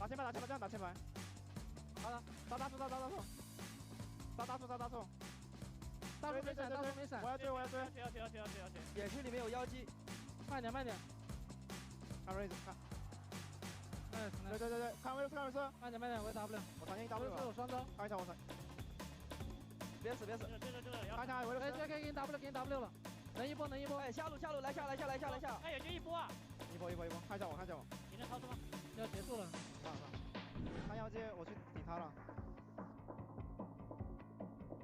打前排，这样打前排。打大树。大树没闪，我要追。野区里面有妖姬，慢点。看位置，看。对，看位置。慢点，我 W。我传进 W 了。有双招，看一下我传。别死。看一下我这可以给你 W 了，能一波。哎，下路，来下。哎，有一波啊！一波，看一下我。你能超出吗？要结束了。看妖姬，我去顶他了。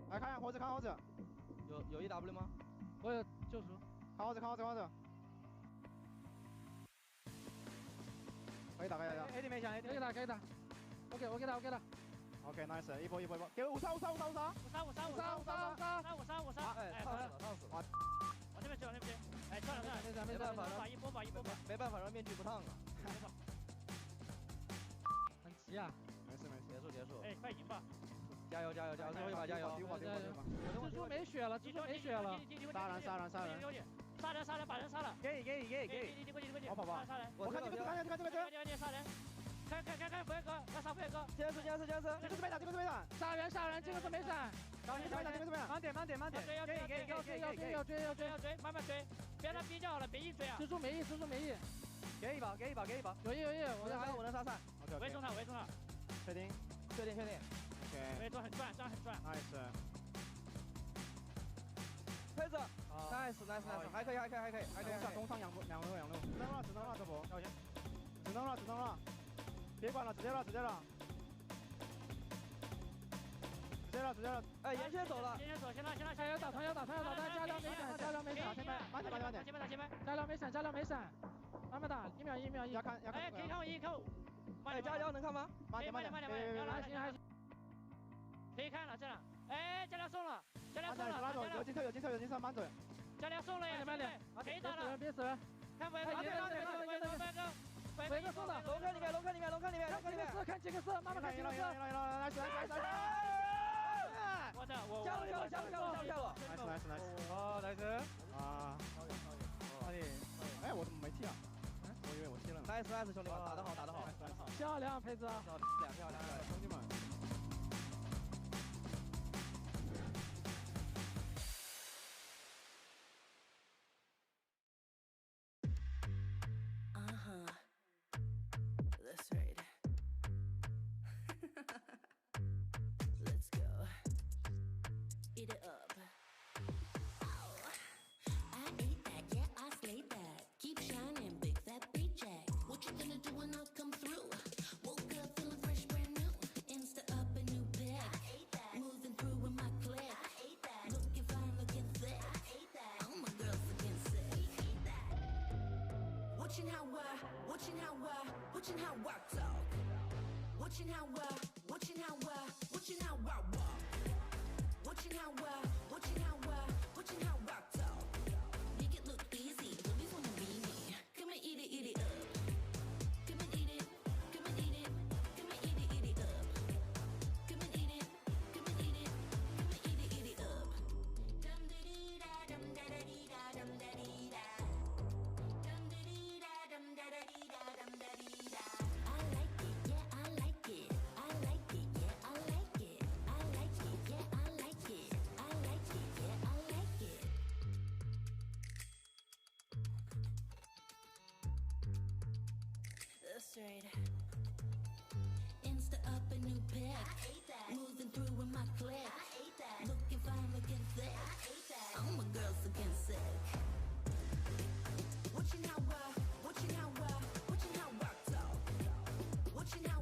来看猴子。有 1W 吗？我有救赎。看猴子。可以打。A 没响，可以打。OK 了。OK nice， 一波。给我53。哎，烫死了。我这边去。哎，算了，没办法，把一波。没办法让面具不烫啊。很急啊。没事。结束。哎，快赢吧！加油！最后一把加油！丢吧。蜘蛛没血了。杀人，把人杀了！给！你过去！我跑吧！我看这边，你杀人！看，不要哥，要杀不要哥！坚持！这个是没闪！杀人，这个是没闪！这个是没闪！慢点！要追！慢慢追！别让逼就好了，别硬追啊！蜘蛛没意！给一把！有意！我能杀散。围住他！确定。OK。围住很转。Nice。推子 ，nice，还可以。中上两路。只能了这波。只能了。别管了，直接了。哎，沿线走了。先拉！要打，加料没闪，前排。慢点！加料没闪，慢慢打，1秒。要看。哎，可以看我一扣。哎，加料能看吗？慢点！还行。可以看了，这样。哎，加料送了。有金色，满嘴。加料送了呀！慢点，可以打了。别死人。看不要哥！回个送的，龙坑里面。看这个色，慢慢看这个色。来！我下路。Nice。哦，来着。啊。哎，我怎么没踢啊？我以为我踢了。Nice，兄弟们，打得好。漂亮，佩子。漂亮，兄弟们。That's right. Let's go. Eat it up. Ow. I ate that, yeah, I slayed that. Keep shining, big fat paycheck. What you gonna do when I come through? Woke up feeling fresh, brand new. Insta up a new pick. Moving through with my click. Looking fine, looking thick. All my girls looking sick. Watching how I talk. Watching how I walk. Watching how I talk. Make it look easy. Babies wanna be me. Come and eat it up. Come and eat it. Come and eat it. Come and eat it up. Come and eat it. Come and eat it. Come and eat it up. Dum da dee da dum da da dee da dum da dee da. Dum da dee da dum da da dee da dum da dee da. I like it, yeah, I like it. I like it, yeah, I like it. I like it, yeah, I like it. I like it, yeah, I like it. That's right. Insta up a new pick. Moving through with my click. Looking fine, looking thick. All my girls looking sick. Watching how I talk. Watching how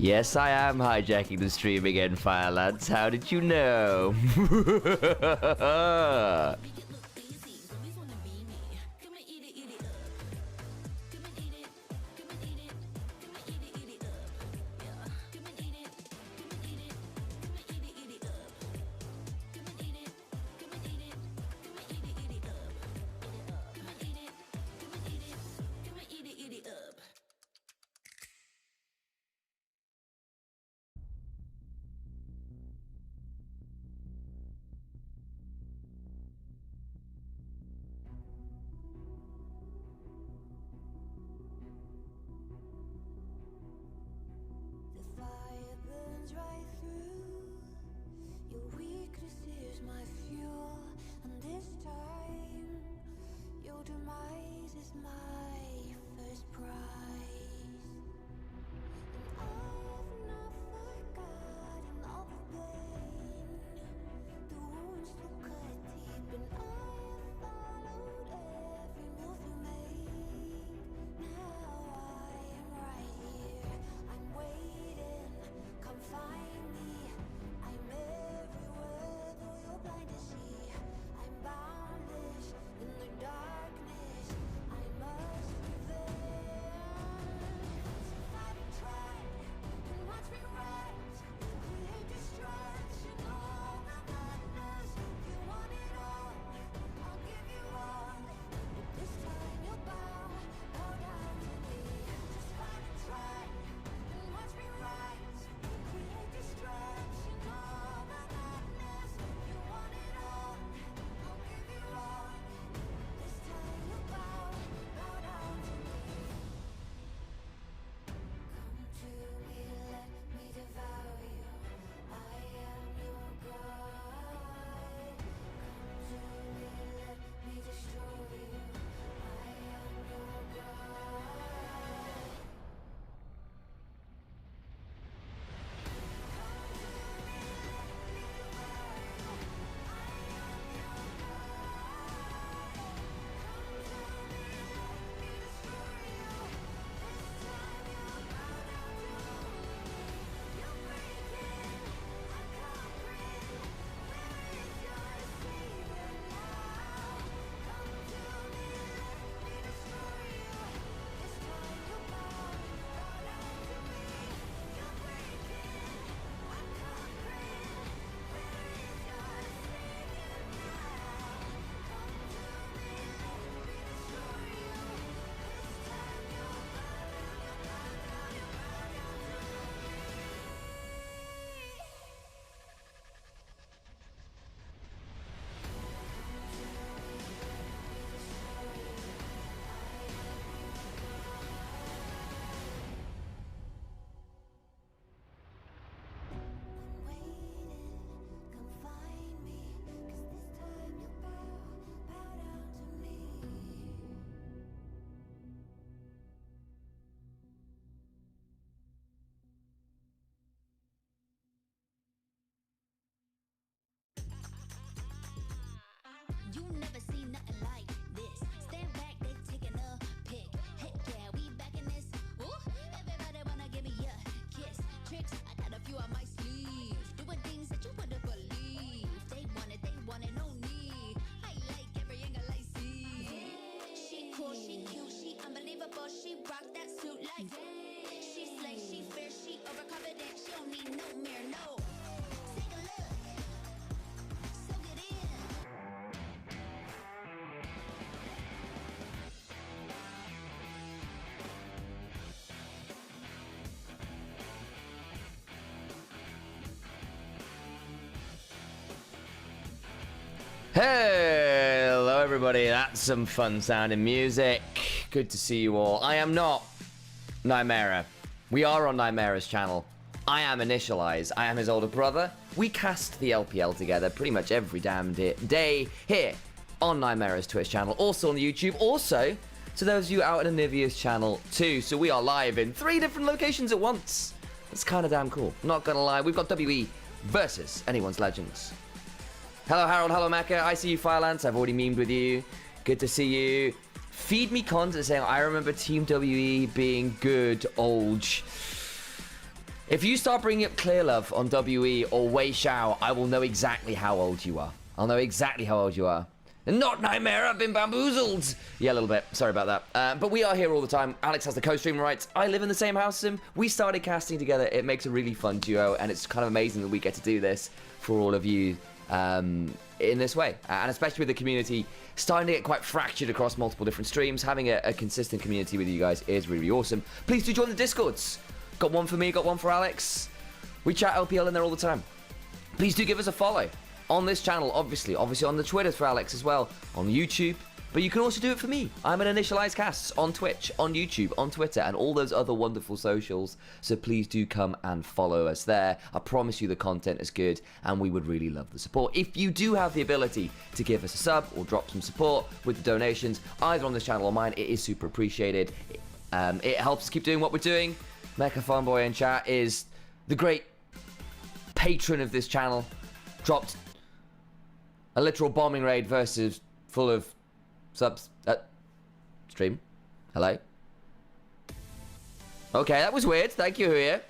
Yes, I am hijacking the stream again, Fire Lads. How did you know? make it look easy. Babies wanna be me. Come and eat it up. Come and eat it. Come and eat it. Come and eat it up. Yeah. Come and eat it. Come and eat it. Come and eat it up. Come and eat it. Come and eat it. Come and eat it up. Come and eat it. Come and eat it. Come and eat it up. is my first prize. And I've not forgotten all the pain. The wounds will cut deep, and I've followed every move you made. Now I am right here, I'm waiting, come find me. I'm everywhere, though you're blind to see. I'm boundless in the darkness, I must prevail. So fight and try, and watch me rise, create destruction, all the madness. You want it all, I'll give you all, but this time you'll bow down to me. Just fight and try, and watch me rise, create destruction, all the madness. You want it all, I'll give you all, this time you'll bow down to me. Come to me, let me devour you. I am your God. Come to me, let me destroy you. I am your God. Come find me, 'cause this time you'll bow down to me. You never seen nothing like this. Stand back, they taking a pic. Heck yeah, we back in this. Ooh, everybody wanna give me a kiss. Tricks, I got a few on my sleeve. Doing things that you wouldn't believe. They want it, no need. I like every angle I see. She cool, she cute, she unbelievable. She rock that suit like she slay, she fierce, she overconfident. She don't need no mirror, no. Take a look, soak it in. Hello everybody, that's some fun sounding music. Good to see you all. I am not Nymaera. We are on Nymaera's channel. I am Initialise. I am his older brother. We cast the LPL together pretty much every damn day here on Nymaera's Twitch channel. Also on YouTube. Also, to those of you out on Onivia's channel too. So we are live in 3 different locations at once. That's kind of damn cool. Not gonna lie. We've got WE versus Anyone's Legends. Hello, Harold. Hello, Mecca. I see you, Firelance. I've already memed with you. Good to see you. Feed me content saying, I remember Team WE being good, old. If you start bringing up Clear Love on WE or Wei Xiao, I will know exactly how old you are. I'll know exactly how old you are. And not Nymaera, I've been bamboozled. Yeah, a little bit. Sorry about that. But we are here all the time. Alex has the co-stream rights. I live in the same house as him. We started casting together. It makes a really fun duo, and it's kind of amazing that we get to do this for all of you in this way. And especially with the community starting to get quite fractured across multiple different streams, having a consistent community with you guys is really, really awesome. Please do join the Discords. Got one for me, got one for Alex. We chat LPL in there all the time. Please do give us a follow on this channel, obviously on the Twitters for Alex as well, on YouTube, but you can also do it for me. I'm an Initialise Casts on Twitch, on YouTube, on Twitter, and all those other wonderful socials. So please do come and follow us there. I promise you the content is good, and we would really love the support. If you do have the ability to give us a sub or drop some support with the donations, either on this channel or mine, it is super appreciated. It helps us keep doing what we're doing. Mecha Fanboy in chat is the great patron of this channel. Dropped a literal bombing raid versus full of subs. Stream. Hello. Okay, that was weird. Thank you, Huya.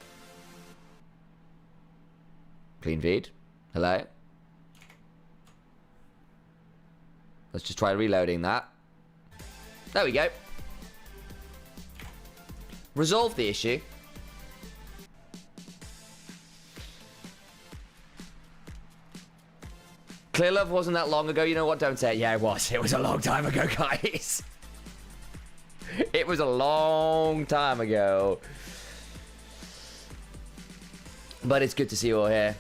Clean feed. Hello. Let's just try reloading that. There we go. Resolve the issue. Clear Love wasn't that long ago. You know what? Don't say it. Yeah, it was. It was a long time ago, guys. It was a long time ago. But it's good to see you all here.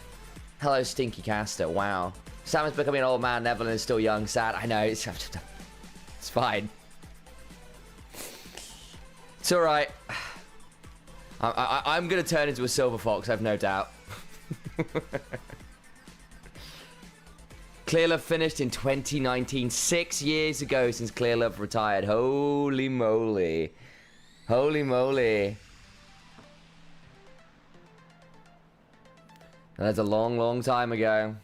Hello, Stinky Caster. Wow. Sam is becoming an old man. Evelyn is still young. Sad. I know. It's fine. It's alright. I'm going to turn into a silver fox, I've no doubt. Clear Love finished in 2019. 6 years ago since Clear Love retired. Holy moly. Holy moly. That's a long, long time ago.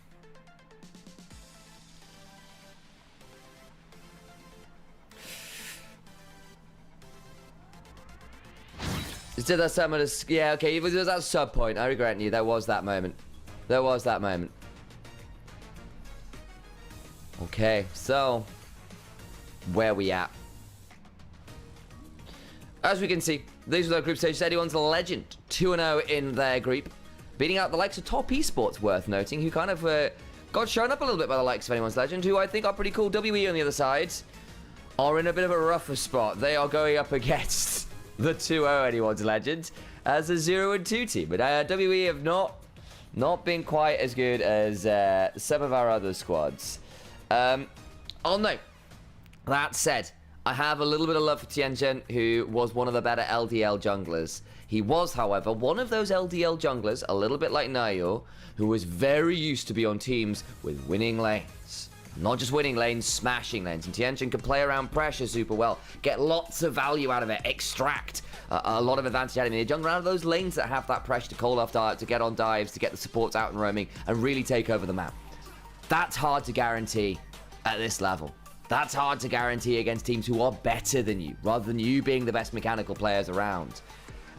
Did that summon us? Yeah, okay. It was that sub point. I regret you. There was that moment. There was that moment. Okay, so where we at? As we can see, these are the group stages. Anyone's a legend, 2-0 in their group, beating out the likes of Top Esports. Worth noting, who kind of got shown up a little bit by the likes of Anyone's Legend, who I think are pretty cool. WE on the other side are in a bit of a rougher spot. They are going up against the 2-0 Anyone's Legend as a 0-2 team, but WE have not been quite as good as some of our other squads. Oh no, that said, I have a little bit of love for Tianchen, who was one of the better LDL junglers. He was, however, one of those LDL junglers, a little bit like Nayo, who was very used to be on teams with winning lanes. Not just winning lanes, smashing lanes. And Tianchen can play around pressure super well, get lots of value out of it, extract a lot of advantage out of it. Jungler out of those lanes that have that pressure to call off dive, to get on dives, to get the supports out and roaming, and really take over the map. That's hard to guarantee at this level. That's hard to guarantee against teams who are better than you, rather than you being the best mechanical players around.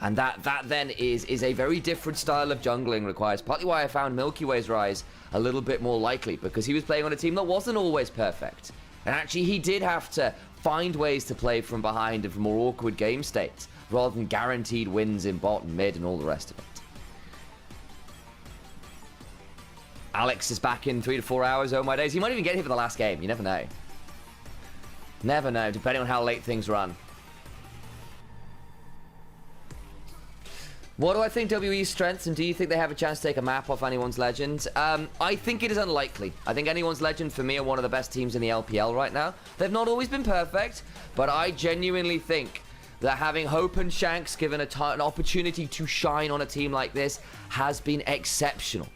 And that then is a very different style of jungling requires. Partly why I found Milky Way's rise a little bit more likely, because he was playing on a team that wasn't always perfect. And actually he did have to find ways to play from behind and from more awkward game states, rather than guaranteed wins in bot and mid and all the rest of it. Alex is back in 3 to 4 hours. Oh my days. He might even get here for the last game. You never know. Never know, depending on how late things run. What do I think WE's strengths, and do you think they have a chance to take a map off Anyone's Legend? I think it is unlikely. I think Anyone's Legend, for me, are one of the best teams in the LPL right now. They've not always been perfect, but I genuinely think that having Hope and Shanks given an opportunity to shine on a team like this has been exceptional.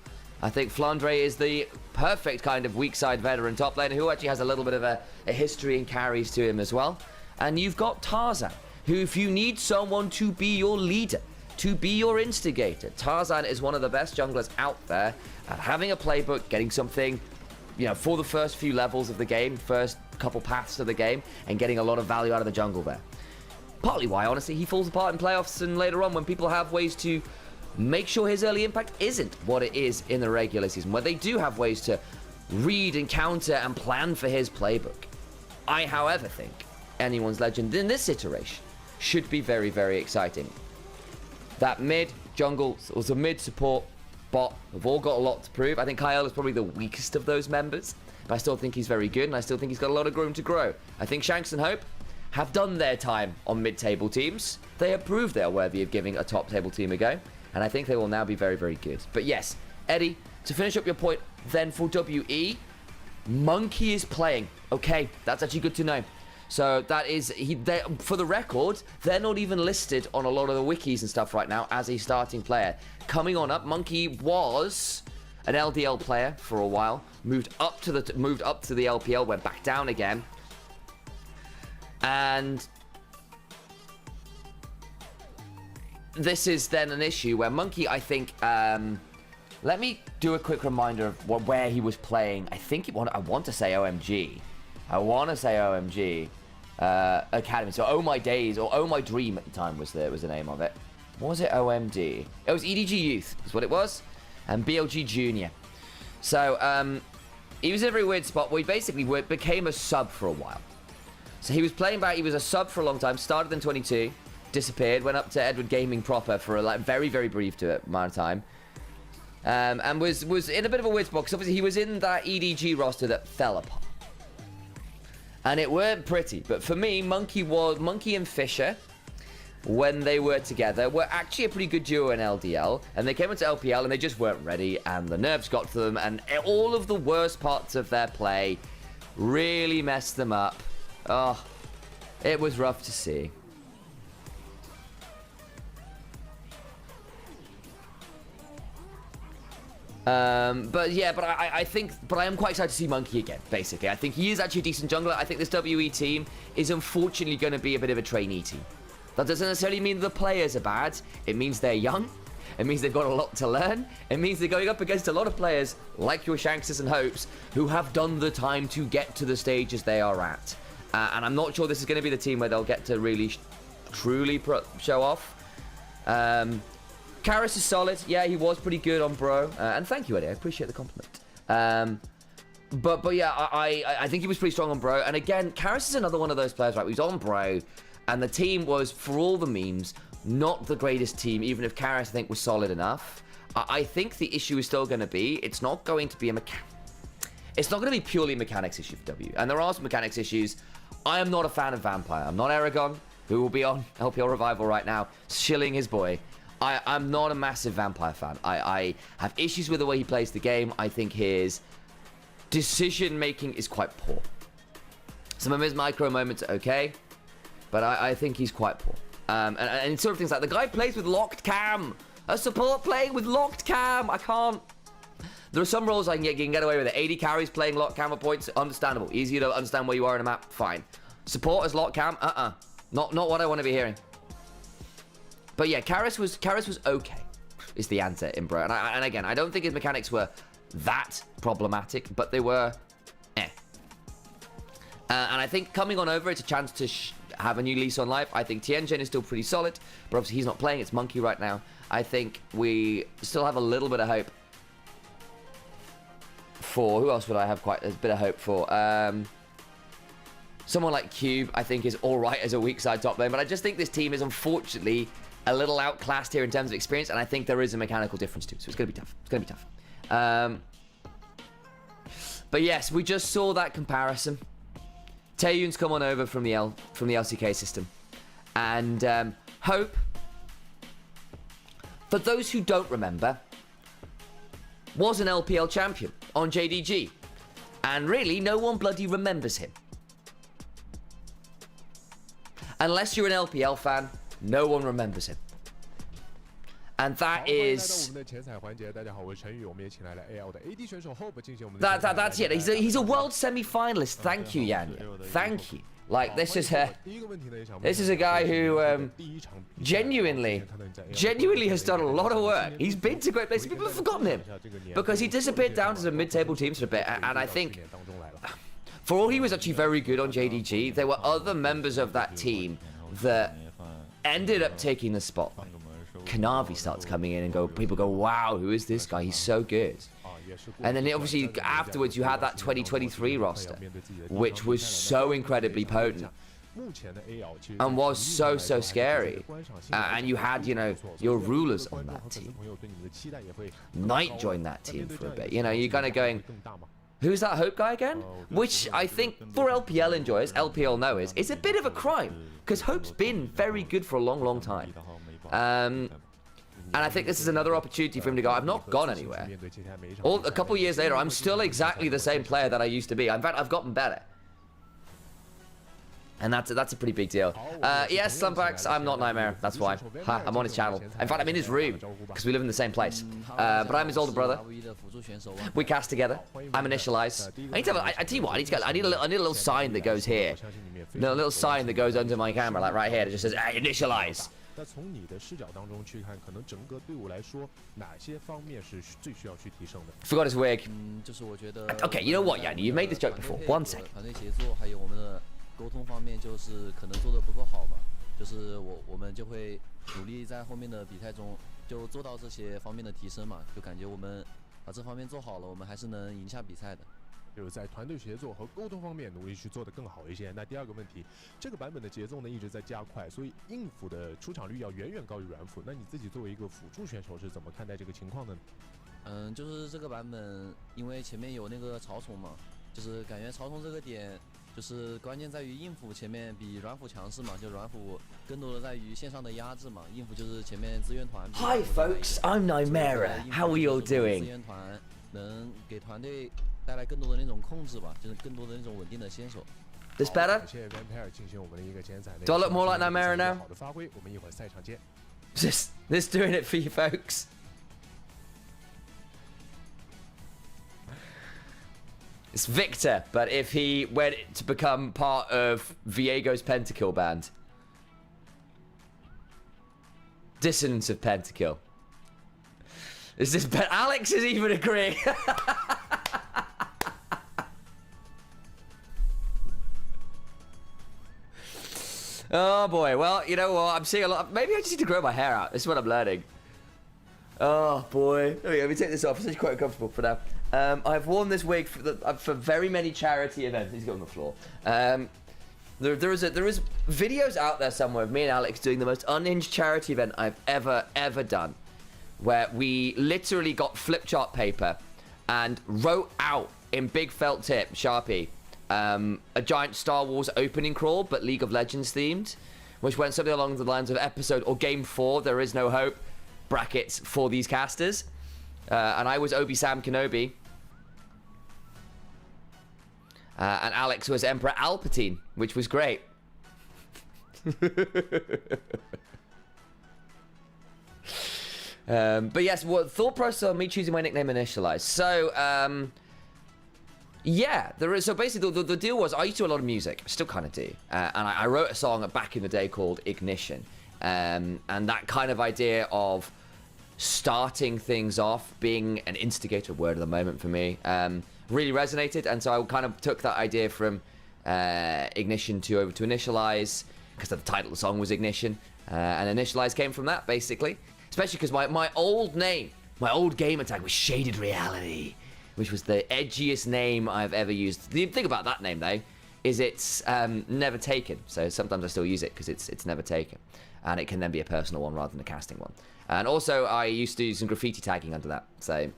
I think Flandre is the perfect kind of weak side veteran top laner who actually has a little bit of a history and carries to him as well. And you've got Tarzan, who, if you need someone to be your leader, to be your instigator, Tarzan is one of the best junglers out there at having a playbook, getting something, you know, for the first few levels of the game, first couple paths of the game, and getting a lot of value out of the jungle there. Partly why, honestly, he falls apart in playoffs and later on when people have ways to make sure his early impact isn't what it is in the regular season, where they do have ways to read and counter and plan for his playbook. I, however, think Anyone's Legend in this iteration should be very, very exciting. That mid, jungle, also mid, support, bot have all got a lot to prove. I think Kyle is probably the weakest of those members, but I still think he's very good, and I still think he's got a lot of room to grow. I think Shanks and Hope have done their time on mid-table teams. They have proved they are worthy of giving a top-table team a go, and I think they will now be very, very good. But yes, Eddie, to finish up your point then for WE, Monkey is playing. Okay, that's actually good to know. So that is, for the record, they're not even listed on a lot of the wikis and stuff right now as a starting player. Coming on up, Monkey was an LDL player for a while, moved up to the LPL, went back down again, and this is then an issue where Monkey, I think, let me do a quick reminder of where he was playing. I think I want to say OMG. Academy. So Oh My Days, or Oh My Dream at the time was the name of it. Was it OMD? It was EDG Youth, is what it was. And BLG Junior. So, he was in a very weird spot where he basically became a sub for a while. So he was playing back, he was a sub for a long time, started in 22, disappeared, went up to Edward Gaming proper for a very, very brief amount of time. And was in a bit of a weird spot, because obviously he was in that EDG roster that fell apart. And it weren't pretty, but for me, Monkey and Fisher, when they were together, were actually a pretty good duo in LDL, and they came into LPL and they just weren't ready, and the nerves got to them, and all of the worst parts of their play really messed them up. Oh, it was rough to see. But I am quite excited to see Monkey again, basically. I think he is actually a decent jungler. I think this WE team is unfortunately going to be a bit of a trainee team. That doesn't necessarily mean the players are bad. It means they're young. It means they've got a lot to learn. It means they're going up against a lot of players like your Shankses and Hopes who have done the time to get to the stages they are at. And I'm not sure this is going to be the team where they'll get to really, truly show off. Karis is solid. Yeah, he was pretty good on Bro. And thank you, Eddie. I appreciate the compliment. But yeah, I think he was pretty strong on Bro. And again, Karis is another one of those players, right? He's on Bro. And the team was, for all the memes, not the greatest team, even if Karis, I think, was solid enough. I think the issue is still going to be, it's not going to be it's not going to be purely a mechanics issue for W. And there are some mechanics issues. I am not a fan of Vampire. I'm not Aragon, who will be on LPL Revival right now, shilling his boy. I'm not a massive Vampire fan. I have issues with the way he plays the game. I think his decision-making is quite poor. Some of his micro moments are okay, but I think he's quite poor. And sort of things like, the guy plays with locked cam. A support playing with locked cam. I can't. There are some roles you can get away with it. 80 carries playing locked cam at points, understandable. Easy to understand where you are in a map, fine. Support as locked cam, Not what I want to be hearing. But yeah, Karis was okay, is the answer in Bro. And again, I don't think his mechanics were that problematic, but they were and I think coming on over, it's a chance to have a new lease on life. I think Tianjin is still pretty solid, but obviously he's not playing. It's Monkey right now. I think we still have a little bit of hope for... Who else would I have quite a bit of hope for? Someone like Cube, I think, is all right as a weak side top lane, but I just think this team is unfortunately a little outclassed here in terms of experience, and I think there is a mechanical difference too, so it's going to be tough. It's going to be tough. But yes, we just saw that comparison. Taeyun's come on over from the LCK system. And Hope, for those who don't remember, was an LPL champion on JDG. And really, no one bloody remembers him. Unless you're an LPL fan, no one remembers him. And that is... That's it. He's a world semi-finalist. Thank you, Yanya. Thank you. Like, this is a guy who genuinely has done a lot of work. He's been to great places. People have forgotten him. Because he disappeared down to some mid-table teams for a bit. And I think, for all he was actually very good on JDG, there were other members of that team that ended up taking the spotlight. Kanavi starts coming in and people go, wow, who is this guy? He's so good. And then obviously afterwards you had that 2023 roster, which was so incredibly potent and was so scary. And you had, your rulers on that team. Knight joined that team for a bit. You're kind of going, who's that Hope guy again? Which I think for LPL enjoyers, LPL knowers, is a bit of a crime, because Hope's been very good for a long time. And I think this is another opportunity for him to go, I've not gone anywhere. A couple years later, I'm still exactly the same player that I used to be. In fact, I've gotten better. And that's a pretty big deal. Yes, Slumpbacks, I'm not Nymaera. That's why. Ha, I'm on his channel. In fact, I'm in his room because we live in the same place. But I'm his older brother. We cast together. I'm Initialise. I tell you what, I need a little sign that goes here. No, a little sign that goes under my camera, like right here. It just says, hey, Initialise. Forgot his wig. Okay, you know what, Yanni? You've made this joke before. One second. 沟通方面就是可能做得不够好嘛，就是我们就会努力在后面的比赛中就做到这些方面的提升嘛，就感觉我们把这方面做好了，我们还是能赢下比赛的。就是在团队协作和沟通方面努力去做得更好一些。那第二个问题，这个版本的节奏呢一直在加快，所以硬辅的出场率要远远高于软辅。那你自己作为一个辅助选手是怎么看待这个情况呢？就是这个版本，因为前面有那个草丛嘛，就是感觉草丛这个点。 就是关键在于硬辅前面比软辅强势嘛，就软辅更多的在于线上的压制嘛，硬辅就是前面资源团。Hi folks, I'm Nymaera. How are you all doing? 资源团能给团队带来更多的那种控制吧，就是更多的那种稳定的先手。This better? Do I look more like Nymaera now? 好的发挥，我们一会儿赛场见。This doing it for you folks. It's Victor, but if he went to become part of Viego's Pentakill band. Dissonance of Pentakill. Is this better? Alex is even agreeing. Oh boy, well, you know what? I'm seeing a lot. Maybe I just need to grow my hair out. This is what I'm learning. Oh boy. Let me take this off. It's actually quite uncomfortable for now. I've worn this wig for very many charity events. He's got on the floor. There is videos out there somewhere of me and Alex doing the most unhinged charity event I've ever done, where we literally got flip chart paper and wrote out in big felt tip Sharpie a giant Star Wars opening crawl, but League of Legends themed, which went something along the lines of episode or game 4. There is no hope. Brackets for these casters. And I was Obi-Sam Kenobi. And Alex was Emperor Palpatine, which was great. But yes, what thought process on me choosing my nickname Initialise. So, yeah, there is. So basically, the deal was I used to do a lot of music, still kind of do, and I wrote a song back in the day called Ignition, and that kind of idea of starting things off, being an instigator, word of the moment for me, really resonated, and so I kind of took that idea from Ignition over to Initialise, because the title of the song was Ignition, and Initialise came from that, basically. Especially because my old name, my old gamer tag was Shaded Reality, which was the edgiest name I've ever used. The thing about that name, though, is it's never taken, so sometimes I still use it because it's never taken, and it can then be a personal one rather than a casting one. And also, I used to do some graffiti tagging under that, so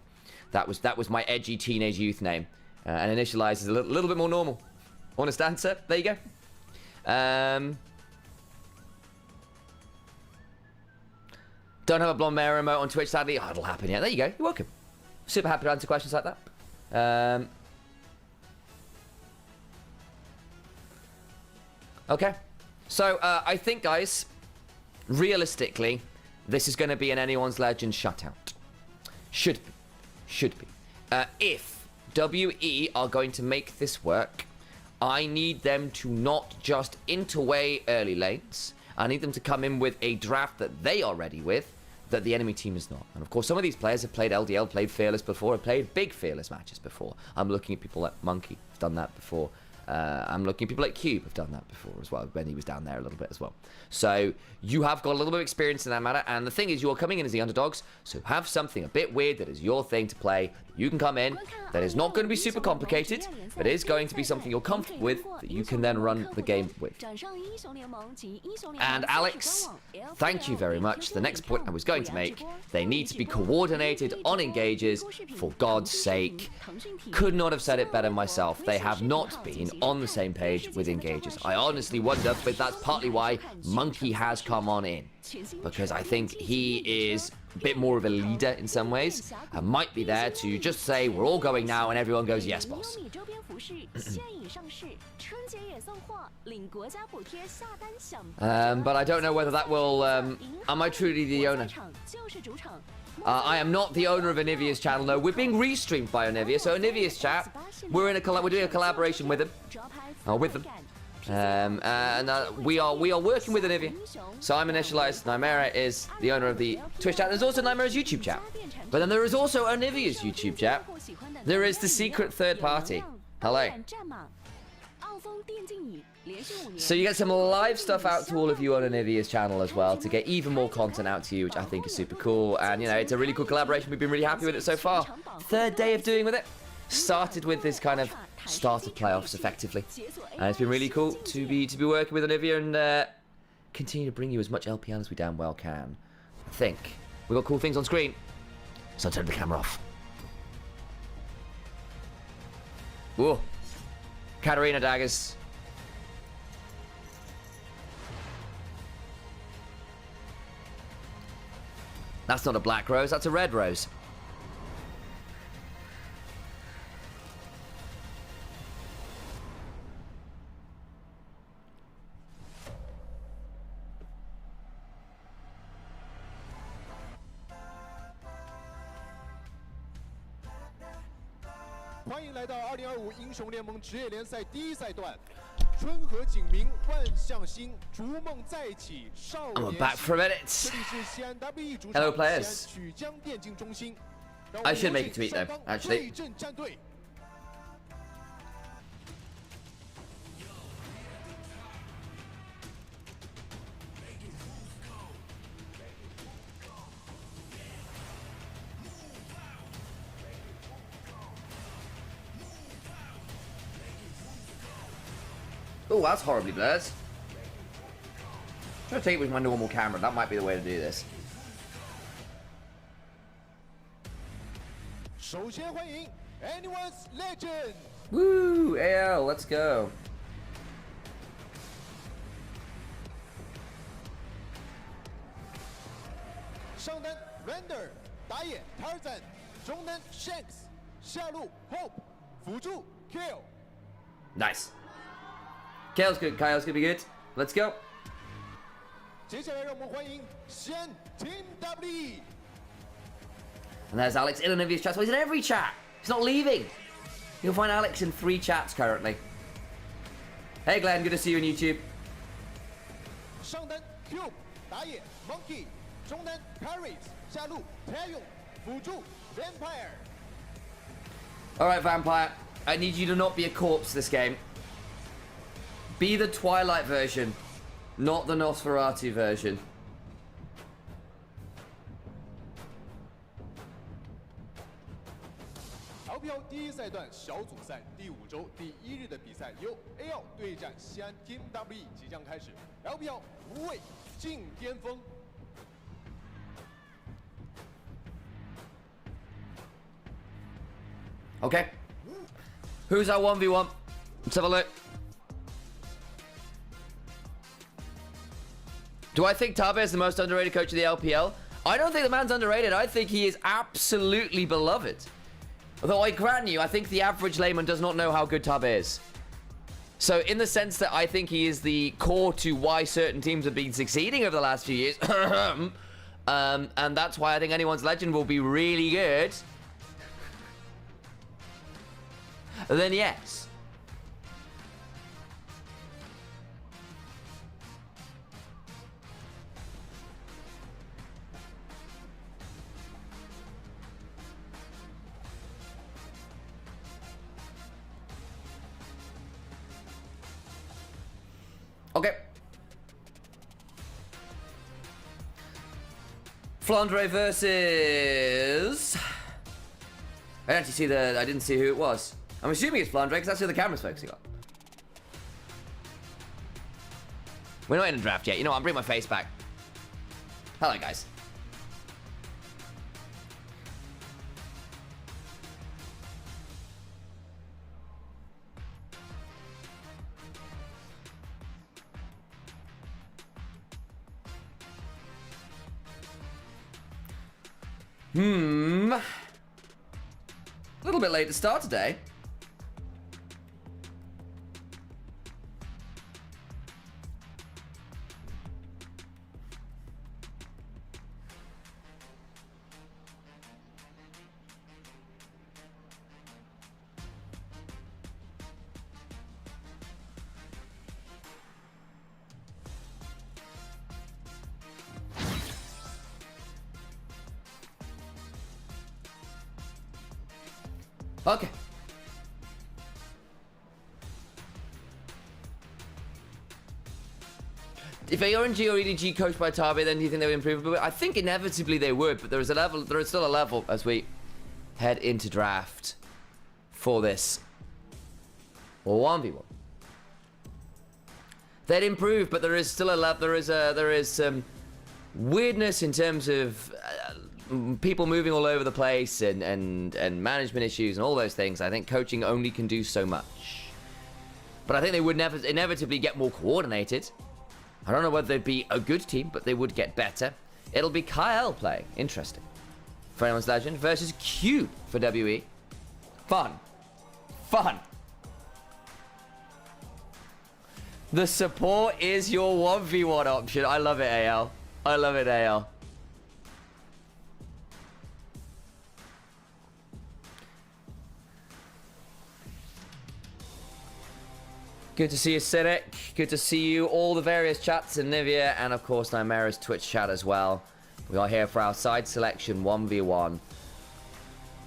that was my edgy teenage youth name. And Initialise is a little bit more normal. Honest answer. There you go. Don't have a blonde mare emote on Twitch, sadly. Oh, it'll happen. Yeah, there you go. You're welcome. Super happy to answer questions like that. Okay. So, I think, guys, realistically, this is going to be an Anyone's Legend shutout. Should be. If WE are going to make this work, I need them to not just interway early lanes. I need them to come in with a draft that they are ready with, that the enemy team is not. And of course, some of these players have played LDL, played Fearless before, have played big Fearless matches before. I'm looking at people like Monkey, have done that before. I'm looking at people like Cube, have done that before as well, when he was down there a little bit as well. So you have got a little bit of experience in that matter, and the thing is, you're coming in as the underdogs, so have something a bit weird that is your thing to play. You can come in, that is not going to be super complicated, but is going to be something you're comfortable with, that you can then run the game with. And Alex, thank you very much. The next point I was going to make, they need to be coordinated on engages, for God's sake. Could not have said it better myself. They have not been on the same page with engages. I honestly wonder if that's partly why Monkey has come on in. because I think he is a bit more of a leader in some ways, and might be there to just say, we're all going now, and everyone goes, yes, boss. But I don't know whether that will, am I truly the owner? I am not the owner of Onivia's channel, no. We're being restreamed by Onivia, so Onivia's chat, we're doing a collaboration with him, with them. We are working with Onivia. So I'm Initialise. Nymaera is the owner of the Twitch chat. There's also Nymaera's YouTube chat. But then there is also Onivia's YouTube chat. There is the secret third party. Hello. So you get some live stuff out to all of you on Onivia's channel as well to get even more content out to you, which I think is super cool. And, you know, it's a really cool collaboration. We've been really happy with it so far. Third day of doing with it. Started with this kind of start of playoffs, effectively. And it's been really cool to be working with Onivia and continue to bring you as much LPL as we damn well can. I think we've got cool things on screen. So I'll turn the camera off. Whoa. Katarina daggers. That's not a black rose, that's a red rose.欢迎来到2025英雄联盟职业联赛第一赛段，春和景明，万象新，逐梦再起，少 I'm 年 back 兴。 for a 这 minute. 里是 CNWE 主 Hello, 场 players. 西安曲江电竞中心。 I should make a tweet though, actually. 对阵战队。 Oh, that's horribly blurred. Try to take it with my normal camera. That might be the way to do this. 首先欢迎 Anyone's Legend。 Woo! AL, let's go. 上单 Render， 打野 Tarzan， 中单 Shanks， 下路 Hope， 辅助 Kill。 Nice. Kyle's good. Kyle's gonna be good. Let's go. 接下来让我们欢迎西安 Team W。 And there's Alex in Onivia's chat. So he's in every chat. He's not leaving. You'll find Alex in 3 chats currently. Hey Glenn, good to see you on YouTube. 上单 Cube， 打野 Monkey， 中单 Paris， 下路 Taeyong， 辅助 Vampire。 Alright, Vampire. I need you to not be a corpse this game. Be the Twilight version, not the Nosferatu version. LPL 第一赛段小组赛第5周第1日的比赛由 AL 对战西安 Team W 即将开始。LPL 无畏进巅峰。 Okay. Who's our 1v1? Let's have a look. Do I think Tabe is the most underrated coach of the LPL? I don't think the man's underrated. I think he is absolutely beloved. Although I grant you, I think the average layman does not know how good Tabe is. So in the sense that I think he is the core to why certain teams have been succeeding over the last few years. And that's why I think anyone's legend will be really good. Then yes. Okay. Flandre versus... I didn't see who it was. I'm assuming it's Flandre because that's who the camera's focusing on. We're not in a draft yet. You know what? I'm bringing my face back. Hello, guys. A little bit late to start today. Okay. If ARNG or EDG coached by Tabe, then do you think they would improve? But I think inevitably they would, but there is still a level as we head into draft for this 1v1. They'd improve, but there is still a level. There is some weirdness in terms of people moving all over the place and management issues and all those things. I think coaching only can do so much. But I think they would never inevitably get more coordinated. I don't know whether they'd be a good team, but they would get better. It'll be Kyle playing. Interesting. For anyone's legend versus Cube for WE. Fun. Fun. The support is your 1v1 option. I love it, AL. I love it, AL. Good to see you, Cynic. Good to see you. All the various chats in Onivia, and of course Nymaera's Twitch chat as well. We are here for our side selection 1v1.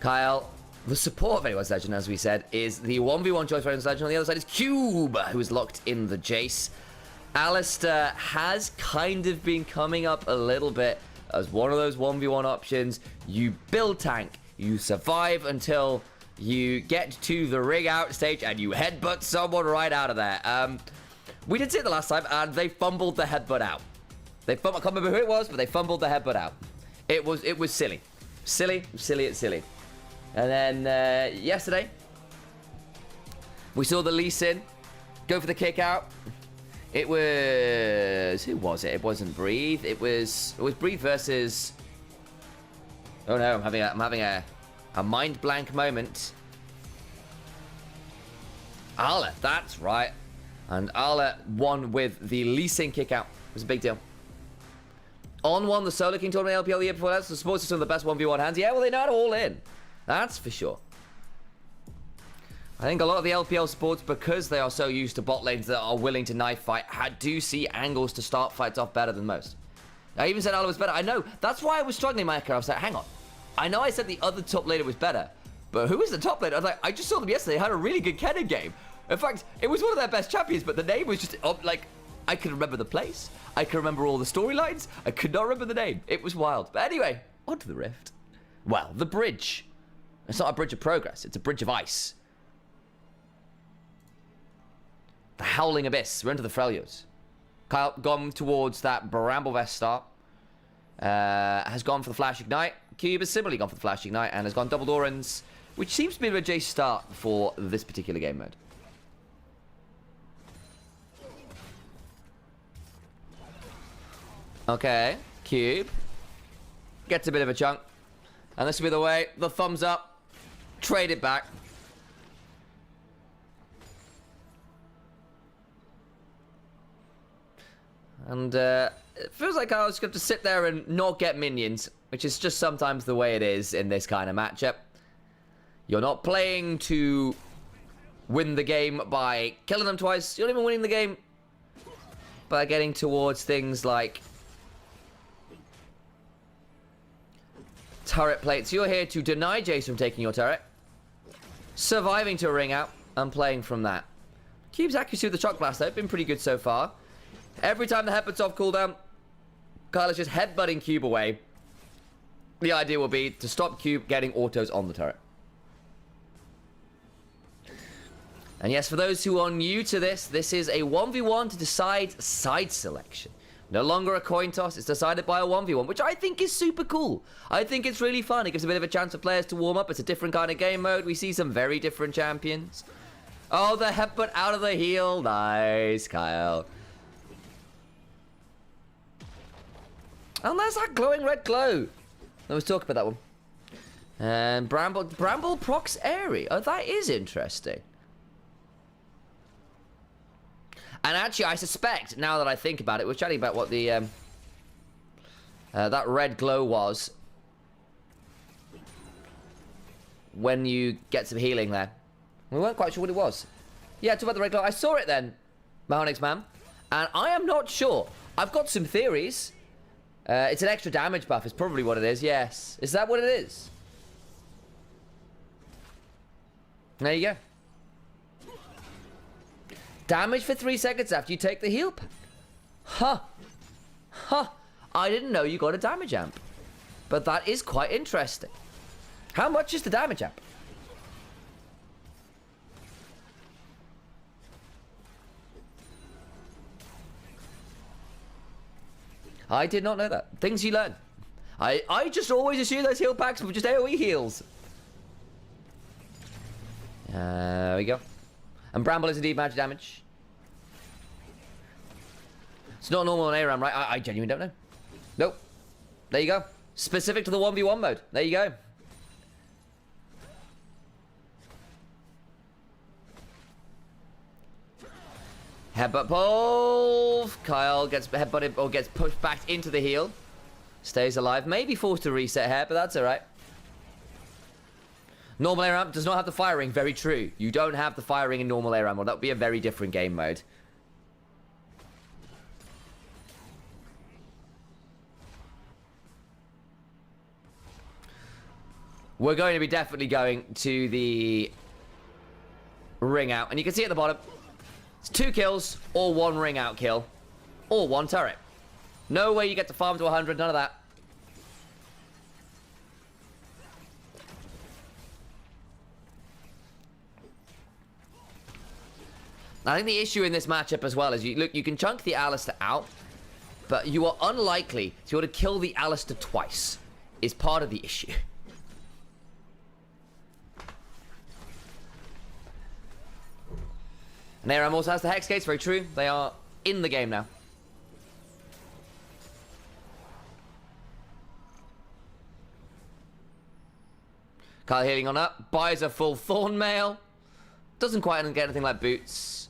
Kyle, the support of anyone's legend, as we said, is the 1v1 choice for anyone's legend. On the other side is Cube, who is locked in the Jace. Alistair has kind of been coming up a little bit as one of those 1v1 options. You build tank, you survive until you get to the rig out stage and you headbutt someone right out of there. We did see it the last time, and they fumbled the headbutt out. I can't remember who it was, but they fumbled the headbutt out. It was silly. Silly. And then yesterday, we saw the Lee Sin go for the kick out. It was... Who was it? It wasn't Breathe. It was Breathe versus... Oh no, I'm having a mind blank moment. Arla, that's right. And Arla won with the Lee Sin kick out. It was a big deal. On won the Solar King tournament LPL the year before that. So supposed to some of the best 1v1 hands. Yeah, well, they're not all in. That's for sure. I think a lot of the LPL sports, because they are so used to bot lanes that are willing to knife fight, do see angles to start fights off better than most. I even said Arla was better. I know. That's why I was struggling, Micah. I was like, hang on. I know I said the other top laner was better, but who is the top laner? I was like, I just saw them yesterday. They had a really good Kennen game. In fact, it was one of their best champions, but the name was just, like, I could remember the place. I could remember all the storylines. I could not remember the name. It was wild. But anyway, on to the Rift. Well, the bridge. It's not a bridge of progress. It's a bridge of ice. The Howling Abyss. We're into the Freljords. Kyle gone towards that Bramble Vest start. Has gone for the Flash Ignite. Cube has similarly gone for the Flash Ignite and has gone double Dorans, which seems to be a Jace start for this particular game mode. Okay, Cube gets a bit of a chunk. And this will be the way. The thumbs up. Trade it back. And it feels like I was going to sit there and not get minions, which is just sometimes the way it is in this kind of matchup. You're not playing to win the game by killing them twice. You're not even winning the game by getting towards things like turret plates. You're here to deny Jace from taking your turret, surviving to a ring out, and playing from that. Cube's accuracy with the Shock Blast, though, been pretty good so far. Every time the headbutt's off cooldown, Kyle is just headbutting Cube away. The idea will be to stop Cube getting autos on the turret. And yes, for those who are new to this, this is a 1v1 to decide side selection. No longer a coin toss, it's decided by a 1v1, which I think is super cool. I think it's really fun. It gives a bit of a chance for players to warm up. It's a different kind of game mode. We see some very different champions. Oh, the headbutt out of the heel. Nice, Kyle. And there's that glowing red glow. Let's talk about that one. And Bramble procs Airy. Oh, that is interesting. And actually, I suspect, now that I think about it, we're chatting about what the that red glow was when you get some healing there. We weren't quite sure what it was. Yeah, talk about the red glow. I saw it then, Mahonix man. And I am not sure. I've got some theories. It's an extra damage buff is probably what it is, yes. Is that what it is? There you go. Damage for 3 seconds after you take the heal pack. Huh. Huh. I didn't know you got a damage amp. But that is quite interesting. How much is the damage amp? I did not know that. Things you learn. I just always assume those heal packs were just AoE heals. There we go. And Bramble is indeed magic damage. It's not normal on ARAM, right? I genuinely don't know. Nope. There you go. Specific to the 1v1 mode. There you go. Headbutt pull. Kyle gets headbutted or gets pushed back into the heal. Stays alive. Maybe forced to reset here, but that's alright. Normal ARAM does not have the firing. Very true. You don't have the firing in normal ARAM. Well, that would be a very different game mode. We're going to be definitely going to the ring out. And you can see at the bottom, it's 2 kills or 1 ring out kill. Or 1 turret. No way you get to farm to 100. None of that. I think the issue in this matchup as well is you can chunk the Alistar out, but you are unlikely to be able to kill the Alistar twice. Is part of the issue. And ARAM also has the Hex Gates, very true. They are in the game now. Kyle healing on up. Buys a full Thorn Mail. Doesn't quite get anything like boots.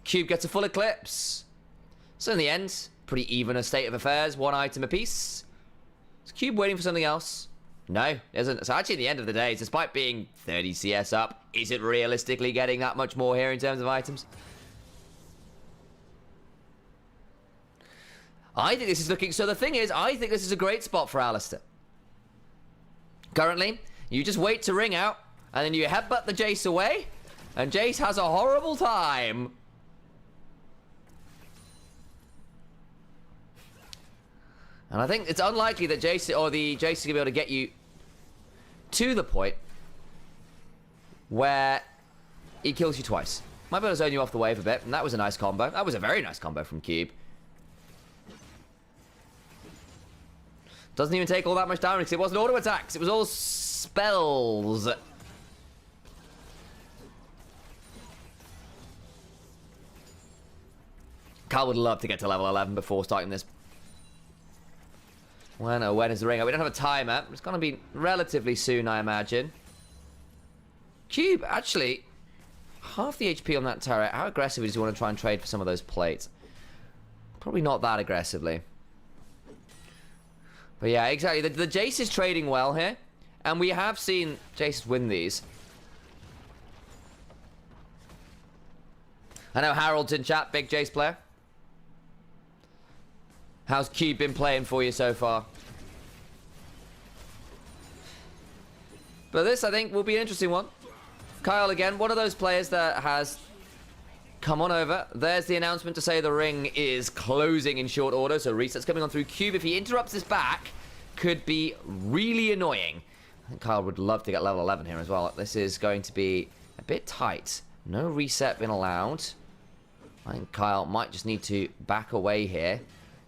Cube gets a full Eclipse. So in the end, pretty even a state of affairs. 1 item apiece. Is Cube waiting for something else? No, isn't. So actually at the end of the day, despite being 30 CS up, is it realistically getting that much more here in terms of items? I think this is looking... So the thing is, I think this is a great spot for Alistar. Currently, you just wait to ring out, and then you headbutt the Jace away, and Jace has a horrible time. And I think it's unlikely that Jace or the Jace is going to be able to get you to the point where he kills you twice. Might be able to zone you off the wave a bit, and that was a nice combo. That was a very nice combo from Cube. Doesn't even take all that much damage because it wasn't auto attacks. It was all spells. Carl would love to get to level 11 before starting this. When is the ring? We don't have a timer. It's going to be relatively soon, I imagine. Cube, actually, half the HP on that turret. How aggressively does he want to try and trade for some of those plates? Probably not that aggressively. But yeah, exactly. The Jace is trading well here. And we have seen Jace win these. I know Harold's in chat, big Jace player. How's Cube been playing for you so far? But this, I think, will be an interesting one. Kyle, again, one of those players that has come on over. There's the announcement to say the ring is closing in short order. So reset's coming on through Cube. If he interrupts this back, could be really annoying. I think Kyle would love to get level 11 here as well. This is going to be a bit tight. No reset been allowed. I think Kyle might just need to back away here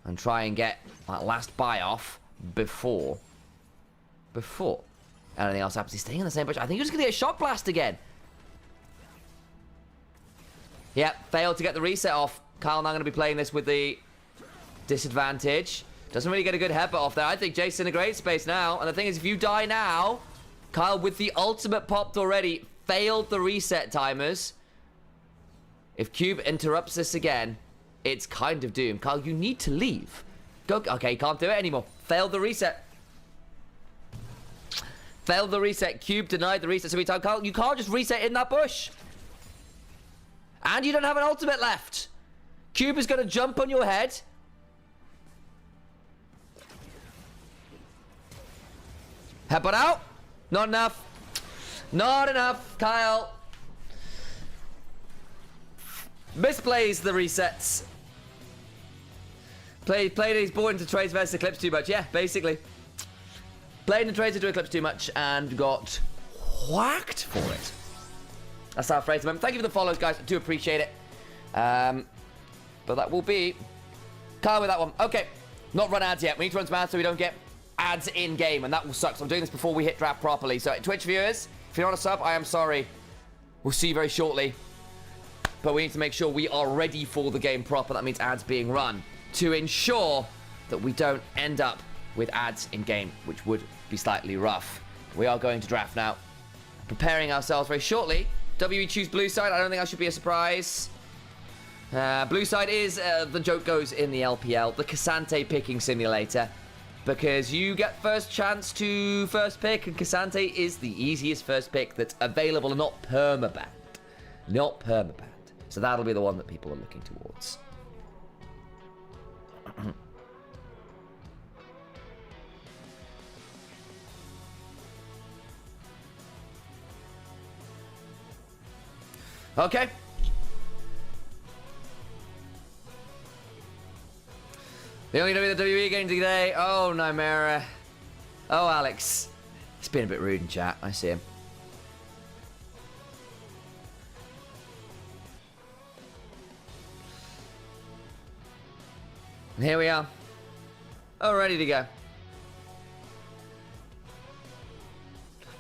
and try and get that last buy off before anything else happens. He's staying in the same position. I think he's just going to get a shock blast again. Yep, failed to get the reset off. Kyle now going to be playing this with the disadvantage. Doesn't really get a good headbutt off there. I think Jace's in a great space now. And the thing is, if you die now, Kyle, with the ultimate popped already, failed the reset timers. If Cube interrupts this again, it's kind of doomed. Kyle, you need to leave. Go. Okay, can't do it anymore. Failed the reset. Failed the reset. Cube denied the reset so many times. Kyle, you can't just reset in that bush. And you don't have an ultimate left. Cube is going to jump on your head. Headbutt out. Not enough. Not enough, Kyle. Misplays the resets. Played his ball into trades versus Eclipse too much. Yeah, basically. Played the trades into Eclipse too much and got whacked for it. That's our phrase. Thank you for the follows, guys. I do appreciate it. But that will be Kyle with that one. Okay, not run ads yet. We need to run some ads so we don't get ads in game, and that will suck. So I'm doing this before we hit draft properly. So Twitch viewers, if you're not a sub, I am sorry. We'll see you very shortly. But we need to make sure we are ready for the game proper. That means ads being run to ensure that we don't end up with ads in game, which would be slightly rough. We are going to draft now. Preparing ourselves very shortly. WE choose blue side. I don't think that should be a surprise. Blue side is, the joke goes in the LPL, the Cassante picking simulator. Because you get first chance to first pick, and Cassante is the easiest first pick that's available and not permabanned. Not permabanned. So that'll be the one that people are looking towards. Okay. The only WWE game today. Oh, Nymaera. Oh, Alex. He's been a bit rude in chat. I see him. And here we are. Oh, ready to go.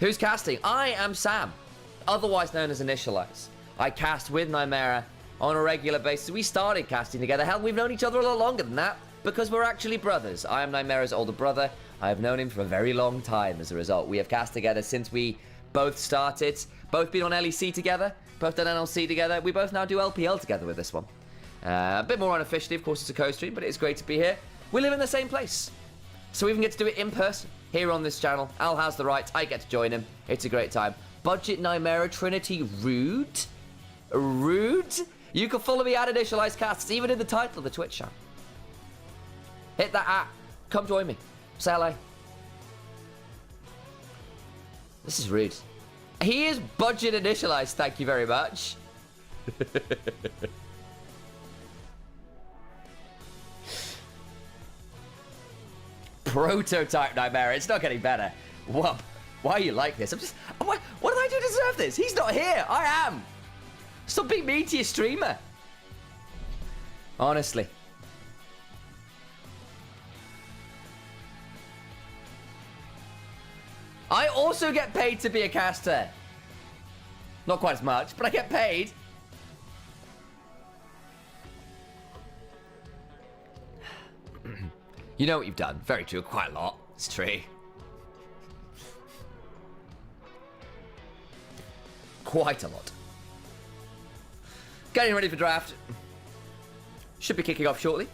Who's casting? I am Sam, otherwise known as Initialise. I cast with Nymaera on a regular basis. We started casting together. Hell, we've known each other a lot longer than that because we're actually brothers. I am Nymaera's older brother. I have known him for a very long time as a result. We have cast together since we both started. Both been on LEC together. Both done NLC together. We both now do LPL together with this one. A bit more unofficially, of course, it's a co-stream, but it's great to be here. We live in the same place, so we even get to do it in person here on this channel. Al has the rights. I get to join him. It's a great time. Budget Nymaera Trinity rude? Rude? You can follow me at Initialise Casts, even in the title of the Twitch channel. Hit that at. Come join me. Say hello. This is rude. He is budget Initialise, thank you very much. Prototype Nymaera. It's not getting better. What? Why are you like this? I'm just... What did I do to deserve this? He's not here. I am. Stop being mean to your streamer. Honestly. I also get paid to be a caster. Not quite as much, but I get paid. You know what you've done. Very true. Quite a lot. It's true. Quite a lot. Getting ready for draft. Should be kicking off shortly.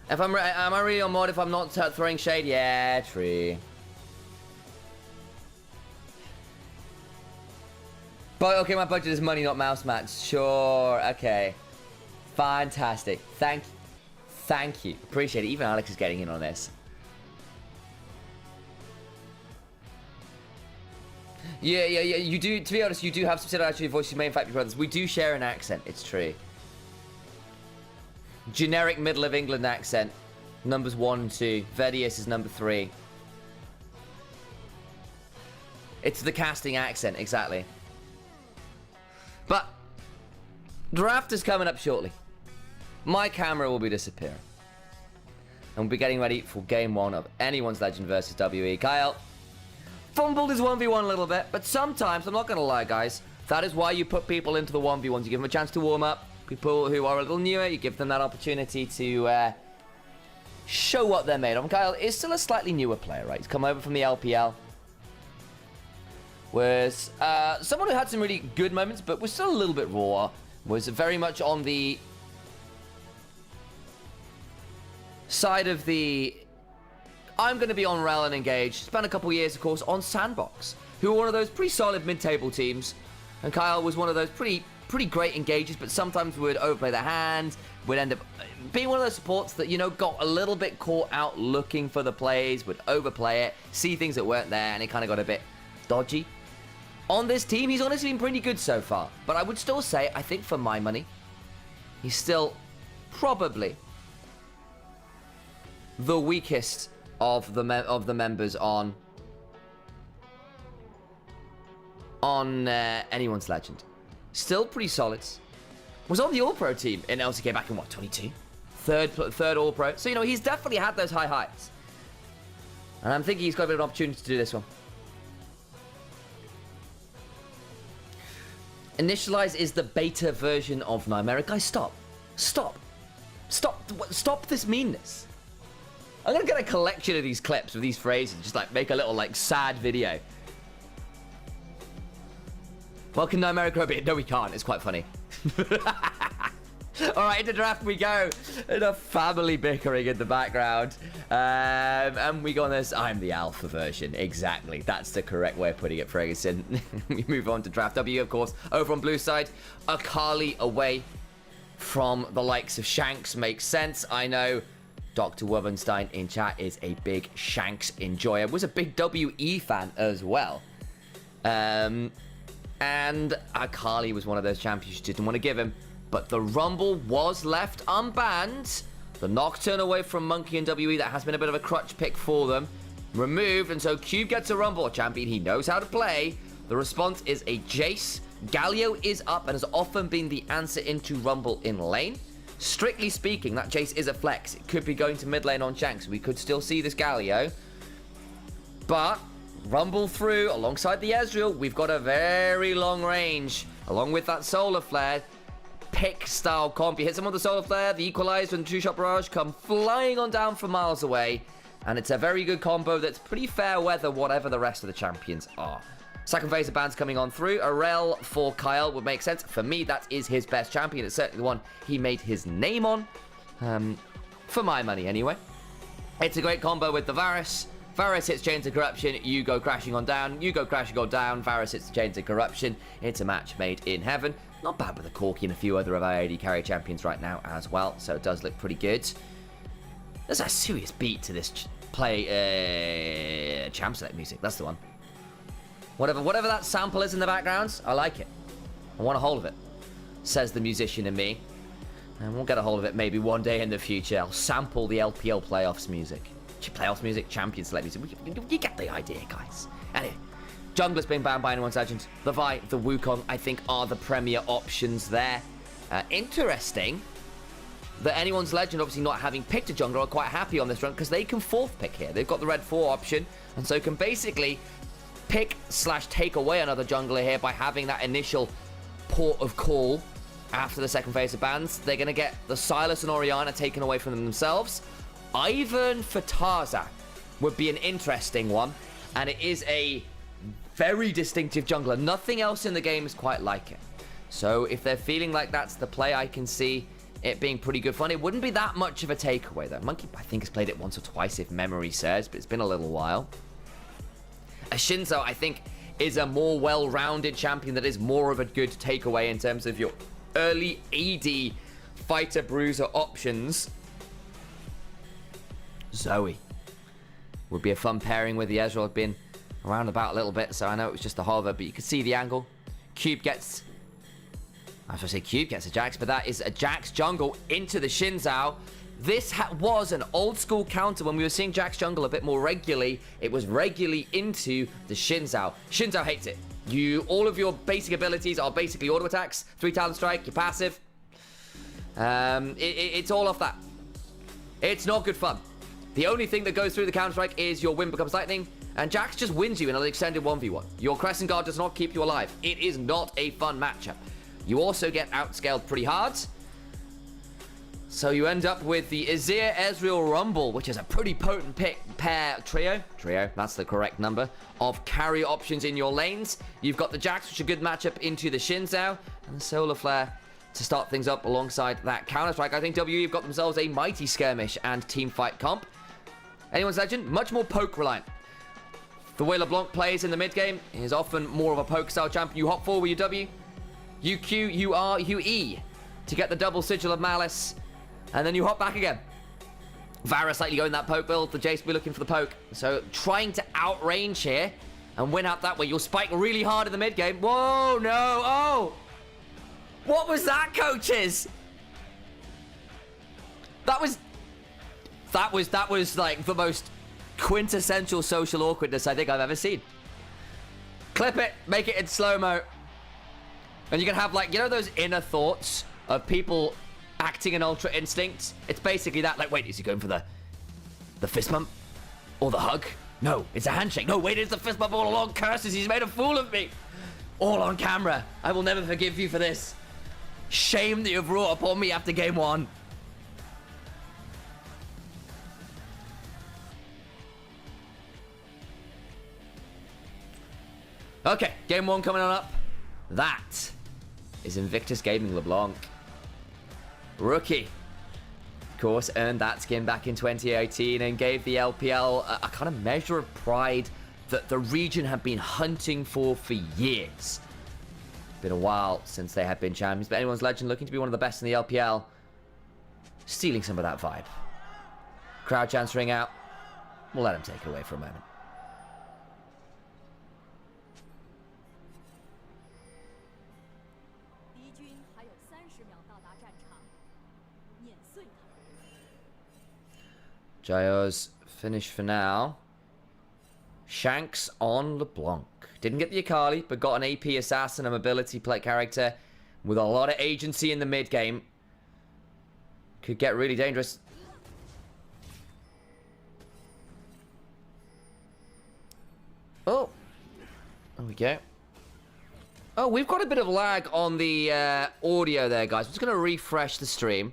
If am I really on mod if I'm not throwing shade? Yeah, true. But okay, my budget is money, not mouse match. Sure. Okay. Fantastic. Thank you. Appreciate it. Even Alex is getting in on this. Yeah. You do, to be honest, you do have some similarity to your voice. You may in fact be brothers. We do share an accent. It's true. Generic middle of England accent. Numbers 1 and 2. Vedius is number 3. It's the casting accent, exactly. But draft is coming up shortly. My camera will be disappearing. And we'll be getting ready for game 1 of anyone's Legend versus WE. Kyle fumbled his 1v1 a little bit, but sometimes, I'm not going to lie, guys, that is why you put people into the 1v1s. You give them a chance to warm up. People who are a little newer, you give them that opportunity to show what they're made of. And Kyle is still a slightly newer player, right? He's come over from the LPL. was someone who had some really good moments, but was still a little bit raw. Was very much on the side of the I'm going to be on Rel and engaged. Spent a couple years, of course, on Sandbox, who were one of those pretty solid mid-table teams. And Kyle was one of those pretty great engagers, but sometimes would overplay their hand, would end up being one of those supports that, you know, got a little bit caught out looking for the plays, would overplay it, see things that weren't there, and it kind of got a bit dodgy. On this team, he's honestly been pretty good so far. But I would still say, I think for my money, he's still probably the weakest of the members on anyone's legend. Still pretty solid. Was on the All-Pro team in LCK back in, what, 22? Third All-Pro. So, you know, he's definitely had those high heights. And I'm thinking he's got a bit of an opportunity to do this one. Initialise is the beta version of Nymaera. Guys, stop. Stop. Stop. Stop this meanness. I'm going to get a collection of these clips with these phrases. Just, like, make a little, like, sad video. Well, can Nymaera grow a bit? No, we can't. It's quite funny. All right, into draft we go. Enough family bickering in the background. And we go on this. I'm the alpha version. Exactly. That's the correct way of putting it, Ferguson. We move on to draft W, of course. Over on blue side, Akali away from the likes of Shanks. Makes sense. I know Dr. Wobenstein in chat is a big Shanks enjoyer. Was a big WE fan as well. And Akali was one of those champions you didn't want to give him. But the Rumble was left unbanned. The Nocturne away from Monkey and WE, that has been a bit of a crutch pick for them. Removed, and so Cube gets a Rumble, a champion he knows how to play. The response is a Jace. Galio is up and has often been the answer into Rumble in lane. Strictly speaking, that Jace is a flex. It could be going to mid lane on Shanks. We could still see this Galio. But Rumble through alongside the Ezreal. We've got a very long range. Along with that Solar Flare. Pick style comp. You hit someone with the Solar Flare, the Equalizer and Two-Shot Barrage come flying on down from miles away. And it's a very good combo that's pretty fair weather, whatever the rest of the champions are. Second phase of bans coming on through. Arel for Kyle would make sense. For me, that is his best champion. It's certainly the one he made his name on. For my money, anyway. It's a great combo with the Varus. Varus hits Chains of Corruption, you go crashing on down, you go crashing on down, Varus hits Chains of Corruption. It's a match made in heaven. Not bad with the Corki and a few other of our AD carry champions right now as well, so it does look pretty good. There's a serious beat to this champ select music, that's the one. Whatever that sample is in the background, I like it. I want a hold of it, says the musician in me. And we'll get a hold of it maybe one day in the future. I'll sample the LPL playoffs music. Playoffs music, champion select music. You get the idea, guys. Anyway, jungler's being banned by anyone's legend. The Vi, the Wukong, I think, are the premier options there. Interesting that anyone's legend, obviously not having picked a jungler, are quite happy on this run because they can fourth pick here. They've got the red 4 option, and so can basically pick / take away another jungler here by having that initial port of call after the second phase of bans. They're going to get the Sylas and Orianna taken away from themselves. Ivern for Tarzan would be an interesting one, and it is a very distinctive jungler. Nothing else in the game is quite like it. So if they're feeling like that's the play, I can see it being pretty good fun. It wouldn't be that much of a takeaway, though. Monkey, I think, has played it once or twice, if memory serves, but it's been a little while. A Shinzo, I think, is a more well-rounded champion that is more of a good takeaway in terms of your early AD fighter bruiser options. Zoe would be a fun pairing with the Ezreal. I've been around about a little bit, so I know it was just a hover, but you can see the angle. Cube gets... I was going to say Cube gets a Jax, but that is a Jax jungle into the Shinzao. This was an old school counter when we were seeing Jax jungle a bit more regularly. It was regularly into the Shinzao. Shinzao hates it. All of your basic abilities are basically auto attacks, 3 talent strike, you're passive. It's all off that. It's not good fun. The only thing that goes through the counter-strike is your wind becomes lightning, and Jax just wins you in an extended 1v1. Your Crescent Guard does not keep you alive. It is not a fun matchup. You also get outscaled pretty hard. So you end up with the Azir Ezreal Rumble, which is a pretty potent trio, that's the correct number, of carry options in your lanes. You've got the Jax, which is a good matchup into the Xin Zhao, and the Solar Flare to start things up alongside that Counter-Strike. I think WE have got themselves a mighty skirmish and teamfight comp. Anyone's Legend, much more poke reliant. The way LeBlanc plays in the mid game is often more of a poke style champion. You hop forward with your W, you Q, you R, you E to get the double Sigil of Malice. And then you hop back again. Varus slightly going that poke build. The Jace will be looking for the poke. So trying to outrange here and win out that way. You'll spike really hard in the mid game. Whoa, no. Oh. What was that, coaches? That was like the most quintessential social awkwardness I think I've ever seen. Clip it, make it in slow-mo. And you can have, like, you know those inner thoughts of people acting an Ultra Instinct? It's basically that, like, wait, is he going for the fist bump? Or the hug? No, it's a handshake. No, wait, it's the fist bump all along. Curses, he's made a fool of me. All on camera. I will never forgive you for this. Shame that you've brought upon me after game 1. Okay, game 1 coming on up. That is Invictus Gaming LeBlanc. Rookie. Of course, earned that skin back in 2018 and gave the LPL a kind of measure of pride that the region had been hunting for years. Been a while since they had been champions, but anyone's Legend looking to be one of the best in the LPL. Stealing some of that vibe. Crowd chants ring out. We'll let him take it away for a moment. Jayo's finished for now. Shanks on LeBlanc. Didn't get the Akali, but got an AP assassin, a mobility play character with a lot of agency in the mid game. Could get really dangerous. Oh. There we go. Oh, we've got a bit of lag on the audio there, guys. I'm just going to refresh the stream.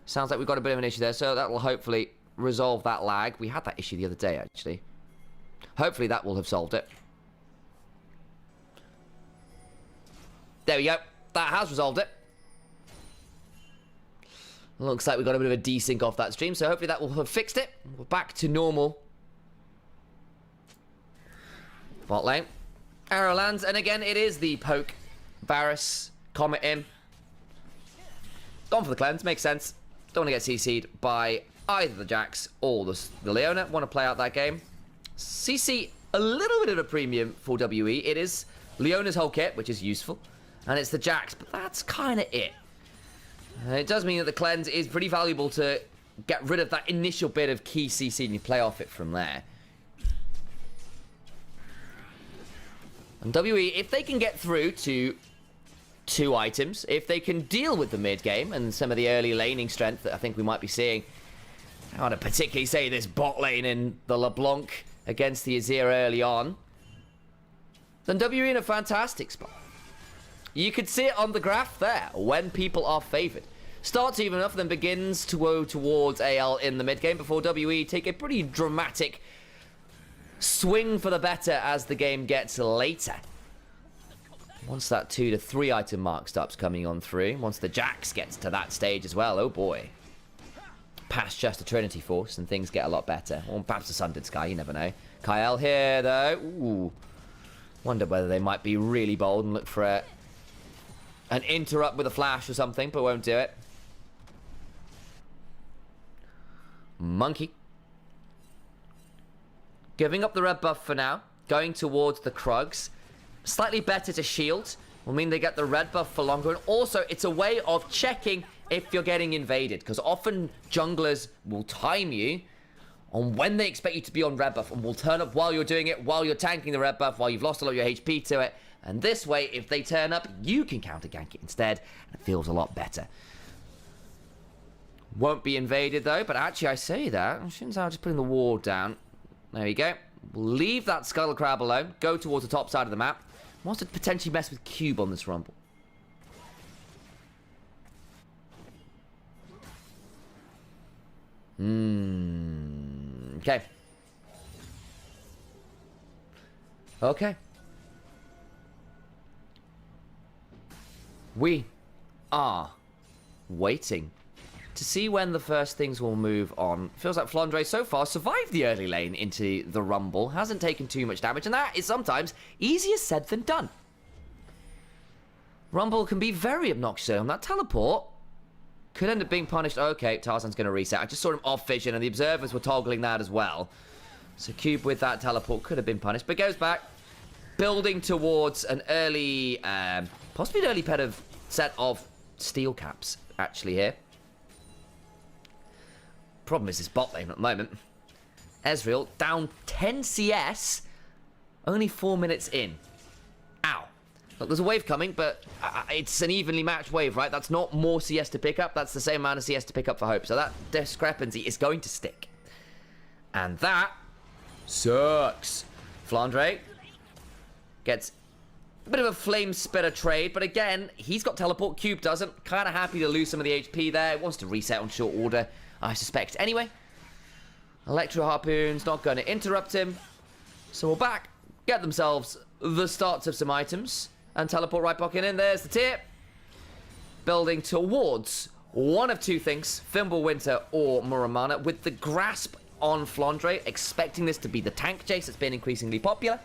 Sounds like we've got a bit of an issue there, so that will hopefully resolve that lag. We had that issue the other day, actually. Hopefully that will have solved it. There we go. That has resolved it. Looks like we got a bit of a desync off that stream, so hopefully that will have fixed it. We're back to normal. Bot lane. Arrow lands, and again, it is the poke. Varus, Comet in. Gone for the cleanse, makes sense. Don't want to get CC'd by either the Jax or the Leona. Want to play out that game. CC, a little bit of a premium for WE. It is Leona's whole kit, which is useful. And it's the Jax, but that's kind of it. It does mean that the cleanse is pretty valuable to get rid of that initial bit of key CC and you play off it from there. And WE, if they can get through to 2 items, if they can deal with the mid game and some of the early laning strength that I think we might be seeing, I want to particularly say this bot lane in the LeBlanc against the Azir early on, then WE in a fantastic spot. You could see it on the graph there, when people are favoured. Starts even enough, then begins to go towards AL in the mid game before WE take a pretty dramatic swing for the better as the game gets later. Once that 2 to 3 item mark starts coming on through, once the Jax gets to that stage as well, oh boy. Past just a Trinity Force and things get a lot better. Or perhaps a Sundered Sky, you never know. Kyle here though, ooh. Wonder whether they might be really bold and look for an interrupt with a flash or something, but won't do it. Monkey. Giving up the red buff for now. Going towards the Krugs. Slightly better to shield. Will mean they get the red buff for longer. And also, it's a way of checking if you're getting invaded. Because often, junglers will time you on when they expect you to be on red buff. And will turn up while you're doing it, while you're tanking the red buff, while you've lost a lot of your HP to it. And this way, if they turn up, you can counter gank it instead. And it feels a lot better. Won't be invaded though. But actually, I say that. Xin Zhao just putting the ward down. There you go. We'll leave that Scuttle Crab alone. Go towards the top side of the map. Wants to potentially mess with Cube on this Rumble. Okay. Okay. We are waiting to see when the first things will move on. Feels like Flandre so far survived the early lane into the Rumble. Hasn't taken too much damage, and that is sometimes easier said than done. Rumble can be very obnoxious on that teleport. Could end up being punished. Okay, Tarzan's going to reset. I just saw him off vision, and the observers were toggling that as well. So Cube with that teleport could have been punished, but goes back. Building towards an early, possibly an early set of steel caps, actually, here. Problem is this bot lane at the moment. Ezreal down 10 CS, only 4 minutes in. Ow. Look, there's a wave coming, but it's an evenly matched wave, right? That's not more CS to pick up. That's the same amount of CS to pick up for Hope. So that discrepancy is going to stick. And that sucks. Flandre gets a bit of a flame spitter trade, but again, he's got teleport. Cube doesn't. Kind of happy to lose some of the HP there. Wants to reset on short order, I suspect. Anyway, Electro Harpoon's not going to interrupt him. So we'll back, get themselves the starts of some items, and teleport right back in. There's the tip. Building towards one of two things, Fimbulwinter or Muramana, with the grasp on Flandre, expecting this to be the tank chase that's been increasingly popular.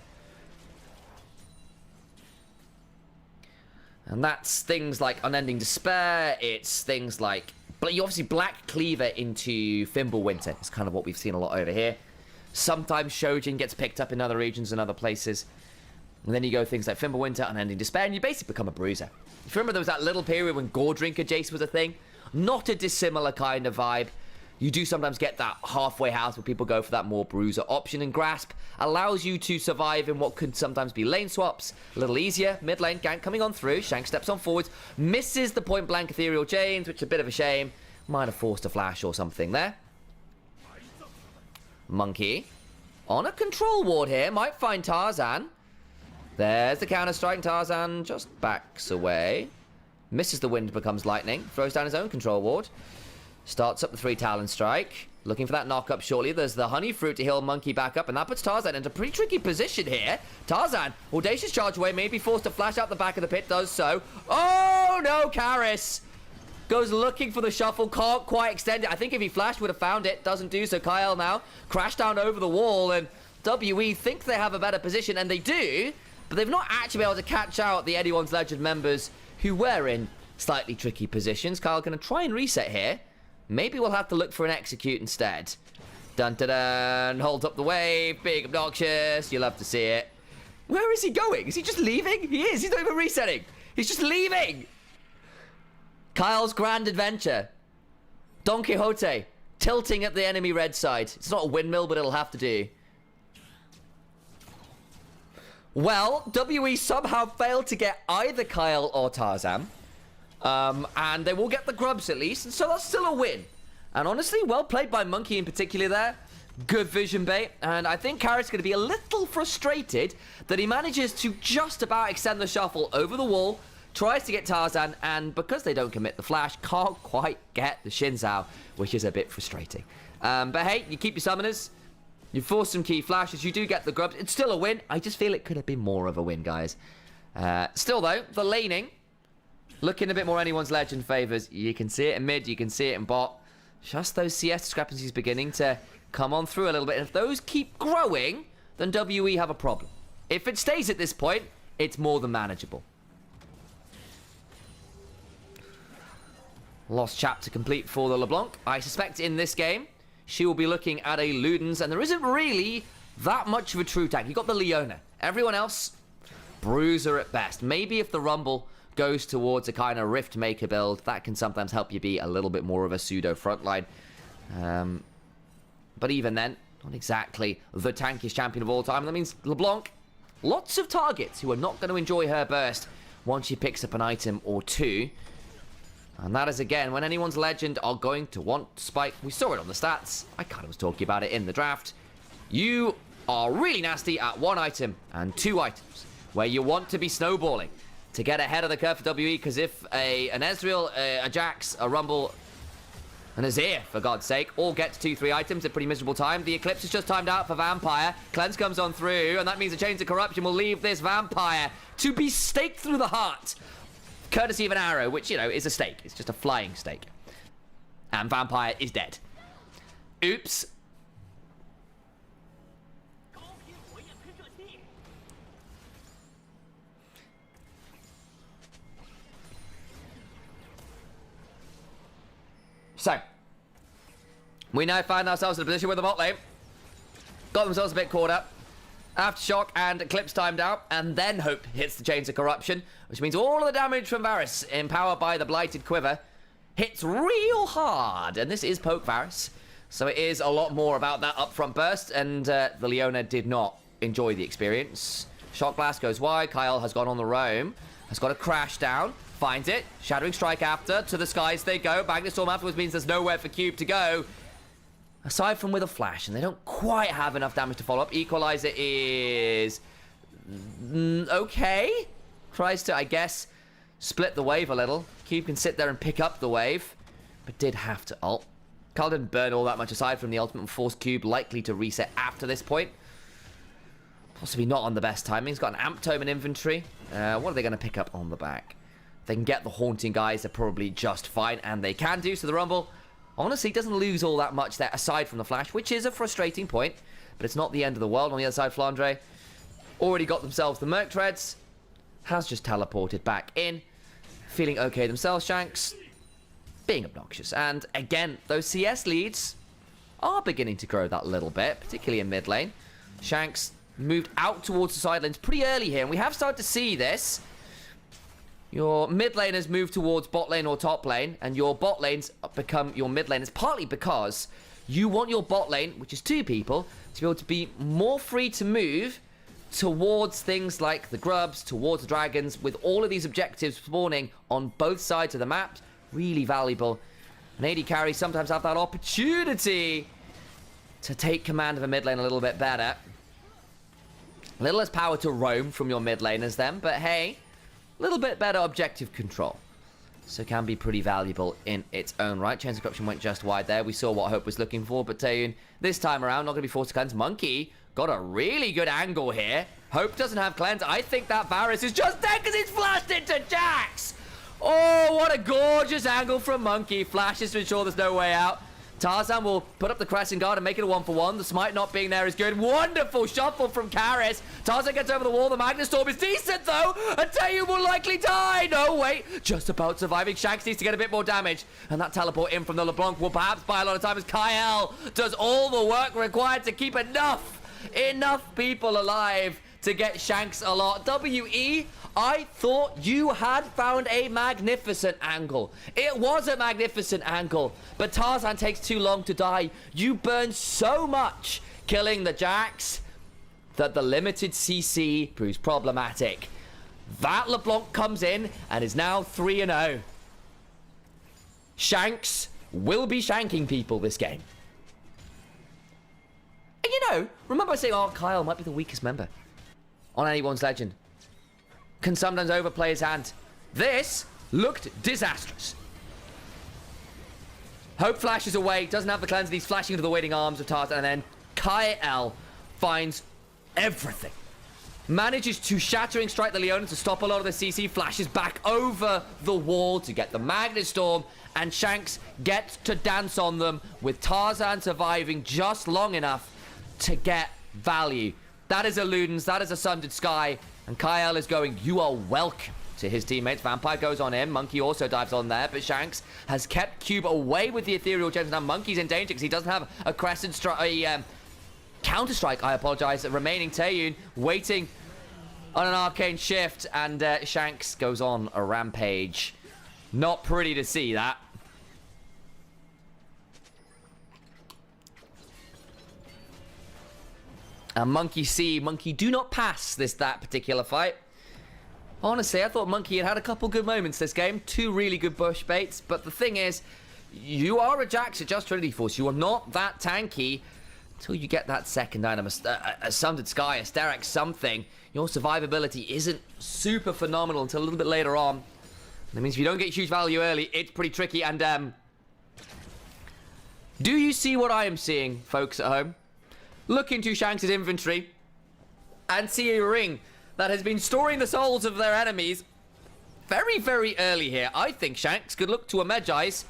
And that's things like Unending Despair, it's things like, but you obviously Black Cleaver into Fimbulwinter. It's kind of what we've seen a lot over here. Sometimes Shojin gets picked up in other regions and other places. And then you go things like Fimbulwinter, Unending Despair, and you basically become a bruiser. If you remember, there was that little period when Gore Drinker Jace was a thing. Not a dissimilar kind of vibe. You do sometimes get that halfway house where people go for that more bruiser option, and Grasp allows you to survive in what could sometimes be lane swaps. A little easier. Mid lane, gank coming on through. Shank steps on forwards. Misses the point blank ethereal chains, which is a bit of a shame. Might have forced a flash or something there. Monkey on a control ward here. Might find Tarzan. There's the counter strike. Tarzan just backs away. Misses the wind, becomes lightning. Throws down his own control ward. Starts up the 3 Talon Strike. Looking for that knock-up shortly. There's the Honey Fruit to heal Monkey back up, and that puts Tarzan into a pretty tricky position here. Tarzan, audacious charge away, may be forced to flash out the back of the pit, does so. Oh, no, Karis goes looking for the shuffle, can't quite extend it. I think if he flashed, would have found it. Doesn't do so. Kyle now crashed down over the wall, and WE think they have a better position, and they do, but they've not actually been able to catch out the Anyone's Legend members who were in slightly tricky positions. Kyle going to try and reset here. Maybe we'll have to look for an execute instead. Dun-dun-dun. Holds up the wave. Big obnoxious. You love to see it. Where is he going? Is he just leaving? He is. He's not even resetting. He's just leaving. Kyle's grand adventure. Don Quixote. Tilting at the enemy red side. It's not a windmill, but it'll have to do. Well, WE somehow failed to get either Kyle or Tarzan. And they will get the grubs at least, and so that's still a win. And honestly, well played by Monkey in particular there. Good vision bait, and I think Karis going to be a little frustrated that he manages to just about extend the shuffle over the wall, tries to get Tarzan, and because they don't commit the flash, can't quite get the Shinzao, which is a bit frustrating. But hey, you keep your summoners, you force some key flashes, you do get the grubs. It's still a win. I just feel it could have been more of a win, guys. Still though, the laning looking a bit more Anyone's Legend favors. You can see it in mid, you can see it in bot. Just those CS discrepancies beginning to come on through a little bit. And if those keep growing, then WE have a problem. If it stays at this point, it's more than manageable. Lost chapter complete for the LeBlanc. I suspect in this game, she will be looking at a Ludens, and there isn't really that much of a true tank. You've got the Leona. Everyone else, bruiser at best. Maybe if the Rumble goes towards a kind of Rift Maker build, that can sometimes help you be a little bit more of a pseudo frontline. But even then, not exactly the tankiest champion of all time. That means LeBlanc, lots of targets who are not going to enjoy her burst once she picks up an item or two. And that is, again, when Anyone's Legend are going to want to spike. We saw it on the stats. I kind of was talking about it in the draft. You are really nasty at 1 item and 2 items, where you want to be snowballing to get ahead of the curve for WE, because if an Ezreal, a Jax, a Rumble, And Azir, for God's sake, all get to 2-3 items at pretty miserable time. The Eclipse is just timed out for Vampire. Cleanse comes on through, and that means the Chains of Corruption will leave this Vampire to be staked through the heart. Courtesy of an arrow, which, you know, is a stake. It's just a flying stake. And Vampire is dead. Oops. So, we now find ourselves in a position where the bot lane got themselves a bit caught up. Aftershock and Eclipse timed out, and then Hope hits the Chains of Corruption, which means all of the damage from Varus, empowered by the Blighted Quiver, hits real hard. And this is Poke Varus, so it is a lot more about that upfront burst, and the Leona did not enjoy the experience. Shock Blast goes wide, Kyle has gone on the roam, has got a crash down. Finds it. Shattering Strike after. To the skies they go. Magnet Storm afterwards means there's nowhere for Cube to go. Aside from with a flash. And they don't quite have enough damage to follow up. Equalizer is... okay. Tries to, I guess, split the wave a little. Cube can sit there and pick up the wave. But did have to ult. Carl didn't burn all that much aside from the ultimate force Cube. Likely to reset after this point. Possibly not on the best timing. He's got an Amp Tome in inventory. What are they going to pick up on the back? They can get the Haunting guys, they're probably just fine, and they can do. So the Rumble, honestly, doesn't lose all that much there, aside from the Flash, which is a frustrating point, but it's not the end of the world. On the other side, Flandre already got themselves the Merc Treads, has just teleported back in, feeling okay themselves. Shanks being obnoxious. And again, those CS leads are beginning to grow that little bit, particularly in mid lane. Shanks moved out towards the side lanes pretty early here, and we have started to see this. Your mid laners move towards bot lane or top lane, and your bot lanes become your mid laners, partly because you want your bot lane, which is 2 people, to be able to be more free to move towards things like the grubs, towards the dragons, with all of these objectives spawning on both sides of the map. Really valuable. And AD carries sometimes have that opportunity to take command of a mid lane a little bit better. A little less power to roam from your mid laners then, but hey, a little bit better objective control. So can be pretty valuable in its own right. Chains of Corruption went just wide there. We saw what Hope was looking for, but Taeyun, this time around, not going to be forced to cleanse. Monkey got a really good angle here. Hope doesn't have cleanse. I think that Varus is just dead because he's flashed into Jax. Oh, what a gorgeous angle from Monkey. Flashes to ensure there's no way out. Tarzan will put up the Crescent Guard and make it a 1-for-1. The smite not being there is good. Wonderful shuffle from Karis. Tarzan gets over the wall. The Magnet Storm is decent, though. And Taeyun will likely die. No, wait. Just about surviving. Shanks needs to get a bit more damage. And that teleport in from the LeBlanc will perhaps buy a lot of time as Kyle does all the work required to keep enough people alive to get Shanks a lot. WE, I thought you had found a magnificent angle. It was a magnificent angle, but Tarzan takes too long to die. You burn so much killing the Jax that the limited CC proves problematic. That LeBlanc comes in and is now 3-0. Shanks will be shanking people this game. And you know, remember I say, oh, Kyle might be the weakest member on anyone's legend. Can sometimes overplay his hand. This looked disastrous. Hope flashes away, doesn't have the cleanse, he's flashing into the waiting arms of Tarzan, and then Kyle finds everything. Manages to Shattering Strike the Leona to stop a lot of the CC, flashes back over the wall to get the Magnet Storm, and Shanks gets to dance on them with Tarzan surviving just long enough to get value. That is a Ludens, that is a Sundered Sky, and Kyle is going, you are welcome, to his teammates. Vampire goes on in, Monkey also dives on there, but Shanks has kept Cube away with the Ethereal Gems. Now Monkey's in danger because he doesn't have a Crescent Strike, Counter-Strike, I apologize. Remaining Taeyun waiting on an Arcane Shift, and Shanks goes on a rampage. Not pretty to see that. And Monkey C, Monkey do not pass that particular fight. Honestly, I thought Monkey had a couple good moments this game. 2 really good bush baits. But the thing is, you are a Jax at Just Trinity Force. You are not that tanky until you get that second item. A Sundered Sky, a Sterak something. Your survivability isn't super phenomenal until a little bit later on. That means if you don't get huge value early, it's pretty tricky. And Do you see what I am seeing, folks at home? Look into Shanks' inventory and see a ring that has been storing the souls of their enemies very, very early here. I think Shanks could look to a Medjai's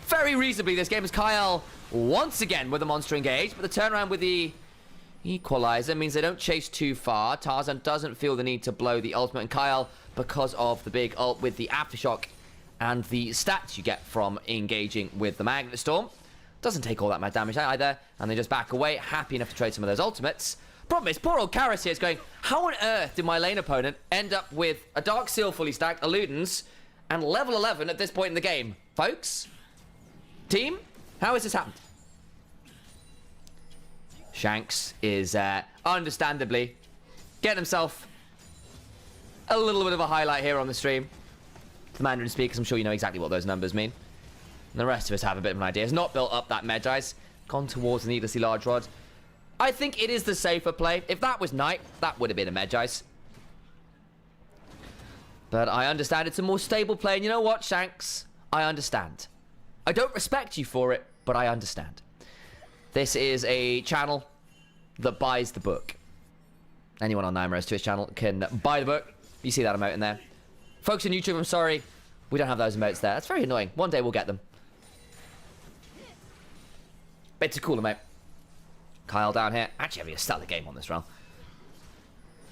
very reasonably this game as Kyle once again with a monster engage, but the turnaround with the equalizer means they don't chase too far. Tarzan doesn't feel the need to blow the ultimate, and Kyle, because of the big ult with the aftershock and the stats you get from engaging with the Magnet Storm, doesn't take all that much damage either, and they just back away, happy enough to trade some of those ultimates. Problem is, poor old Karis here is going, how on earth did my lane opponent end up with a Dark Seal fully stacked, a Ludens, and level 11 at this point in the game? Folks? Team? How has this happened? Shanks is, understandably, getting himself a little bit of a highlight here on the stream. The Mandarin speakers, I'm sure you know exactly what those numbers mean. And the rest of us have a bit of an idea. Has not built up that Medjai's, gone towards the needlessly large rod. I think it is the safer play. If that was Knight, that would have been a Medjai's. But I understand it's a more stable play, and you know what, Shanks? I understand. I don't respect you for it, but I understand. This is a channel that buys the book. Anyone on Nymaera's Twitch channel can buy the book. You see that emote in there. Folks on YouTube, I'm sorry. We don't have those emotes there. That's very annoying. One day we'll get them. It's a cool emote. Kyle down here. Actually having a stellar game on this round.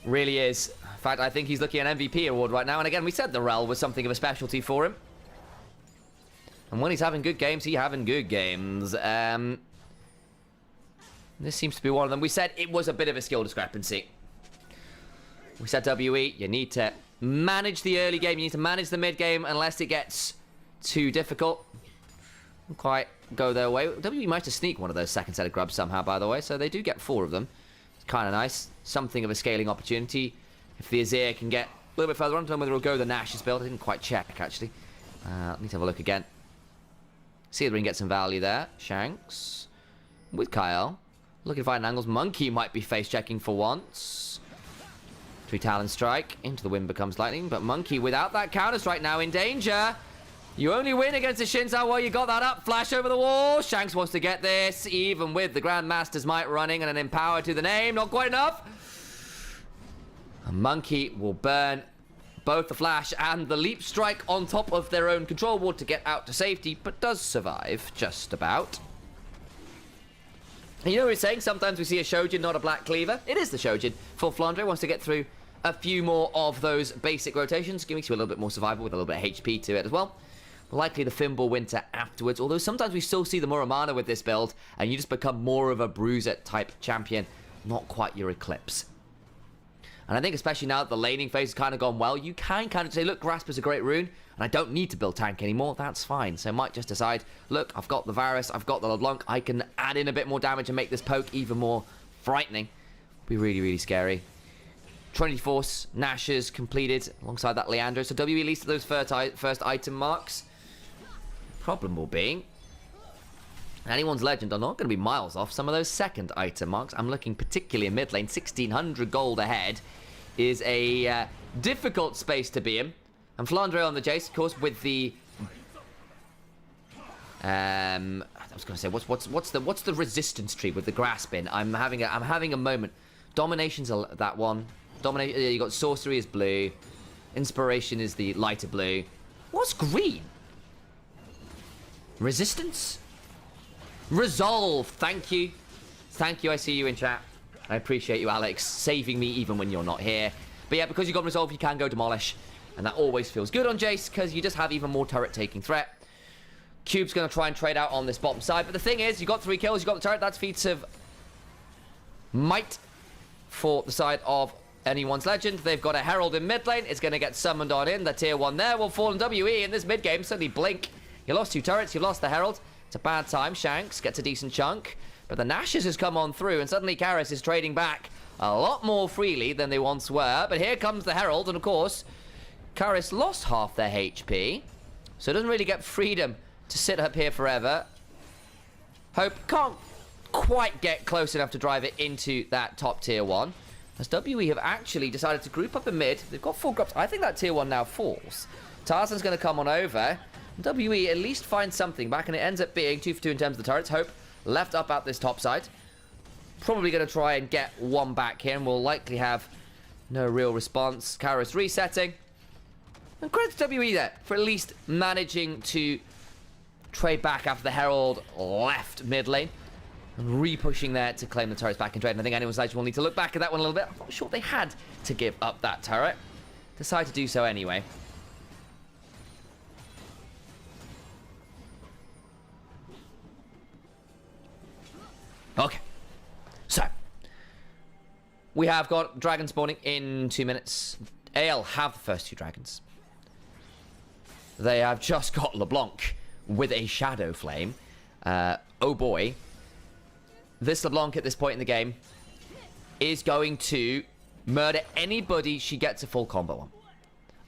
Really is. In fact, I think he's looking at an MVP award right now. And again, we said the Rel was something of a specialty for him. And when he's having good games, he's having good games. This seems to be one of them. We said it was a bit of a skill discrepancy. We said WE, you need to manage the early game. You need to manage the mid game unless it gets too difficult. Don't quite go their way. WE managed to sneak one of those second set of grubs somehow, by the way. So they do get 4 of them. It's kind of nice. Something of a scaling opportunity. If the Azir can get a little bit further on, I don't know whether it'll go the Nash's build. I didn't quite check, actually. Need to have a look again. See if we can get some value there. Shanks with Kyle. Looking to find angles. Monkey might be face checking for once. 3 Talon Strike. Into the wind becomes lightning. But Monkey, without that counter strike, now in danger. You only win against a Shinzao while you got that up. Flash over the wall. Shanks wants to get this. Even with the Grandmaster's Might running and an Empower to the name. Not quite enough. A Monkey will burn both the Flash and the Leap Strike on top of their own control ward to get out to safety. But does survive, just about. And you know what we're saying? Sometimes we see a Shojin, not a Black Cleaver. It is the Shojin. For Flandre wants to get through a few more of those basic rotations. Giving you a little bit more survival with a little bit of HP to it as well. Likely the Fimbul Winter afterwards. Although sometimes we still see the Muramana with this build. And you just become more of a Bruiser type champion. Not quite your Eclipse. And I think especially now that the laning phase has kind of gone well, you can kind of say, look, Grasp is a great rune, and I don't need to build tank anymore. That's fine. So I might just decide, look, I've got the Varus, I've got the LeBlanc, I can add in a bit more damage and make this poke even more frightening. Be really, really scary. Trinity Force, Nash's completed alongside that Leandro. So WE leads to those first item marks. Problem will be, anyone's legend are not going to be miles off some of those second item marks. I'm looking particularly in mid lane. 1,600 gold ahead is a difficult space to be in. And Flandre on the Jace, of course, with the I was going to say, what's the resistance tree with the grasp in? I'm having a moment. Domination's that one. You got sorcery is blue. Inspiration is the lighter blue. What's green? Resistance? Resolve. Thank you. Thank you. I see you in chat. I appreciate you, Alex, saving me even when you're not here. But yeah, because you got Resolve, you can go Demolish. And that always feels good on Jace, because you just have even more turret-taking threat. Cube's going to try and trade out on this bottom side. But the thing is, you got 3 kills, you got the turret. That's feats of might for the side of anyone's legend. They've got a Herald in mid lane. It's going to get summoned on in. The tier 1 there will fall in WE in this mid game. Suddenly blink. You lost 2 turrets. You lost the Herald. It's a bad time. Shanks gets a decent chunk. But the Nash's has come on through. And suddenly Karis is trading back a lot more freely than they once were. But here comes the Herald. And of course, Karis lost half their HP. So it doesn't really get freedom to sit up here forever. Hope can't quite get close enough to drive it into that top tier 1. As WE have actually decided to group up in mid. They've got 4 grubs. I think that tier 1 now falls. Tarzan's going to come on over. WE at least finds something back, and it ends up being 2 for 2 in terms of the turrets. Hope left up at this top side. Probably going to try and get one back here, and we'll likely have no real response. Karis resetting. And credit to WE there for at least managing to trade back after the Herald left mid lane. And re-pushing there to claim the turrets back in trade. And I think anyone's like will need to look back at that one a little bit. I'm not sure they had to give up that turret. Decide to do so anyway. Okay. So, we have got dragon spawning in 2 minutes. AL have the first 2 dragons. They have just got LeBlanc with a Shadow Flame. Oh boy. This LeBlanc at this point in the game is going to murder anybody she gets a full combo on.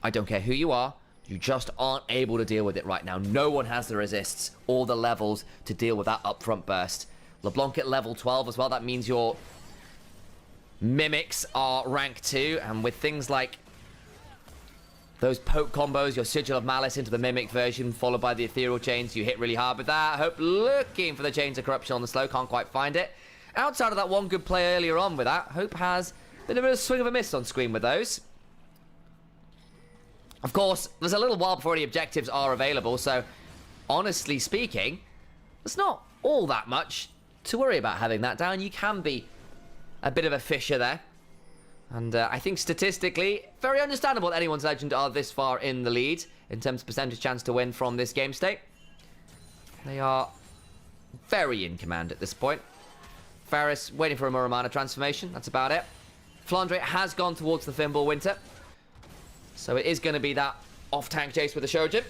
I don't care who you are. You just aren't able to deal with it right now. No one has the resists or the levels to deal with that upfront burst. LeBlanc at level 12 as well. That means your mimics are rank 2. And with things like those poke combos, your Sigil of Malice into the mimic version, followed by the ethereal chains, you hit really hard with that. Hope looking for the chains of corruption on the slow. Can't quite find it. Outside of that one good play earlier on with that, Hope has a bit of a swing of a miss on screen with those. Of course, there's a little while before any objectives are available, so honestly speaking, there's not all that much to worry about having that down. You can be a bit of a fisher there. And I think statistically, very understandable that anyone's legend are this far in the lead in terms of percentage chance to win from this game state. They are very in command at this point. Ferris waiting for a Muramana transformation. That's about it. Flandre has gone towards the Thimble Winter. So it is going to be that off-tank chase with the Shojin.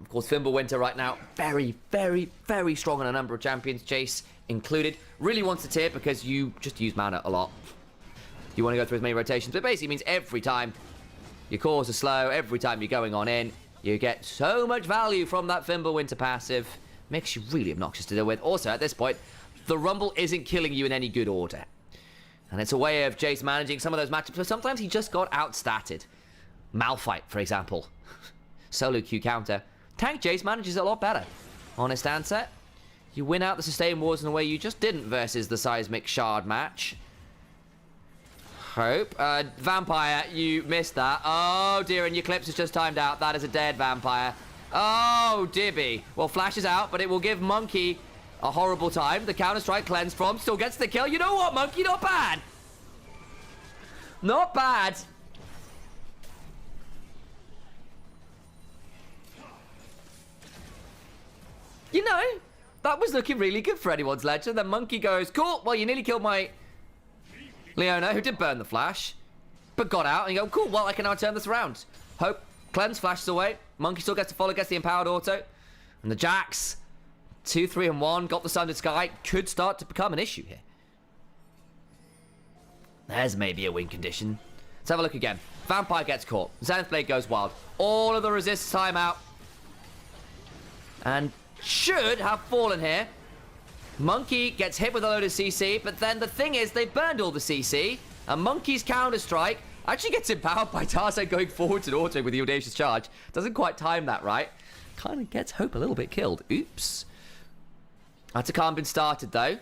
Of course, Thimble Winter right now, very, very, very strong on a number of champions. Jace included. Really wants to tier because you just use mana a lot. You want to go through as many rotations. But it basically means every time your cores are slow, every time you're going on in, you get so much value from that Thimble Winter passive. Makes you really obnoxious to deal with. Also, at this point, the Rumble isn't killing you in any good order. And it's a way of Jace managing some of those matchups, but sometimes he just got outstatted. Malphite, for example. Solo Q counter. Tank Jace manages it a lot better. Honest answer. You win out the sustain wars in a way you just didn't versus the Seismic Shard match. Hope. Vampire, you missed that. Oh dear, and your Eclipse is just timed out. That is a dead Vampire. Oh, Dibby. Well, Flash is out, but it will give Monkey a horrible time. The Counter-Strike cleanse from still gets the kill. You know what, Monkey? Not bad. Not bad. You know, that was looking really good for anyone's legend. Then Monkey goes, cool, well, you nearly killed my Leona, who did burn the Flash, but got out. And you go, cool, well, I can now turn this around. Hope, cleanse, flashes away. Monkey still gets to follow, gets the empowered auto. And the Jax, 2, 3, and 1, got the Sundered Sky. Could start to become an issue here. There's maybe a win condition. Let's have a look again. Vampire gets caught. Zenith Blade goes wild. All of the resists time out. And should have fallen here. Monkey gets hit with a load of CC, but then the thing is, they burned all the CC, and Monkey's Counter-Strike actually gets empowered by Tarzan going forwards and auto with the Audacious Charge. Doesn't quite time that right. Kind of gets Hope a little bit killed. Oops. Atacam been started, though.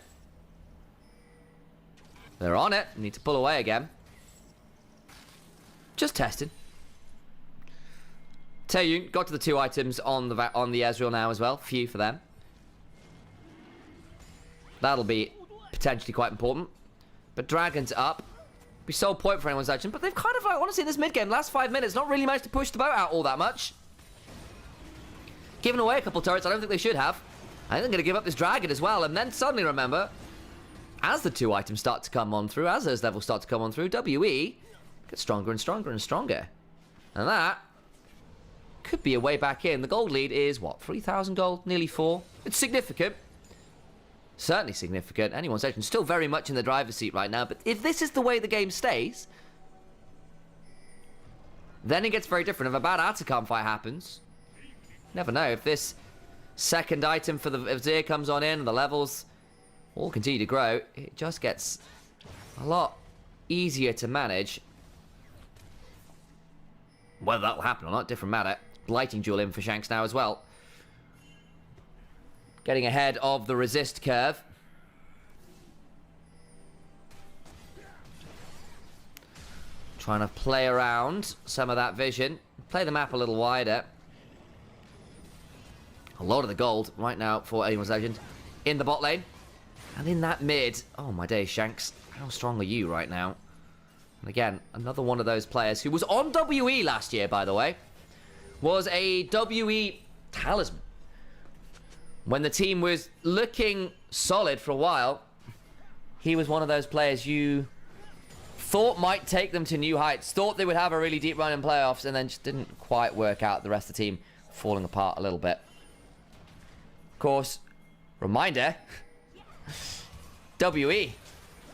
They're on it. Need to pull away again. Just testing. Taeyun got to the 2 items on the Ezreal now as well. Few for them. That'll be potentially quite important. But Dragon's up. Be sole point for anyone's action. But they've kind of, like, honestly, in this mid-game, last 5 minutes, not really managed to push the boat out all that much. Giving away a couple turrets, I don't think they should have. I think they're going to give up this Dragon as well. And then suddenly remember, as the 2 items start to come on through, as those levels start to come on through, WE gets stronger and stronger and stronger. And that could be a way back in. The gold lead is, what, 3,000 gold? Nearly 4. It's significant. Certainly significant. Anyone's legend still very much in the driver's seat right now. But if this is the way the game stays, then it gets very different. If a bad Atacam fight happens, never know. If this second item for the Azir comes on in and the levels all continue to grow, it just gets a lot easier to manage. Whether that will happen or not, different matter. blighting jewel in for Shanks now as well. Getting ahead of the resist curve. Trying to play around some of that vision. Play the map a little wider. A lot of the gold right now for Anyone's Legend in the bot lane. And in that mid, oh my days, Shanks, how strong are you right now? And again, another one of those players who was on WE last year, by the way. Was a WE talisman. When the team was looking solid for a while, he was one of those players you thought might take them to new heights, thought they would have a really deep run in playoffs, and then just didn't quite work out. The rest of the team falling apart a little bit. Of course, reminder, WE,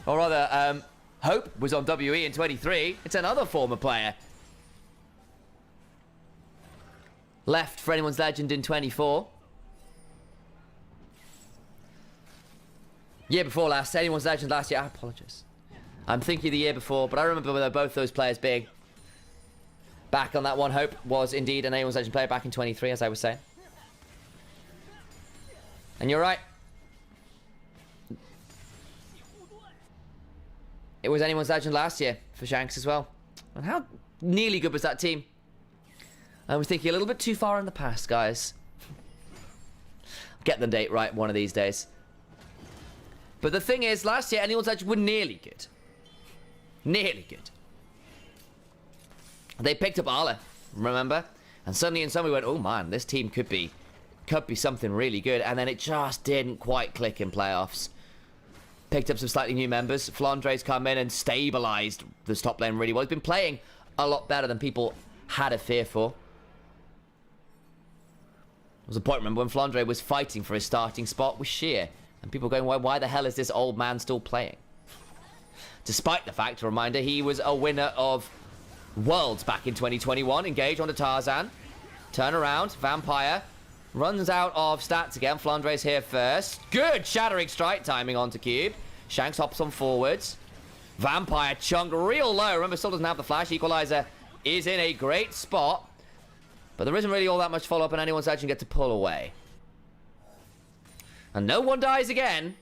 or rather, Hope was on WE in 23. It's another former player. Left for Anyone's Legend in 24. Year before last, Anyone's Legend last year. I apologize. I'm thinking the year before, but I remember both those players being back on that one. Hope was indeed an Anyone's Legend player back in 23, as I was saying. And you're right. It was Anyone's Legend last year for Shanks as well. And how nearly good was that team? I was thinking a little bit too far in the past, guys. Get the date right one of these days. But the thing is, last year, Anyone's Legend were nearly good. Nearly good. They picked up Arla, remember? And suddenly in summer we went, oh man, this team could be something really good. And then it just didn't quite click in playoffs. Picked up some slightly new members. Flandre's come in and stabilized the top lane really well. He's been playing a lot better than people had a fear for. There was a point, remember, when Flandre was fighting for his starting spot with Sheer. And people going, why the hell is this old man still playing? Despite the fact, a reminder, he was a winner of Worlds back in 2021. Engage onto Tarzan. Turn around. Vampire. Runs out of stats again. Flandre's here first. Good shattering strike timing onto Cube. Shanks hops on forwards. Vampire chunked real low. Remember, still doesn't have the flash. Equalizer is in a great spot. But there isn't really all that much follow-up, and Anyone's Legend get to pull away. And no one dies again.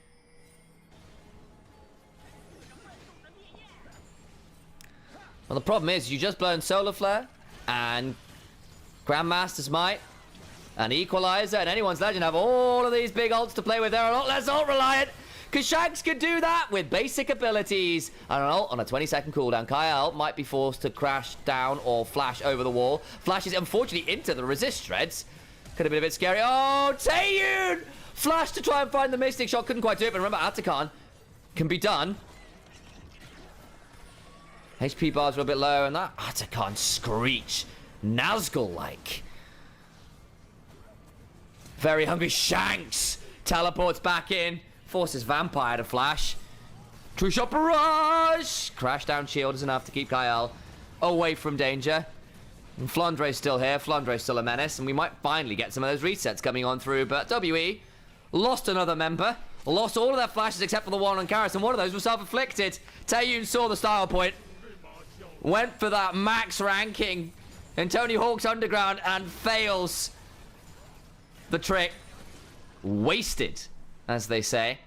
Well, the problem is you just burn Solar Flare and Grandmaster's Might and Equalizer, and Anyone's Legend have all of these big ults to play with. They're a lot less ult reliant because Shanks can do that with basic abilities. And an ult on a 20-second cooldown. Kyle might be forced to crash down or flash over the wall. Flashes, unfortunately, into the resist shreds. Could have been a bit scary. Oh, Taeyun! Flash to try and find the Mystic Shot. Couldn't quite do it, but remember, Atakan can be done. HP bars are a bit low, and that Atakan screech. Nazgul-like. Very hungry Shanks teleports back in. Forces Vampire to flash. True Shot Barrage! Crash down shield is enough to keep Kyle away from danger. And Flandre's still here. Flandre's still a menace, and we might finally get some of those resets coming on through, but WE lost another member. Lost all of their flashes except for the one on Karis, and one of those was self-inflicted. Taeyun saw the style point. Went for that max ranking in Tony Hawk's Underground and fails the trick. Wasted, as they say.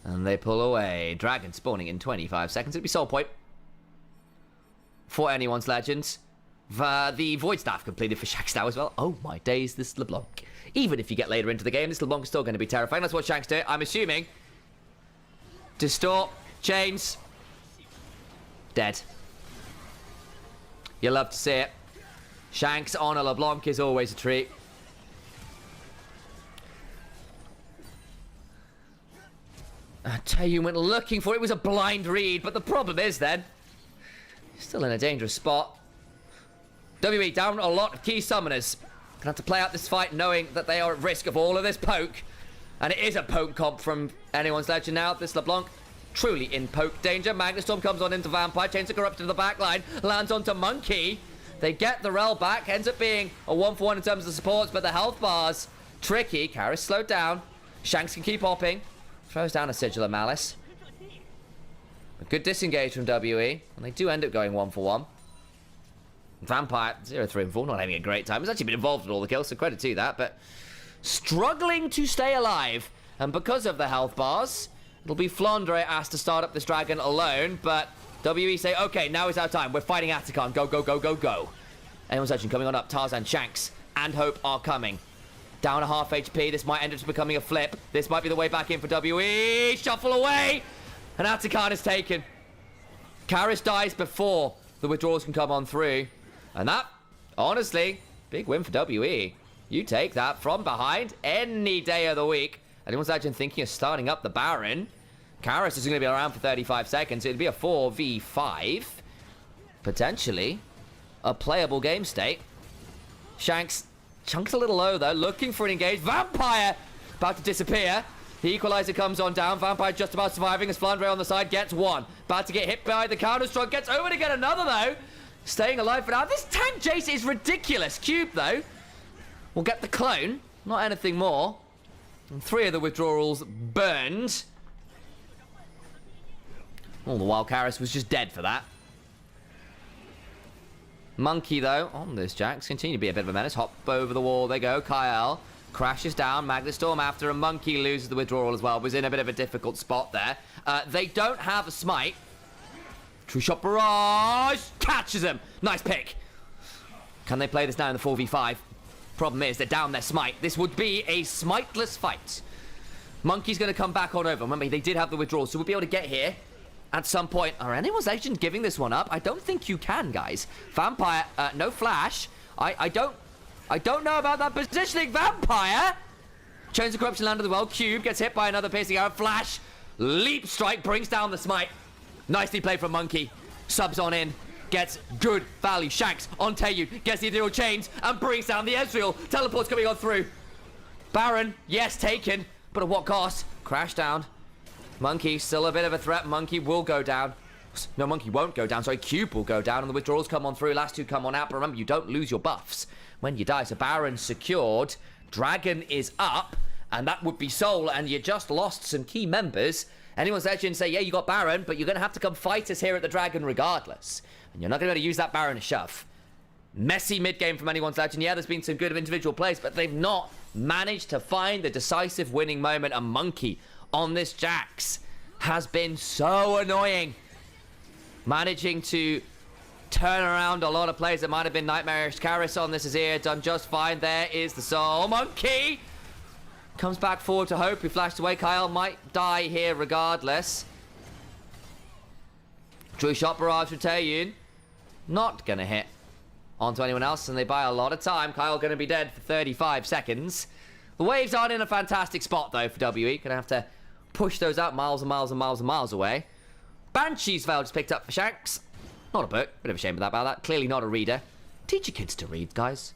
And they pull away. Dragon spawning in 25 seconds. It'll be soul point for Anyone's Legends. The Void Staff completed for Shanks now as well. Oh my days, this LeBlanc. Even if you get later into the game, this LeBlanc is still going to be terrifying. That's what Shanks do, I'm assuming. Distort. Chains. Dead. You love to see it. Shanks on a LeBlanc is always a treat. Taeyun went looking for it. It was a blind read, but the problem is then, still in a dangerous spot. WE down a lot of key summoners. Gonna have to play out this fight knowing that they are at risk of all of this poke. And it is a poke comp from Anyone's Legend now. This LeBlanc truly in poke danger. Magnustorm comes on into Vampire. Chains are corrupted to the back line. Lands onto Monkey. They get the rel back. Ends up being a 1-for-1 in terms of the supports, but the health bars tricky. Karis slowed down. Shanks can keep hopping. Throws down a Sigil of Malice. A good disengage from WE, and they do end up going 1-for-1. Vampire, 0-3 and 4, not having a great time. He's actually been involved in all the kills, so credit to that, but struggling to stay alive. And because of the health bars, it'll be Flandre asked to start up this dragon alone, but WE say, okay, now is our time. We're fighting Atacon. Go, go, go, go, go. Anyone's searching, coming on up. Tarzan, Shanks, and Hope are coming. Down a half HP. This might end up becoming a flip. This might be the way back in for WE. Shuffle away. And Atacon is taken. Karis dies before the withdrawals can come on through. And that, honestly, big win for WE. You take that from behind any day of the week. Anyone's actually thinking of starting up the Baron. Karis is going to be around for 35 seconds. It'd be a 4v5. Potentially a playable game state. Shanks, Chunk's a little low though, looking for an engage. Vampire about to disappear. The equalizer comes on down. Vampire just about surviving as Flandre on the side gets one. About to get hit by the counter strike. Gets over to get another though. Staying alive for now. This tank Jace is ridiculous. Cube though will get the clone. Not anything more. And 3 of the withdrawals burned. All the while Karis was just dead for that. Monkey, though, on this Jax, continue to be a bit of a menace. Hop over the wall, they go. Kyle crashes down. Magnet Storm after, and Monkey loses the withdrawal as well. Was in a bit of a difficult spot there. They don't have a smite. True Shot Barrage catches him. Nice pick. Can they play this now in the 4v5? Problem is, they're down their smite. This would be a smiteless fight. Monkey's going to come back on over. Remember, they did have the withdrawal, so we'll be able to get here at some point. Are anyone's agent giving this one up? I don't think you can, guys. Vampire, no flash. I don't know about that positioning. Vampire! Chains of Corruption landed as well. Cube gets hit by another piercing arrow. Flash. Leap strike brings down the smite. Nicely played from Monkey. Subs on in. Gets good value. Shanks on Taeyun. Gets the Ethereal Chains and brings down the Ezreal. Teleport's coming on through. Baron, yes, taken. But at what cost? Crash down. Monkey, still a bit of a threat. Monkey will go down. No, Monkey won't go down. Sorry, Cube will go down and the withdrawals come on through. Last 2 come on out. But remember, you don't lose your buffs when you die. So Baron secured. Dragon is up. And that would be Soul. And you just lost some key members. Anyone's edging and say, yeah, you got Baron, but you're going to have to come fight us here at the Dragon regardless. And you're not going to be able to use that Baron to shove. Messy mid-game from Anyone's Legend. Yeah, there's been some good individual plays, but they've not managed to find the decisive winning moment. A Monkey on this Jax has been so annoying. Managing to turn around a lot of plays that might have been nightmarish. Karis on this is here, done just fine. There is the Soul. Monkey comes back forward to Hope, who flashed away. Kyle might die here regardless. True Shot Barrage for Taeyun. Not going to hit onto anyone else, and they buy a lot of time. Kyle going to be dead for 35 seconds. The waves aren't in a fantastic spot, though, for WE. Going to have to push those out miles and miles and miles and miles away. Banshee's Veil just picked up for Shanks. Not a book. Bit of a shame about that. Clearly not a reader. Teach your kids to read, guys.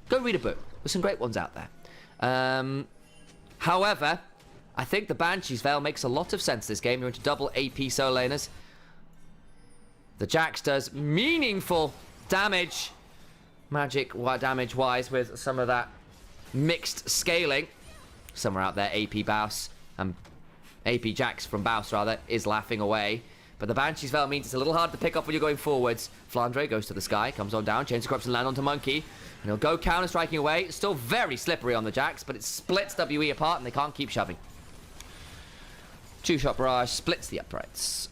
Go read a book. There's some great ones out there. However, I think the Banshee's Veil makes a lot of sense this game. You're into double AP solo laners. The Jax does meaningful damage, magic damage-wise, with some of that mixed scaling. Somewhere out there, AP Baus, AP Jax from Baus, rather, is laughing away. But the Banshee's Veil means it's a little hard to pick up when you're going forwards. Flandre goes to the sky, comes on down, Chains of Corruption land onto Monkey. And he'll go counter-striking away. Still very slippery on the Jax, but it splits WE apart and they can't keep shoving. Two-shot barrage splits the uprights.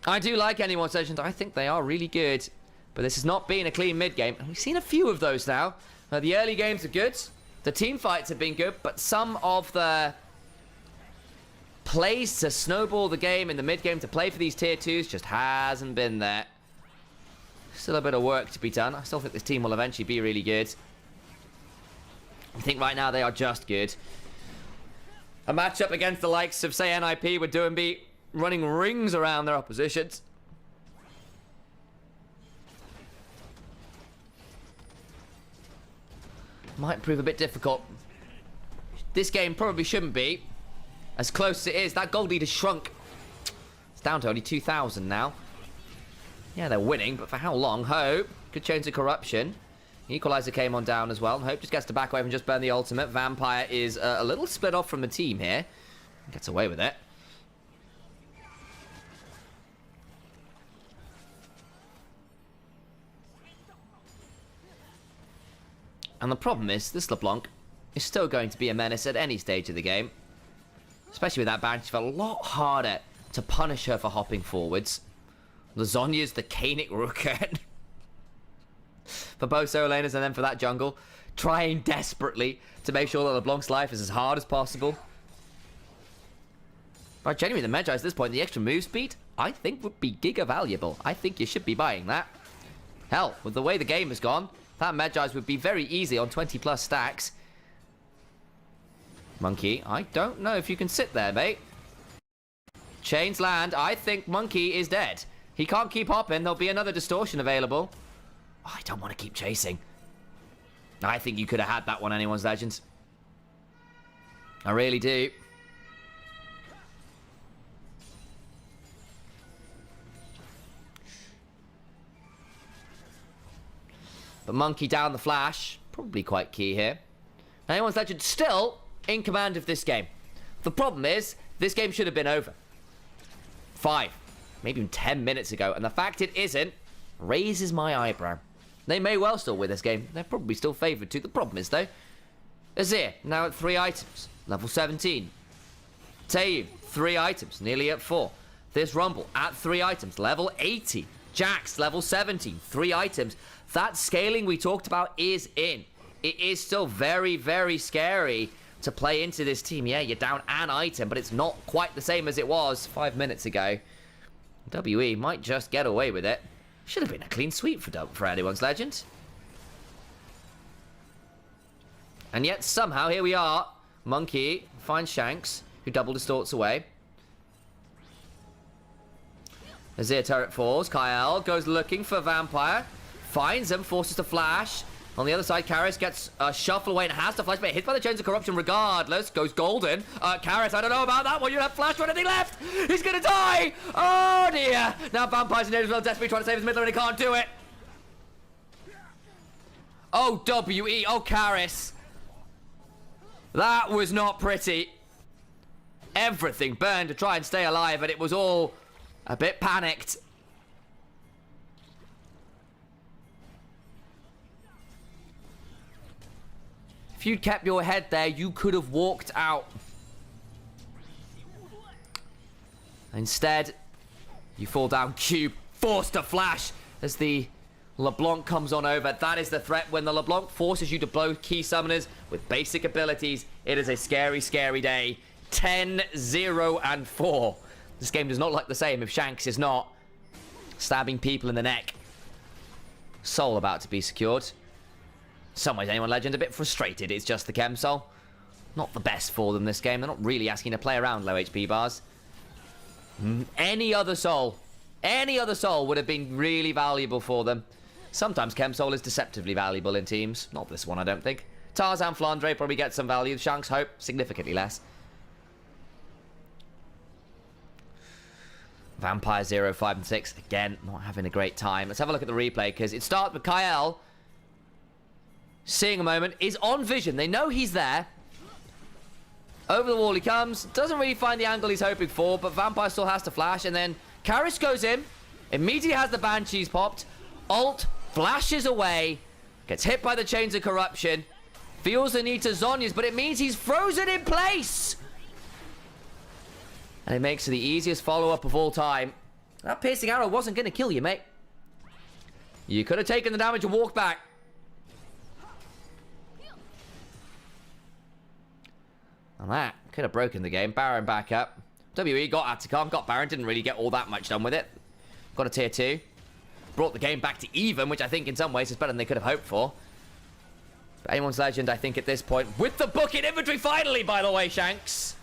I do like Anyone's Legend. I think they are really good. But this has not been a clean mid-game. And we've seen a few of those now. The early games are good. The team fights have been good. But some of the plays to snowball the game in the mid-game to play for these tier 2s just hasn't been there. Still a bit of work to be done. I still think this team will eventually be really good. I think right now they are just good. A matchup against the likes of, say, NIP with Doomby running rings around their oppositions. Might prove a bit difficult. This game probably shouldn't be. As close as it is, that gold lead has shrunk. It's down to only 2,000 now. Yeah, they're winning, but for how long? Hope. Good Chains of Corruption. Equalizer came on down as well. Hope just gets to back away and just burn the ultimate. Vampire is a little split off from the team here. Gets away with it. And the problem is, this LeBlanc is still going to be a menace at any stage of the game. Especially with that ban, she's a lot harder to punish her for hopping forwards. Lasagna's the Canic Rooket. For both solo laners and then for that jungle. Trying desperately to make sure that LeBlanc's life is as hard as possible. But genuinely, the Magi at this point, the extra move speed, I think would be giga valuable. I think you should be buying that. Hell, with the way the game has gone, that Magi's would be very easy on 20 plus stacks. Monkey, I don't know if you can sit there, mate. Chains land. I think Monkey is dead. He can't keep hopping. There'll be another distortion available. Oh, I don't want to keep chasing. I think you could have had that one, Anyone's Legends. I really do. But Monkey down the flash. Probably quite key here. Anyone's Legend still in command of this game. The problem is, this game should have been over 5, maybe even 10 minutes ago. And the fact it isn't raises my eyebrow. They may well still win this game. They're probably still favoured too. The problem is, though, Azir, now at 3 items. Level 17. Tayu, 3 items. Nearly at 4. This Rumble, at 3 items. Level 80. Jax, level 17. 3 items. That scaling we talked about is in. It is still very, very scary to play into this team. Yeah, you're down an item, but it's not quite the same as it was 5 minutes ago. WE might just get away with it. Should have been a clean sweep for Anyone's Legend. And yet, somehow, here we are. Monkey finds Shanks, who double distorts away. Azir turret falls. Kyle goes looking for Vampire. Finds him, forces to flash. On the other side, Karras gets a shuffle away and has to flash, but hit by the Chains of Corruption regardless. Goes golden. Karras, I don't know about that one. You have flash for anything left. He's going to die. Oh, dear. Now Vampire's in there as well, desperately trying to save his middle, and he can't do it. Oh, WE. Oh, Karras. That was not pretty. Everything burned to try and stay alive, and it was all a bit panicked. If you'd kept your head there, you could have walked out. Instead, you fall down cube, forced to flash as the LeBlanc comes on over. That is the threat. When the LeBlanc forces you to blow key summoners with basic abilities, it is a scary, scary day. 10, 0, and 4. This game does not look the same if Shanks is not stabbing people in the neck. Soul about to be secured. Some ways, Anyone Legend a bit frustrated. It's just the Chem Soul. Not the best for them this game. They're not really asking to play around low HP bars. Any other Soul would have been really valuable for them. Sometimes Chem Soul is deceptively valuable in teams. Not this one, I don't think. Tarzan Flandre probably gets some value. Shanks Hope, significantly less. Vampire 0, 5, and 6. Again, not having a great time. Let's have a look at the replay, because it starts with Kyle seeing a moment, is on vision. They know he's there. Over the wall he comes. Doesn't really find the angle he's hoping for, but Vampire still has to flash. And then Karras goes in. Immediately has the Banshees popped. Ult flashes away. Gets hit by the Chains of Corruption. Feels the need to Zhonya's, but it means he's frozen in place. And it makes it the easiest follow-up of all time. That piercing arrow wasn't going to kill you, mate. You could have taken the damage and walked back. And that could have broken the game. Baron back up. WE got Atacom, got Baron. Didn't really get all that much done with it. Got a tier 2. Brought the game back to even, which I think in some ways is better than they could have hoped for. But Anyone's Legend, I think, at this point, with the book in inventory finally, by the way, Shanks.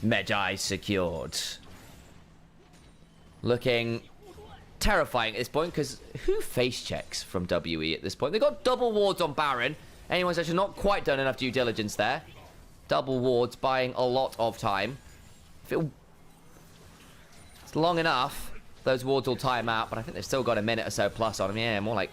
Magi secured. Looking terrifying at this point, because who face checks from WE at this point? They got double wards on Baron. Anyone's Legend not quite done enough due diligence there. Double wards buying a lot of time. If it's long enough, those wards will time out, but I think they've still got a minute or so plus on them. Yeah, more like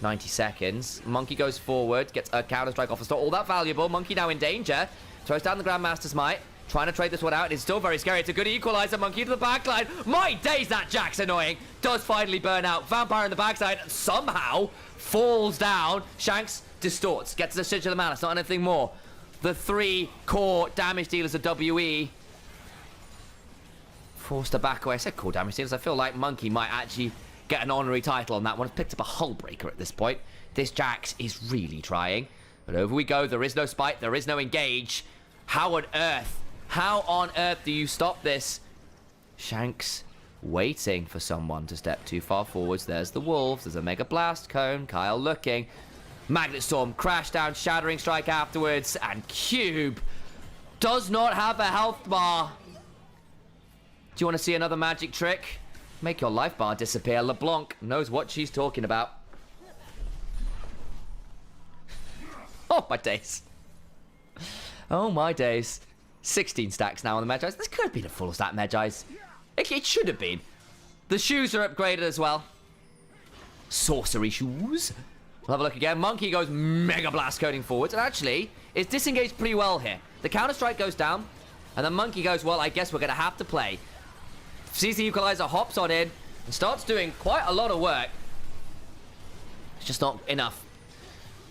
90 seconds. Monkey goes forward, gets a counter strike off the start. All that valuable. Monkey now in danger. Throws down the Grandmaster's Might. Trying to trade this one out. It's still very scary. It's a good equalizer. Monkey to the backline. My days, that Jack's annoying. Does finally burn out. Vampire in the backside somehow falls down. Shanks distorts. Gets the stitch of the mana. It's not anything more. The 3 core damage dealers of WE. Forced to back away. I said core damage dealers. I feel like Monkey might actually get an honorary title on that one. It's picked up a hull breaker at this point. This Jax is really trying. But over we go. There is no spite. There is no engage. How on earth do you stop this? Shanks waiting for someone to step too far forwards. There's the Wolves. There's a Mega Blast Cone. Kyle looking. Magnet Storm, crash down, Shattering Strike afterwards. And Cube does not have a health bar. Do you want to see another magic trick? Make your life bar disappear. LeBlanc knows what she's talking about. Oh, my days. Oh, my days. 16 stacks now on the Medjais. This could have been a full stack Medjais. It should have been. The shoes are upgraded as well. Sorcery shoes. We'll have a look again. Monkey goes Mega Blast coding forwards. And actually, it's disengaged pretty well here. The counter-strike goes down. And then Monkey goes, well, I guess we're going to have to play. Sees the Equalizer, hops on in. And starts doing quite a lot of work. It's just not enough.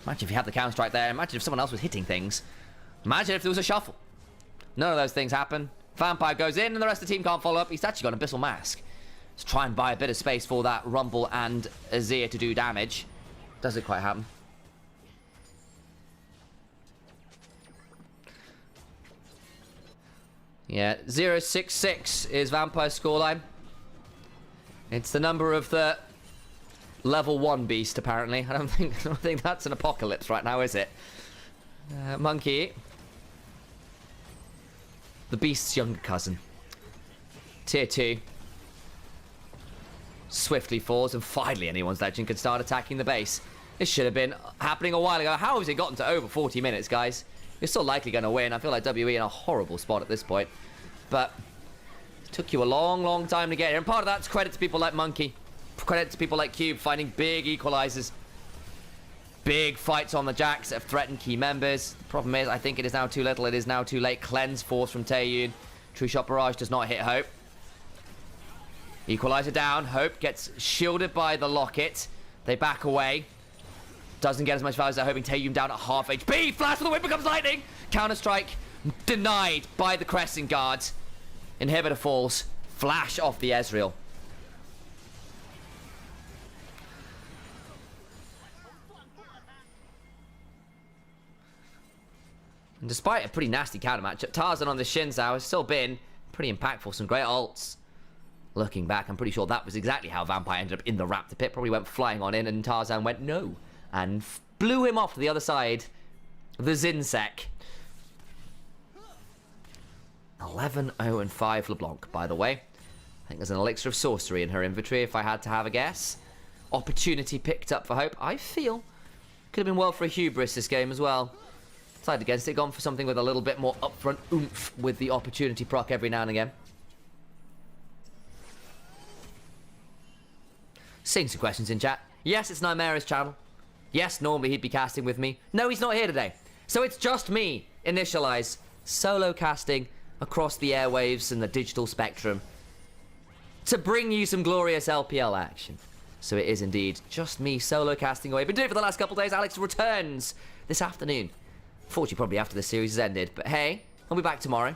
Imagine if you had the counter-strike there. Imagine if someone else was hitting things. Imagine if there was a shuffle. None of those things happen. Vampire goes in and the rest of the team can't follow up. He's actually got an Abyssal Mask. Let's try and buy a bit of space for that Rumble and Azir to do damage. Doesn't quite happen. Yeah, 066 is Vampire's scoreline. It's the number of the level 1 beast, apparently. I don't think that's an apocalypse right now, is it? Monkey. The beast's younger cousin. Tier 2. Swiftly falls, and finally anyone's legend can start attacking the base. This should have been happening a while ago. How has it gotten to over 40 minutes, guys? You're still likely going to win. I feel like WE in a horrible spot at this point. But it took you a long, long time to get here. And part of that's credit to people like Monkey. Credit to people like Cube finding big equalizers. Big fights on the Jacks that have threatened key members. The problem is, I think it is now too little. It is now too late. Cleanse Force from Taeyun. True Shot Barrage does not hit Hope. Equalizer down. Hope gets shielded by the Locket. They back away. Doesn't get as much value as they're hoping. Taeyun down at half HP. Flash of the Wind becomes lightning. Counter-strike denied by the Crescent Guard. Inhibitor falls. Flash off the Ezreal. And despite a pretty nasty counter matchup, Tarzan on the Shinzao has still been pretty impactful. Some great ults. Looking back, I'm pretty sure that was exactly how Vampire ended up in the Raptor pit. Probably went flying on in and Tarzan went no. And blew him off to the other side. The Zinsek. 11-0-5 LeBlanc, by the way. I think there's an elixir of sorcery in her inventory, if I had to have a guess. Opportunity picked up for Hope. I feel could have been well for a Hubris this game as well. Decided against it, gone for something with a little bit more upfront oomph with the opportunity proc every now and again. Seeing some questions in chat. Yes, it's Nymaera's channel. Yes, normally he'd be casting with me. No, he's not here today. So it's just me, Initialise, solo casting across the airwaves and the digital spectrum to bring you some glorious LPL action. So it is indeed just me solo casting away. Been doing it for the last couple of days. Alex returns this afternoon. Fortunately, probably after the series has ended. But hey, I'll be back tomorrow.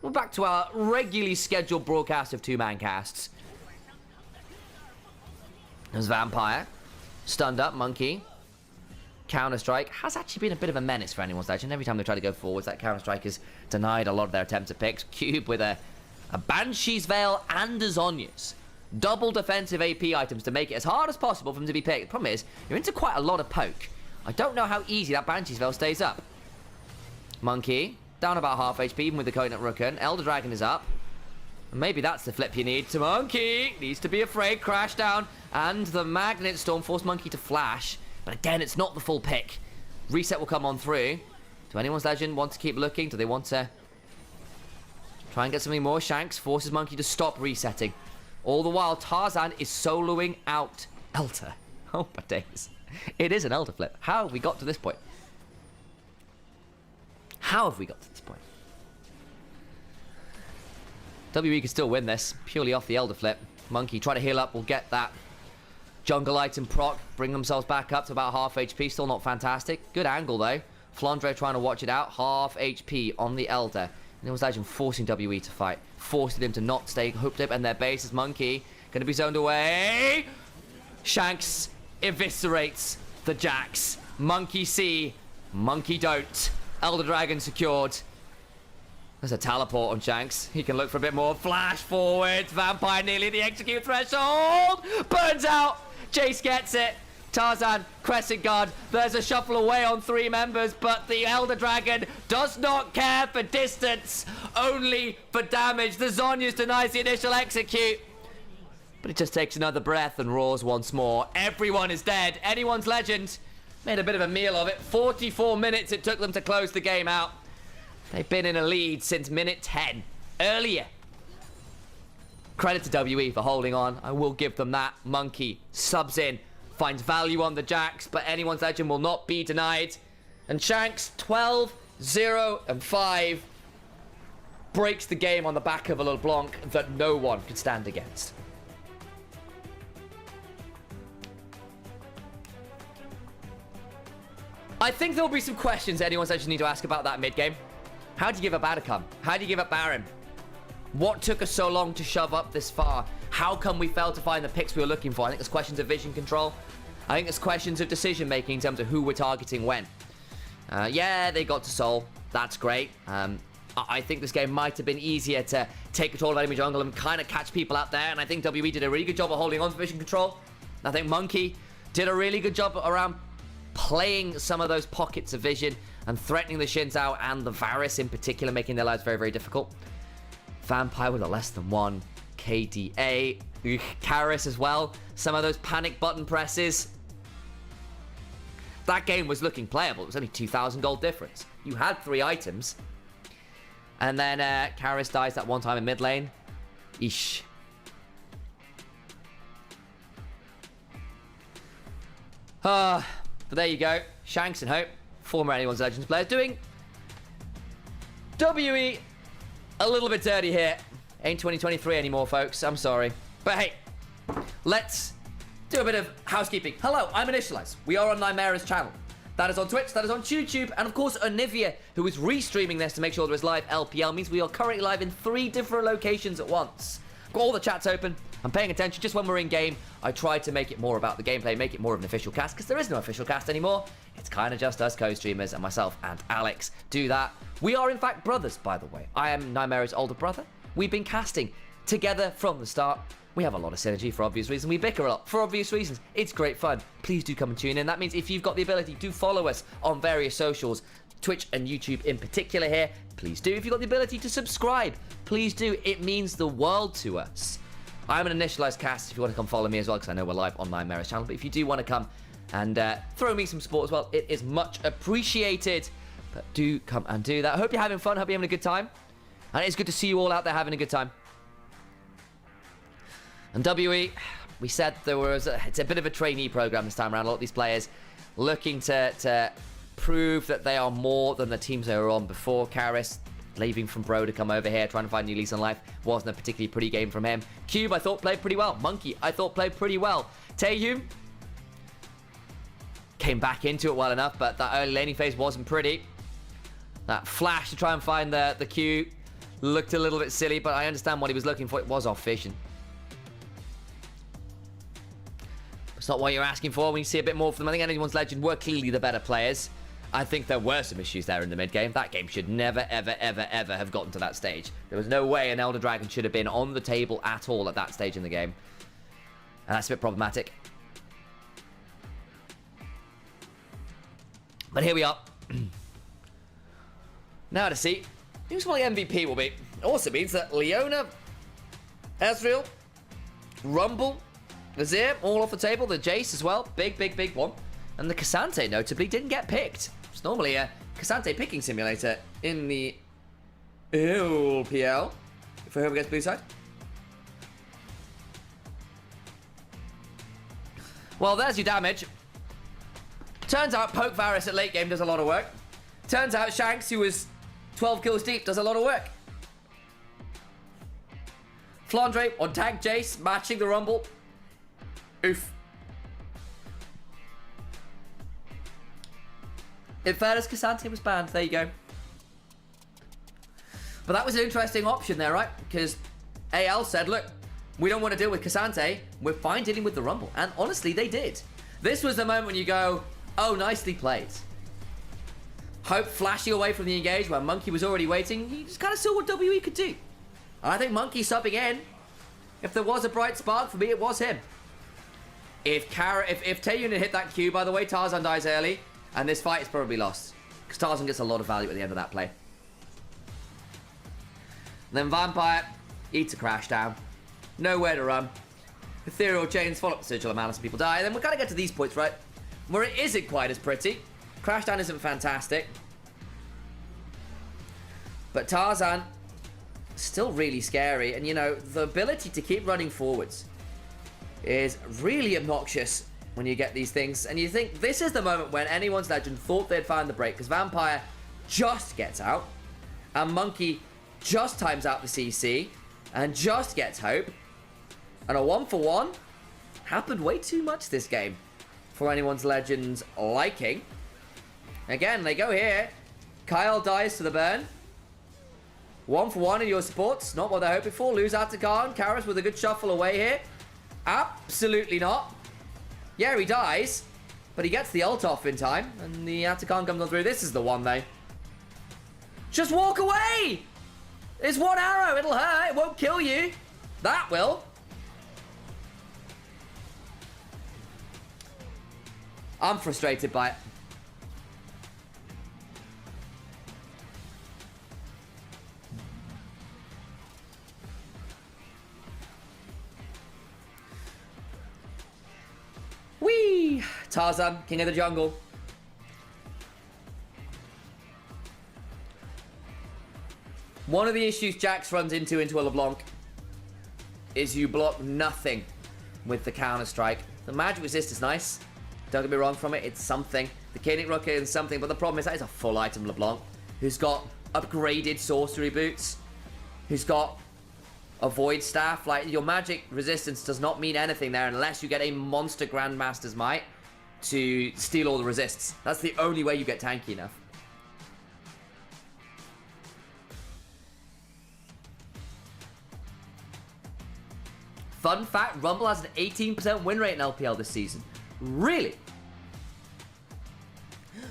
We're back to our regularly scheduled broadcast of 2-man casts. There's Vampire. Stunned up, Monkey. Counter-strike has actually been a bit of a menace for anyone's legend. Every time they try to go forwards, that counter-strike has denied a lot of their attempts at picks. Cube with a Banshee's Veil and a Zhonya's. Double defensive AP items to make it as hard as possible for them to be picked. The problem is, you're into quite a lot of poke. I don't know how easy that Banshee's Veil stays up. Monkey, down about half HP, even with the Coconut Rooken. Elder Dragon is up. Maybe that's the flip you need to Monkey. Needs to be afraid, crash down. And the Magnet Storm forced Monkey to flash. But again, it's not the full pick. Reset will come on through. Do anyone's legend want to keep looking? Do they want to try and get something more? Shanks forces Monkey to stop resetting. All the while, Tarzan is soloing out Elder. Oh my days. It is an Elder flip. How have we got to this point? How have we got to this point? WE can still win this, purely off the Elder flip. Monkey, try to heal up, will get that jungle item proc, bring themselves back up to about half HP, still not fantastic. Good angle though. Flandre trying to watch it out, half HP on the Elder. And it was actually forcing WE to fight, forcing him to not stay hooked up, and their base is Monkey. Going to be zoned away. Shanks eviscerates the Jax. Monkey see, Monkey don't. Elder Dragon secured. There's a teleport on Shanks. He can look for a bit more. Flash forward. Vampire nearly the execute threshold. Burns out. Jace gets it. Tarzan, Crescent Guard. There's a shuffle away on 3 members, but the Elder Dragon does not care for distance, only for damage. The Zonyas denies the initial execute, but it just takes another breath and roars once more. Everyone is dead. Anyone's legend. Made a bit of a meal of it. 44 minutes it took them to close the game out. They've been in a lead since minute 10. Earlier. Credit to WE for holding on. I will give them that. Monkey subs in. Finds value on the Jax, but anyone's legend will not be denied. And Shanks, 12, 0, and 5. Breaks the game on the back of a LeBlanc that no one could stand against. I think there'll be some questions anyone's legend need to ask about that mid-game. How do you give up Atacum? How do you give up Baron? What took us so long to shove up this far? How come we failed to find the picks we were looking for? I think there's questions of vision control. I think there's questions of decision making in terms of who we're targeting when. Yeah, they got to Soul. That's great. I think this game might have been easier to take control of enemy jungle and kind of catch people out there. And I think WE did a really good job of holding on to vision control. I think Monkey did a really good job around playing some of those pockets of vision and threatening the Shins out and the Varus in particular, making their lives very, very difficult. Vampire with a less than 1. KDA. Karis as well. Some of those panic button presses. That game was looking playable. It was only 2,000 gold difference. You had 3 items. And then Karis dies that one time in mid lane. Eesh. But there you go. Shanks and Hope, former Anyone's Legends players, doing WE a little bit dirty here. Ain't 2023 anymore, folks. I'm sorry. But hey, let's do a bit of housekeeping. Hello, I'm Initialise. We are on Nymaera's channel. That is on Twitch, that is on YouTube, and of course Onivia, who is restreaming this to make sure there is live LPL, means we are currently live in 3 different locations at once. Got all the chats open. I'm paying attention just when we're in game. I try to make it more about the gameplay, make it more of an official cast, because there is no official cast anymore. It's kind of just us co-streamers and myself and Alex do that. We are in fact brothers, by the way. I am Nymaera's older brother. We've been casting together from the start. We have a lot of synergy for obvious reasons. We bicker a lot for obvious reasons. It's great fun. Please do come and tune in. That means if you've got the ability, do follow us on various socials, Twitch and YouTube in particular here. Please do. If you've got the ability to subscribe, please do. It means the world to us. I'm an Initialized cast if you want to come follow me as well, because I know we're live on Nymaera's channel. But if you do want to come and throw me some support as well, it is much appreciated. But do come and do that. I hope you're having fun. I hope you're having a good time. And it's good to see you all out there having a good time. And WE, we said there was it's a bit of a trainee program this time around. A lot of these players looking to prove that they are more than the teams they were on before. Karis leaving from Bro to come over here, trying to find a new lease on life. Wasn't a particularly pretty game from him. Cube, I thought, played pretty well. Monkey, I thought, played pretty well. Taehyung came back into it well enough, but that early laning phase wasn't pretty. That flash to try and find the Q looked a little bit silly, but I understand what he was looking for. It was off vision. It's not what you're asking for when you see a bit more from them. I think Anyone's Legend were clearly the better players. I think there were some issues there in the mid game. That game should never, ever, ever, ever have gotten to that stage. There was no way an Elder Dragon should have been on the table at all at that stage in the game. And that's a bit problematic. But here we are. Now to see who's what the MVP will be. It also means that Leona, Ezreal, Rumble, Azir, all off the table. The Jace as well. Big, big, big one. And the Cassante, notably, didn't get picked. It's normally a Cassante picking simulator in the LPL for whoever gets blue side. Well, there's your damage. Turns out Poke Varus at late game does a lot of work. Turns out Shanks, who was 12 kills deep, does a lot of work. Flandre on tank Jace, matching the Rumble. Oof. In fairness, Cassante was banned. There you go. But that was an interesting option there, right? Because AL said, look, we don't want to deal with Cassante. We're fine dealing with the Rumble. And honestly, they did. This was the moment when you go, oh, nicely played. Hope flashing away from the engage where Monkey was already waiting. He just kind of saw what WE could do. And I think Monkey subbing in. If there was a bright spark for me, it was him. If Taeyun had hit that Q, by the way, Tarzan dies early. And this fight is probably lost. Because Tarzan gets a lot of value at the end of that play. And then Vampire eats a crash down. Nowhere to run. Ethereal chains follow up the sigil of Malice and people die. And then we kind of get to these points, right? Where it isn't quite as pretty. Crashdown isn't fantastic. But Tarzan, still really scary. And, you know, the ability to keep running forwards is really obnoxious when you get these things. And you think this is the moment when anyone's legend thought they'd find the break. Because Vampire just gets out. And Monkey just times out the CC. And just gets Hope. And a 1-for-1 happened way too much this game for anyone's legend's liking. Again, they go here. Kyle dies to the burn. 1-for-1 in your supports. Not what they're hoping for. Lose out to Khan. Karis with a good shuffle away here. Absolutely not. Yeah, he dies. But he gets the ult off in time. And the Atakan comes on through. This is the one, though. Just walk away! It's one arrow. It'll hurt. It won't kill you. That will. I'm frustrated by it. Whee! Tarzan, king of the jungle. One of the issues Jax runs into a LeBlanc is you block nothing with the counter-strike. The magic resist is nice. Don't get me wrong from it, it's something. The Kinetic Rocket is something, but the problem is that is a full item LeBlanc who's got upgraded sorcery boots, who's got a void staff. Like, your magic resistance does not mean anything there unless you get a monster Grandmaster's Might to steal all the resists. That's the only way you get tanky enough. Fun fact, Rumble has an 18% win rate in LPL this season. Really?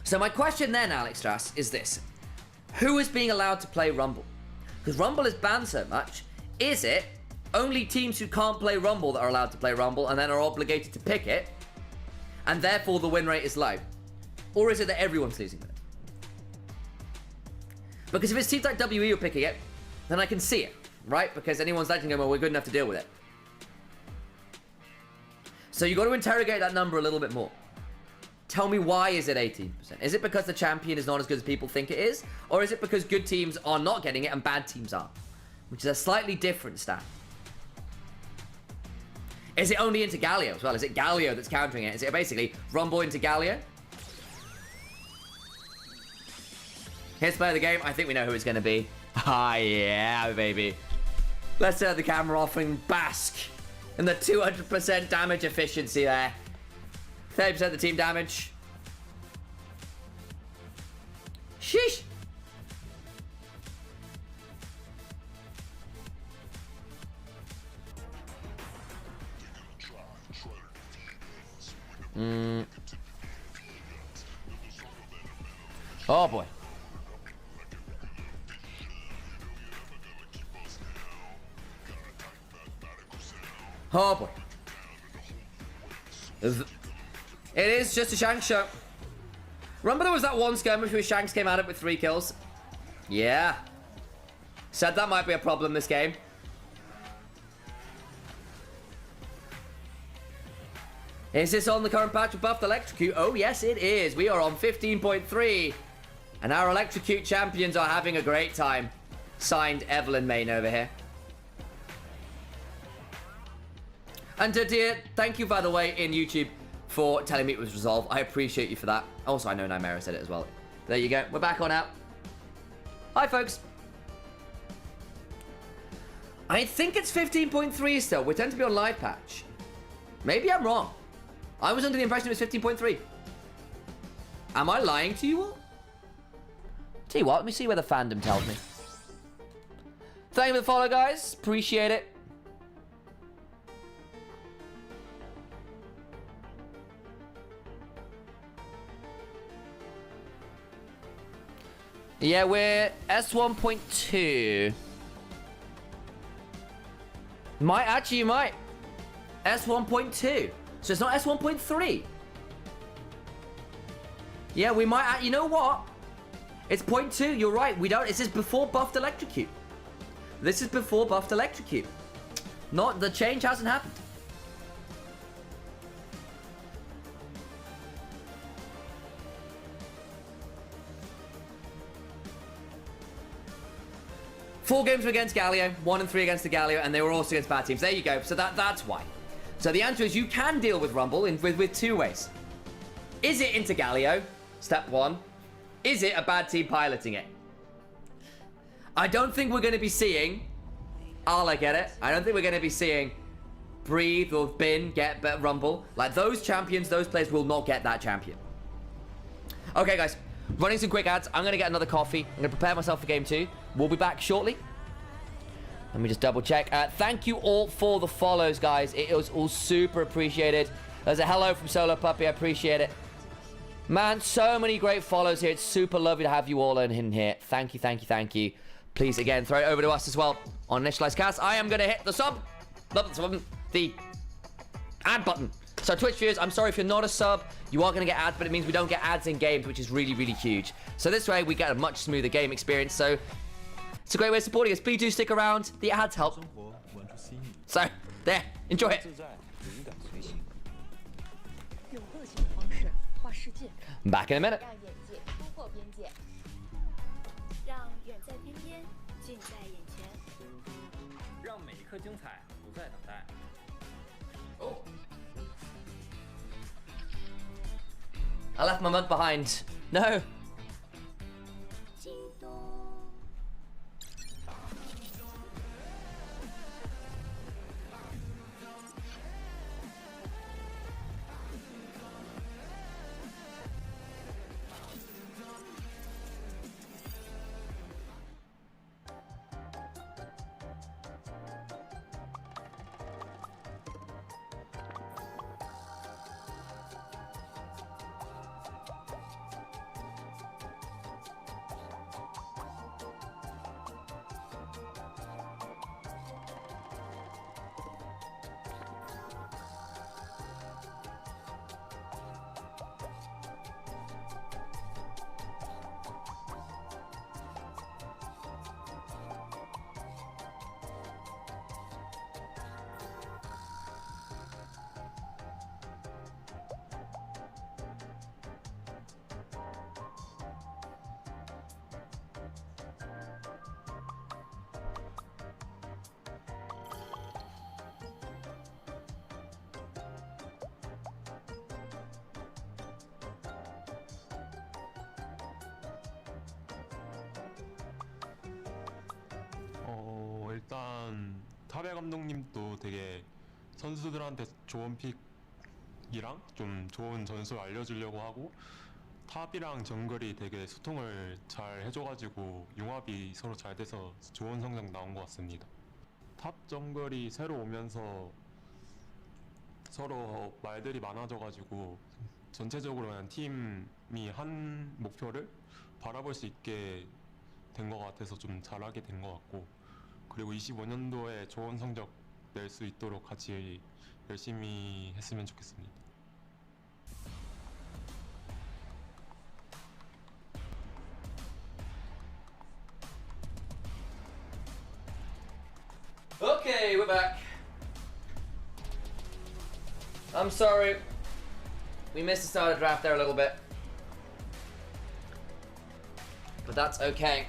So my question then, Alex Strass, is this. Who is being allowed to play Rumble? Because Rumble is banned so much. Is it only teams who can't play Rumble that are allowed to play Rumble and then are obligated to pick it, and therefore the win rate is low? Or is it that everyone's losing it? Because if it's teams like WE who are picking it, then I can see it, right? Because anyone's letting them, well, we're good enough to deal with it. So you got to interrogate that number a little bit more. Tell me, why is it 18%? Is it because the champion is not as good as people think it is? Or is it because good teams are not getting it and bad teams are? Which is a slightly different stat. Is it only into Galio as well? Is it Galio that's countering it? Is it basically Rumble into Galio? Here's player of the game. I think we know who it's going to be. Ah, yeah, baby. Let's turn the camera off and bask in the 200% damage efficiency there. 30% the team damage. Sheesh. Oh boy. Oh boy. It is just a Shanks show. Remember there was that one skirmish where Shanks came at it with 3 kills? Yeah. Said that might be a problem this game. Is this on the current patch of buffed Electrocute? Oh yes it is. We are on 15.3. And our Electrocute champions are having a great time. Signed Evelyn Main over here. And dear, thank you by the way in YouTube for telling me it was resolved. I appreciate you for that. Also, I know Nymaera said it as well. There you go. We're back on out. Hi, folks. I think it's 15.3 still. We tend to be on live patch. Maybe I'm wrong. I was under the impression it was 15.3. Am I lying to you all? Tell you what, let me see where the fandom tells me. Thank you for the follow, guys. Appreciate it. Yeah, we're S1.2. You might. S1.2. So it's not S1.3. Yeah, we might. You know what? It's 0.2. You're right. We don't. This is before buffed electrocute. This is before buffed electrocute. Not the change hasn't happened. Four games were against Galio, 1 and 3 against the Galio, and they were also against bad teams. There you go. So that's why. So the answer is you can deal with Rumble with two ways. Is it into Galio? Step 1. Is it a bad team piloting it? I don't think we're going to be seeing... I get it. I don't think we're going to be seeing Breathe or Bin get Rumble. Like, those champions, those players will not get that champion. Okay, guys. Running some quick ads. I'm going to get another coffee. I'm going to prepare myself for game 2. We'll be back shortly. Let me just double check. Thank you all for the follows, guys. It was all super appreciated. There's a hello from Solo Puppy. I appreciate it. Man, so many great follows here. It's super lovely to have you all in here. Thank you, thank you, thank you. Please, again, throw it over to us as well on Initialise Cast. I am going to hit the the ad button. So Twitch viewers, I'm sorry if you're not a sub. You are going to get ads, but it means we don't get ads in games, which is really, really huge. So this way, we get a much smoother game experience. So it's a great way of supporting us. Please do stick around. The ads help. So, there. Enjoy it. Back in a minute. 让远在天边，近在眼前。让每一刻精彩不再等待。 I left my mug behind. No. 일단 타베 감독님도 되게 선수들한테 좋은 픽이랑 좀 좋은 전술 알려주려고 하고 탑이랑 정글이 되게 소통을 잘 해줘가지고 융합이 서로 잘 돼서 좋은 성적 나온 것 같습니다. 탑 정글이 새로 오면서 서로 말들이 많아져가지고 전체적으로 그냥 팀이 한 목표를 바라볼 수 있게 된 것 같아서 좀 잘하게 된 것 같고 그리고 25년도에 좋은 성적 낼 수 있도록 같이 열심히 했으면 좋겠습니다. Okay, we're back. I'm sorry. We missed the start of draft there a little bit. But that's okay.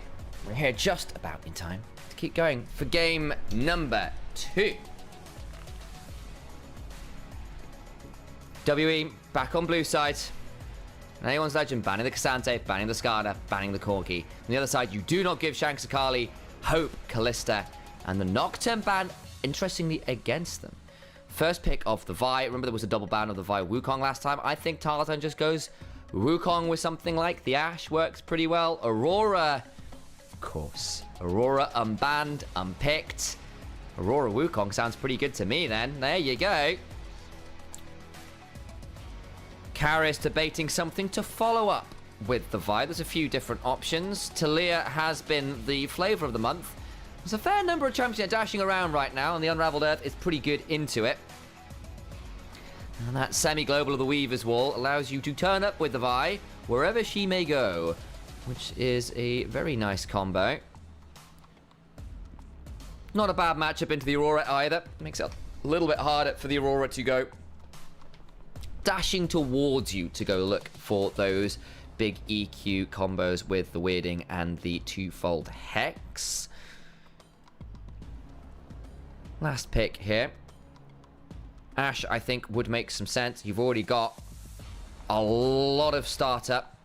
We're here just about in time to keep going for game number 2. WE back on blue side. Anyone's Legend banning the Cassante, banning the Skada, banning the Corgi. On the other side, you do not give Shanks Akali, Hope, Callista, And the Nocturne ban, interestingly, against them. First pick of the Vi. Remember there was a double ban of the Vi Wukong last time. I think Tarzan just goes Wukong with something like the Ashe. Works pretty well. Aurora, of course. Aurora unbanned, unpicked. Aurora Wukong sounds pretty good to me then. There you go. Karis debating something to follow up with the Vi. There's a few different options. Talia has been the flavour of the month. There's a fair number of champions dashing around right now, and the Unraveled Earth is pretty good into it. And that semi-global of the Weaver's Wall allows you to turn up with the Vi wherever she may go, which is a very nice combo. Not a bad matchup into the Aurora either. Makes it a little bit harder for the Aurora to go dashing towards you to go look for those big EQ combos with the Weirding and the twofold Hex. Last pick here. Ashe, I think, would make some sense. You've already got a lot of startup.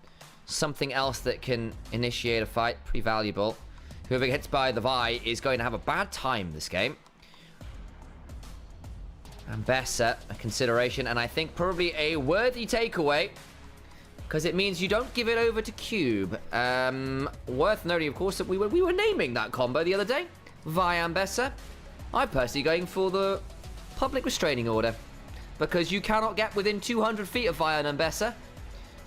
Something else that can initiate a fight. Pretty valuable. Whoever gets by the Vi is going to have a bad time this game. And Bessa, a consideration, and I think probably a worthy takeaway, because it means you don't give it over to Cube. Worth noting, of course, that we were naming that combo the other day. Vi and Bessa. I'm personally going for the public restraining order, because you cannot get within 200 feet of Vi and Bessa,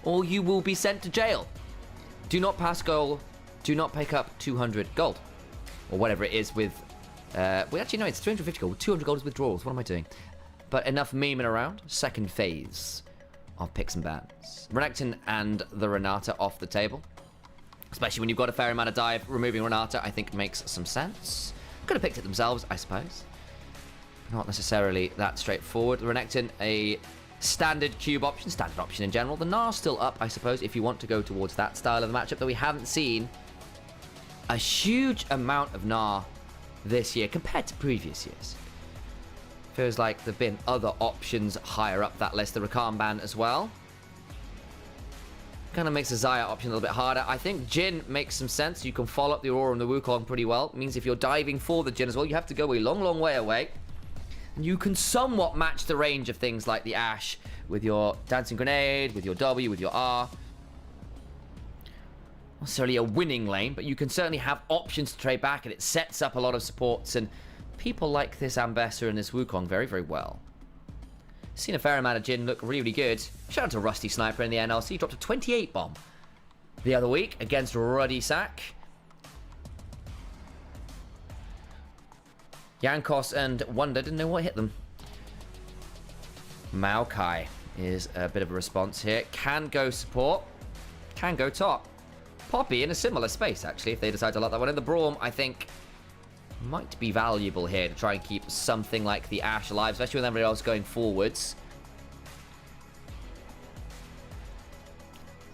or you will be sent to jail. Do not pass goal. Do not pick up 200 gold, or whatever it is with. Well, actually, no, it's 350 gold. 200 gold is withdrawals. What am I doing? But enough memeing around. Second phase of picks and bans. Renekton and the Renata off the table. Especially when you've got a fair amount of dive. Removing Renata, I think, makes some sense. Could have picked it themselves, I suppose. Not necessarily that straightforward. Renekton, a standard cube option. Standard option in general. The Gnar still up, I suppose, if you want to go towards that style of the matchup. Though we haven't seen a huge amount of Gnar this year compared to previous years. Feels like there have been other options higher up that list. The Rakan ban as well. Kind of makes the Xayah option a little bit harder. I think Jhin makes some sense. You can follow up the Aurora and the Wukong pretty well. It means if you're diving for the Jhin as well, you have to go a long, long way away. And you can somewhat match the range of things like the Ashe with your Dancing Grenade, with your W, with your R. Not necessarily a winning lane, but you can certainly have options to trade back, and it sets up a lot of supports, and people like this Ambessa and this Wukong very, very well. Seen a fair amount of Jhin look really good. Shout out to Rusty Sniper in the NLC. Dropped a 28 bomb the other week against Ruddy Sack. Yankos and Wonder didn't know what hit them. Maokai is a bit of a response here. Can go support. Can go top. Poppy in a similar space, actually, if they decide to lock that one in. The Braum, I think, might be valuable here to try and keep something like the Ashe alive, especially with everybody else going forwards.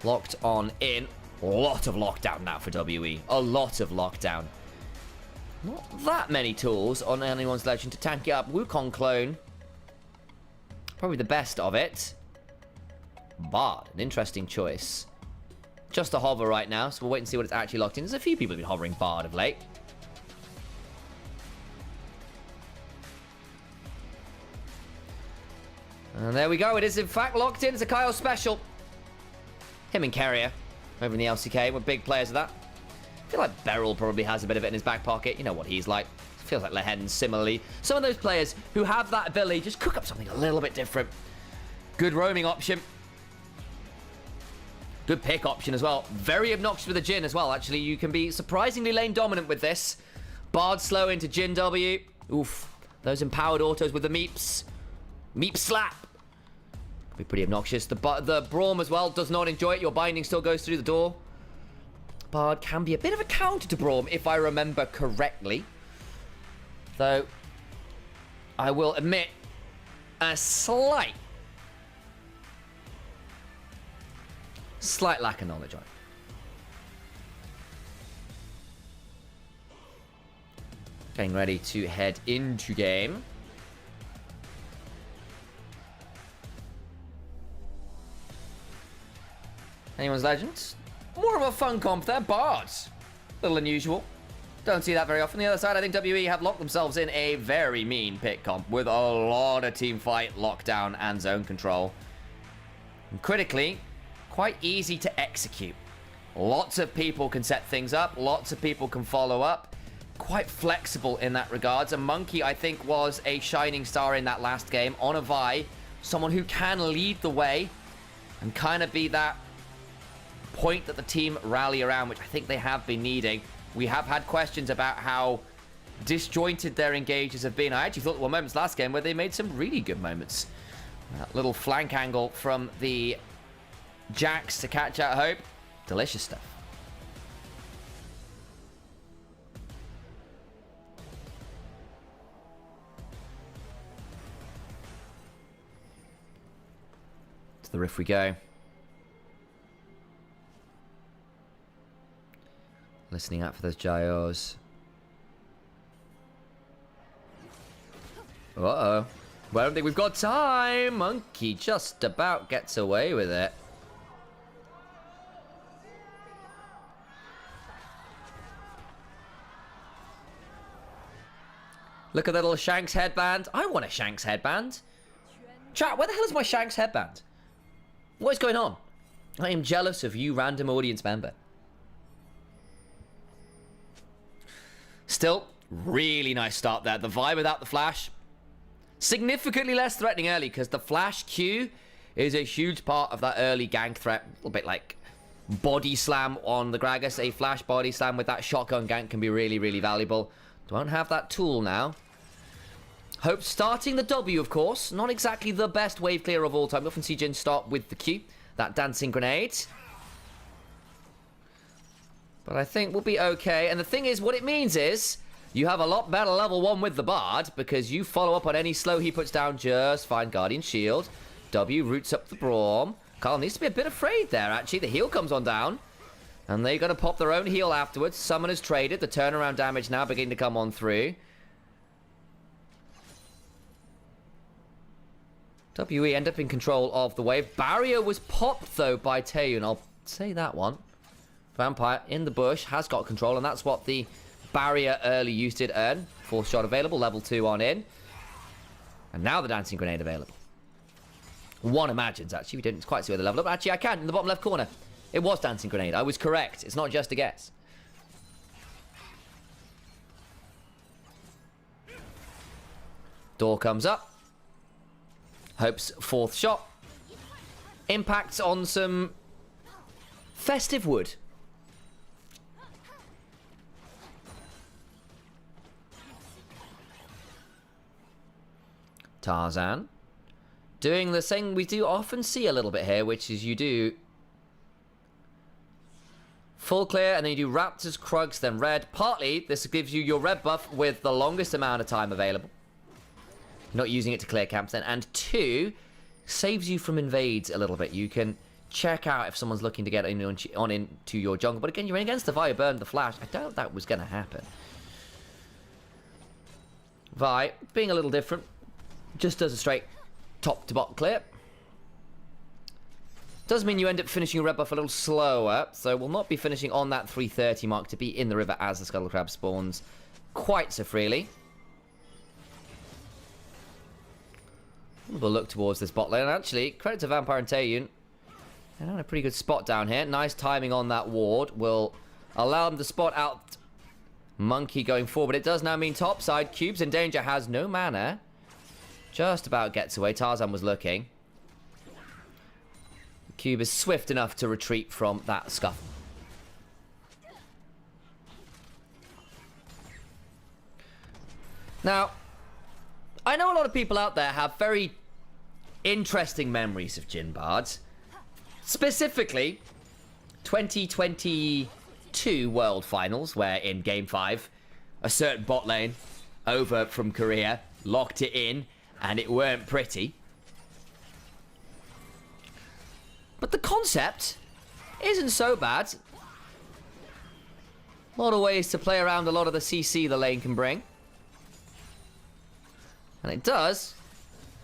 Locked on in. A lot of lockdown now for WE. A lot of lockdown. Not that many tools on anyone's legend to tank it up. Wukong clone. Probably the best of it. Bard, an interesting choice. Just a hover right now, so we'll wait and see what it's actually locked in. There's a few people who've been hovering Bard of late. And there we go. It is, in fact, locked in. It's a Kyle special. Him and Carrier over in the LCK. We're big players of that. I feel like Beryl probably has a bit of it in his back pocket. You know what he's like. Feels like Lehen similarly. Some of those players who have that ability just cook up something a little bit different. Good roaming option. Good pick option as well. Very obnoxious with the Jhin as well. Actually, you can be surprisingly lane dominant with this. Bard slow into Jhin W. Oof. Those empowered autos with the Meeps. Meep slap. Could be pretty obnoxious. The Braum as well does not enjoy it. Your binding still goes through the door. Bard can be a bit of a counter to Braum, if I remember correctly. Though, I will admit, a slight lack of knowledge on it. Getting ready to head into game. Anyone's legend? More of a fun comp there. Bard. A little unusual. Don't see that very often. The other side, I think WE have locked themselves in a very mean pick comp with a lot of team fight, lockdown, and zone control. And critically, quite easy to execute. Lots of people can set things up. Lots of people can follow up. Quite flexible in that regards. And Monkey, I think, was a shining star in that last game. Onivia, someone who can lead the way and kind of be that point that the team rally around, which I think they have been needing. We have had questions about how disjointed their engages have been. I actually thought there were moments last game where they made some really good moments. That little flank angle from the Jacks to catch out Hope. Delicious stuff. To the riff we go. Listening out for those gyros. Uh-oh. Well, I don't think we've got time. Monkey just about gets away with it. Look at that little Shanks headband. I want a Shanks headband. Chat, where the hell is my Shanks headband? What is going on? I am jealous of you, random audience member. Still, really nice start there. The Vi without the flash. Significantly less threatening early because the flash Q is a huge part of that early gank threat. A little bit like body slam on the Gragas. A flash body slam with that shotgun gank can be really, really valuable. Don't have that tool now. Hope starting the W, of course. Not exactly the best wave clear of all time. We often see Jin start with the Q. That dancing grenade. But I think we'll be okay. And the thing is, what it means is you have a lot better level 1 with the Bard because you follow up on any slow he puts down just fine. Guardian Shield. W roots up the Braum. Carl needs to be a bit afraid there, actually. The heal comes on down. And they're going to pop their own heal afterwards. Summoners traded. The turnaround damage now beginning to come on through. WE end up in control of the wave. Barrier was popped, though, by Taeyun. I'll say that one. Vampire in the bush has got control, and that's what the barrier early use did earn. Fourth shot available, level 2 on in. And now the dancing grenade available. One imagines, actually. We didn't quite see where the level up. Actually, I can, in the bottom left corner. It was dancing grenade. I was correct. It's not just a guess. Door comes up. Hope's fourth shot. Impacts on some festive wood. Tarzan. Doing the thing we do often see a little bit here, which is you do full clear, and then you do Raptors, Krugs, then red. Partly, this gives you your red buff with the longest amount of time available. Not using it to clear camps then. And 2, saves you from invades a little bit. You can check out if someone's looking to get on into your jungle. But again, you're in against the Vi who burned the flash. I doubt that was going to happen. Vi, being a little different, just does a straight top to bottom clear. Does mean you end up finishing your red buff a little slower, so we'll not be finishing on that 330 mark to be in the river as the Scuttle Crab spawns quite so freely. We'll look towards this bot lane. Actually, credit to Vampire and Taeyun. They're on a pretty good spot down here. Nice timing on that ward will allow them to spot out Monkey going forward. It does now mean topside. Cube's in danger, has no mana. Just about gets away. Tarzan was looking. Cube is swift enough to retreat from that scuffle. Now, I know a lot of people out there have very interesting memories of Jhin Bards. Specifically, 2022 World Finals, where in Game 5, a certain bot lane over from Korea locked it in, and it weren't pretty. But the concept isn't so bad. A lot of ways to play around a lot of the CC the lane can bring. And it does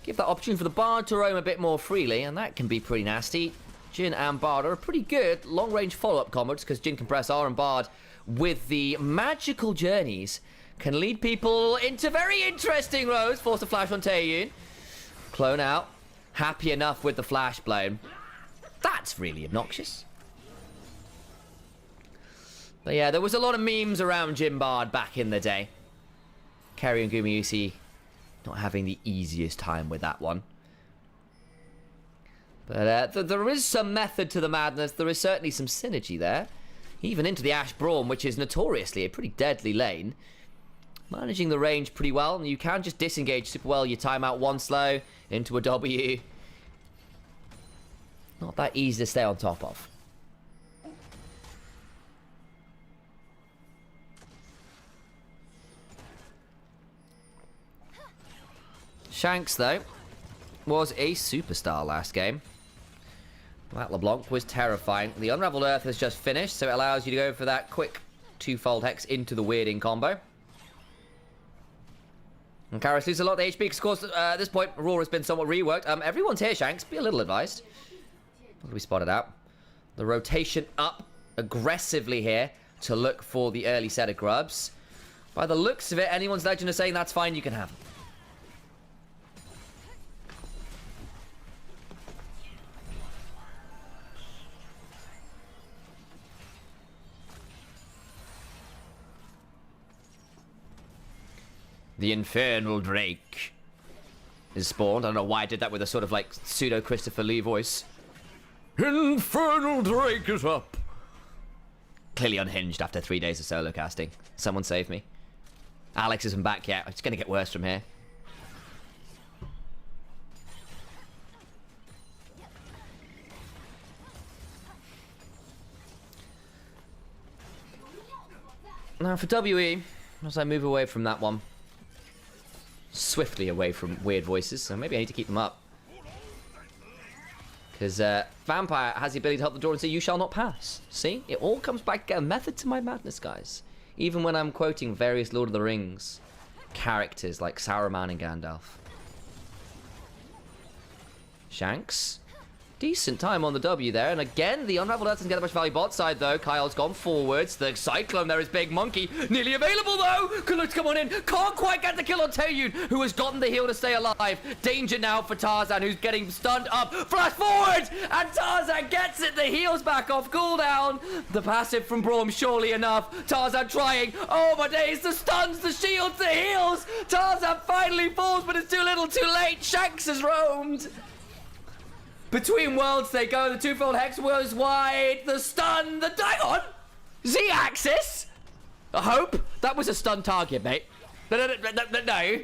give that opportunity for the Bard to roam a bit more freely, and that can be pretty nasty. Jin and Bard are a pretty good long-range follow-up combos because Jin can press R and Bard with the magical journeys can lead people into very interesting roads. Force a flash on Taeyun. Clone out. Happy enough with the flash blown. That's really obnoxious. But yeah, there was a lot of memes around Jin Bard back in the day. Kerry and Gumayusi not having the easiest time with that one. But there is some method to the madness. There is certainly some synergy there. Even into the Ash Braum, which is notoriously a pretty deadly lane. Managing the range pretty well. And you can just disengage super well. You time out one slow into a W. Not that easy to stay on top of. Shanks, though, was a superstar last game. That LeBlanc was terrifying. The Unraveled Earth has just finished, so it allows you to go for that quick twofold hex into the weirding combo. And Karis loses a lot of HP because, of course, at this point, Aurora has been somewhat reworked. Everyone's here, Shanks. Be a little advised. What do we spot it out? The rotation up aggressively here to look for the early set of grubs. By the looks of it, anyone's legend is saying that's fine, you can have them. The Infernal Drake is spawned. I don't know why I did that with a sort of like pseudo Christopher Lee voice. Infernal Drake is up. Clearly unhinged after 3 days of solo casting. Someone save me. Alex isn't back yet. It's going to get worse from here. Now for WE, as I move away from that one. Swiftly away from weird voices, so maybe I need to keep them up. Because Vampire has the ability to help the draw and say, "You shall not pass." See? It all comes back, a method to my madness, guys. Even when I'm quoting various Lord of the Rings characters like Saruman and Gandalf. Shanks. Decent time on the W there, and again, the Unraveled Earth doesn't get much value bot side, though. Kyle's gone forwards. The Cyclone there is Big Monkey. Nearly available, though! Kulut's come on in. Can't quite get the kill on Taeyun, who has gotten the heal to stay alive. Danger now for Tarzan, who's getting stunned up. Flash forward! And Tarzan gets it. The heal's back off cooldown. The passive from Braum, surely enough. Tarzan trying. Oh, my days. The stuns, the shields, the heals. Tarzan finally falls, but it's too little, too late. Shanks has roamed. Between worlds they go. The twofold hex was wide. The stun. The Dagon. Z-axis. Hope. That was a stun target, mate. No.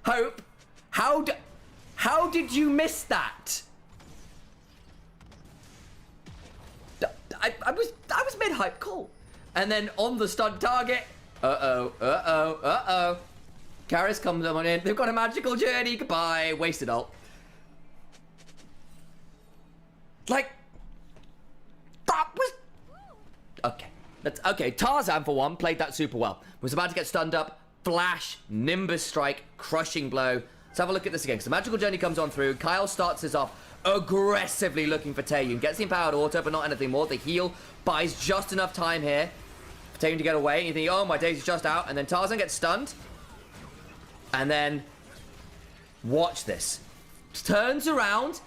Hope. How did you miss that? I was mid-hype. Cool. And then on the stun target. Uh-oh. Karis comes on in. They've got a magical journey. Goodbye. Wasted ult. Like, that was... Okay. Okay, Tarzan, for one, played that super well. Was about to get stunned up. Flash, Nimbus Strike, Crushing Blow. Let's have a look at this again, because the Magical Journey comes on through. Kyle starts us off aggressively looking for Taeyun. Gets the Empowered Auto, but not anything more. The heal buys just enough time here for Taeyun to get away. And you think, oh, my days is just out. And then Tarzan gets stunned. And then, watch this. Turns around...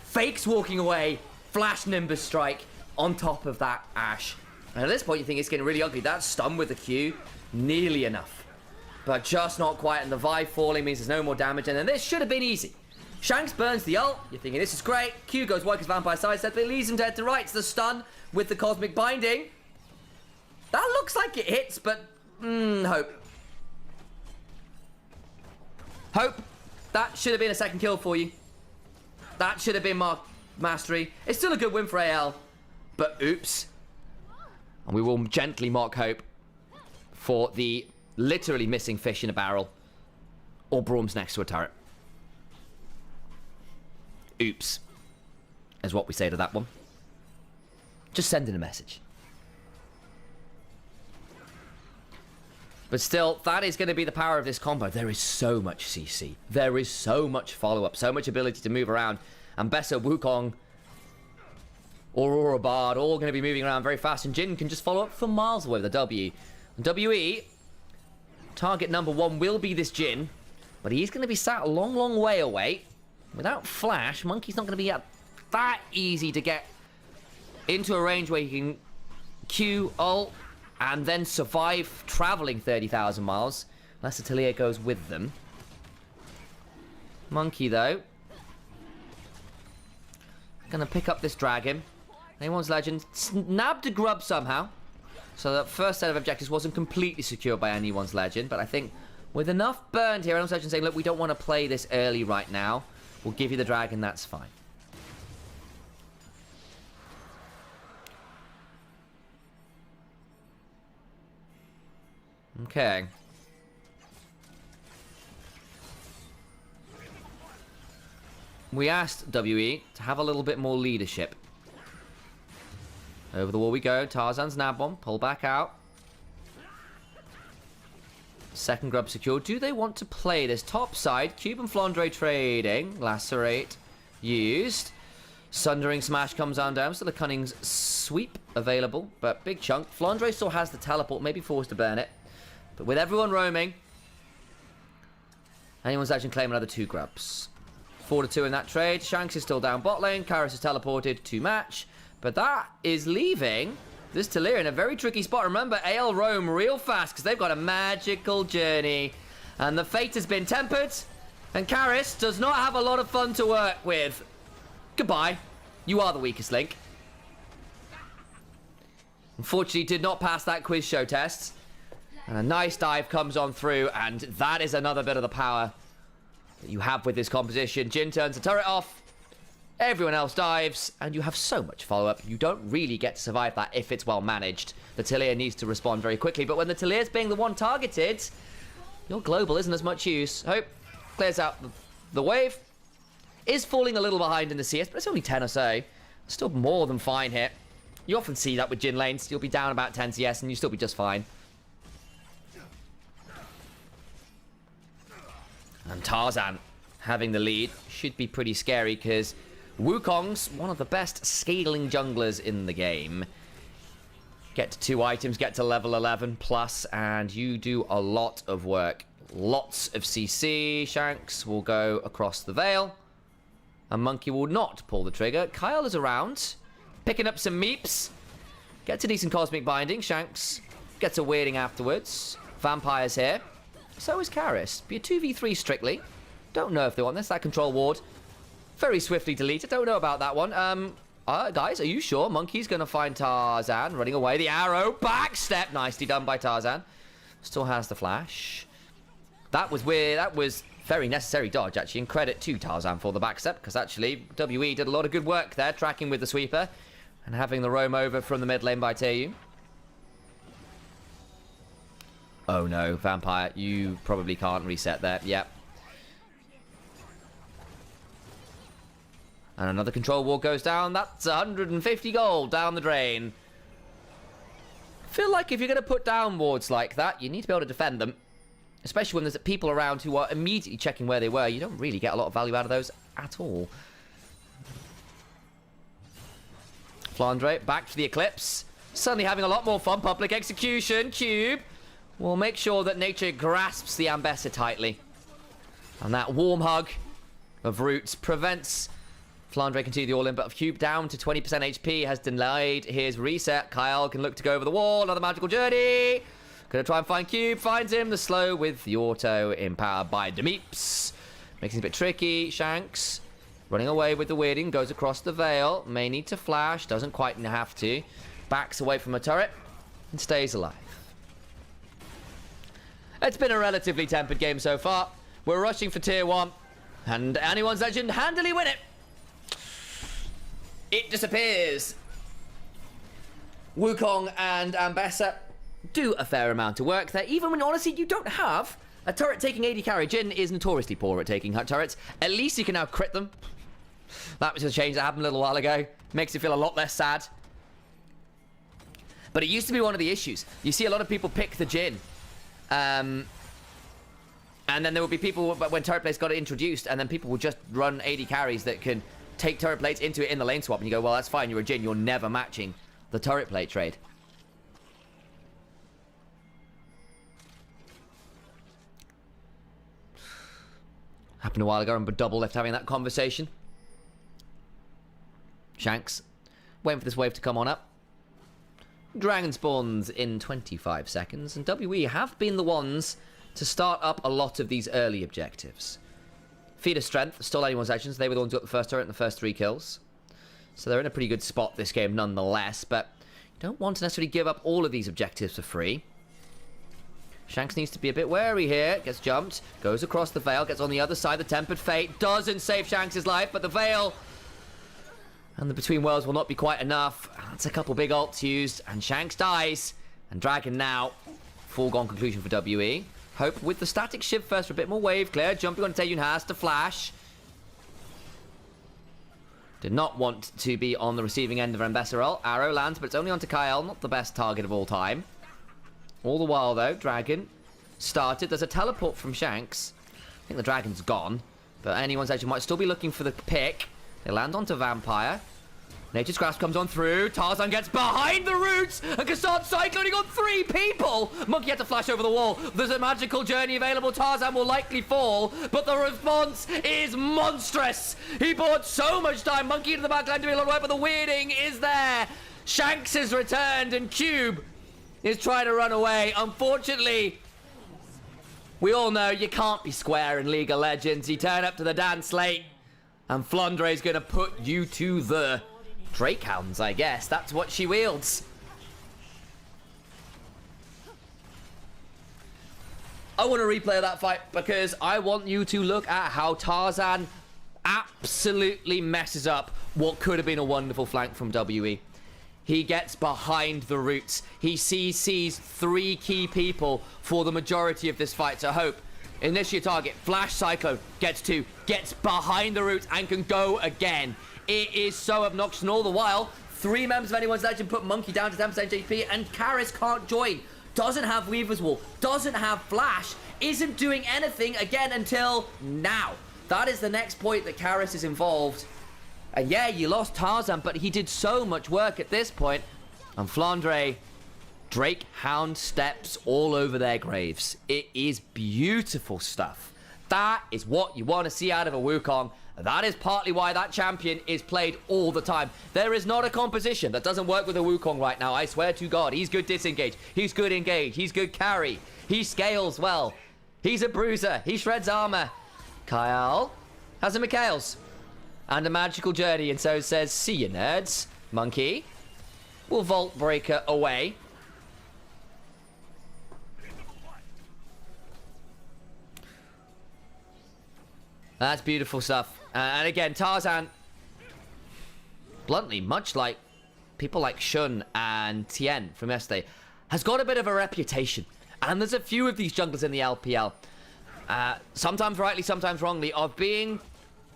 Fakes walking away, flash Nimbus Strike on top of that Ash. And at this point, you think it's getting really ugly. That stun with the Q, nearly enough. But just not quite, and the Vive falling means there's no more damage. And then this should have been easy. Shanks burns the ult. You're thinking, this is great. Q goes wide because Vampire sidestep, but it leads him dead to right. It's the stun with the Cosmic Binding. That looks like it hits, but hope. Hope. That should have been a second kill for you. That should have been Mark Mastery. It's still a good win for AL, but oops. And we will gently mark Hope for the literally missing fish in a barrel. Or Braum's next to a turret. Oops. Is what we say to that one. Just sending a message. But still, that is going to be the power of this combo. There is so much CC. There is so much follow-up, so much ability to move around. And Bessa Wukong Aurora Bard, all going to be moving around very fast, and Jin can just follow up from miles away with a W. And WE, target number 1 will be this Jin, but he's going to be sat a long, long way away. Without Flash, Monkey's not going to be that easy to get into a range where he can Q, ult, and then survive traveling 30,000 miles, unless Atelier goes with them. Monkey, though, going to pick up this dragon. Anyone's Legend nabbed a grub somehow, so that first set of objectives wasn't completely secured by anyone's Legend, but I think with enough burned here, anyone's Legend saying, look, we don't want to play this early right now. We'll give you the dragon, that's fine. Okay. We asked WE to have a little bit more leadership. Over the wall we go. Tarzan's nab one. Pull back out. Second grub secured. Do they want to play this top side? Cube and Flandre trading. Lacerate used. Sundering Smash comes on down. Still a Cunning's sweep available, but big chunk. Flandre still has the teleport. Maybe forced to burn it. But with everyone roaming, anyone's actually claim another 2 grubs. 4-2 in that trade. Shanks is still down bot lane. Karis is teleported to match. But that is leaving this Talir in a very tricky spot. Remember, AL roam real fast because they've got a magical journey. And the fate has been tempered. And Karis does not have a lot of fun to work with. Goodbye. You are the weakest link. Unfortunately, did not pass that quiz show test. And a nice dive comes on through. And that is another bit of the power that you have with this composition. Jin turns the turret off. Everyone else dives, and you have so much follow-up. You don't really get to survive that if it's well managed. The Talir needs to respond very quickly, but when the Talir's being the one targeted, your global isn't as much use. Hope clears out the wave. Is falling a little behind in the CS, but it's only 10 or so. Still more than fine here. You often see that with Jin lanes. You'll be down about 10 CS, and you'll still be just fine. And Tarzan having the lead should be pretty scary because Wukong's one of the best scaling junglers in the game. Get to 2 items, get to level 11 plus, and you do a lot of work. Lots of CC. Shanks will go across the veil. And Monkey will not pull the trigger. Kyle is around, picking up some meeps. Gets a decent cosmic binding. Shanks gets a weirding afterwards. Vampire's here. So is Karis. Be a 2v3 strictly. Don't know if they want this. That control ward very swiftly deleted. Don't know about that one. Guys, are you sure? Monkey's going to find Tarzan running away. The arrow. Backstep. Nicely done by Tarzan. Still has the flash. That was weird. That was very necessary dodge, actually. And credit to Tarzan for the backstep. Because actually, WE did a lot of good work there. Tracking with the sweeper. And having the roam over from the mid lane by Taeyu. Oh no, Vampire. You probably can't reset there. Yep. And another control wall goes down. That's 150 gold down the drain. I feel like if you're going to put down wards like that, you need to be able to defend them. Especially when there's people around who are immediately checking where they were. You don't really get a lot of value out of those at all. Flandre back to the Eclipse. Suddenly having a lot more fun. Public execution. Cube will make sure that nature grasps the Ambessa tightly. And that warm hug of Roots prevents Flandre continue the all-in, but Cube down to 20% HP has denied his reset. Kyle can look to go over the wall. Another magical journey. Gonna try and find Cube. Finds him. The slow with the auto empowered by Demeeps. Makes it a bit tricky. Shanks running away with the weirding. Goes across the veil. May need to flash. Doesn't quite have to. Backs away from a turret. And stays alive. It's been a relatively tempered game so far. We're rushing for tier 1. And anyone's Legend handily win it. It disappears. Wukong and Ambessa do a fair amount of work there, even when honestly you don't have a turret taking 80 carry. Jin is notoriously poor at taking turrets. At least you can now crit them. That was a change that happened a little while ago. Makes it feel a lot less sad. But it used to be one of the issues. You see a lot of people pick the Jin. And then there would be people when turret plays got introduced, and then people would just run 80 carries that can take turret plates into it in the lane swap, and you go, well, that's fine, you're a Jhin, you're never matching the turret plate trade. Happened a while ago, and double left having that conversation. Shanks, waiting for this wave to come on up. Dragon spawns in 25 seconds, and WE have been the ones to start up a lot of these early objectives. Feed of Strength stole anyone's actions. They were the ones who got the first turret and the first 3 kills. So they're in a pretty good spot this game nonetheless, but you don't want to necessarily give up all of these objectives for free. Shanks needs to be a bit wary here. Gets jumped, goes across the Veil, gets on the other side. The Tempered Fate doesn't save Shanks' life, but the Veil and the Between Worlds will not be quite enough. That's a couple big ults used, and Shanks dies. And Dragon now, foregone conclusion for WE. Hope with the static shift first for a bit more wave clear. Jumping on Taeyun has to flash. Did not want to be on the receiving end of Ambessa ult. Arrow lands, but it's only onto Kyle. Not the best target of all time. All the while, though, Dragon started. There's a teleport from Shanks. I think the Dragon's gone, but anyone's actually might still be looking for the pick. They land onto Vampire. Nature's Grasp comes on through. Tarzan gets behind the roots. And Kassan cycloning on 3 people. Monkey had to flash over the wall. There's a magical journey available. Tarzan will likely fall, but the response is monstrous. He bought so much time. Monkey into the backline doing a lot of work, but the weirding is there. Shanks has returned, and Cube is trying to run away. Unfortunately, we all know you can't be square in League of Legends. You turn up to the dance late, and Flandre's going to put you to the Drakehounds, I guess. That's what she wields. I want to replay that fight because I want you to look at how Tarzan absolutely messes up what could have been a wonderful flank from WE. He gets behind the roots. He sees 3 key people for the majority of this fight. So Hope, initiate target, flash Cyclone, gets 2, gets behind the roots and can go again. It is so obnoxious, and all the while, 3 members of anyone's legend put Monkey down to 10% HP, and Karis can't join. Doesn't have Weaver's Wall, doesn't have Flash, isn't doing anything again until now. That is the next point that Karis is involved. And yeah, you lost Tarzan, but he did so much work at this point. And Flandre, Drake Hound steps all over their graves. It is beautiful stuff. That is what you want to see out of a Wukong. That is partly why that champion is played all the time. There is not a composition that doesn't work with a Wukong right now. I swear to God, he's good disengage. He's good engage. He's good carry. He scales well. He's a bruiser. He shreds armor. Kyle has a Mikhail's and a magical journey, and so says, see you nerds. Monkey will Vault Breaker away. That's beautiful stuff. And again, Tarzan, bluntly, much like people like Shun and Tien from yesterday, has got a bit of a reputation. And there's a few of these junglers in the LPL, sometimes rightly, sometimes wrongly, of being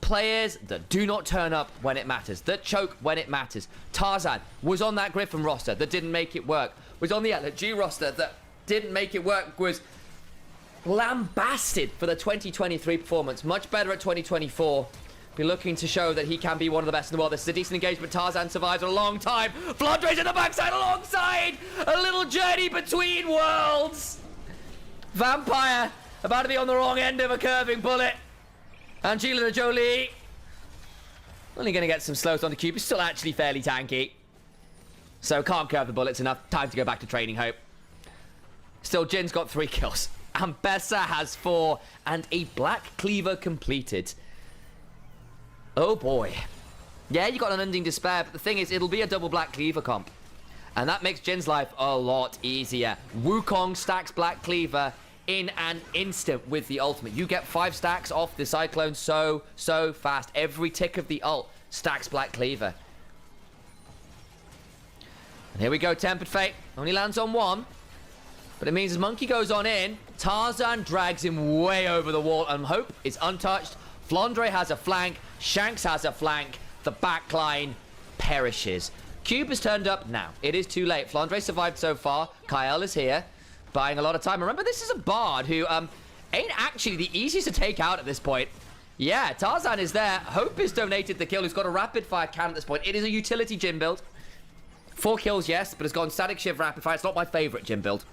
players that do not turn up when it matters, that choke when it matters. Tarzan was on that Griffin roster that didn't make it work, was on the LG roster that didn't make it work, was lambasted for the 2023 performance. Much better at 2024. Be looking to show that he can be one of the best in the world. This is a decent engagement. Tarzan survives a long time. Flandre's in the backside alongside. A little journey between worlds. Vampire about to be on the wrong end of a curving bullet. Angelina Jolie only going to get some slows on the cube. He's still actually fairly tanky, so can't curve the bullets enough. Time to go back to training, Hope. Still, Jin's got 3 kills. Ambessa has 4, and a Black Cleaver completed. Oh boy. Yeah, you got an Unending Despair, but the thing is, it'll be a double Black Cleaver comp, and that makes Jin's life a lot easier. Wukong stacks Black Cleaver in an instant with the ultimate. You get 5 stacks off the Cyclone so fast. Every tick of the ult stacks Black Cleaver. And here we go, Tempered Fate. Only lands on 1. But it means as Monkey goes on in, Tarzan drags him way over the wall, and Hope is untouched. Flandre has a flank. Shanks has a flank. The backline perishes. Cube has turned up now. It is too late. Flandre survived so far. Kyle is here, buying a lot of time. Remember, this is a Bard who ain't actually the easiest to take out at this point. Yeah, Tarzan is there. Hope is donated the kill. He's got a rapid fire cannon at this point. It is a utility gym build. 4 kills, yes, but it's gone static shift rapid fire. It's not my favorite gym build.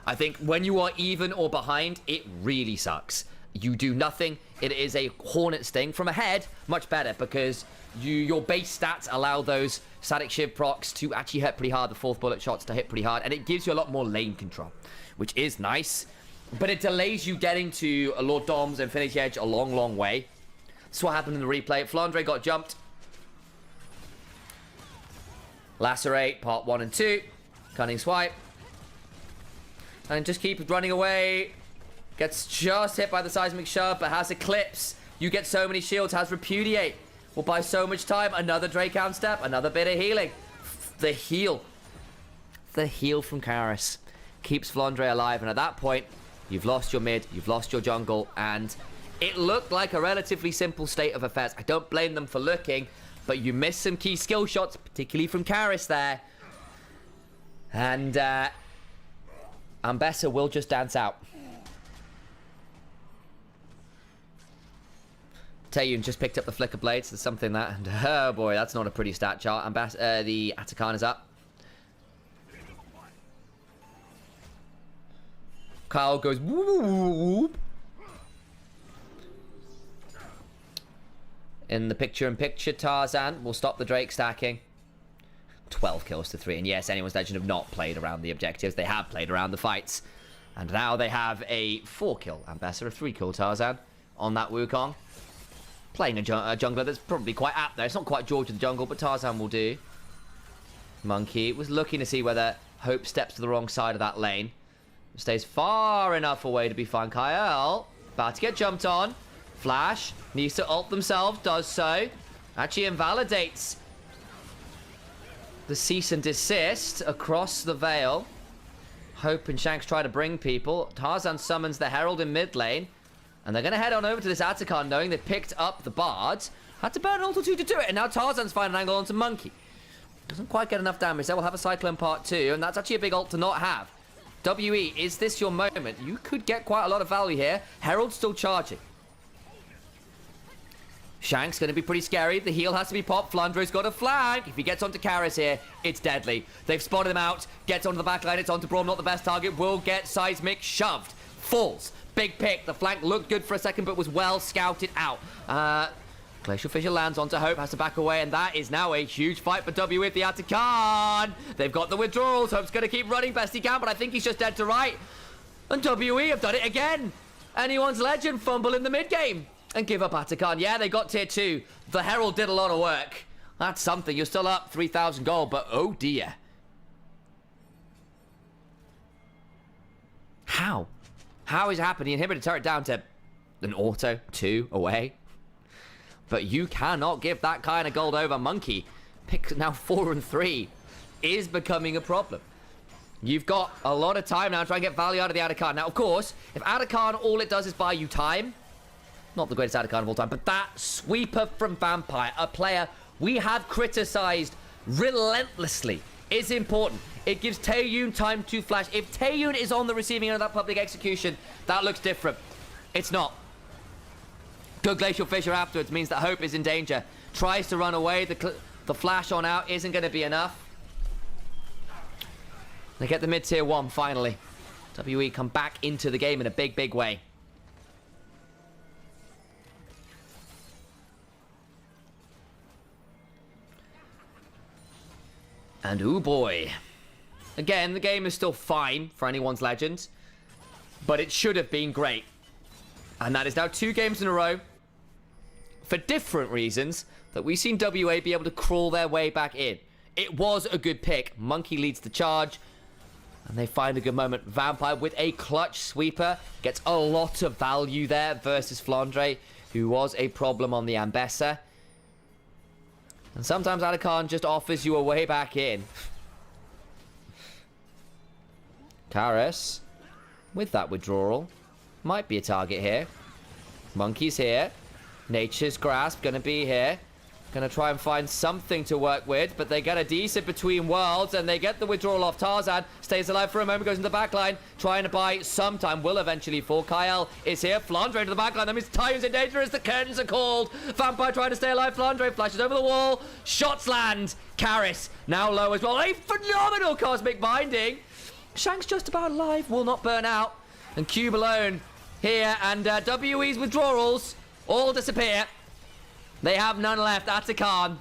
I think when you are even or behind, it really sucks. You do nothing. It is a hornet sting. From ahead, much better because your base stats allow those static shiv procs to actually hit pretty hard, the 4th bullet shots to hit pretty hard, and it gives you a lot more lane control, which is nice. But it delays you getting to a Lord Dom's Infinity Edge a long, long way. That's what happened in the replay. Flandre got jumped. Lacerate, part 1 and 2. Cunning swipe. And just keep running away. Gets just hit by the seismic shove, but has Eclipse. You get so many shields, has Repudiate. Will buy so much time. Another Drakehound step, another bit of healing. The heal. The heal from Karis keeps Flandre alive, and at that point, you've lost your mid, you've lost your jungle, and it looked like a relatively simple state of affairs. I don't blame them for looking, but you missed some key skill shots, particularly from Karis there. And Ambessa will just dance out. Taeyun just picked up the Flicker Blades. There's something that, and oh boy, that's not a pretty stat chart. The Atakan is up. Kyle goes whoop, whoop. In the picture-in-picture, Tarzan will stop the Drake stacking. 12 kills to 3. And yes, anyone's legend have not played around the objectives. They have played around the fights. And now they have a 4-kill Ambassador, a 3-kill Tarzan on that Wukong. Playing a jungler that's probably quite apt there. It's not quite George of the jungle, but Tarzan will do. Monkey was looking to see whether Hope steps to the wrong side of that lane. Stays far enough away to be fine. Kyle, about to get jumped on. Flash, needs to ult themselves, does so. Actually invalidates the cease and desist across the Veil. Hope and Shanks try to bring people. Tarzan summons the Herald in mid lane. And they're going to head on over to this Atakan, knowing they picked up the Bards. Had to burn an ult or 2 to do it, and now Tarzan's finding an angle onto Monkey. Doesn't quite get enough damage. They will have a Cyclone part 2, and that's actually a big ult to not have. WE, is this your moment? You could get quite a lot of value here. Herald's still charging. Shank's going to be pretty scary. The heal has to be popped. Flandre's got a flank. If he gets onto Karis here, it's deadly. They've spotted him out. Gets onto the backline. It's onto Braum, not the best target. Will get seismic shoved. Falls. Big pick. The flank looked good for a second, but was well scouted out. Glacial Fissure lands onto Hope, has to back away, and that is now a huge fight for W with the Atakan. They've got the withdrawals. Hope's going to keep running best he can, but I think he's just dead to right. And WE have done it again. Anyone's legend fumble in the mid-game and give up Atakan. Yeah, they got tier 2. The Herald did a lot of work. That's something. You're still up 3,000 gold, but oh dear. How? How is it happening? Inhibitor turret down to an auto, 2 away. But you cannot give that kind of gold over. Monkey, pick now 4 and 3, is becoming a problem. You've got a lot of time now to try and get value out of the Atakan. Now, of course, if Atakan, all it does is buy you time, not the greatest Atakan of all time, but that sweeper from Vampire, a player we have criticized relentlessly, is important. It gives Taeyun time to flash. If Taeyun is on the receiving end of that public execution, that looks different. It's not. Good Glacial Fissure afterwards means that Hope is in danger. Tries to run away. The flash on out isn't going to be enough. They get the mid-tier 1 finally. WE come back into the game in a big, big way. And ooh boy. Again, the game is still fine for anyone's legend, but it should have been great. And that is now 2 games in a row, for different reasons, that we've seen WA be able to crawl their way back in. It was a good pick. Monkey leads the charge, and they find a good moment. Vampire with a clutch sweeper gets a lot of value there versus Flandre, who was a problem on the Ambessa. And sometimes Atakan just offers you a way back in. Karis, with that withdrawal, might be a target here. Monkey's here. Nature's Grasp gonna be here. Gonna try and find something to work with, but they get a decent between worlds, and they get the withdrawal off. Tarzan stays alive for a moment, goes into the back line, trying to buy some time, will eventually fall. Kyle is here, Flandre into the back line, that means Tyon's in danger as the curtains are called. Vampire trying to stay alive, Flandre flashes over the wall, shots land. Karis now low as well, a phenomenal cosmic binding. Shank's just about alive, will not burn out, and Cube alone here, and WE's withdrawals all disappear. They have none left. Atakan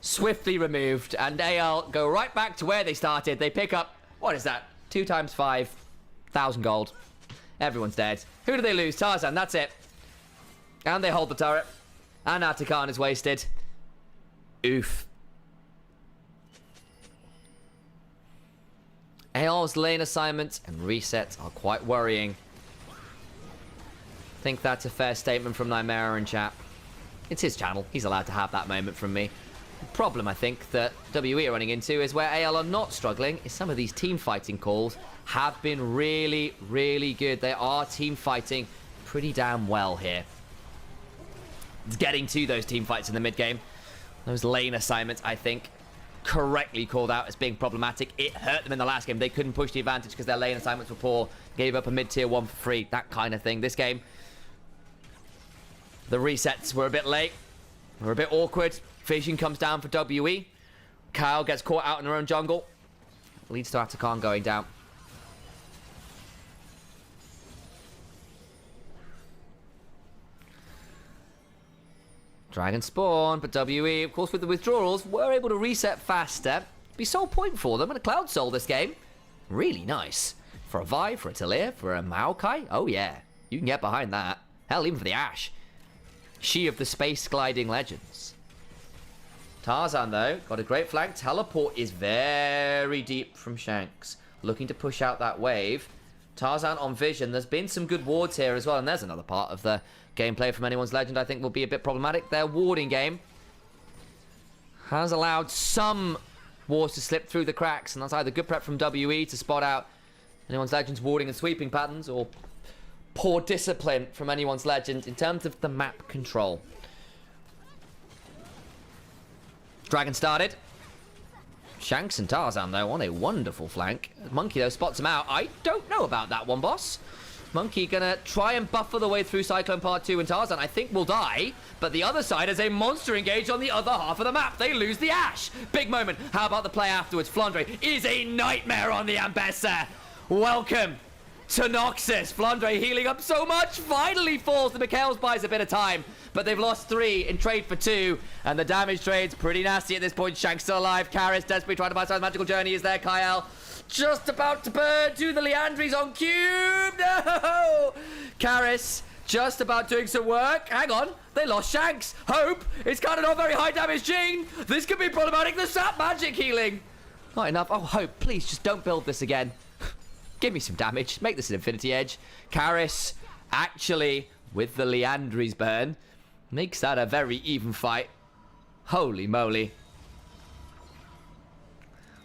swiftly removed, and AL go right back to where they started. They pick up, what is that? 2 times 5,000 gold. Everyone's dead. Who do they lose? Tarzan, that's it. And they hold the turret. And Atakan is wasted. Oof. AL's lane assignments and resets are quite worrying. I think that's a fair statement from Nymaera in chat. It's his channel. He's allowed to have that moment from me. The problem, I think, that WE are running into is where AL are not struggling is some of these team fighting calls have been really, really good. They are team fighting pretty damn well here. It's getting to those team fights in the mid game. Those lane assignments, I think, correctly called out as being problematic. It hurt them in the last game. They couldn't push the advantage because their lane assignments were poor. Gave up a mid-tier 1 for free. That kind of thing. This game, the resets were a bit late. They were a bit awkward. Vision comes down for WE. Kyle gets caught out in their own jungle. Leads to Atakan going down. Dragon spawn, but WE, of course, with the withdrawals, were able to reset faster. Be sole point for them and a Cloud Soul this game. Really nice. For a Vi, for a Talir, for a Maokai. Oh yeah, you can get behind that. Hell, even for the Ashe. She of the space gliding legends. Tarzan, though, got a great flank. Teleport is very deep from Shanks. Looking to push out that wave. Tarzan on Vision. There's been some good wards here as well. And there's another part of the gameplay from Anyone's Legend I think will be a bit problematic. Their warding game has allowed some wards to slip through the cracks. And that's either good prep from WE to spot out Anyone's Legend's warding and sweeping patterns, or poor discipline from Anyone's Legend in terms of the map control. Dragon started. Shanks and Tarzan, though, on a wonderful flank. Monkey, though, spots him out. I don't know about that one, boss. Monkey gonna try and buffer the way through Cyclone Part 2, and Tarzan, I think, will die. But the other side is a monster engage on the other half of the map. They lose the Ashe. Big moment. How about the play afterwards? Flandre is a nightmare on the Ambessa. Welcome to Noxus. Flandre healing up so much. Finally falls. The Mikhails buys a bit of time. But they've lost 3 in trade for 2. And the damage trade's pretty nasty at this point. Shank's still alive. Karis desperately trying to buy side. Magical Journey is there. Kyle just about to burn to the Leandries on Cube. No! Karis just about doing some work. Hang on. They lost Shanks. Hope. It's kind of not very high damage. Jean. This could be problematic. The sap magic healing. Not enough. Oh, Hope. Please just don't build this again. Give me some damage. Make this an Infinity Edge. Karis actually, with the Leandries burn, makes that a very even fight. Holy moly.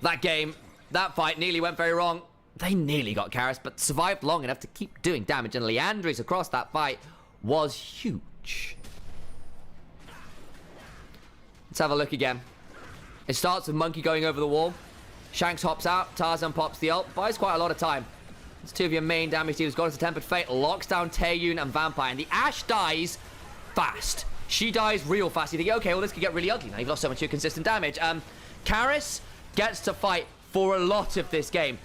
That game, that fight nearly went very wrong. They nearly got Karis, but survived long enough to keep doing damage. And Leandries across that fight was huge. Let's have a look again. It starts with Monkey going over the wall. Shanks hops out. Tarzan pops the ult. Buys quite a lot of time. It's 2 of your main damage dealers. Got into Tempered Fate. Locks down Taeyun and Vampire. And the Ashe dies fast. She dies real fast. You think, okay, well, this could get really ugly now. You've lost so much of your consistent damage. Karis gets to fight for a lot of this game.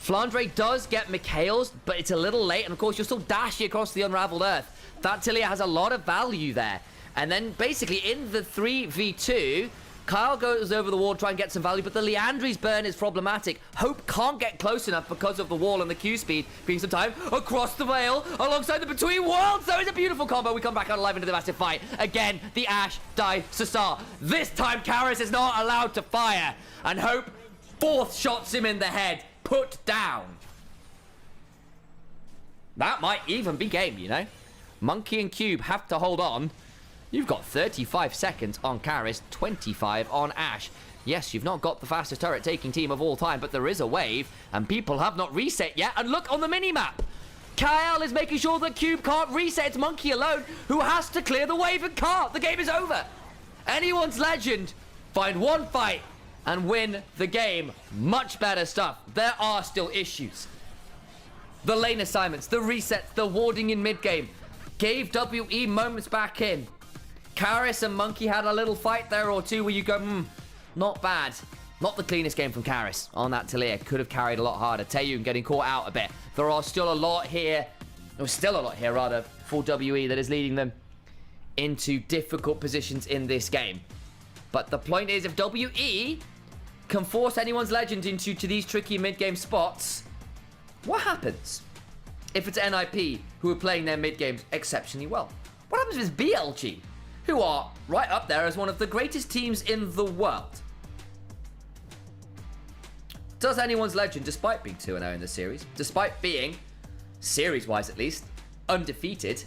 Flandre does get Mikhails, but it's a little late. And, of course, you're still dashing across the Unraveled Earth. That Tilia has a lot of value there. And then, basically, in the 3v2... Kyle goes over the wall to try and get some value, but the Leandries burn is problematic. Hope can't get close enough because of the wall and the Q speed. Being some time across the veil alongside the Between Worlds. So it's a beautiful combo. We come back out alive into the massive fight. Again, the Ashe dies to start. This time, Karis is not allowed to fire. And Hope 4th shots him in the head. Put down. That might even be game, you know. Monkey and Cube have to hold on. You've got 35 seconds on Karis, 25 on Ashe. Yes, you've not got the fastest turret-taking team of all time, but there is a wave, and people have not reset yet. And look on the mini-map. Kyle is making sure that Cube can't reset. It's Monkey alone who has to clear the wave and can't. The game is over. Anyone's Legend find one fight and win the game. Much better stuff. There are still issues. The lane assignments, the resets, the warding in mid-game gave WE moments back in. Karis and Monkey had a little fight there or two where you go, not bad. Not the cleanest game from Karis on that Talia. Could have carried a lot harder. Taeyun getting caught out a bit. There are still a lot here. There's still a lot here, rather, for WE that is leading them into difficult positions in this game. But the point is, if WE can force anyone's Legend into these tricky mid-game spots, what happens if it's NIP who are playing their mid-games exceptionally well? What happens if it's BLG, who are right up there as one of the greatest teams in the world? Does anyone's Legend, despite being 2-0 in the series, despite being, series-wise at least, undefeated,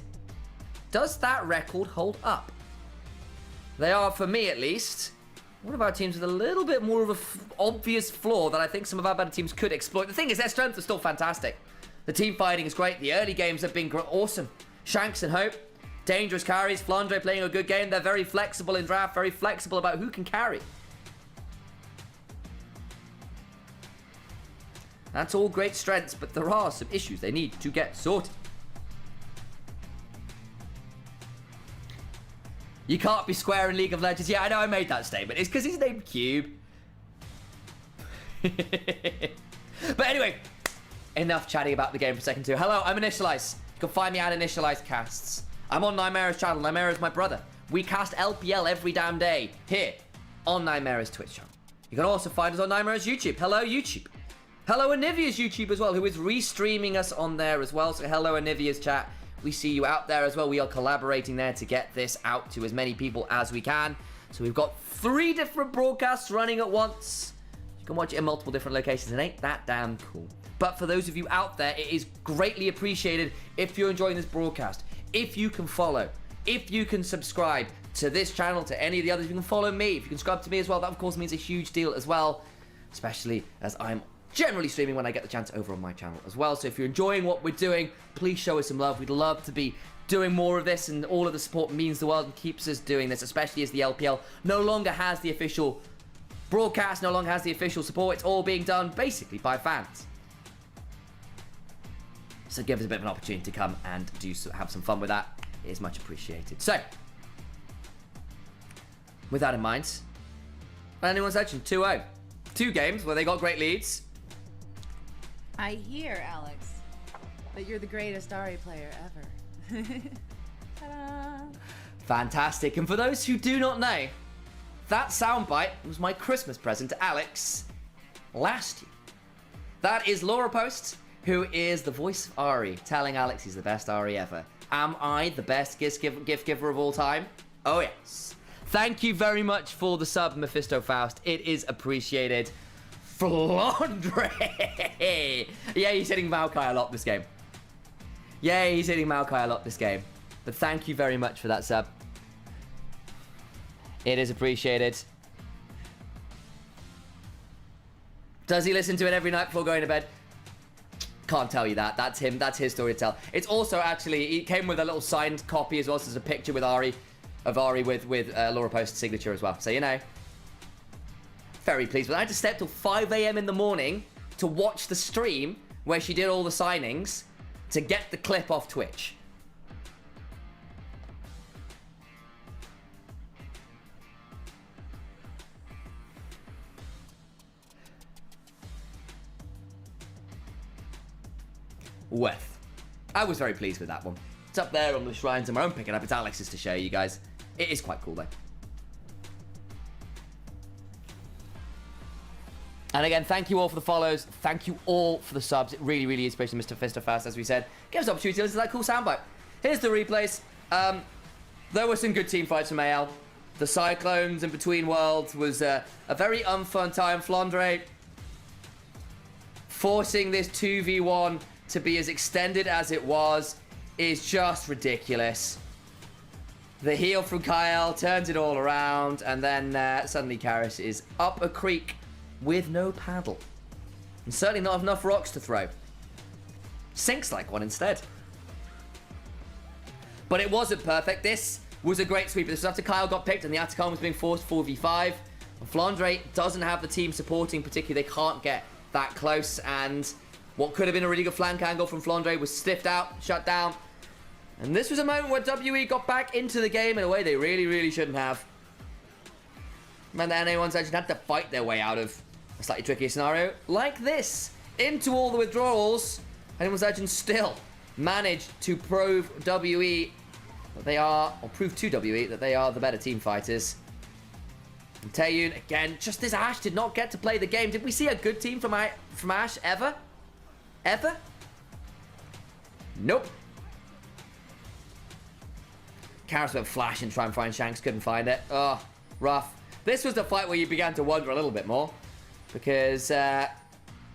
does that record hold up? They are, for me at least, one of our teams with a little bit more of an obvious flaw that I think some of our better teams could exploit. The thing is, their strengths are still fantastic. The team fighting is great. The early games have been awesome. Shanks and Hope, dangerous carries. Flandre playing a good game. They're very flexible in draft, very flexible about who can carry. That's all great strengths, but there are some issues they need to get sorted. You can't be square in League of Legends. Yeah, I know I made that statement. It's because he's named Cube. But anyway, enough chatting about the game for a second too. Hello, I'm Initialise. You can find me at Initialise Casts. I'm on Nymaera's channel. Nymaera's my brother. We cast LPL every damn day here on Nymaera's Twitch channel. You can also find us on Nymaera's YouTube. Hello, YouTube. Hello, Onivia's YouTube as well, who is restreaming us on there as well. So hello, Onivia's chat. We see you out there as well. We are collaborating there to get this out to as many people as we can. So we've got 3 different broadcasts running at once. You can watch it in multiple different locations, and ain't that damn cool. But for those of you out there, it is greatly appreciated if you're enjoying this broadcast, if you can follow, if you can subscribe to this channel, to any of the others. You can follow me. If you can subscribe to me as well, that of course means a huge deal as well, especially as I'm generally streaming when I get the chance over on my channel as well. So if you're enjoying what we're doing, please show us some love. We'd love to be doing more of this, and all of the support means the world and keeps us doing this, especially as the LPL no longer has the official broadcast, no longer has the official support. It's all being done basically by fans. So give us a bit of an opportunity to come and have some fun with that. It is much appreciated. So, with that in mind, anyone's Legend 2-0. 2 games where they got great leads. I hear, Alex, that you're the greatest Ari player ever. Ta-da! Fantastic. And for those who do not know, that soundbite was my Christmas present to Alex last year. That is Laura Post, who is the voice of Ari, telling Alex he's the best Ari ever. Am I the best gift giver of all time? Oh yes. Thank you very much for the sub, Mephisto Faust. It is appreciated. Flandre! Yeah, he's hitting Maokai a lot this game. Yeah, he's hitting Maokai a lot this game. But thank you very much for that sub. It is appreciated. Does he listen to it every night before going to bed? Can't tell you that. That's him. That's his story to tell. It's also actually, it came with a little signed copy as well. So there's a picture with Ari, with Laura Post's signature as well. So, you know, very pleased. But I had to stay up till 5 a.m. in the morning to watch the stream where she did all the signings to get the clip off Twitch. Worth. I was very pleased with that one. It's up there on the shrines and my own picking up. It's Alex's to show you guys. It is quite cool though. And again, thank you all for the follows. Thank you all for the subs. It really, really is, especially Mr. Fister Fast, as we said. Give us an opportunity to listen to that cool soundbite. Here's the replays. There were some good team fights from AL. The Cyclones in Between Worlds was a very unfun time. Flandre forcing this 2v1 to be as extended as it was is just ridiculous. The heal from Kyle turns it all around, and then suddenly Karis is up a creek with no paddle. And certainly not enough rocks to throw. Sinks like one instead. But it wasn't perfect. This was a great sweep. This was after Kyle got picked and the Atacon was being forced 4v5. And Flandre doesn't have the team supporting, particularly they can't get that close. And what could have been a really good flank angle from Flandre was sniffed out, shut down. And this was a moment where WE got back into the game in a way they really, really shouldn't have. And the NA1s actually had to fight their way out of a slightly trickier scenario like this. Into all the withdrawals. And NA1's Legends still managed to prove WE that they are, or prove to WE that they are the better team fighters. And Taeyun, again, just this Ashe did not get to play the game. Did we see a good team from Ashe ever? Ever? Nope. Karis went flash and try and find Shanks, couldn't find it. Oh, rough. This was the fight where you began to wonder a little bit more. Because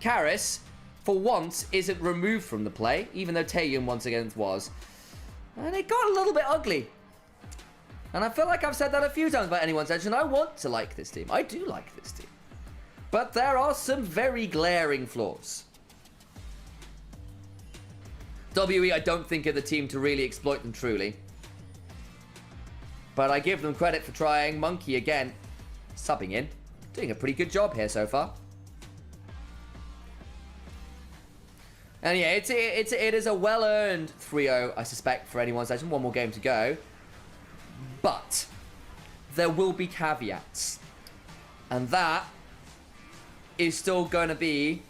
Karis, for once, isn't removed from the play, even though Taeyun once again was. And it got a little bit ugly. And I feel like I've said that a few times about anyone's edge, and I want to like this team. I do like this team. But there are some very glaring flaws. WE, I don't think, are the team to really exploit them truly. But I give them credit for trying. Monkey, again, subbing in. Doing a pretty good job here so far. And yeah, it is a well-earned 3-0, I suspect, for anyone's edge. One more game to go. But there will be caveats. And that is still going to be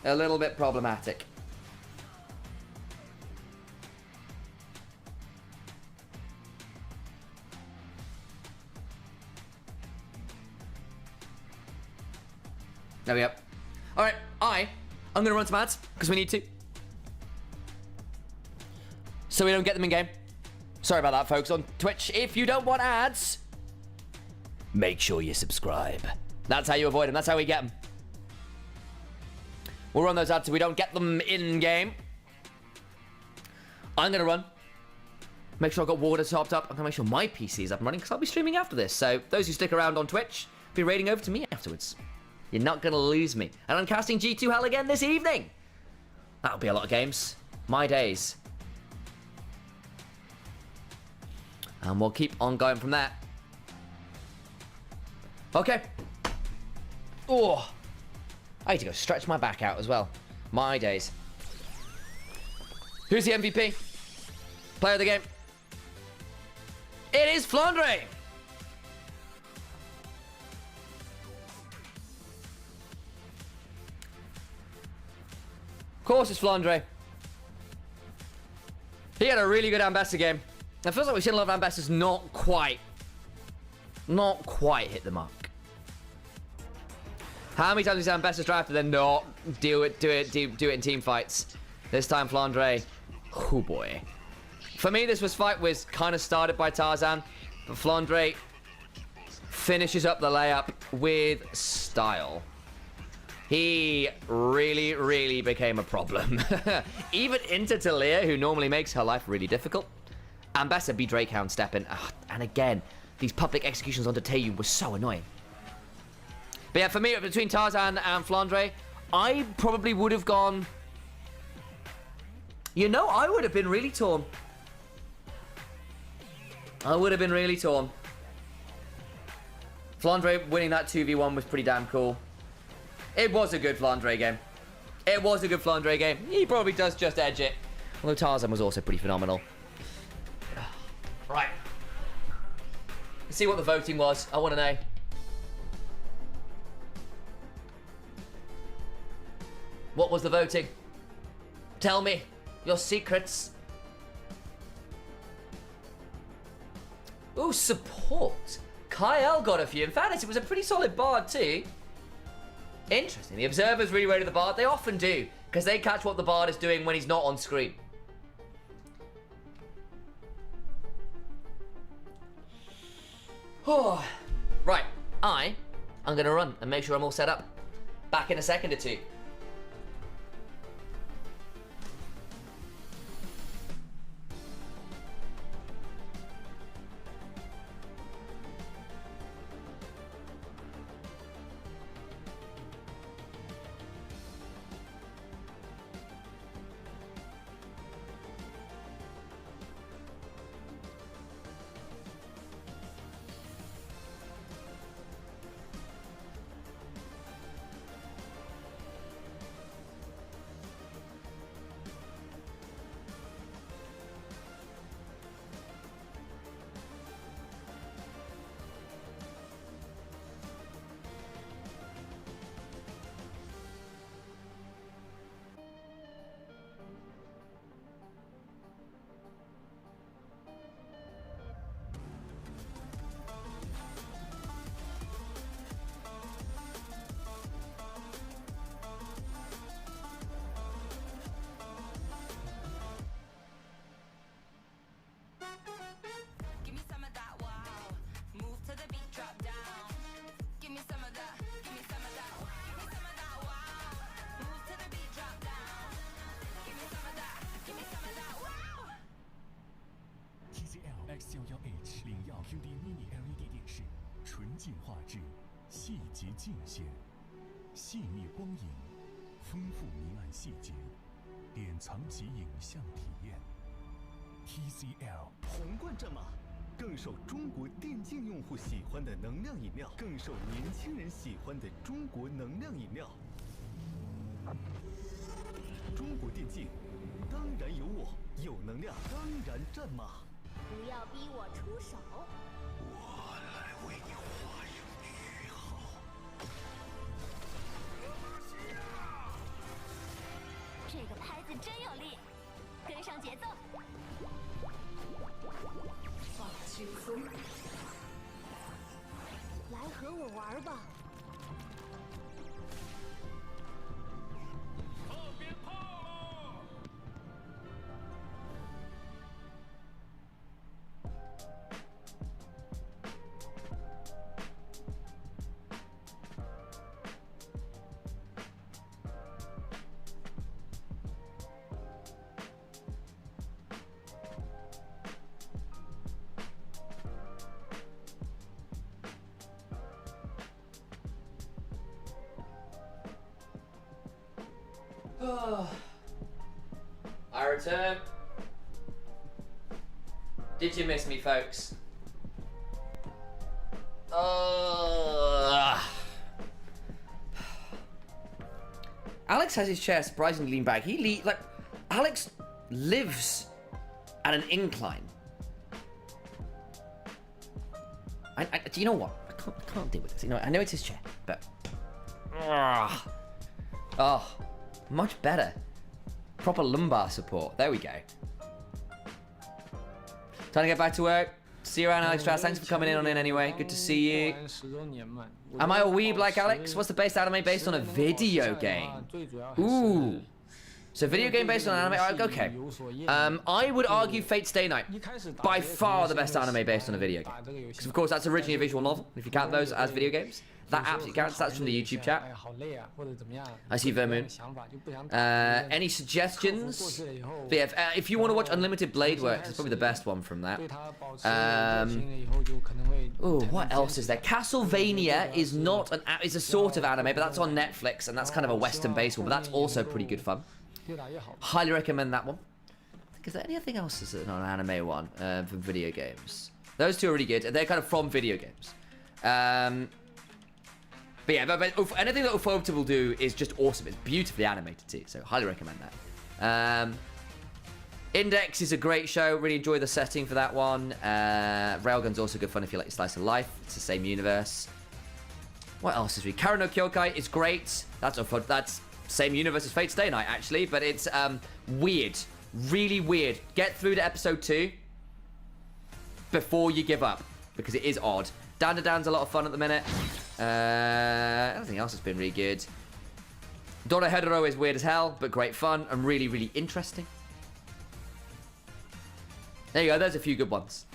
a little bit problematic. There we go. Alright, I'm going to run some ads, because we need to. So we don't get them in game. Sorry about that, folks. On Twitch, if you don't want ads, make sure you subscribe. That's how you avoid them. That's how we get them. We'll run those ads so we don't get them in game. I'm going to run. Make sure I've got water topped up. I'm going to make sure my PC is up and running because I'll be streaming after this. So those who stick around on Twitch, be raiding over to me afterwards. You're not going to lose me. And I'm casting G2 Hell again this evening. That'll be a lot of games. My days. And we'll keep on going from there. Okay. Oh. I need to go stretch my back out as well. My days. Who's the MVP? Player of the game. It is Flandre. Of course it's Flandre. He had a really good Ambassador game. It feels like we've seen a lot of Ambassadors not quite hit the mark. How many times have we seen Ambassadors drafted and then not do it in team fights? This time Flandre, oh boy. For me, this fight was kind of started by Tarzan, but Flandre finishes up the layup with style. He really, really became a problem. Even into Talia, who normally makes her life really difficult. Ambassador B. Drakehound stepping. And again, these public executions onto Taeyun were so annoying. But yeah, for me, between Tarzan and Flandre, I probably would have gone... You know, I would have been really torn. Flandre winning that 2v1 was pretty damn cool. It was a good Flandre game. He probably does just edge it. Although Tarzan was also pretty phenomenal. Right. Let's see what the voting was. I want to know. What was the voting? Tell me your secrets. Ooh, support. Kyle got a few. In fairness, it was a pretty solid bard too. Interesting. The observers really rated the bard. They often do, because they catch what the bard is doing when he's not on screen. Oh. Right. I'm going to run and make sure I'm all set up. Back in a second or two. 进化至细节尽显，细腻光影，丰富明暗细节，典藏级影像体验。TCL 皇冠战马，更受中国电竞用户喜欢的能量饮料，更受年轻人喜欢的中国能量饮料。中国电竞，当然有我，有能量，当然战马。不要逼我出手。我来为你画上句号。这个拍子真有力，跟上节奏。放轻松，来和我玩吧。I return. Did you miss me, folks? Alex has his chair surprisingly lean back. Alex lives at an incline. Do you know what? I can't deal with this. You know, I know it's his chair, but oh, much better. Proper lumbar support. There we go. Time to get back to work. See you around, Alex Strauss. Thanks for coming in anyway. Good to see you. Am I a weeb like Alex? What's the base anime based on a video game? Ooh. So video game based on anime? Okay. I would argue Fate Stay Night. By far the best anime based on a video game. Because of course that's originally a visual novel. If you count those as video games. That absolutely counts. That's from the YouTube chat. I see Vermoon. Any suggestions? But yeah, if you want to watch Unlimited Blade Works, it's probably the best one from that. Oh, what else is there? Castlevania is not an is a sort of anime, but that's on Netflix, and that's kind of a Western-based one, but that's also pretty good fun. Highly recommend that one. Is there anything else that's an anime one for video games? Those two are really good. They're kind of from video games. But yeah, but anything that Ufotable will do is just awesome. It's beautifully animated too, so highly recommend that. Index is a great show. Really enjoy the setting for that one. Railgun's also good fun if you like your slice of life. It's the same universe. What else is we? Karen no Kyokai is great. That's same universe as Fate Stay Night actually, but it's weird, really weird. Get through to episode 2 before you give up because it is odd. Down to Down's a lot of fun at the minute. Anything else has been really good. Dora Hedero is weird as hell, but great fun and really, really interesting. There you go, there's a few good ones.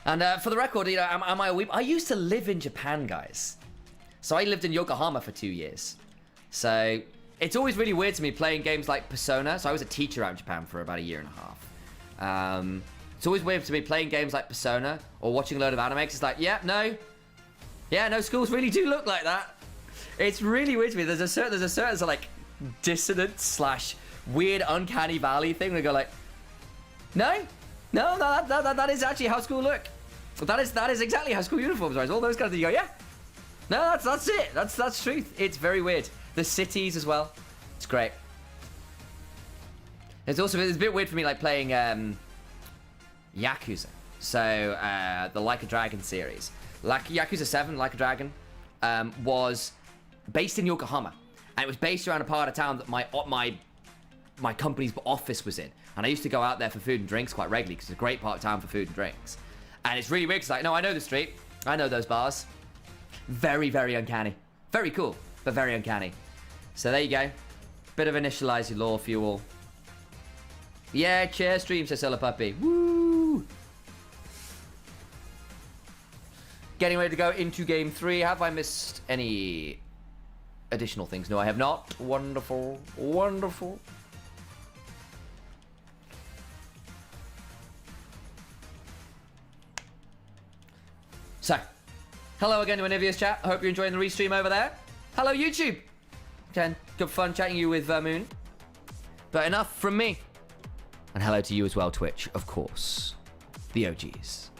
And for the record, you know, am I a weeb? I used to live in Japan, guys. So I lived in Yokohama for 2 years. So it's always really weird to me playing games like Persona. So I was a teacher out in Japan for about 1.5 years. It's always weird to me playing games like Persona or watching a load of anime. It's like, yeah, no, schools really do look like that. It's really weird to me. There's a certain sort of like dissonance / weird uncanny valley thing where I go like, no, that is actually how school look. That is exactly how school uniforms are. All those kind of things. You go, yeah, no, that's it. That's truth. It's very weird. The cities as well. It's great. It's a bit weird for me like playing Yakuza. So the Like a Dragon series. Yakuza 7, Like a Dragon, was based in Yokohama. And it was based around a part of town that my company's office was in. And I used to go out there for food and drinks quite regularly because it's a great part of town for food and drinks. And it's really weird because like, no, I know the street. I know those bars. Very, very uncanny. Very cool, but very uncanny. So there you go. Bit of Initialise lore for you all. Yeah, chair stream, says Solar Puppy. Woo! Getting ready to go into game 3. Have I missed any additional things? No, I have not. Wonderful. Wonderful. Hello again to Onivia's chat. I hope you're enjoying the restream over there. Hello, YouTube. Again, good fun chatting you with Moon. But enough from me. And hello to you as well, Twitch, of course. The OGs.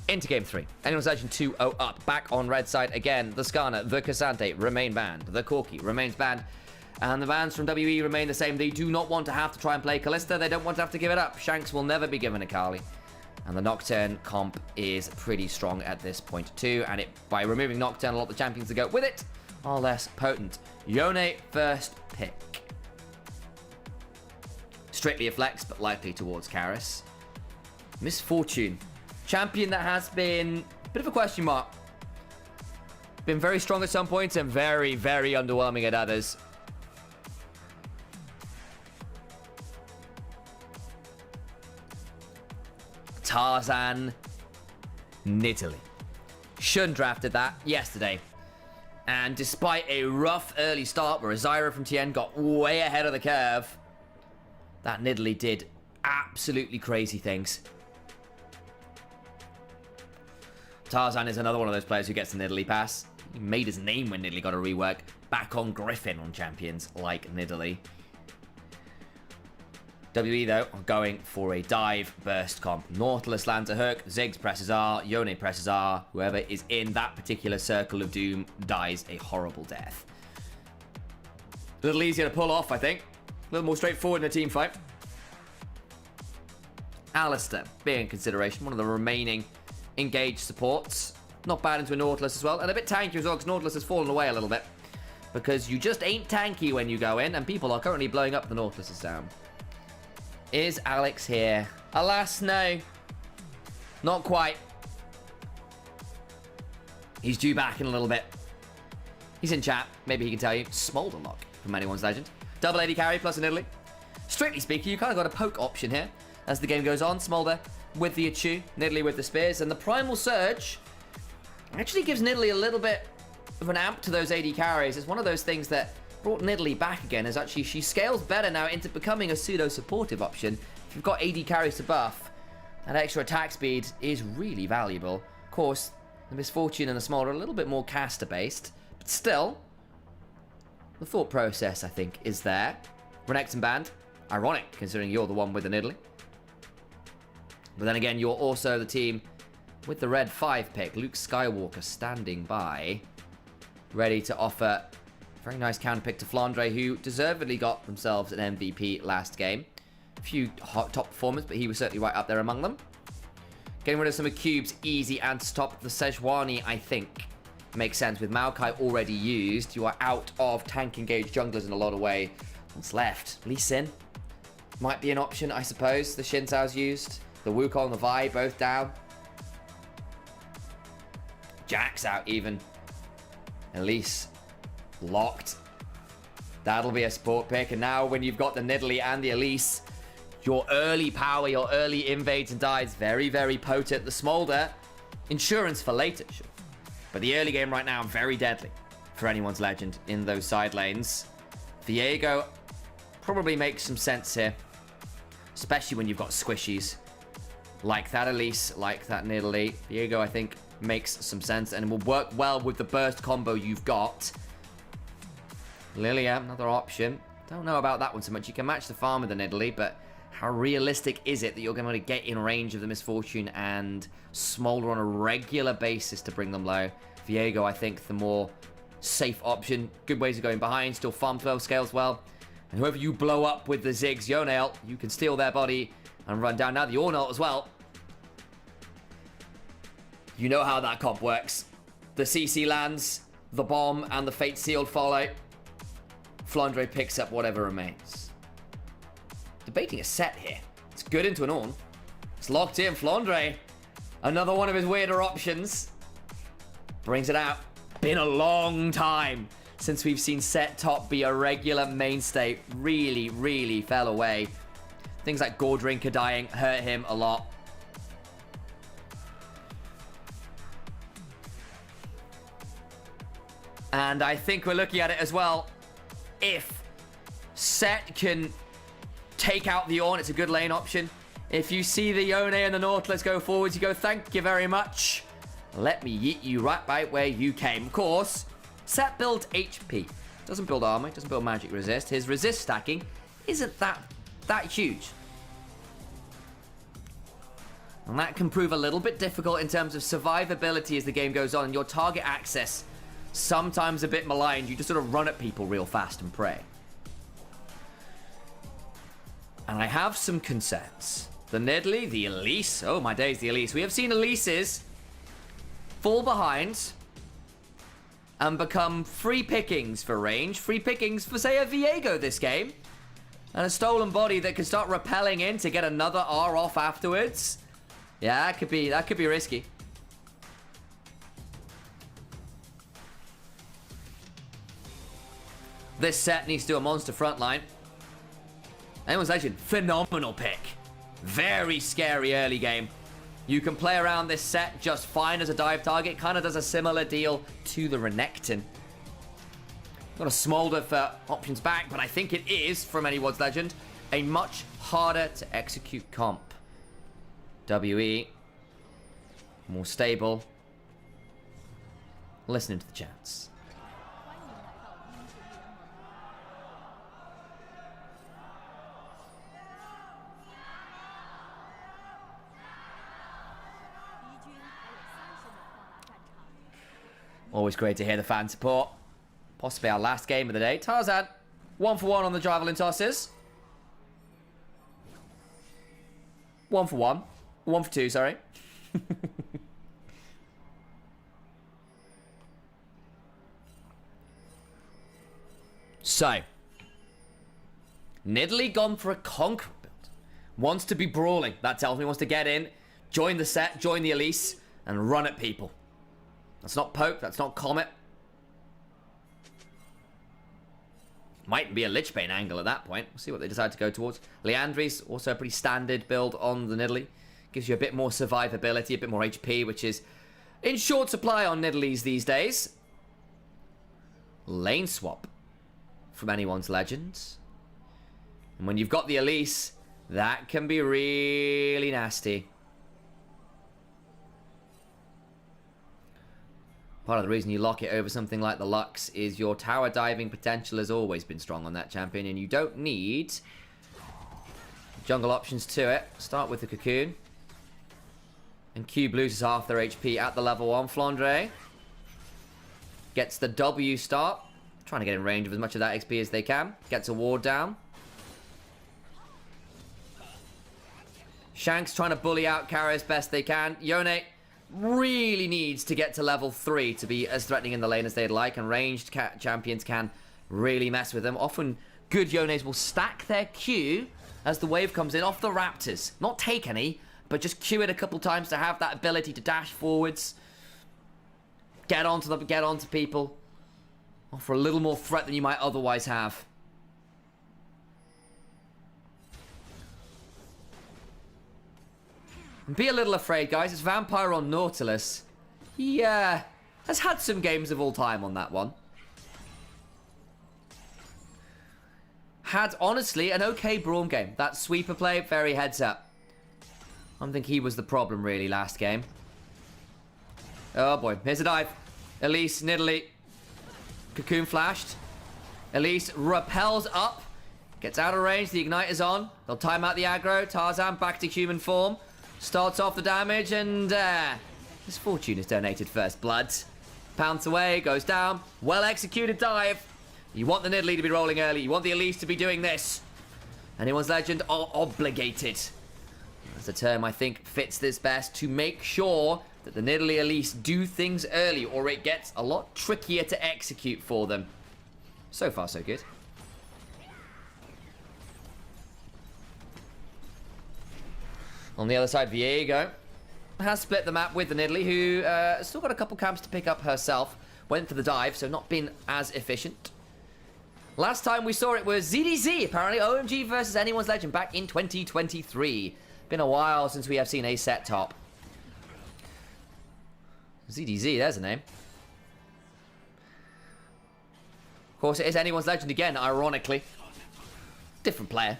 Into game 3. Anyone's Legend 2-0 up. Back on red side again. The Skarner, the Cassante remain banned. The Corki remains banned. And the bans from WE remain the same. They do not want to have to try and play Callista. They don't want to have to give it up. Shanks will never be given a Kali. And the Nocturne comp is pretty strong at this point too. And by removing Nocturne, a lot of the champions that go with it are less potent. Yone first pick. Strictly a flex, but likely towards Karis. Misfortune. Champion that has been a bit of a question mark. Been very strong at some points and very, very underwhelming at others. Tarzan Nidalee. Shun drafted that yesterday. And despite a rough early start where Zyra from TN got way ahead of the curve, that Nidalee did absolutely crazy things. Tarzan is another one of those players who gets the Nidalee pass. He made his name when Nidalee got a rework. Back on Griffin on champions like Nidalee. WE, though, are going for a dive burst comp. Nautilus lands a hook, Ziggs presses R, Yone presses R. Whoever is in that particular circle of doom dies a horrible death. A little easier to pull off, I think. A little more straightforward in a team fight. Alistair being in consideration, one of the remaining engaged supports. Not bad into a Nautilus as well, and a bit tanky as well, because Nautilus has fallen away a little bit. Because you just ain't tanky when you go in, and people are currently blowing up the Nautilus's down. Is Alex here? Alas, no. Not quite. He's due back in a little bit. He's in chat. Maybe he can tell you. Smolder lock from Anyone's Legend. Double AD carry plus an Italy. Strictly speaking, you kind of got a poke option here as the game goes on. Smolder with the Achu, Nidalee with the spears, and the Primal Surge actually gives Nidalee a little bit of an amp to those AD carries. It's one of those things that brought Nidalee back again, as actually she scales better now into becoming a pseudo-supportive option. If you've got AD carries to buff, that extra attack speed is really valuable. Of course, the Misfortune and the Smolder are a little bit more caster-based, but still, the thought process, I think, is there. Renekton banned. Ironic, considering you're the one with the Nidalee. But then again, you're also the team with the red 5 pick. Luke Skywalker standing by, ready to offer a very nice counter pick to Flandre, who deservedly got themselves an MVP last game. A few hot top performers, but he was certainly right up there among them. Getting rid of some of Cube's easy anti-stop. The Sejuani, I think, makes sense. With Maokai already used, you are out of tank engaged junglers in a lot of way. What's left? Lee Sin might be an option, I suppose. The Xin Zhao's used. The Wukong and the Vi both down. Jack's out even. Elise locked. That'll be a support pick. And now when you've got the Nidalee and the Elise, your early power, your early invades and dives, very, very potent. The Smolder, insurance for later, sure. But the early game right now, very deadly for Anyone's Legend in those side lanes. Viego probably makes some sense here, especially when you've got squishies like that Elise, like that Nidalee. Viego, I think, makes some sense and will work well with the burst combo you've got. Lilia, another option. Don't know about that one so much. You can match the farm with the Nidalee, but how realistic is it that you're going to get in range of the Misfortune and Smolder on a regular basis to bring them low? Viego, I think, the more safe option. Good ways of going behind. Still farm 12 scales well. And whoever you blow up with the Ziggs Yone, you can steal their body and run down. Now the Ornel as well. You know how that comp works. The CC lands, the bomb, and the Fate Sealed follow. Flandre picks up whatever remains. Debating a set here. It's good into an Orn. It's locked in. Flandre, another one of his weirder options. Brings it out. Been a long time since we've seen set top be a regular mainstay. Really, really fell away. Things like Gore Drinker dying hurt him a lot. And I think we're looking at it as well. If Set can take out the Ornn, it's a good lane option. If you see the Yone and the Nautilus go forwards, you go, thank you very much. let me yeet you right back where you came. Of course, set build HP. Doesn't build armor, doesn't build magic resist. His resist stacking isn't that huge. And that can prove a little bit difficult in terms of survivability as the game goes on. And your target access, sometimes a bit maligned. You just sort of run at people real fast and pray. And I have some concerns. The Nidalee, the Elise. Oh my days, the Elise. We have seen Elises fall behind and become free pickings for range. Free pickings for, say, a Viego this game. And a stolen body that can start rappelling in to get another R off afterwards. Yeah, that could be risky. This set needs to do a monster frontline. Anyone's Legend, phenomenal pick. Very scary early game. You can play around this set just fine as a dive target. Kind of does a similar deal to the Renekton. Got a Smolder for options back, but I think it is, from Anyone's Legend, a much harder to execute comp. WE, more stable. Listening to the chants. Always great to hear the fan support. Possibly our last game of the day. Tarzan, 1 for 1 on the javelin tosses. 1 for 1. 1 for 2, sorry. So, Nidalee gone for a conqueror build. Wants to be brawling. That tells me he wants to get in, join the set, join the Elise, and run at people. That's not Poke, that's not Comet. Might be a Lichbane angle at that point. We'll see what they decide to go towards. Leandry's also a pretty standard build on the Nidalee. Gives you a bit more survivability, a bit more HP, which is in short supply on Nidalees these days. Lane swap from Anyone's Legends. And when you've got the Elise, that can be really nasty. Part of the reason you lock it over something like the Lux is your tower diving potential has always been strong on that champion, and you don't need jungle options to it. Start with the Cocoon. And Cube loses half their HP at the level 1. Flandre gets the W start. Trying to get in range of as much of that XP as they can. Gets a ward down. Shanks trying to bully out Kara as best they can. Yone really needs to get to level 3 to be as threatening in the lane as they'd like, and ranged champions can really mess with them. Often good Yones will stack their Q as the wave comes in off the Raptors. Not take any, but just Q it a couple times to have that ability to dash forwards. Get onto them, get onto people. Offer a little more threat than you might otherwise have. Be a little afraid, guys. It's Vampire on Nautilus. He has had some games of all time on that one. Had, honestly, an okay Braum game. That sweeper play, very heads up. I don't think he was the problem, really, last game. Oh, boy. Here's a dive. Elise, Nidalee. Cocoon flashed. Elise rappels up. Gets out of range. The Igniter's on. They'll time out the aggro. Tarzan back to human form. Starts off the damage, and his fortune is donated first blood. Pounds away, goes down. Well executed dive. You want the Nidalee to be rolling early. You want the Elise to be doing this. Anyone's Legend are obligated. That's a term I think fits this best, to make sure that the Nidalee Elise do things early, or it gets a lot trickier to execute for them. So far, so good. On the other side, Viego has split the map with the Nidalee, who still got a couple camps to pick up herself. Went for the dive, so not been as efficient. Last time we saw it was ZDZ, apparently. OMG versus Anyone's Legend back in 2023. Been a while since we have seen a set top. ZDZ, there's a name. Of course, it is Anyone's Legend again, ironically. Different player.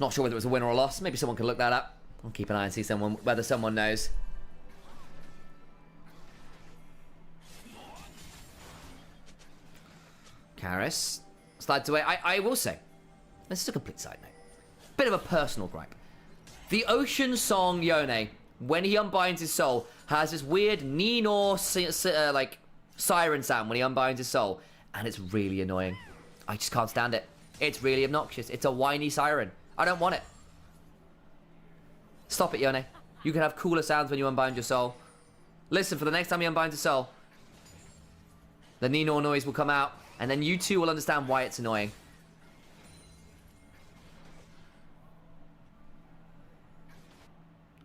Not sure whether it was a win or a loss. Maybe someone can look that up. I'll keep an eye and see whether someone knows. Karis slides away. I will say, this is a complete side note. Bit of a personal gripe. The Ocean Song Yone, when he unbinds his soul, has this weird Ninor like siren sound when he unbinds his soul, and it's really annoying. I just can't stand it. It's really obnoxious. It's a whiny siren. I don't want it. Stop it, Yone. You can have cooler sounds when you unbind your soul. Listen, for the next time you unbind your soul, the Ninor noise will come out, and then you too will understand why it's annoying.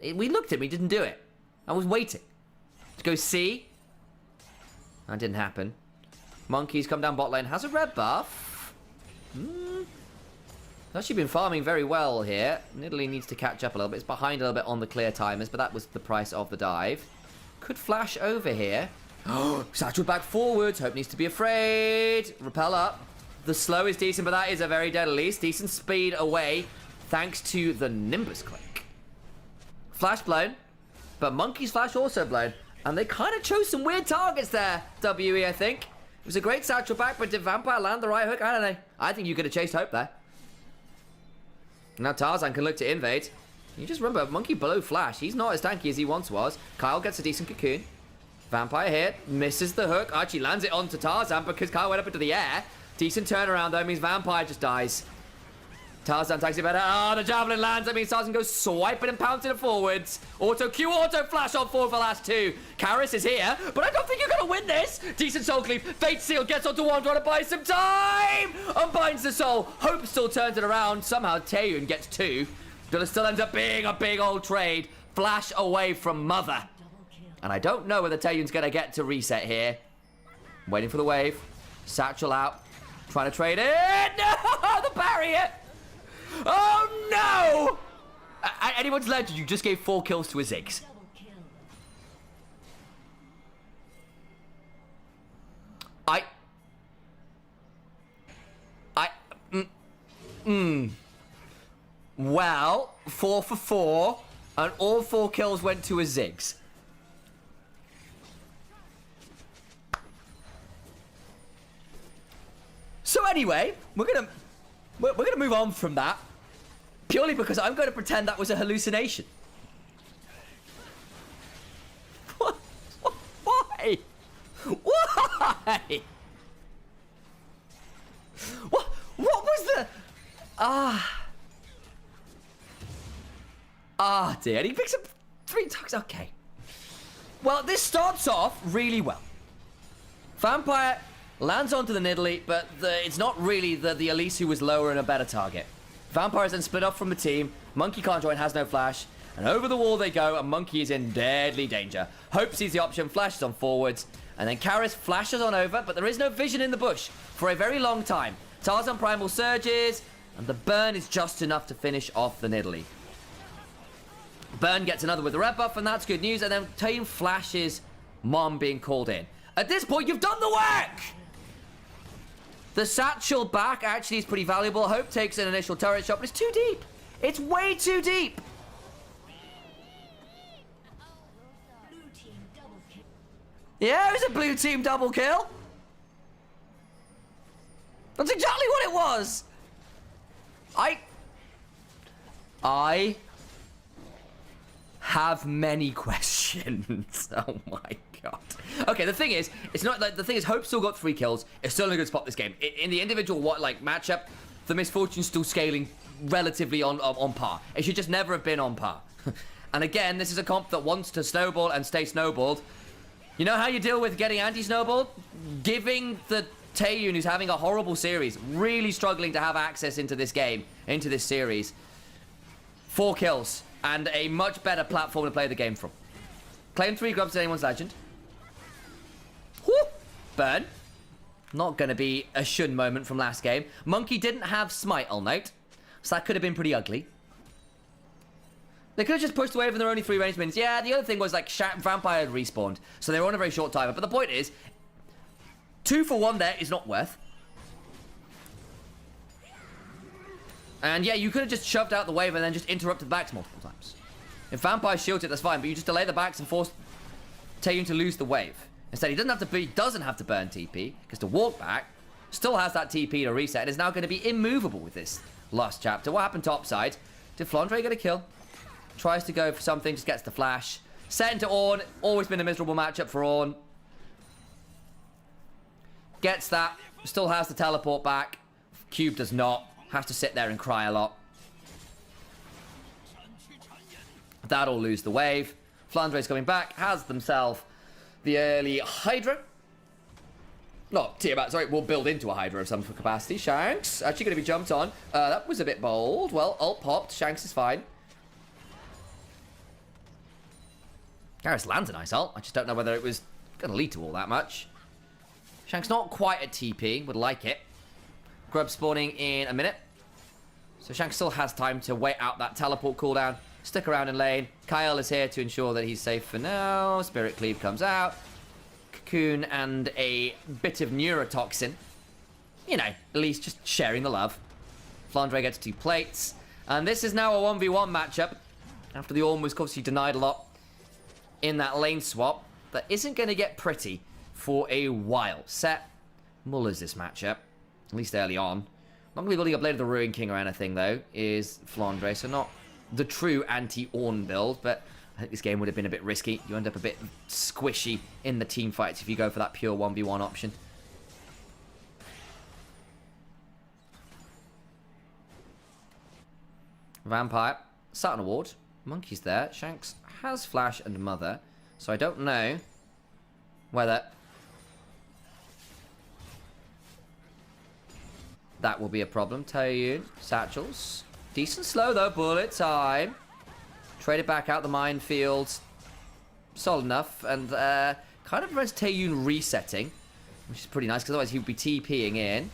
We looked at him, he didn't do it. I was waiting to go see. That didn't happen. Monkey's come down bot lane, has a red buff. Actually been farming very well here. Nidalee needs to catch up a little bit. It's behind a little bit on the clear timers, but that was the price of the dive. Could flash over here. Oh, satchel back forwards. Hope needs to be afraid. Repel up. The slow is decent, but that is a very dead release. Decent speed away, thanks to the Nimbus click. Flash blown, but Monkey's flash also blown. And they kind of chose some weird targets there, WE, I think. It was a great satchel back, but did Vampire land the right hook? I don't know. I think you could have chased Hope there. Now Tarzan can look to invade. You just remember, Monkey below flash. He's not as tanky as he once was. Kyle gets a decent cocoon. Vampire hit, misses the hook. Actually lands it onto Tarzan because Kyle went up into the air. Decent turnaround though, means Vampire just dies. Tarzan takes it better. Oh, the javelin lands. That means Tarzan goes swiping and pouncing it forwards. Auto Q, auto flash on forward for the last two. Karis is here, but I don't think you're going to win this. Decent soul cleave. Fate Seal gets onto one, trying to buy some time. Unbinds the soul. Hope still turns it around. Somehow Taeyun gets two. But it still ends up being a big old trade. Flash away from Mother. And I don't know whether Taeyun's going to get to reset here. Waiting for the wave. Satchel out. Trying to trade it. No, the barrier. Oh no! At anyone's legend, you just gave 4 kills to a Ziggs. Well, 4 for 4, and all 4 kills went to a Ziggs. So anyway, we're gonna move on from that, purely because I'm going to pretend that was a hallucination. What? Why? Why? What was the... dear. And he picks up 3 tucks. Okay. Well, this starts off really well. Vampire lands onto the Nidalee, but it's not really the Elise who was lower and a better target. Vampires then split off from the team. Monkey can't join, has no flash. And over the wall they go, and Monkey is in deadly danger. Hope sees the option, flashes on forwards. And then Karis flashes on over, but there is no vision in the bush for a very long time. Tarzan Primal surges, and the burn is just enough to finish off the Nidalee. Burn gets another with the red buff, and that's good news. And then Taeyun flashes Mom being called in. At this point, you've done the work! The satchel back actually is pretty valuable. Hope takes an initial turret shot, but it's too deep. It's way too deep. Yeah, it was a blue team double kill. That's exactly what it was. I have many questions. Oh my god. Okay, the thing is, it's not like Hope still got 3 kills. It's still in a good spot this game. In the individual matchup, the Misfortune's still scaling relatively on par. It should just never have been on par. And again, this is a comp that wants to snowball and stay snowballed. You know how you deal with getting anti-snowballed? Giving the Taeyun, who's having a horrible series, really struggling to have access into this game, into this series. 4 kills, and a much better platform to play the game from. Claim 3 grubs to anyone's legend. Whoo! Burn. Not going to be a shun moment from last game. Monkey didn't have smite, I'll note. So that could have been pretty ugly. They could have just pushed away from their only 3 ranged minions. Yeah, the other thing was, like, Vampire had respawned. So they were on a very short timer. But the point is, 2 for 1 there is not worth. And yeah, you could have just shoved out the wave and then just interrupted the backs multiple times. If Vampire shields it, that's fine, but you just delay the backs and force Taeyun to lose the wave. Instead, he doesn't have to burn TP, because to walk back, still has that TP to reset, and is now going to be immovable with this last chapter. What happened topside? Did Flandre get a kill? Tries to go for something, just gets the flash. Set into Ornn, always been a miserable matchup for Ornn. Gets that, still has the teleport back. Cube does not, has to sit there and cry a lot. That'll lose the wave. Flandre's coming back, has themselves the early Hydra. Not Tiamat, sorry, will build into a Hydra of some capacity. Shanks, actually going to be jumped on. That was a bit bold. Well, ult popped. Shanks is fine. Garrus lands a nice ult. I just don't know whether it was going to lead to all that much. Shanks not quite at TP. Would like it. Grub spawning in a minute. So Shanks still has time to wait out that teleport cooldown. Stick around in lane. Kyle is here to ensure that he's safe for now. Spirit Cleave comes out. Cocoon and a bit of neurotoxin. You know, at least just sharing the love. Flandre gets 2 plates. And this is now a 1v1 matchup. After the Ornn was obviously denied a lot in that lane swap. That isn't going to get pretty for a while. Set mullers this matchup. At least early on. Not going to be building up Blade of the Ruin King or anything, though, is Flandre. So not the true anti-Ornn build, but I think this game would have been a bit risky. You end up a bit squishy in the team fights if you go for that pure 1v1 option. Vampire, Saturn Award, Monkey's there. Shanks has Flash and Mother, so I don't know whether that will be a problem. Taeyun, Satchels. Decent slow though, bullet time. Trade it back out the minefield. Solid enough. And kind of prevents Taeyun resetting. Which is pretty nice, because otherwise he would be TPing in.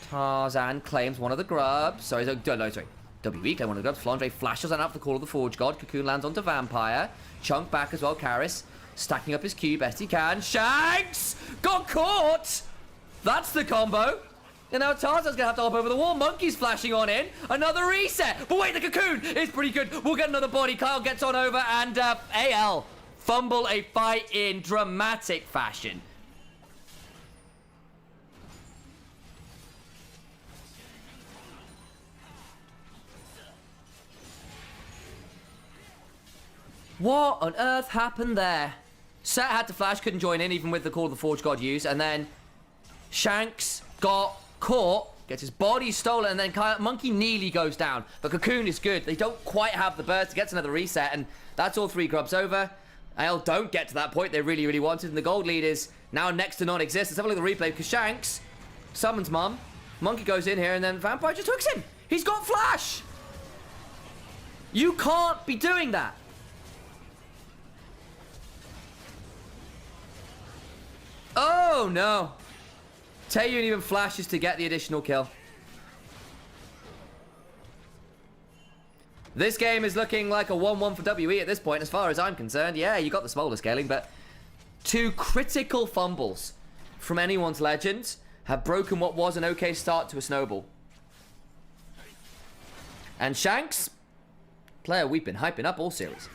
Tarzan claims one of the grubs. Sorry, no, sorry. WE claims one of the grubs. Flandre flashes and out the call of the Forge God. Cocoon lands onto Vampire. Chunk back as well, Karis. Stacking up his Q best he can. Shanks! Got caught! That's the combo. And now Tarzan's gonna have to hop over the wall. Monkey's flashing on in. Another reset. But wait, the Cocoon is pretty good. We'll get another body. Kyle gets on over and AL fumble a fight in dramatic fashion. What on earth happened there? Set had to flash, couldn't join in even with the call of the Forge God used. And then Shanks got caught, gets his body stolen, and then Monkey nearly goes down. But Cocoon is good. They don't quite have the burst. Gets another reset, and that's all 3 grubs over. AL don't get to that point they really, really wanted, and the gold lead is now next to non-existent. Let's have a look at the replay, because Shanks summons Mum. Monkey goes in here, and then Vampire just hooks him. He's got Flash! You can't be doing that. Oh, no. Taeyun even flashes to get the additional kill. This game is looking like a 1-1 for WE at this point, as far as I'm concerned. Yeah, you got the smolder scaling, but 2 critical fumbles from anyone's legend have broken what was an okay start to a snowball. And Shanks, player we've been hyping up all series,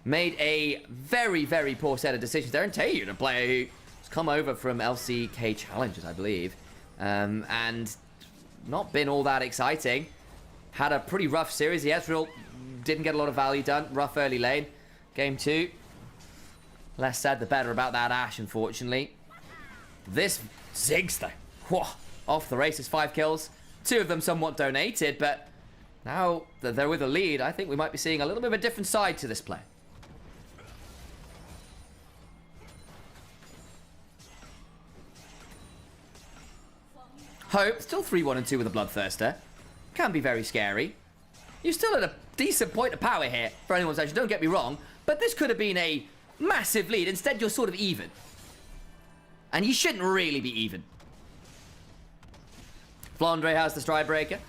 made a very, very poor set of decisions there. And Taeyun, a player who come over from LCK Challenges, I believe, and not been all that exciting. Had a pretty rough series. The Ezreal didn't get a lot of value done. Rough early lane. Game 2. Less said, the better about that Ashe, unfortunately. This Ziggs, though. Whoa, off the races, 5 kills. 2 of them somewhat donated, but now that they're with a lead, I think we might be seeing a little bit of a different side to this play. Hope, still 3-1 and 2 with a Bloodthirster. Can be very scary. You're still at a decent point of power here for anyone's action, don't get me wrong, but this could have been a massive lead. Instead, you're sort of even. And you shouldn't really be even. Flandre has the Stride Breaker.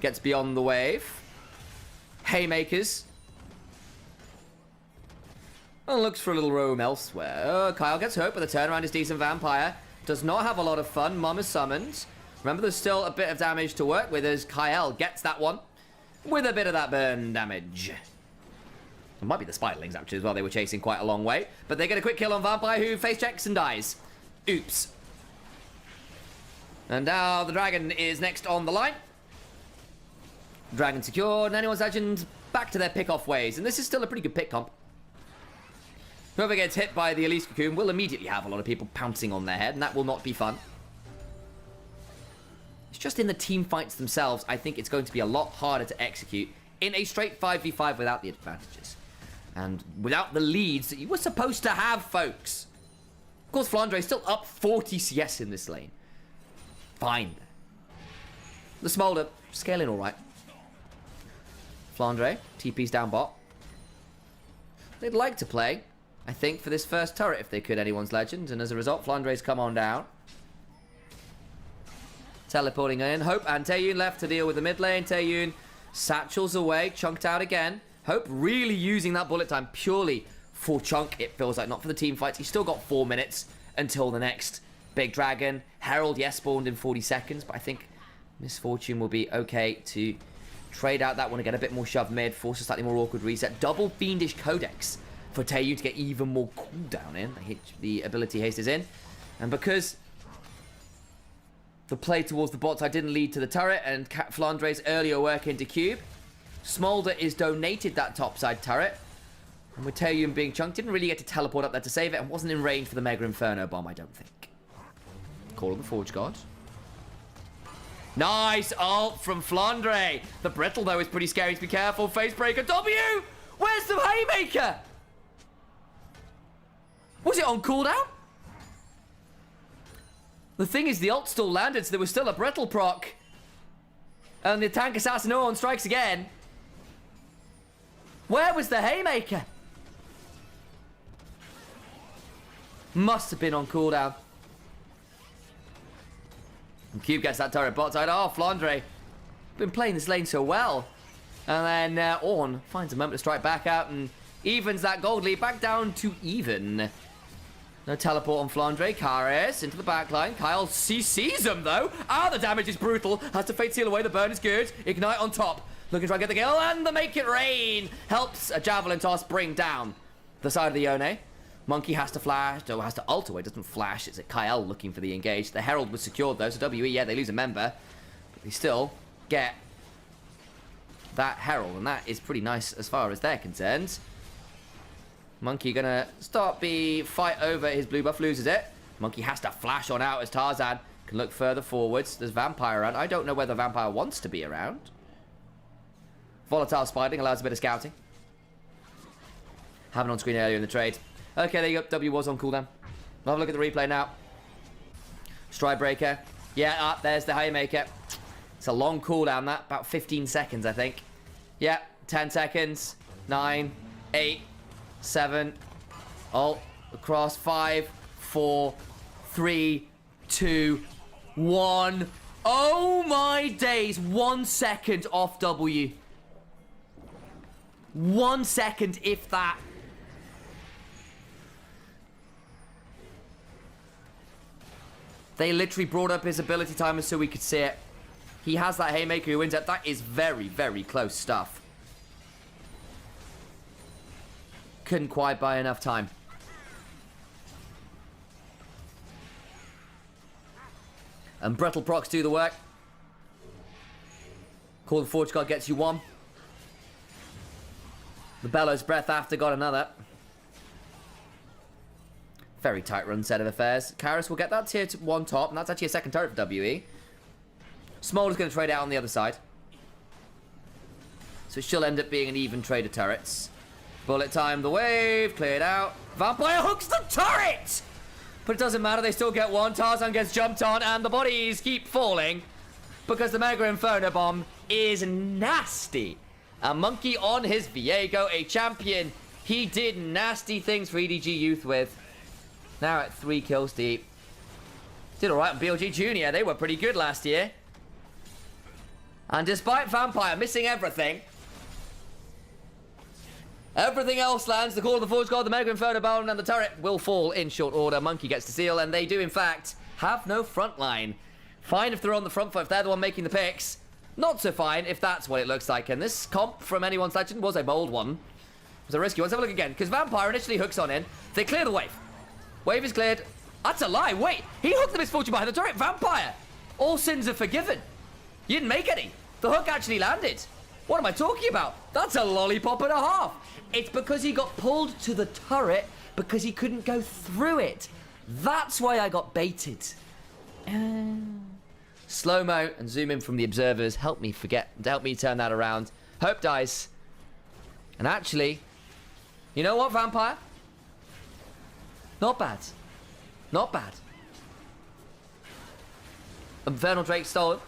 Gets beyond the wave. Haymakers. And looks for a little roam elsewhere. Oh, Kyle gets hurt, but the turnaround is decent. Vampire does not have a lot of fun. Mum is summoned. Remember, there's still a bit of damage to work with as Kyle gets that one. with a bit of that burn damage. It might be the spiderlings actually as well. They were chasing quite a long way. But they get a quick kill on Vampire, who face checks and dies. Oops. And now the dragon is next on the line. Dragon secured, and anyone's legend back to their pick-off ways. And this is still a pretty good pick comp. Whoever gets hit by the Elise Cocoon will immediately have a lot of people pouncing on their head, and that will not be fun. It's just in the team fights themselves, I think it's going to be a lot harder to execute in a straight 5v5 without the advantages. And without the leads that you were supposed to have, folks. Of course, Flandre is still up 40 CS in this lane. Fine. The Smolder, scaling alright. Flandre, TP's down bot. They'd like to play, I think, for this first turret if they could, anyone's legend. And as a result, Flandre's come on down. Teleporting in. Hope and Taeyun left to deal with the mid lane. Taeyun satchels away, chunked out again. Hope really using that bullet time purely for chunk, it feels like, not for the team fights. He's still got 4 minutes until the next big dragon. Herald, yes, spawned in 40 seconds, but I think Misfortune will be okay to trade out that one and get a bit more shove mid, force a slightly more awkward reset. Double Fiendish Codex for Taeyun to get even more cooldown in. The ability haste is in. And because the play towards the bot side didn't lead to the turret and Flandre's earlier work into cube, Smolder is donated that topside turret. And with Taeyun being chunked, didn't really get to teleport up there to save it and wasn't in range for the Mega Inferno bomb, I don't think. Call on the Forge God. Nice ult from Flandre. The Brittle, though, is pretty scary to be careful. Facebreaker. W! Where's the Haymaker? Was it on cooldown? The thing is, the ult still landed, so there was still a Brittle proc. And the tank assassin on strikes again. Where was the Haymaker? Must have been on cooldown. And Cube gets that turret bot side. Oh, Flandre. Been playing this lane so well. And then Ornn finds a moment to strike back out and evens that gold lead back down to even. No teleport on Flandre. Karis into the backline. Kyle CCs him, though. Ah, the damage is brutal. Has to Fate Seal away. The burn is good. Ignite on top. Looking to try and get the kill. And the Make It Rain helps a Javelin Toss bring down the side of the Yone. Monkey has to flash. No, has to ult away. Doesn't flash. It's a Kyle looking for the engage. The Herald was secured, though. So WE, yeah, they lose a member. But they still get that Herald. And that is pretty nice as far as they're concerned. Monkey gonna start the fight over his blue buff, loses it. Monkey has to flash on out as Tarzan can look further forwards. There's Vampire around. I don't know whether Vampire wants to be around. Volatile Spiding allows a bit of scouting. Happened on screen earlier in the trade. Okay, there you go. W was on cooldown. We'll have a look at the replay now. Stride Breaker. Yeah, there's the Haymaker. It's a long cooldown, that. About 15 seconds, I think. Yeah, 10 seconds. 9, 8, 7. Ult across. 5, 4, 3, 2, 1. Oh my days. 1 second off W. 1 second, if that. They literally brought up his ability timer so we could see it. He has that Haymaker who wins it. That is very, very close stuff. Couldn't quite buy enough time. And Brittle procs do the work. Call the Forge God gets you 1. The Bellows Breath after got another. Very tight run set of affairs. Karis will get that tier 1 top, and that's actually a second turret for WE. Smolder's going to trade out on the other side. So it should end up being an even trade of turrets. Bullet time, the wave, cleared out. Vampire hooks the turret! But it doesn't matter, they still get 1. Tarzan gets jumped on, and the bodies keep falling. Because the Mega Inferno Bomb is nasty. A Monkey on his Viego, a champion he did nasty things for EDG Youth with. Now at 3 kills deep. Did alright on BLG Junior. They were pretty good last year. And despite Vampire missing everything, everything else lands. The Call of the Forge God, the Mega Inferno Bomb, and the turret will fall in short order. Monkey gets to seal, and they do, in fact, have no front line. Fine if they're on the front foot, if they're the one making the picks. not so fine if that's what it looks like. And this comp from Anyone's Legend was a bold one. It was a risky one. Let's have a look again, because Vampire initially hooks on in. They clear the wave. Wave is cleared. That's a lie. Wait, he hooked the misfortune behind the turret. Vampire. All sins are forgiven. You didn't make any. The hook actually landed. What am I talking about? That's a lollipop and a half. It's because he got pulled to the turret because he couldn't go through it. That's why I got baited. Slow-mo and zoom in from the observers. Help me turn that around. Hope dies. And actually, you know what, Vampire? Not bad. Not bad. Infernal Drake stolen.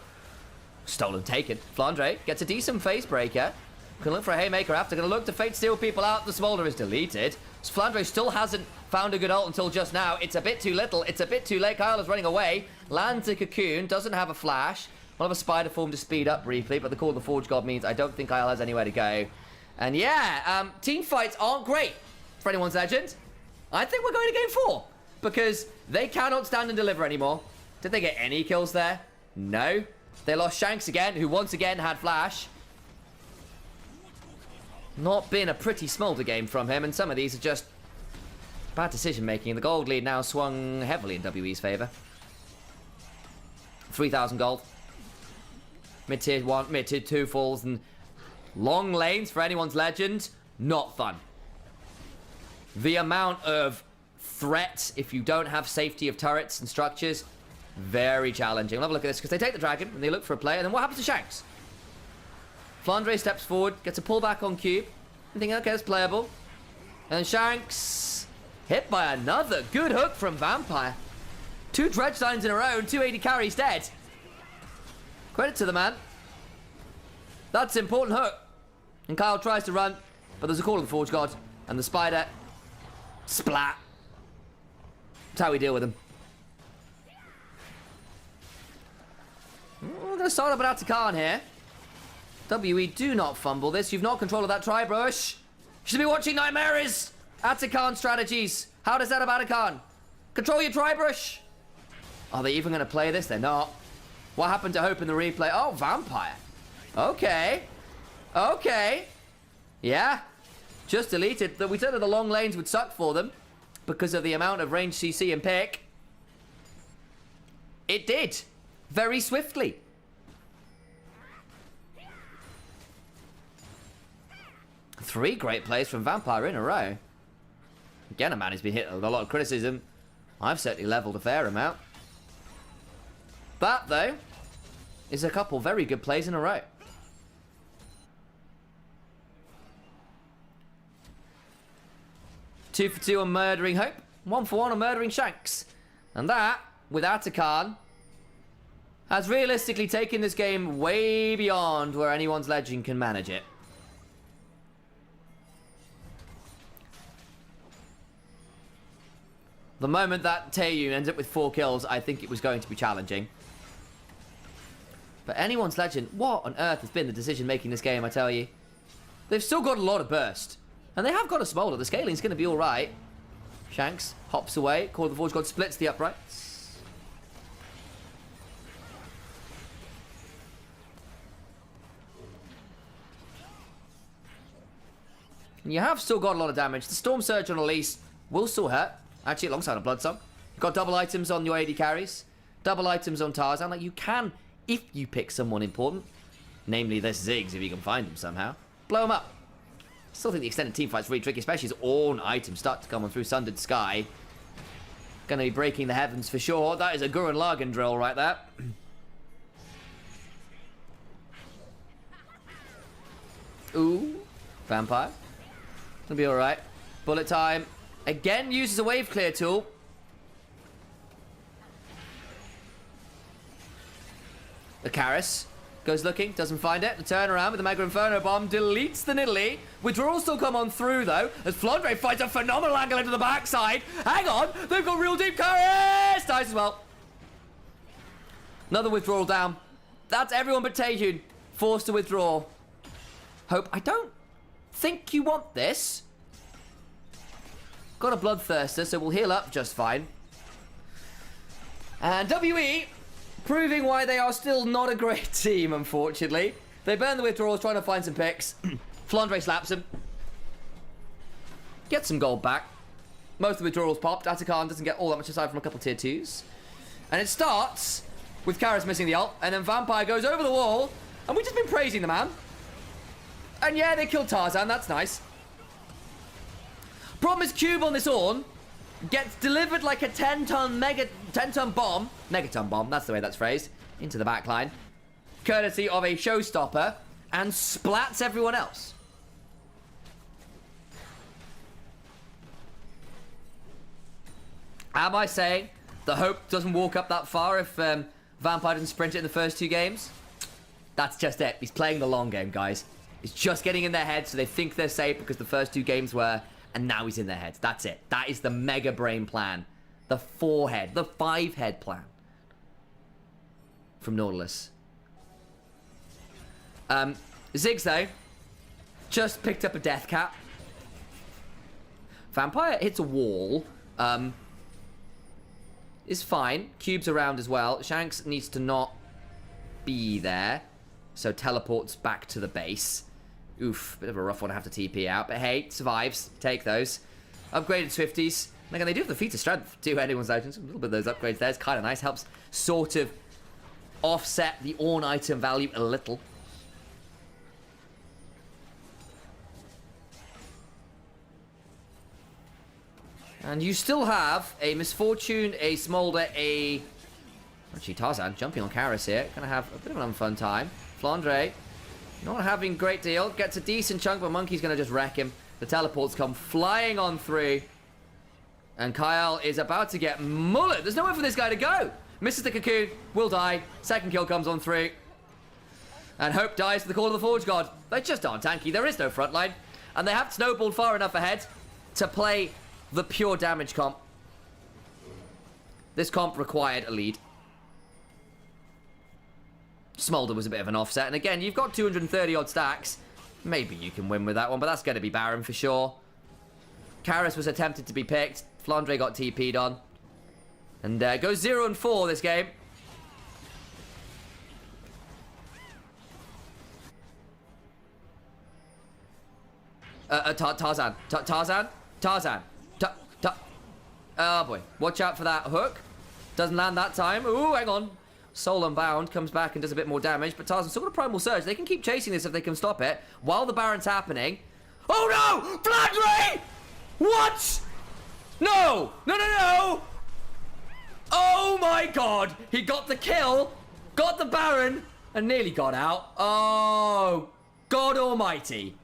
Stolen, taken. Flandre gets a decent face breaker. Gonna look for a haymaker after. Gonna look to fate steal people out. The smolder is deleted. Flandre still hasn't found a good ult until just now. It's a bit too little. It's a bit too late. Kyle is running away. Lands a cocoon. Doesn't have a flash. We'll have a spider form to speed up briefly, but the call of the Forge God means I don't think Kyle has anywhere to go. And yeah, team fights aren't great for Anyone's Legend. I think we're going to game 4 because they cannot stand and deliver anymore. Did they get any kills there? No. They lost Shanks again, who once again had flash. Not been a pretty smolder game from him, and some of these are just bad decision making. The gold lead now swung heavily in WE's favour. 3,000 gold. Mid-tier 1, mid-tier 2 falls, and long lanes for Anyone's Legend, not fun. The amount of threat if you don't have safety of turrets and structures, very challenging. We'll have a look at this because they take the dragon and they look for a play, and then what happens to Shanks? Flandre steps forward, gets a pullback on Cube. I think, okay, that's playable. And Shanks hit by another good hook from Vampire. 2 dredge lines in a row and 280 carries dead. Credit to the man. That's an important hook. And Kyle tries to run, but there's a call of the Forge God. And the spider, splat. That's how we deal with him. We're going to start up at Atakan here. WE, do not fumble this. You've not control of that tri-brush. You should be watching Nymaera's Atakan strategies. How does that about Atakan? Control your tri-brush. Are they even going to play this? They're not. What happened to Hope in the replay? Oh, Vampire. Okay. Okay. Yeah. Just deleted. We said that the long lanes would suck for them because of the amount of range CC and pick. It did. Very swiftly. Three great plays from Vampire in a row. Again, a man who's been hit with a lot of criticism. I've certainly leveled a fair amount. That, though, is a couple very good plays in a row. Two for two on murdering Hope. 1 for 1 on murdering Shanks. And that, with Atakan, has realistically taken this game way beyond where Anyone's Legend can manage it. The moment that Taeyun ends up with 4 kills, I think it was going to be challenging. But Anyone's Legend, what on earth has been the decision making this game, I tell you? They've still got a lot of burst. And they have got a smolder. The scaling's going to be alright. Shanks hops away. Call of the Forge God splits the uprights. And you have still got a lot of damage. The Storm Surge on Elise will still hurt. Actually, alongside a Blood Song. You've got double items on your AD carries. Double items on Tarzan. Like, you can, if you pick someone important. Namely, this Ziggs, if you can find him somehow. Blow him up. Still think the extended team fight's really tricky, especially as all items start to come on through Sundered Sky. Gonna be breaking the heavens for sure. That is a Gurren Lagann drill right there. Ooh. Vampire. Gonna be alright. Bullet time. Again, uses a wave clear tool. The Karis goes looking, doesn't find it. The turnaround with the Mega Inferno Bomb deletes the Nidalee. Withdrawal still come on through, though, as Flandre finds a phenomenal angle into the backside. Hang on, they've got real deep Karis! Dies as well. Another withdrawal down. That's everyone but Taeyun forced to withdraw. Hope, I don't think you want this. Got a Bloodthirster, so we'll heal up just fine. And WE proving why they are still not a great team, unfortunately. They burn the withdrawals, trying to find some picks. Flandre slaps him. Gets some gold back. Most of the withdrawals popped. Atakan doesn't get all that much aside from a couple tier 2s. And it starts with Karis missing the ult, and then Vampire goes over the wall, and we've just been praising the man. And yeah, they killed Tarzan, that's nice. Problem is, Cube on this Ornn gets delivered like a 10-ton bomb, megaton bomb, that's the way that's phrased, into the backline, courtesy of a showstopper, and splats everyone else. Am I saying the Hope doesn't walk up that far if Vampire didn't sprint it in the first 2 games? That's just it. He's playing the long game, guys. He's just getting in their head so they think they're safe because the first 2 games were, and now he's in their heads. That's it. That is the mega brain plan. The 4-head, the 5-head plan from Nautilus. Ziggs, though, just picked up a death cap. Vampire hits a wall. Is fine. Cube's around as well. Shanks needs to not be there. So teleports back to the base. Oof, bit of a rough one to have to TP out. But hey, survives. Take those. Upgraded Swifties. And again, they do have the feat of strength to anyone's legends. A little bit of those upgrades there. It's kind of nice. Helps sort of offset the Ornn item value a little. And you still have a Misfortune, a Smolder, a... Actually, Tarzan jumping on Karis here. Gonna have a bit of an unfun time. Flandre, not having a great deal. Gets a decent chunk, but Monkey's gonna just wreck him. The teleports come flying on through. And Kyle is about to get mullet. There's nowhere for this guy to go. Misses the cocoon, will die. Second kill comes on through. And Hope dies to the call of the Forge God. They just aren't tanky. There is no frontline. And they have snowballed far enough ahead to play the pure damage comp. This comp required a lead. Smolder was a bit of an offset. And again, you've got 230 odd stacks. Maybe you can win with that one, but that's going to be Baron for sure. Karis was attempted to be picked. Flandre got TP'd on. And goes 0-4 this game. Tarzan. Oh boy. Watch out for that hook. Doesn't land that time. Ooh, hang on. Soul Unbound comes back and does a bit more damage, but Tarzan's still got a Primal Surge. They can keep chasing this if they can stop it while the Baron's happening. Oh no! Flandre! What? No! No! Oh my god! He got the kill, got the Baron, and nearly got out. Oh, God almighty.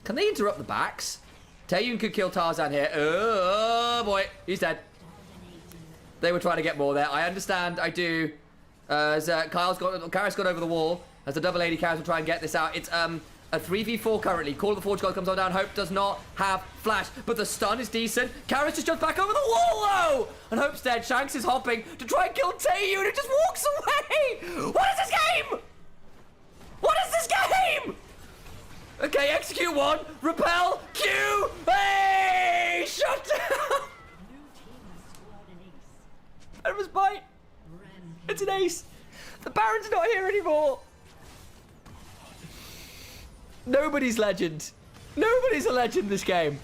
Can they interrupt the backs? Taeyun could kill Tarzan here. Oh boy, he's dead. They were trying to get more there. I understand, I do. As Karis got over the wall. As the double AD Karis will try and get this out. It's a 3v4 currently. Call of the Forge God comes on down. Hope does not have flash, but the stun is decent. Karis just jumps back over the wall though! And Hope's dead. Shanks is hopping to try and kill Taeyun and just walks away! What is this game? What is this game? Okay, execute one. Repel. Q. Hey! Shut down! That was bite. It's an ace. The Baron's not here anymore. Nobody's legend. Nobody's a legend this game.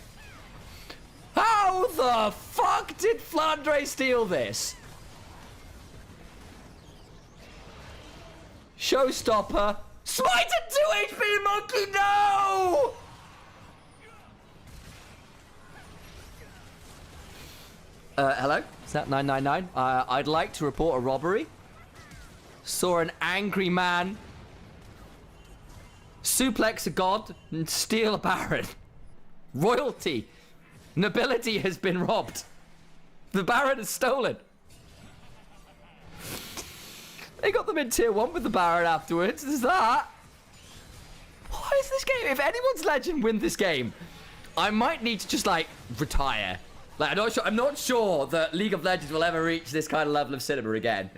How the fuck did Flandre steal this? Showstopper. Smite at 2 HP, Monkey, no! Hello? Is that 999? I'd like to report a robbery. Saw an angry man suplex a god and steal a Baron. Royalty. Nobility has been robbed. The Baron is stolen. They got them in tier 1 with the Baron afterwards. There's that. What is this game? If anyone's legend win this game, I might need to just like retire. Like I'm not sure that League of Legends will ever reach this kind of level of cinema again.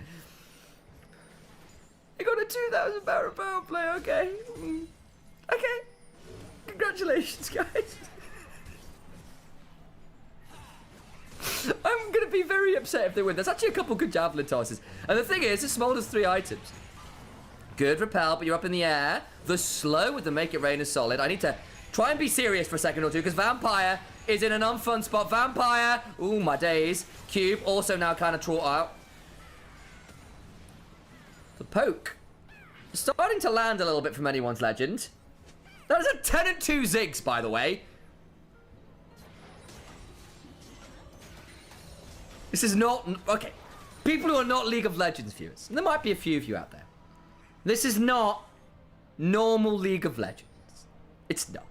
I got a 2,000 Baron power play. Okay. Okay. Congratulations, guys. I'm gonna be be very upset if they win. There's actually a couple good javelin tosses. And the thing is, this Smolder's 3 items. Good repel, but you're up in the air. The slow with the make it rain is solid. I need to try and be serious for a second or two, because Vampire is in an unfun spot. Vampire, ooh, my days. Cube also now kind of trot out. The poke. Starting to land a little bit from anyone's legend. That is a 10 and 2 Ziggs, by the way. This is not... Okay. People who are not League of Legends viewers. And there might be a few of you out there. This is not normal League of Legends. It's not.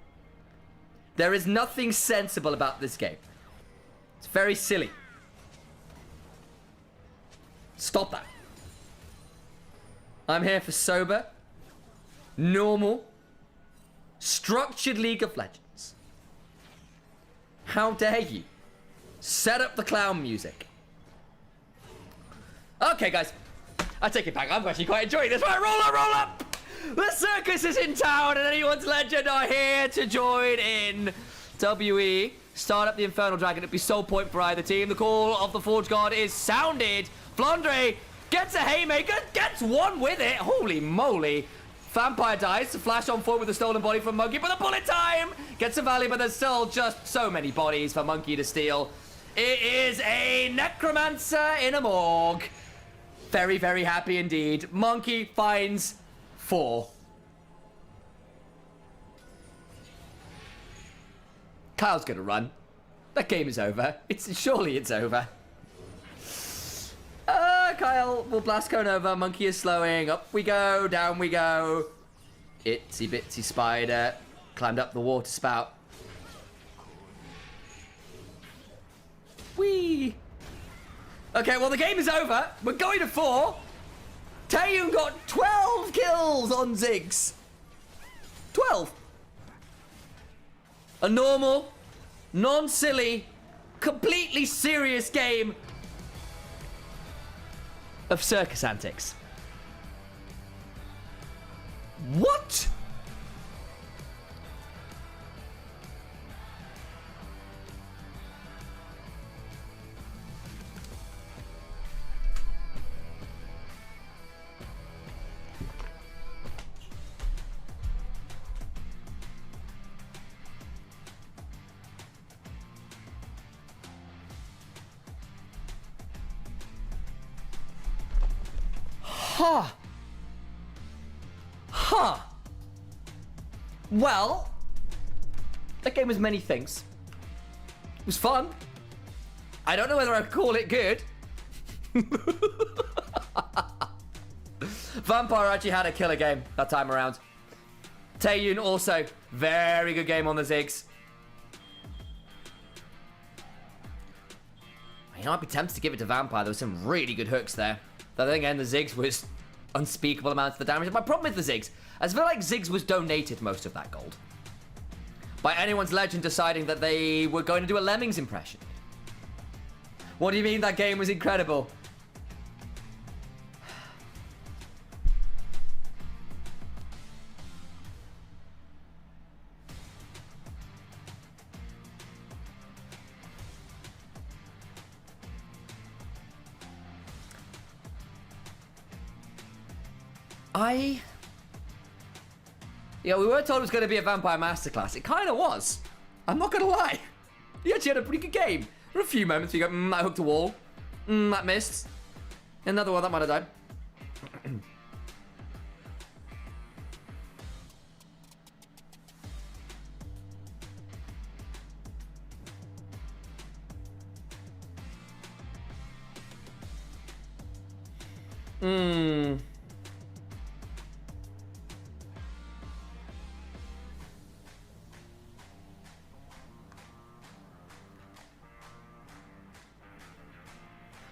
There is nothing sensible about this game. It's very silly. Stop that. I'm here for sober, normal, structured League of Legends. How dare you set up the clown music? Okay, guys. I take it back. I'm actually quite enjoying this. Right, roll up, roll up! The circus is in town and anyone's legend are here to join in. WE, start up the Infernal Dragon. It'd be soul point for either team. The call of the Forge God is sounded. Flandre gets a haymaker, gets one with it. Holy moly. Vampire dies to flash on forward with the stolen body from Monkey, but the bullet time gets a value, but there's still just so many bodies for Monkey to steal. It is a necromancer in a morgue. Very, very happy indeed. Monkey finds 4. Kyle's gonna run. That game is over. Surely it's over. Kyle will blast cone over. Monkey is slowing. Up we go. Down we go. Itsy bitsy spider climbed up the water spout. Whee! Okay, well the game is over. We're going to 4. Taeyun got 12 kills on Ziggs. 12. A normal, non-silly, completely serious game of circus antics. What? Huh. Huh. Well, that game was many things. It was fun. I don't know whether I'd call it good. Vampire actually had a killer game that time around. Taeyun also, very good game on the Ziggs. You know, I'd be tempted to give it to Vampire. There was some really good hooks there. But then again, the Ziggs was unspeakable amounts of the damage. My problem with the Ziggs, I feel like Ziggs was donated most of that gold by anyone's legend deciding that they were going to do a Lemmings impression. What do you mean that game was incredible? Yeah, we were told it was going to be a Vampire Masterclass. It kind of was. I'm not going to lie. He actually had a pretty good game. There were a few moments where you go, that hooked a wall. That missed. Another one, that might have died.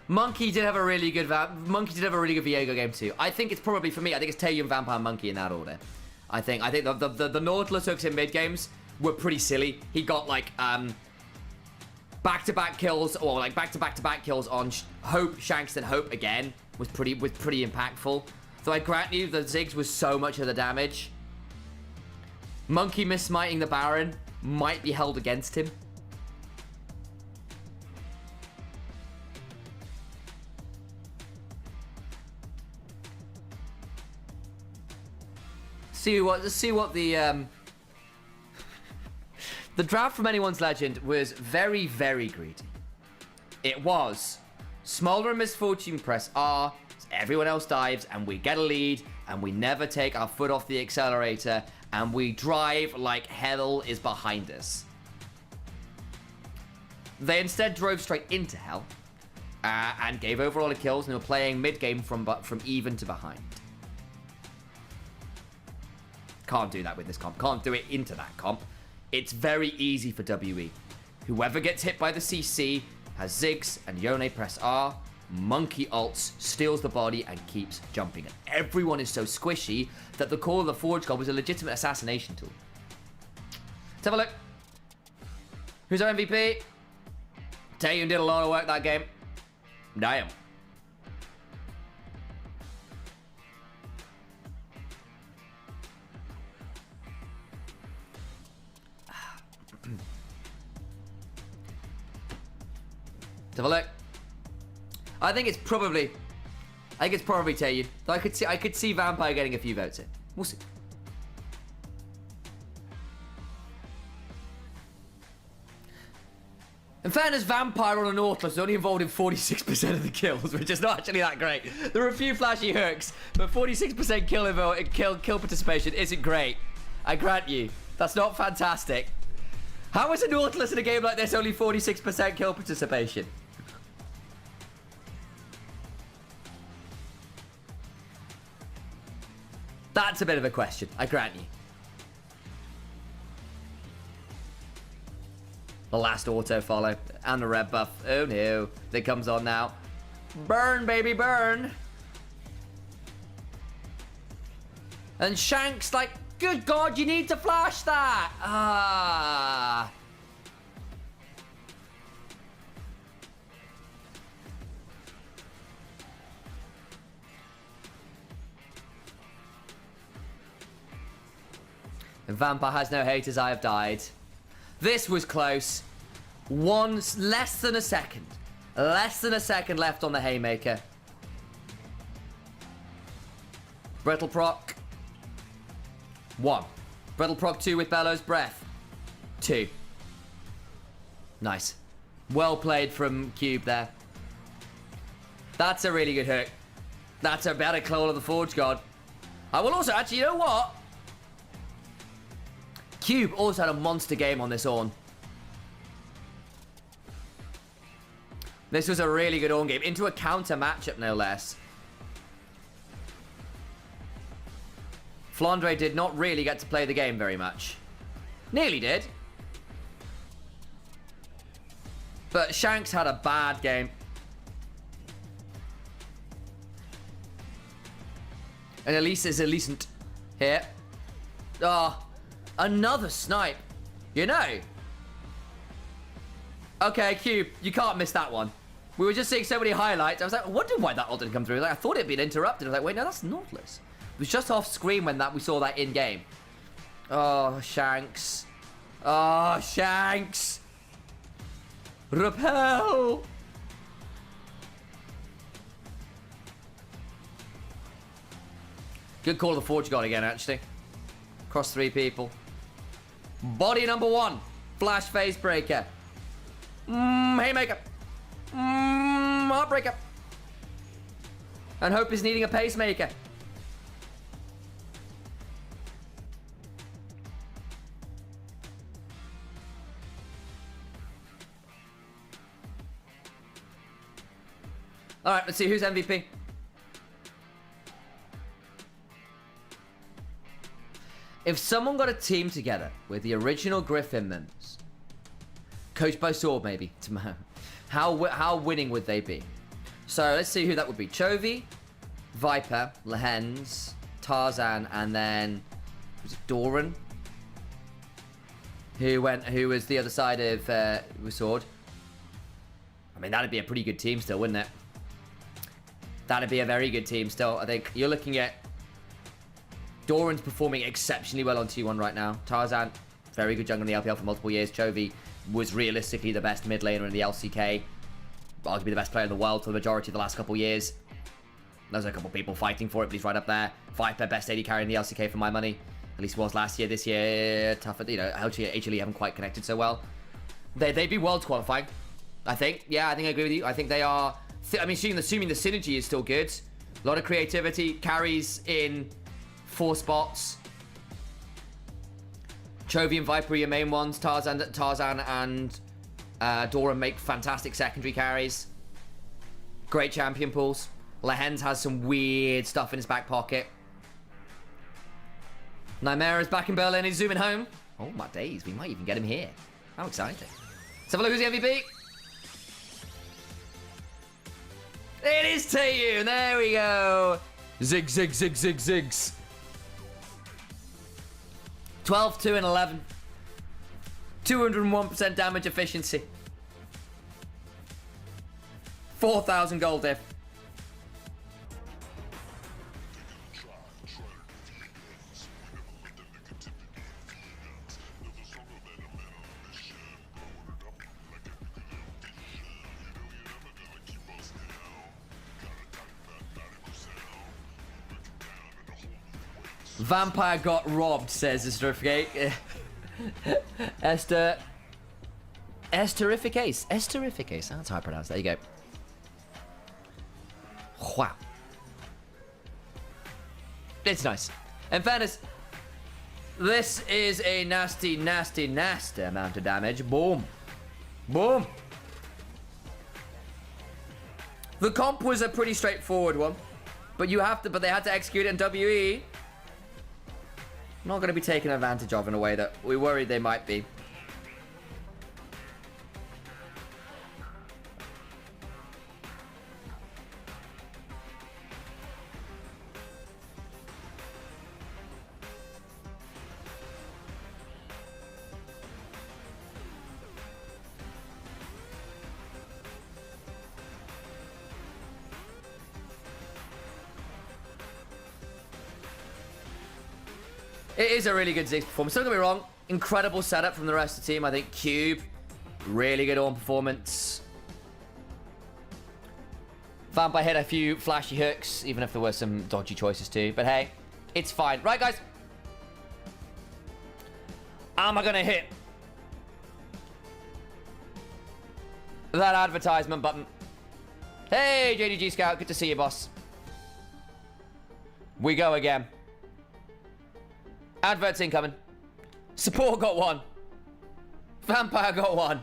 Monkey did have a really good Viego game too. I think it's probably, for me, I think it's Taeyun, Vampire, Monkey in that order. I think the Nautilus hooks in mid games were pretty silly. He got like back-to-back kills, or like back-to-back kills on Hope, Shanks, and Hope again was pretty impactful. Though I grant you, the Ziggs was so much of the damage. Monkey miss-smiting the Baron might be held against him. see what the the draft from Anyone's Legend was very, very greedy. It was Smolder and Misfortune press R, everyone else dives, and we get a lead, and we never take our foot off the accelerator, and we drive like hell is behind us. They instead drove straight into hell, and gave over all the kills, and they were playing mid-game from even to behind. Can't do that with this comp. Can't do it into that comp. It's very easy for WE. Whoever gets hit by the CC has Ziggs and Yone press R, Monkey ults, steals the body, and keeps jumping. And everyone is so squishy that the Call of the Forge God was a legitimate assassination tool. Let's have a look. Who's our MVP? Taeyun did a lot of work that game. Damn. Let's have a look. I think it's probably Taeyun. I could see Vampire getting a few votes in. We'll see. In fairness, Vampire on a Nautilus is only involved in 46% of the kills, which is not actually that great. There are a few flashy hooks, but 46% kill participation isn't great. I grant you. That's not fantastic. How is a Nautilus in a game like this only 46% kill participation? That's a bit of a question, I grant you. The last auto follow and the red buff. Oh no, that comes on now. Burn, baby, burn. And Shanks like, good God, you need to flash that. Ah. And Vampire has no haters, I have died. This was close. Less than a second. Less than a second left on the Haymaker. Brittle proc. 1. Brittle proc 2 with Bellows Breath. 2. Nice. Well played from Cube there. That's a really good hook. That's a better Call of the Forge God. I will also, actually, you know what? Cube also had a monster game on this Ornn. This was a really good Ornn game. Into a counter matchup, no less. Flandre did not really get to play the game very much. Nearly did. But Shanks had a bad game. And Elise is Elicent here. Oh. Another snipe. You know. Okay, Cube, you can't miss that one. We were just seeing so many highlights. I was like, I wondered why that ult didn't come through. Like, I thought it'd been interrupted. I was like, wait, no, that's Nautilus. It was just off screen when we saw that in game. Oh, Shanks. Oh, Shanks. Repel. Good call of the Forge God again, actually. Cross 3 people. Body number 1. Flash phase breaker. Haymaker. Heartbreaker. And Hope is needing a pacemaker. Alright, let's see who's MVP. If someone got a team together with the original Griffin members, coached by Sword maybe, how winning would they be? So let's see who that would be. Chovy, Viper, Lehens, Tarzan, and then was it Doran? Who was the other side of with Sword? I mean, that'd be a pretty good team still, wouldn't it? That'd be a very good team still. I think you're looking at Doran's performing exceptionally well on T1 right now. Tarzan, very good jungle in the LPL for multiple years. Chovy was realistically the best mid laner in the LCK. Arguably the best player in the world for the majority of the last couple years. There's a couple people fighting for it, but he's right up there. Viper, best AD carry in the LCK for my money. At least was last year. This year, tougher. You know, HLE haven't quite connected so well. They'd be worlds qualifying, I think. Yeah, I think I agree with you. I think they are. I mean, assuming the synergy is still good. A lot of creativity. Carries in 4 spots. Chovy and Viper are your main ones. Tarzan and Dora make fantastic secondary carries. Great champion pools. Lehens has some weird stuff in his back pocket. Nymaera's back in Berlin. He's zooming home. Oh my days, we might even get him here. How exciting. Let's have a look who's the MVP. It is Taeyun. There we go. Zigs. 12, 2, and 11. 201% damage efficiency. 4,000 gold diff. Vampire got robbed, says Esterificate. Esterificace. That's how I pronounce it. There you go. Wow. It's nice. In fairness, this is a nasty amount of damage. Boom. Boom. The comp was a pretty straightforward one, but they had to execute it in WE. Not going to be taken advantage of in a way that we worried they might be. It is a really good Ziggs performance. Don't get me wrong. Incredible setup from the rest of the team. I think Cube, really good on performance. Vampire hit a few flashy hooks, even if there were some dodgy choices too. But hey, it's fine. Right, guys. Am I going to hit that advertisement button? Hey, JDG Scout. Good to see you, boss. We go again. Adverts incoming. Support got one. Vampire got one.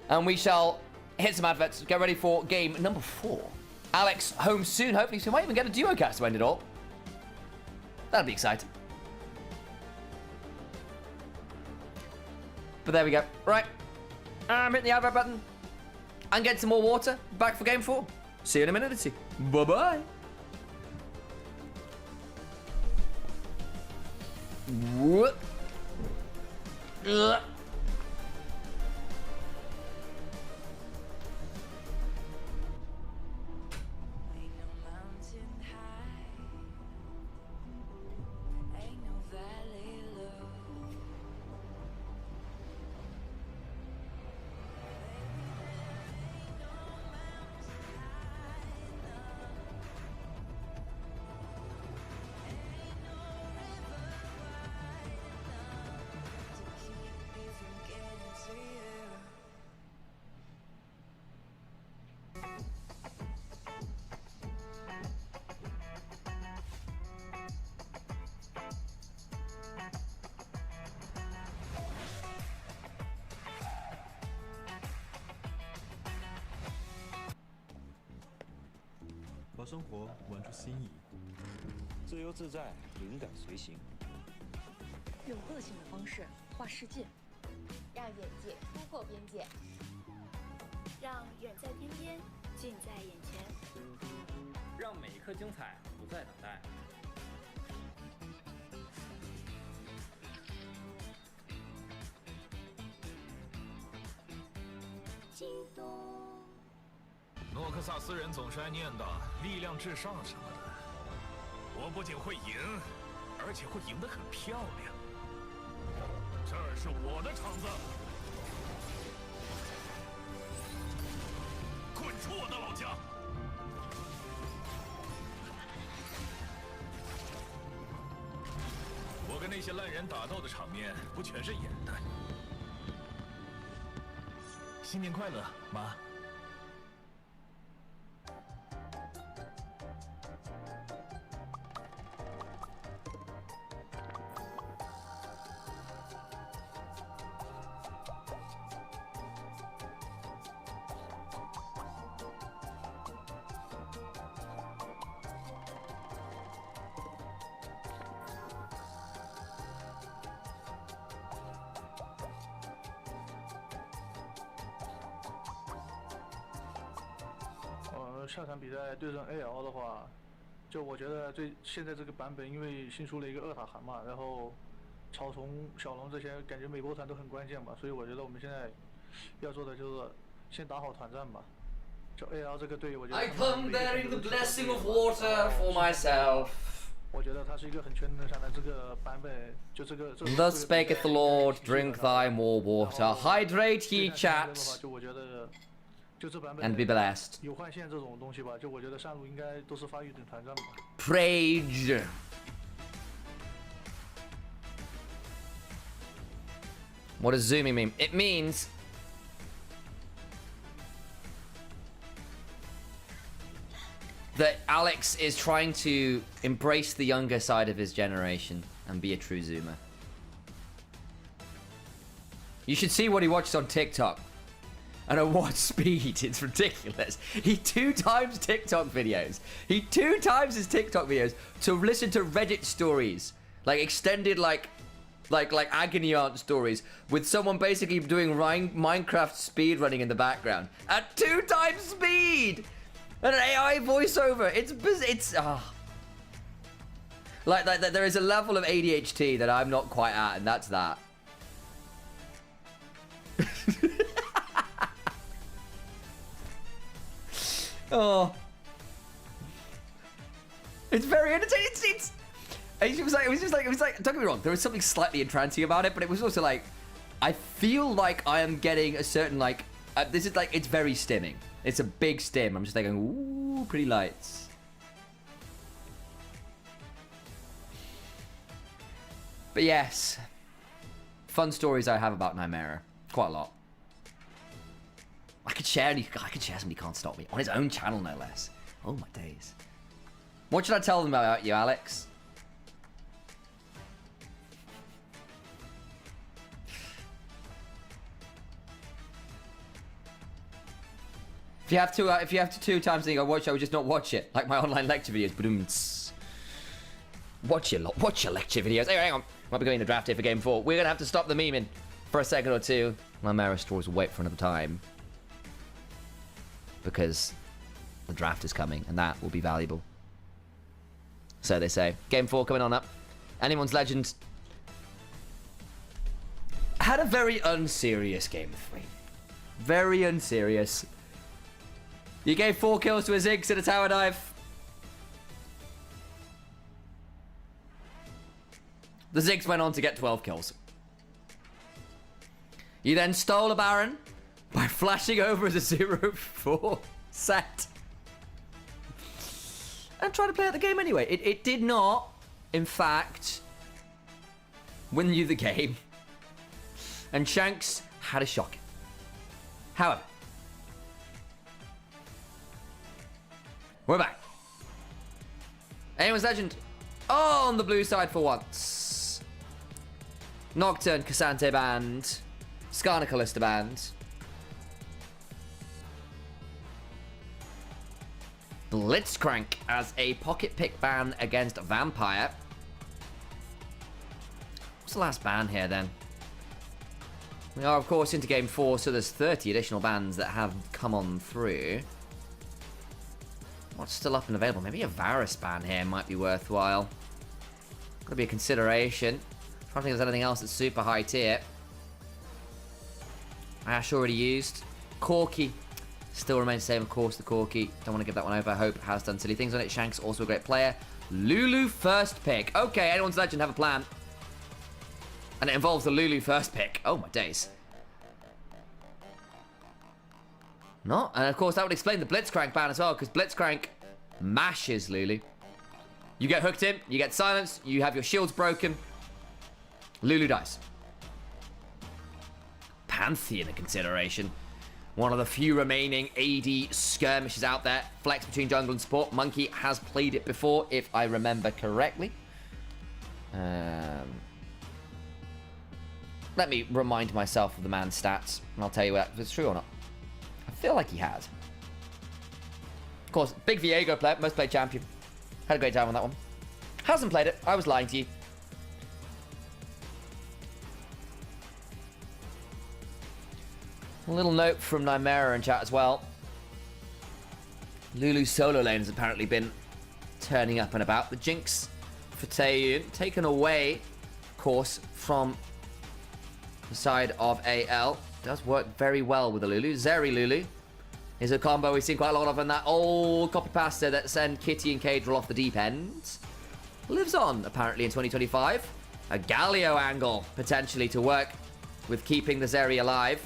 And we shall hit some adverts. Get ready for game number 4. Alex home soon. Hopefully, so we might even get a duo cast to end it all. That'd be exciting. But there we go. Right. I'm hitting the advert button. And get some more water. Back for game 4. See you in a minute or two. Bye-bye. Whoop. Ugh.把生活玩出新意，自由自在，灵感随行。用个性的方式画世界，让眼界突破边界，让远在天边，近在眼前，让每一刻精彩不再等待。激动。诺克萨斯人总是爱念叨力量至上什么的，我不仅会赢，而且会赢得很漂亮。这儿是我的场子，滚出我的老家！跟那些烂人打斗的场面不全是演的。新年快乐，妈。下场比赛对阵 AL 的话，就我觉得现在这个版本，因为新出了一个2塔韩嘛，然后草丛、小龙这些，感觉每波团都很关键吧，所以我觉得我们现在要做的就是先打好团战吧。就 AL 这个队，我觉得 I come bearing the blessing of water for myself. 我觉得它是一个很全能上的这个版本，就这个。Thus speaketh the Lord, drink thy more water, hydrate ye chat. 就我觉得。 就这版本 And be blessed. 有换线这种东西吧，就我觉得上路应该都是发育等团战吧。Prage. What does zooming mean? It means that Alex is trying to embrace the younger side of his generation and be a true zoomer. You should see what he watches on TikTok. And at what speed? It's ridiculous. He 2 times TikTok videos. He 2 times his TikTok videos to listen to Reddit stories. Like extended like agony aunt stories with someone basically doing Minecraft speedrunning in the background. At 2 times speed! And an AI voiceover. It's like there is a level of ADHD that I'm not quite at, and that's that. Oh, it's very entertaining. It was like. Don't get me wrong. There was something slightly entrancing about it, but it was also like, I feel like I am getting a certain like. This is like, it's very stimming. It's a big stim. I'm just like, ooh, pretty lights. But yes, fun stories I have about Nymaera. Quite a lot. I could share somebody can't stop me on his own channel, no less. Oh my days. What should I tell them about you, Alex? If you have to 2 times think I watch, I would just not watch it, like my online lecture videos. But watch your lecture videos. Hey, hang on, might be going to draft here for game 4. We're gonna have to stop the memeing for a second or two. Nymaera stories will wait for another time, because the draft is coming, and that will be valuable. So they say. Game 4 coming on up. Anyone's Legend had a very unserious game 3. Very unserious. You gave 4 kills to a Ziggs and a tower dive. The Ziggs went on to get 12 kills. You then stole a Baron by flashing over as a 0-4 set. And trying to play out the game anyway. It did not, in fact, win you the game. And Shanks had a shock. However, we're back. Anyone's Legend on the blue side for once. Nocturne, Cassante banned. Skarner Kalista banned. Blitzcrank as a pocket pick ban against Vampire. What's the last ban here then? We are of course into game 4, so there's 30 additional bans that have come on through. What's still up and available? Maybe a Varus ban here might be worthwhile. Gotta be a consideration. I don't think there's anything else that's super high tier. Ash already used. Corki still remains the same, of course, the Corki. Don't want to give that one over. Hope has done silly things on it. Shanks also a great player. Lulu first pick. Okay, anyone's Legend have a plan. And it involves the Lulu first pick. Oh my days. No, and of course that would explain the Blitzcrank ban as well, because Blitzcrank mashes Lulu. You get hooked in, you get silenced, you have your shields broken. Lulu dies. Pantheon a consideration. One of the few remaining AD skirmishes out there. Flex between jungle and support. Monkey has played it before, if I remember correctly. Let me remind myself of the man's stats, and I'll tell you if it's true or not. I feel like he has. Of course, big Viego player, most played champion. Had a great time on that one. Hasn't played it. I was lying to you. A little note from Nymaera in chat as well. Lulu's solo lane has apparently been turning up and about. The Jinx for Taeyun taken away, of course, from the side of AL. Does work very well with the Lulu. Zeri Lulu is a combo we've seen quite a lot of in that old copy pasta that send Kitty and Cage off the deep end. Lives on, apparently, in 2025. A Galio angle, potentially, to work with keeping the Zeri alive.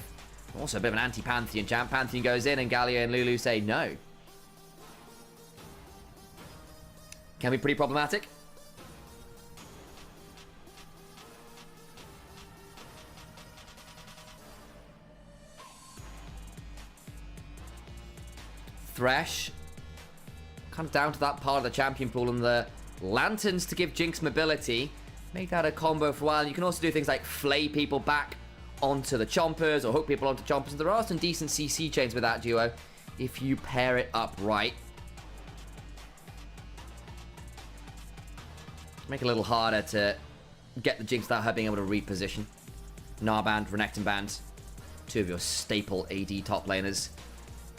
Also a bit of an anti-Pantheon champ. Pantheon goes in and Galio and Lulu say no. Can be pretty problematic. Thresh. Kind of down to that part of the champion pool and the lanterns to give Jinx mobility. Make that a combo for a while. You can also do things like flay people back onto the chompers or hook people onto chompers. And there are some decent CC chains with that duo if you pair it up right. Make it a little harder to get the Jinx without her being able to reposition. Narband, Renekton Band, two of your staple AD top laners.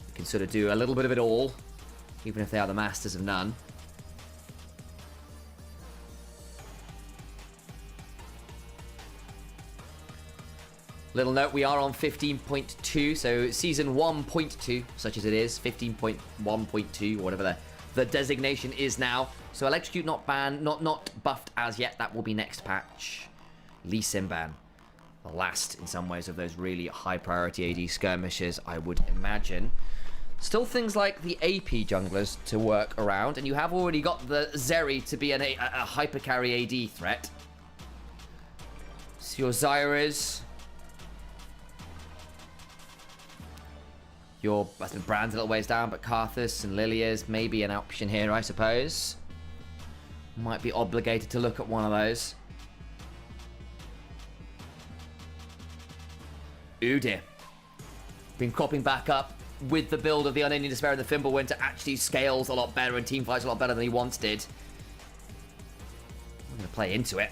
You can sort of do a little bit of it all, even if they are the masters of none. Little note, we are on 15.2, so season 1.2, such as it is, 15.1.2, or whatever the designation is now. So Electrocute not banned, not buffed as yet. That will be next patch. Lee Sin ban. The last, in some ways, of those really high priority AD skirmishes, I would imagine. Still things like the AP junglers to work around, and you have already got the Zeri to be a hyper carry AD threat. So your Zyras, your Brand's a little ways down, but Karthus and Lilia's maybe an option here, I suppose. Might be obligated to look at one of those. Udyr. Been cropping back up with the build of the Unending Despair and the Fimbulwinter. Actually scales a lot better and teamfights a lot better than he once did. I'm going to play into it.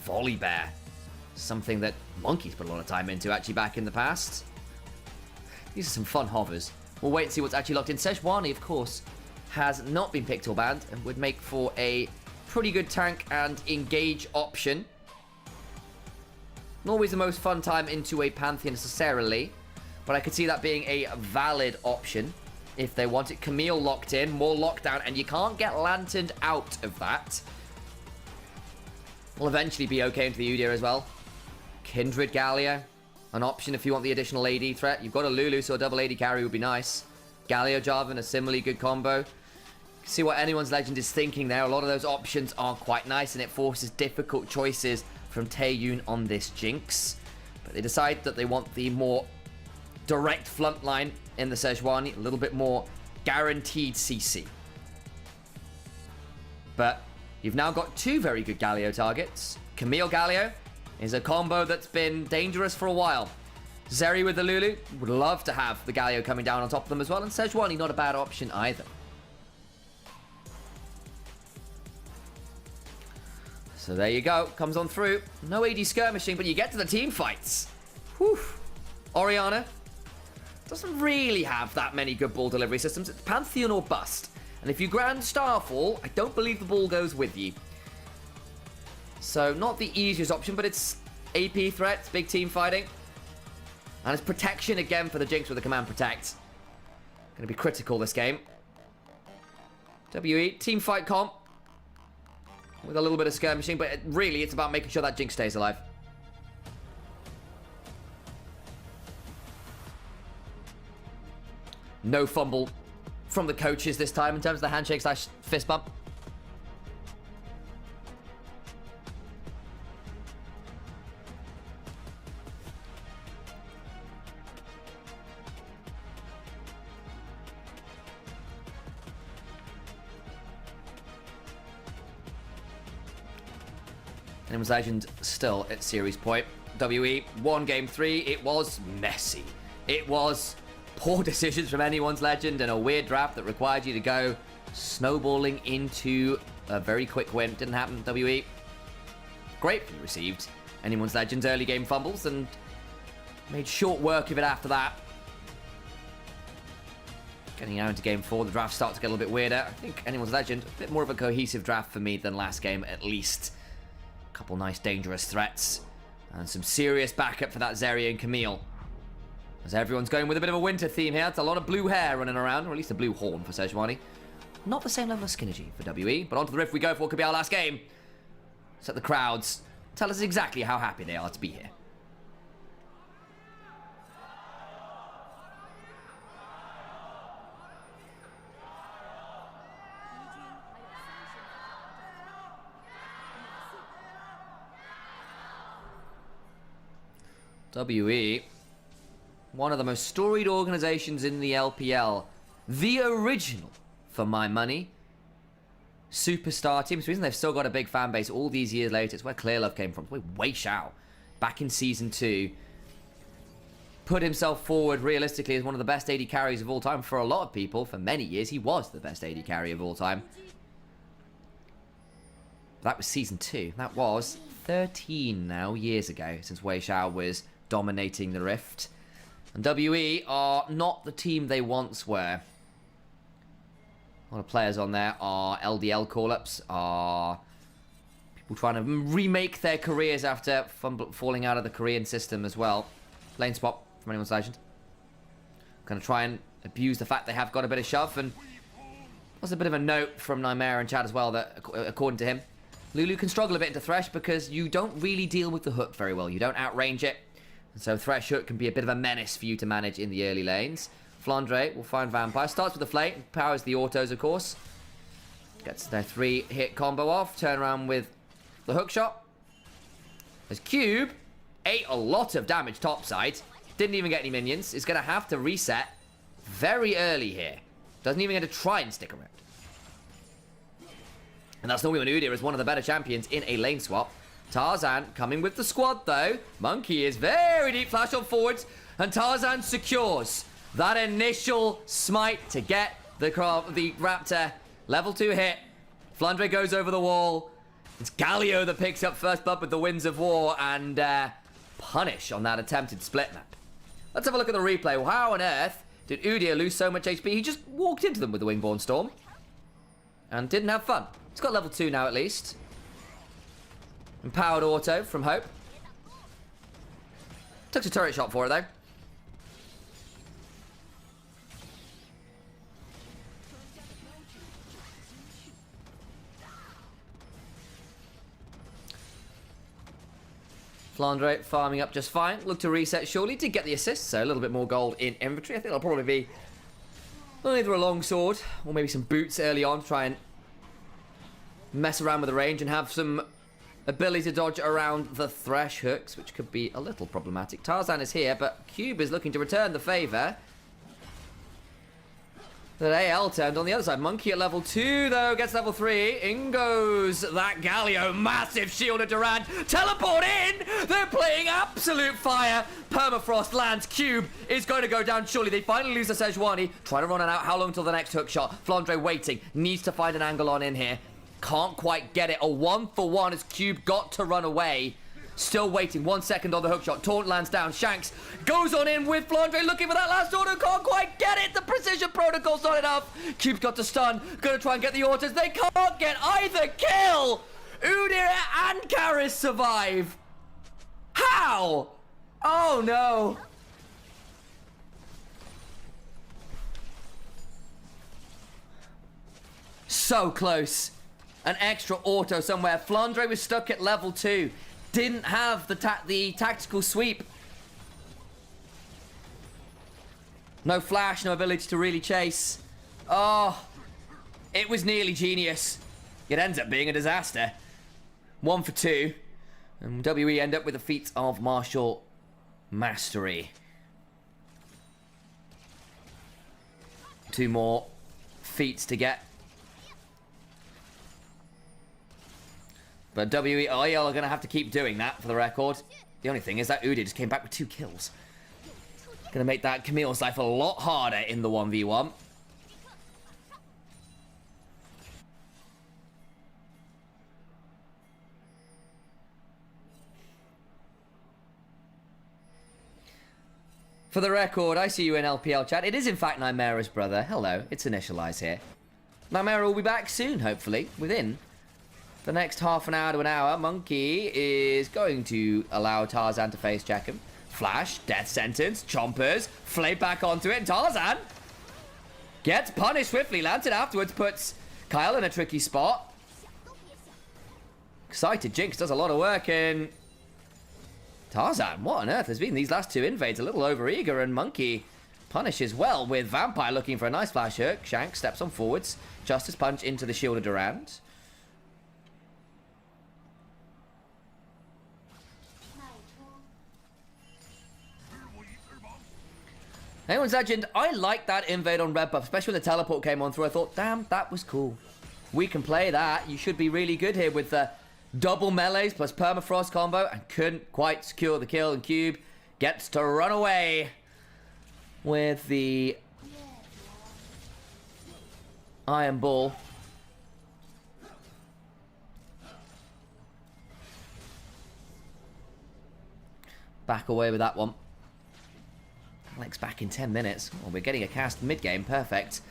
Volibear. Something that Monkey's put a lot of time into actually back in the past. These are some fun hovers. We'll wait and see what's actually locked in. Sejuani, of course, has not been picked or banned and would make for a pretty good tank and engage option. Not always the most fun time into a Pantheon necessarily, but I could see that being a valid option if they want it. Camille locked in, more lockdown, and you can't get lanterned out of that. Will eventually be okay into the Udyr as well. Kindred Galio, an option if you want the additional AD threat. You've got a Lulu, so a double AD carry would be nice. Galio Jarvan, a similarly good combo. See what anyone's legend is thinking there. A lot of those options are quite nice, and it forces difficult choices from Taeyun on this Jinx. But they decide that they want the more direct front line in the Sejuani, a little bit more guaranteed CC. But you've now got two very good Galio targets. Camille Galio is a combo that's been dangerous for a while. Zeri with the Lulu, would love to have the Galio coming down on top of them as well, and Sejuani not a bad option either. So there you go, comes on through. No AD skirmishing, but you get to the team fights. Whew. Orianna doesn't really have that many good ball delivery systems. It's Pantheon or bust. And if you Grand Starfall, I don't believe the ball goes with you. So not the easiest option, but it's AP threats, big team fighting. And it's protection again for the Jinx with the command protect. Going to be critical this game. WE, team fight comp. With a little bit of skirmishing, but really it's about making sure that Jinx stays alive. No fumble from the coaches this time in terms of the handshake / fist bump. Anyone's Legend still at series point. WE won game 3. It was messy. It was poor decisions from Anyone's Legend and a weird draft that required you to go snowballing into a very quick win. Didn't happen. WE gratefully received Anyone's Legend's early game fumbles and made short work of it after that. Getting out into game 4, the draft starts to get a little bit weirder. I think Anyone's Legend, a bit more of a cohesive draft for me than last game, at least. A couple nice dangerous threats and some serious backup for that Zeri and Camille. As everyone's going with a bit of a winter theme here. It's a lot of blue hair running around, or at least a blue horn for Sejuani. Not the same level of Skinergy for WE, but onto the rift we go for what could be our last game. Set the crowds. Tell us exactly how happy they are to be here. WE, one of the most storied organizations in the LPL. The original, for my money. Superstar team. It's the reason they've still got a big fan base all these years later. It's where Clear Love came from. It's where Wei Xiao, back in Season 2, put himself forward realistically as one of the best AD carries of all time for a lot of people. For many years, he was the best AD carry of all time. That was Season 2. That was 13 now years ago since Wei Xiao was dominating the Rift. And WE are not the team they once were. A lot of players on there are LDL call-ups, are people trying to remake their careers after falling out of the Korean system as well. Lane swap from Anyone's Legend. Going to try and abuse the fact they have got a bit of shove, and there's a bit of a note from Nymaera and Chad as well that, according to him, Lulu can struggle a bit into Thresh because you don't really deal with the hook very well. You don't outrange it. And so Thresh hook can be a bit of a menace for you to manage in the early lanes. Flandre will find Vampire. Starts with the Flame. Powers the autos, of course. Gets their 3-hit combo off. Turn around with the hook shot. As Cube ate a lot of damage topside. Didn't even get any minions. Is going to have to reset very early here. Doesn't even get to try and stick around. And that's normally when Udyr is one of the better champions in a lane swap. Tarzan coming with the squad, though. Monkey is very deep flash on forwards. And Tarzan secures that initial smite to get the Raptor. Level 2 hit. Flandre goes over the wall. It's Galio that picks up first blood with the Winds of War and punish on that attempted split map. Let's have a look at the replay. Well, how on earth did Udyr lose so much HP? He just walked into them with the Wingborn Storm and didn't have fun. He's got level 2 now at least. Empowered auto from Hope. Took a turret shot for it though. Flandre farming up just fine. Look to reset surely. Did get the assist, so a little bit more gold in inventory. I think it'll probably be either a longsword or maybe some boots early on to try and mess around with the range and have some ability to dodge around the Thresh hooks, which could be a little problematic. Tarzan is here, but Cube is looking to return the favour that AL turned on the other side. Monkey at level 2, though, gets level 3. In goes that Galio. Massive shield of Durant. Teleport in! They're playing absolute fire. Permafrost lands. Cube is going to go down. Surely they finally lose the Sejuani. Try to run it out. How long until the next hook shot? Flandre waiting. Needs to find an angle on in here. Can't quite get it. A 1-for-1 as Cube got to run away. Still waiting. 1 second on the hook shot. Taunt lands down. Shanks goes on in with Flandre looking for that last auto. Can't quite get it. The precision protocol's not enough. Cube's got to stun. Gonna try and get the autos. They can't get either kill. Udyr and Karis survive. How? Oh no. So close. An extra auto somewhere. Flandre was stuck at level 2. Didn't have the tactical sweep. No flash, no ability to really chase. Oh, it was nearly genius. It ends up being a disaster. 1 for 2. And WE end up with a feat of martial mastery. 2 more feats to get. But WEL are going to have to keep doing that for the record. The only thing is that Udi just came back with 2 kills. Going to make that Camille's life a lot harder in the 1v1. For the record, I see you in LPL chat. It is in fact Nymaera's brother. Hello, it's Initialise here. Nymaera will be back soon, hopefully, within the next half an hour to an hour. Monkey is going to allow Tarzan to face check him. Flash, death sentence, chompers, flay back onto it. Tarzan gets punished swiftly. Lantern afterwards puts Kyle in a tricky spot. Excited Jinx does a lot of work in. Tarzan, what on earth has been these last 2 invades? A little overeager, and Monkey punishes well with Vampire looking for a nice flash hook. Shank steps on forwards. Justice punch into the shield of Durand. Anyone's Legend, I like that invade on red buff, especially when the teleport came on through. I thought, damn, that was cool. We can play that. You should be really good here with the double melees plus permafrost combo, and couldn't quite secure the kill, and Cube gets to run away with the Iron Ball. Back away with that one. Alex back in 10 minutes. Well, we're getting a cast mid-game. Perfect.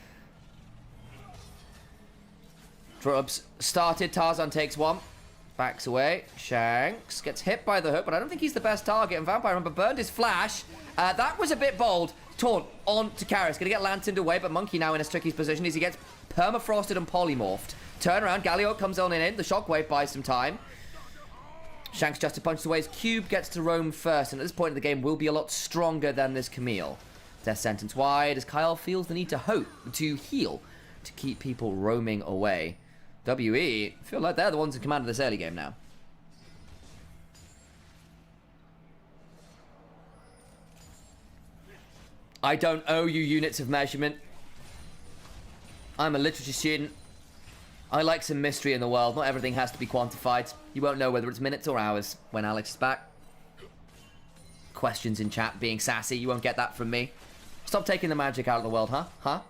Drubs started. Tarzan takes 1. Backs away. Shanks gets hit by the hook, but I don't think he's the best target. And Vampire, remember, burned his flash. That was a bit bold. Taunt on to Karras. Going to get lanterned away, but Monkey now in a tricky position as he gets permafrosted and polymorphed. Turn around. Galio comes on in. The shockwave buys some time. Shanks just punches away. Cube gets to roam first, and at this point in the game will be a lot stronger than this Camille. Death sentence wide as Kyle feels the need to heal to keep people roaming away. WE feel like they're the ones in command of this early game now. I don't owe you units of measurement. I'm a literature student. I like some mystery in the world. Not everything has to be quantified. You won't know whether it's minutes or hours when Alex is back. Questions in chat being sassy. You won't get that from me. Stop taking the magic out of the world, huh? Huh?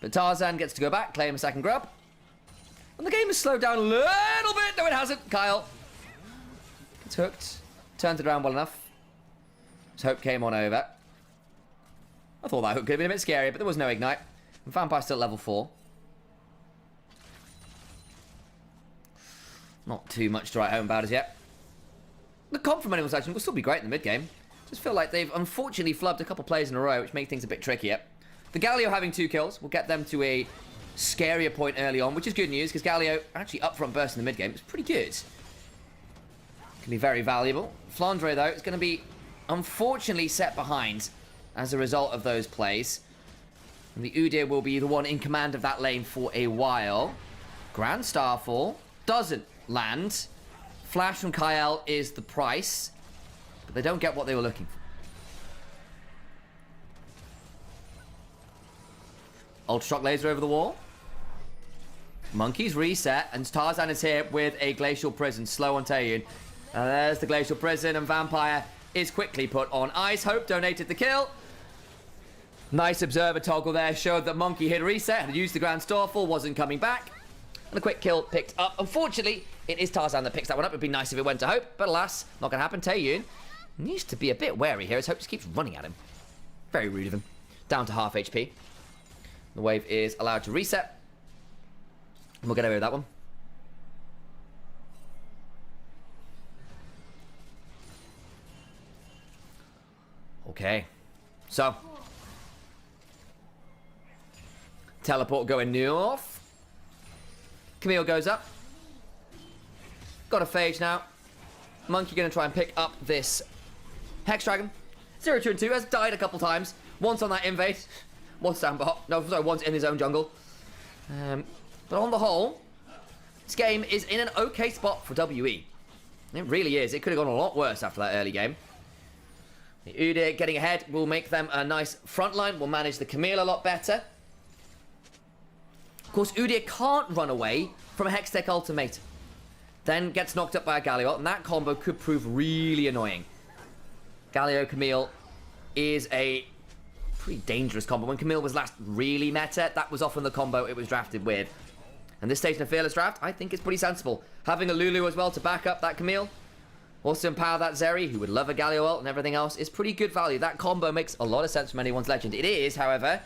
But Tarzan gets to go back, claim a second grub. And the game has slowed down a little bit. No, it hasn't. Kyle gets hooked. Turns it around well enough. His hope came on over. I thought that hook could have been a bit scary, but there was no ignite. And Vampire's still at level 4. Not too much to write home about as yet. The comp from Animal Section will still be great in the mid-game. Just feel like they've unfortunately flubbed a couple plays in a row, which makes things a bit trickier. The Galio having 2 kills will get them to a scarier point early on, which is good news, because Galio actually up front burst in the mid-game. It's pretty good. Can be very valuable. Flandre, though, is going to be unfortunately set behind as a result of those plays. And the Udyr will be the one in command of that lane for a while. Grand Starfall doesn't land. Flash from Kyle is the price, but they don't get what they were looking for. Ultra Shock Laser over the wall. Monkey's reset, and Tarzan is here with a Glacial Prison. Slow on Taeyun. And there's the Glacial Prison, and Vampire is quickly put on ice. Hope donated the kill. Nice observer toggle there. Showed that Monkey had reset, had used the Grand Starfall, wasn't coming back. And a quick kill picked up. Unfortunately, it is Tarzan that picks that one up. It'd be nice if it went to Hope, but alas, not going to happen. Taeyun needs to be a bit wary here as Hope just keeps running at him. Very rude of him. Down to half HP. The wave is allowed to reset. And we'll get away with that one. Okay. So. Teleport going north. Camille goes up. Got a phage now. Monkey going to try and pick up this Hex Dragon. 0, 2, and 2 has died a couple times. Once on that invade. Once down bot. No, sorry, once in his own jungle. But on the whole, this game is in an okay spot for WE. It really is. It could have gone a lot worse after that early game. Udyr getting ahead will make them a nice front line. Will manage the Camille a lot better. Of course, Udyr can't run away from a Hextech Ultimatum. Then gets knocked up by a Galio, and that combo could prove really annoying. Galio Camille is a pretty dangerous combo. When Camille was last really meta, that was often the combo it was drafted with. And this stage in a Fearless draft, I think it's pretty sensible. Having a Lulu as well to back up that Camille, also empower that Zeri, who would love a Galio ult and everything else, is pretty good value. That combo makes a lot of sense from anyone's legend. It is, however,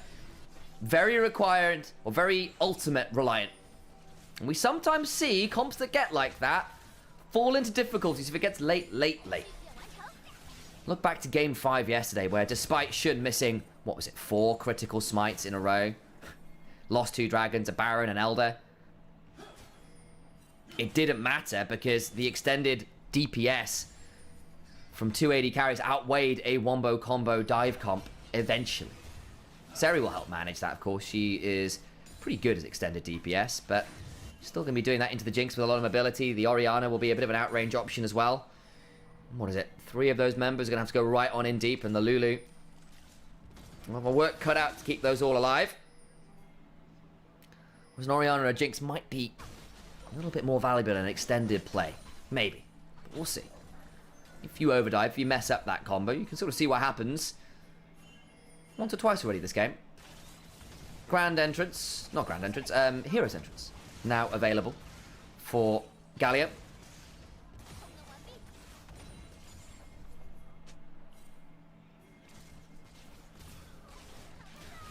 very required, or very ultimate reliant. And we sometimes see comps that get like that fall into difficulties if it gets late. Look back to Game 5 yesterday, where despite Shun missing, what was it, 4 critical smites in a row, lost 2 dragons, a Baron, an Elder. It didn't matter because the extended DPS from 280 carries outweighed a wombo combo dive comp eventually. Zeri will help manage that, of course. She is pretty good at extended DPS, but still going to be doing that into the Jinx with a lot of mobility. The Orianna will be a bit of an outrange option as well. What is it? 3 of those members are going to have to go right on in deep, and the Lulu will have a work cut out to keep those all alive. Whereas an Orianna or a Jinx might be a little bit more valuable in an extended play. Maybe. But we'll see. If you overdive, if you mess up that combo, you can sort of see what happens. Once or twice already this game. Grand entrance. Not grand entrance. Hero's entrance. Now available for Galio.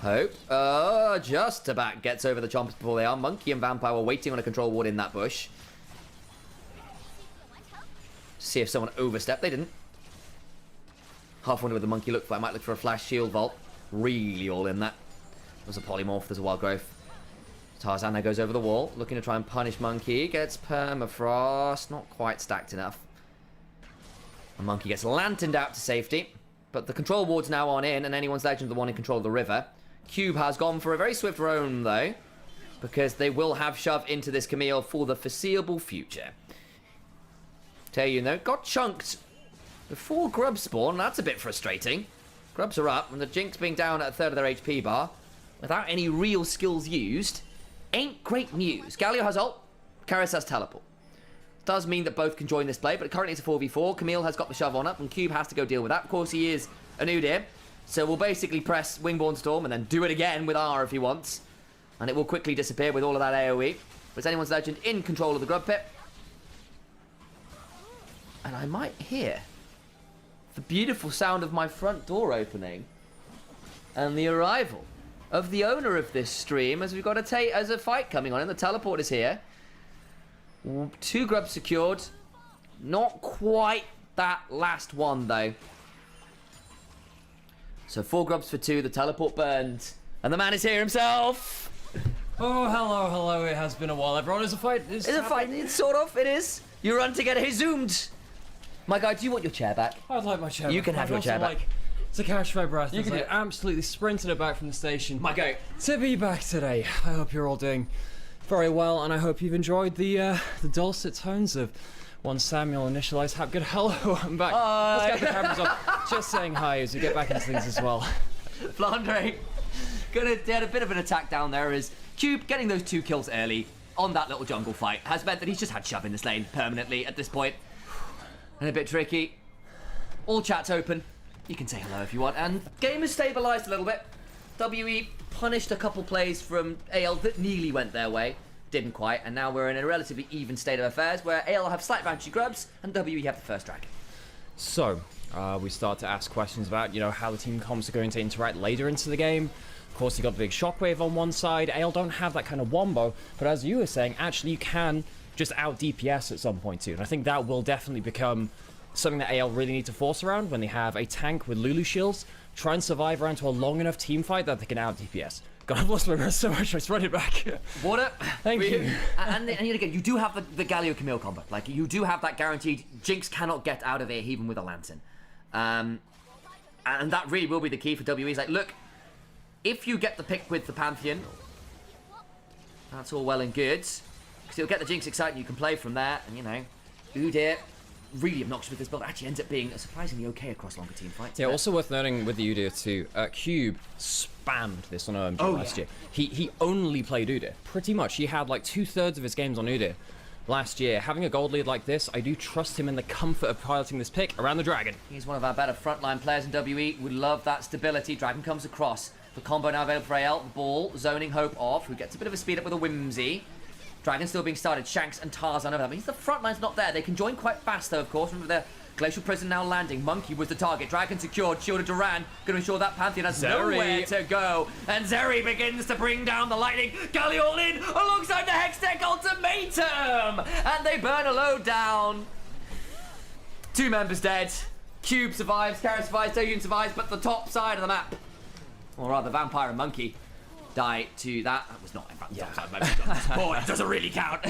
Hope. Just about gets over the chompers before they are. Monkey and Vampire were waiting on a control ward in that bush. See if someone overstepped. They didn't. Half wonder where the Monkey looked for. I might look for a flash shield vault. Really all in that. There's a polymorph. There's a wild growth. Tarzan now goes over the wall, looking to try and punish Monkey. Gets permafrost. Not quite stacked enough. And Monkey gets lanterned out to safety. But the control ward's now on in, and anyone's legend the one in control of the river. Cube has gone for a very swift roam, though, because they will have shove into this Camille for the foreseeable future. Tell you, though, got chunked before Grubs spawn. That's a bit frustrating. Grubs are up, and the Jinx being down at a third of their HP bar, without any real skills used, ain't great news. Galio has ult, Karis has teleport. Does mean that both can join this play, but currently it's a 4v4. Camille has got the shove on up, and Cube has to go deal with that. Of course, he is a Udyr, so we'll basically press Wingborne Storm and then do it again with R if he wants. And it will quickly disappear with all of that AoE. But it's anyone's legend in control of the Grub Pit. And I might hear the beautiful sound of my front door opening and the arrival of the owner of this stream, as we've got a fight coming on, and the teleport is here. 2 grubs secured. Not quite that last one, though. So 4 grubs for 2. The teleport burned. And the man is here himself. Oh, hello. It has been a while, everyone. It's a fight. It's a fight. It's sort of. It is. You run to get it zoomed. My guy, do you want your chair back? I'd like my chair back. You can have your chair back. To catch my breath, you can absolutely sprinted it back from the station. My guy. To be back today. I hope you're all doing very well, and I hope you've enjoyed the dulcet tones of one Samuel Initialise. Good hello, I'm back. Let's get the cameras off. Just saying hi as we get back into things as well. Flandre, they had a bit of an attack down there as Cube getting those 2 kills early on that little jungle fight has meant that he's just had shove in this lane permanently at this point. And a bit tricky. All chats open. You can say hello if you want. And game has stabilised a little bit. WE punished a couple plays from AL that nearly went their way. Didn't quite. And now we're in a relatively even state of affairs where AL have slight advantage grubs and WE have the first dragon. So, we start to ask questions about, how the team comps are going to interact later into the game. Of course, you got the big shockwave on one side. AL don't have that kind of wombo. But as you were saying, actually you can just out DPS at some point too. And I think that will definitely become something that AL really need to force around when they have a tank with Lulu shields. Try and survive around to a long enough team fight that they can out DPS. God, I've lost my breath so much, I just run it back. Water. Thank you. And again, you do have the Galio Camille combo. Like, you do have that guaranteed. Jinx cannot get out of there even with a lantern. And that really will be the key for WE. It's like, look, if you get the pick with the Pantheon, that's all well and good. Because it'll get the Jinx excited and you can play from there. And, Udyr really obnoxious with this build actually ends up being surprisingly okay across longer team fights. Yeah, also worth noting with the Udyr too, Cube spammed this on OMG last year. He only played Udyr, pretty much. He had like 2/3 of his games on Udyr last year. Having a gold lead like this, I do trust him in the comfort of piloting this pick around the Dragon. He's one of our better frontline players in WE. We love that stability. Dragon comes across. The combo now available for AL. Ball, zoning Hope off, who gets a bit of a speed up with a Whimsy. Dragon still being started. Shanks and Tarzan over. That means the front line's not there. They can join quite fast, though, of course. Remember the Glacial Prison now landing. Monkey was the target. Dragon secured. Shielded Duran. Going to ensure that Pantheon has nowhere to go. And Zeri begins to bring down the lightning. Galliol in alongside the Hextech Ultimatum. And they burn a load down. 2 members dead. Cube survives. Kara survives. Doyun survives. But the top side of the map, or rather Vampire and Monkey, die to that. That was not, in fact, the top side map. Oh, it doesn't really count.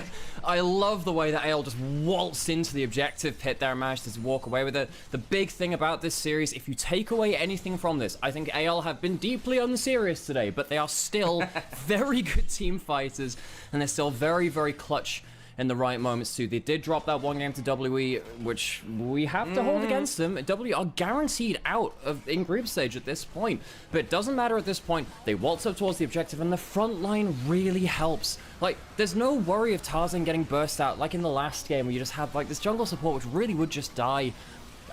I love the way that AL just waltzed into the objective pit there and managed to walk away with it. The big thing about this series, if you take away anything from this, I think AL have been deeply unserious today, but they are still very good team fighters, and they're still very, very clutch in the right moments too. They did drop that 1 game to WE, which we have to hold against them. WE are guaranteed out in group stage at this point, but it doesn't matter at this point. They waltz up towards the objective, and the front line really helps. Like, there's no worry of Tarzan getting burst out like in the last game where you just have like this jungle support which really would just die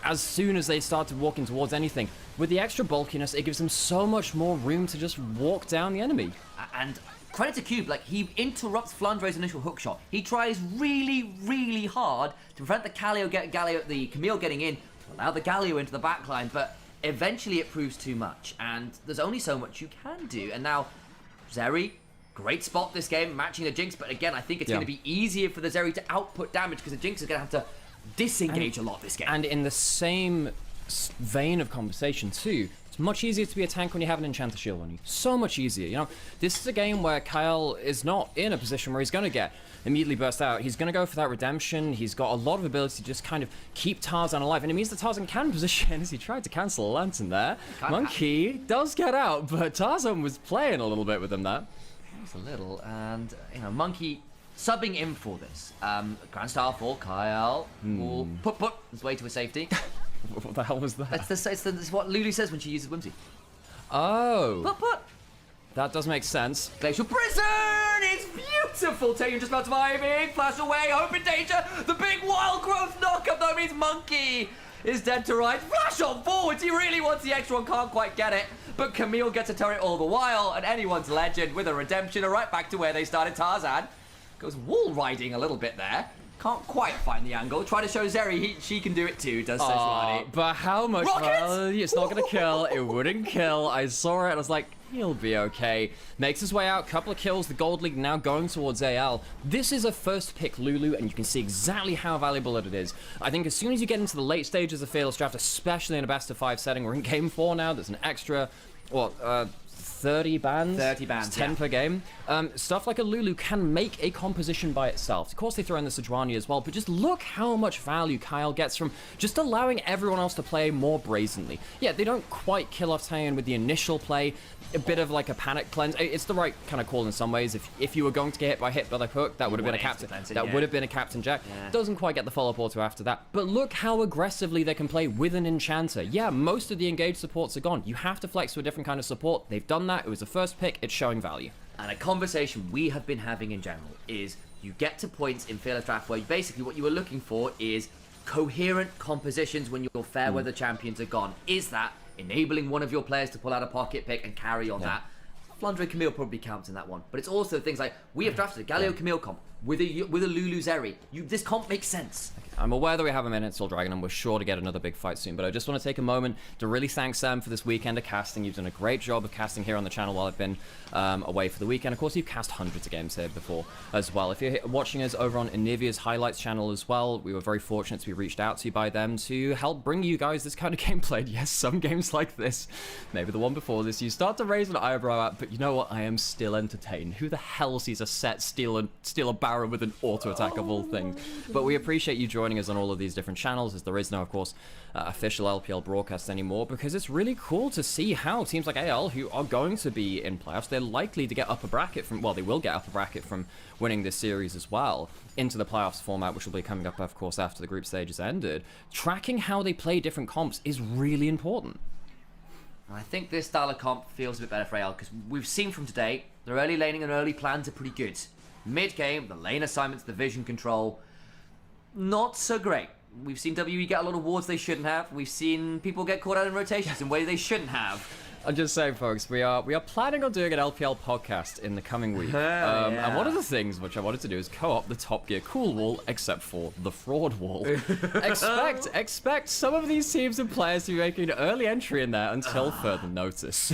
as soon as they started walking towards anything. With the extra bulkiness, it gives them so much more room to just walk down the enemy. And credit to Cube, like, he interrupts Flandre's initial hook shot. He tries really, really hard to prevent the Camille getting in, to allow the Galio into the backline, but eventually it proves too much, and there's only so much you can do. And now, Zeri, great spot this game, matching the Jinx, but again, I think it's going to be easier for the Zeri to output damage, because the Jinx is going to have to disengage a lot this game. And in the same vein of conversation too, much easier to be a tank when you have an Enchanter Shield on you. So much easier, you know? This is a game where Kyle is not in a position where he's going to get immediately burst out. He's going to go for that redemption. He's got a lot of ability to just kind of keep Tarzan alive, and it means that Tarzan can position as he tried to cancel a lantern there. Monkey does get out, but Tarzan was playing a little bit with him there. Just a little, and, you know, Monkey subbing in for this. Grand Star for Kyle. Put his way to a safety. What the hell was that? It's what Lulu says when she uses Whimsy. Oh. Put. That does make sense. Glacial Prison! It's beautiful! Taking just about surviving. Flash away. Hope in danger. The big wild growth knockup, though, means Monkey is dead to right. Flash on forwards. He really wants the extra one. Can't quite get it. But Camille gets a turret all the while. And anyone's legend with a redemption are right back to where they started. Tarzan goes wall riding a little bit there. Can't quite find the angle. Try to show Zeri she can do it too, does Seswani. But how much? Well, it's not going to kill. It wouldn't kill. I saw it. I was like, he'll be okay. Makes his way out. Couple of kills. The gold league now going towards AL. This is a first pick Lulu, and you can see exactly how valuable it is. I think as soon as you get into the late stages of Fearless Draft, especially in a best of 5 setting, we're in game 4 now. There's an extra, 30 bans? 30 bans, it's 10 per game. Stuff like a Lulu can make a composition by itself. Of course, they throw in the Sejuani as well, but just look how much value Kyle gets from just allowing everyone else to play more brazenly. Yeah, they don't quite kill off Taeyeon with the initial play. A bit of like a panic cleanse. It's the right kind of call in some ways. If you were going to get hit by the hook, that would have been a captain. That would have been a captain jack. Doesn't quite get the follow-up auto after that. But look how aggressively they can play with an enchanter. Yeah, most of the engaged supports are gone. You have to flex to a different kind of support. They've done that. It was the first pick. It's showing value. And a conversation we have been having in general is you get to points in Fearless Draft where basically what you were looking for is coherent compositions when your fair weather champions are gone. Is that enabling one of your players to pull out a pocket pick and carry on that? Flandre Camille probably counts in that one. But it's also things like, we have drafted a Galio Camille comp with a Lulu Zeri. This comp makes sense. I'm aware that we have a minute till Dragon, and we're sure to get another big fight soon, but I just want to take a moment to really thank Sam for this weekend of casting. You've done a great job of casting here on the channel while I've been away for the weekend. Of course, you've cast hundreds of games here before as well. If you're watching us over on Onivia's highlights channel as well, we were very fortunate to be reached out to by them to help bring you guys this kind of gameplay. Yes, some games like this, maybe the one before this, you start to raise an eyebrow at, but you know what? I am still entertained. Who the hell sees a set steal a Baron with an auto attack of all things? But we appreciate you joining joining us on all of these different channels, as there is no, of course, official LPL broadcast anymore, because it's really cool to see how teams like AL, who are going to be in playoffs, they're likely to get upper bracket from, well, they will get upper bracket from winning this series as well, into the playoffs format, which will be coming up, of course, after the group stage has ended. Tracking how they play different comps is really important. I think this style of comp feels a bit better for AL, because we've seen from today, their early laning and early plans are pretty good. Mid-game, the lane assignments, the vision control, not so great. We've seen WE get a lot of wards they shouldn't have. We've seen people get caught out in rotations in ways they shouldn't have. I'm just saying, folks, we are planning on doing an LPL podcast in the coming week. And one of the things which I wanted to do is co-op the Top Gear cool wall, except for the fraud wall. expect some of these teams and players to be making an early entry in there until further notice.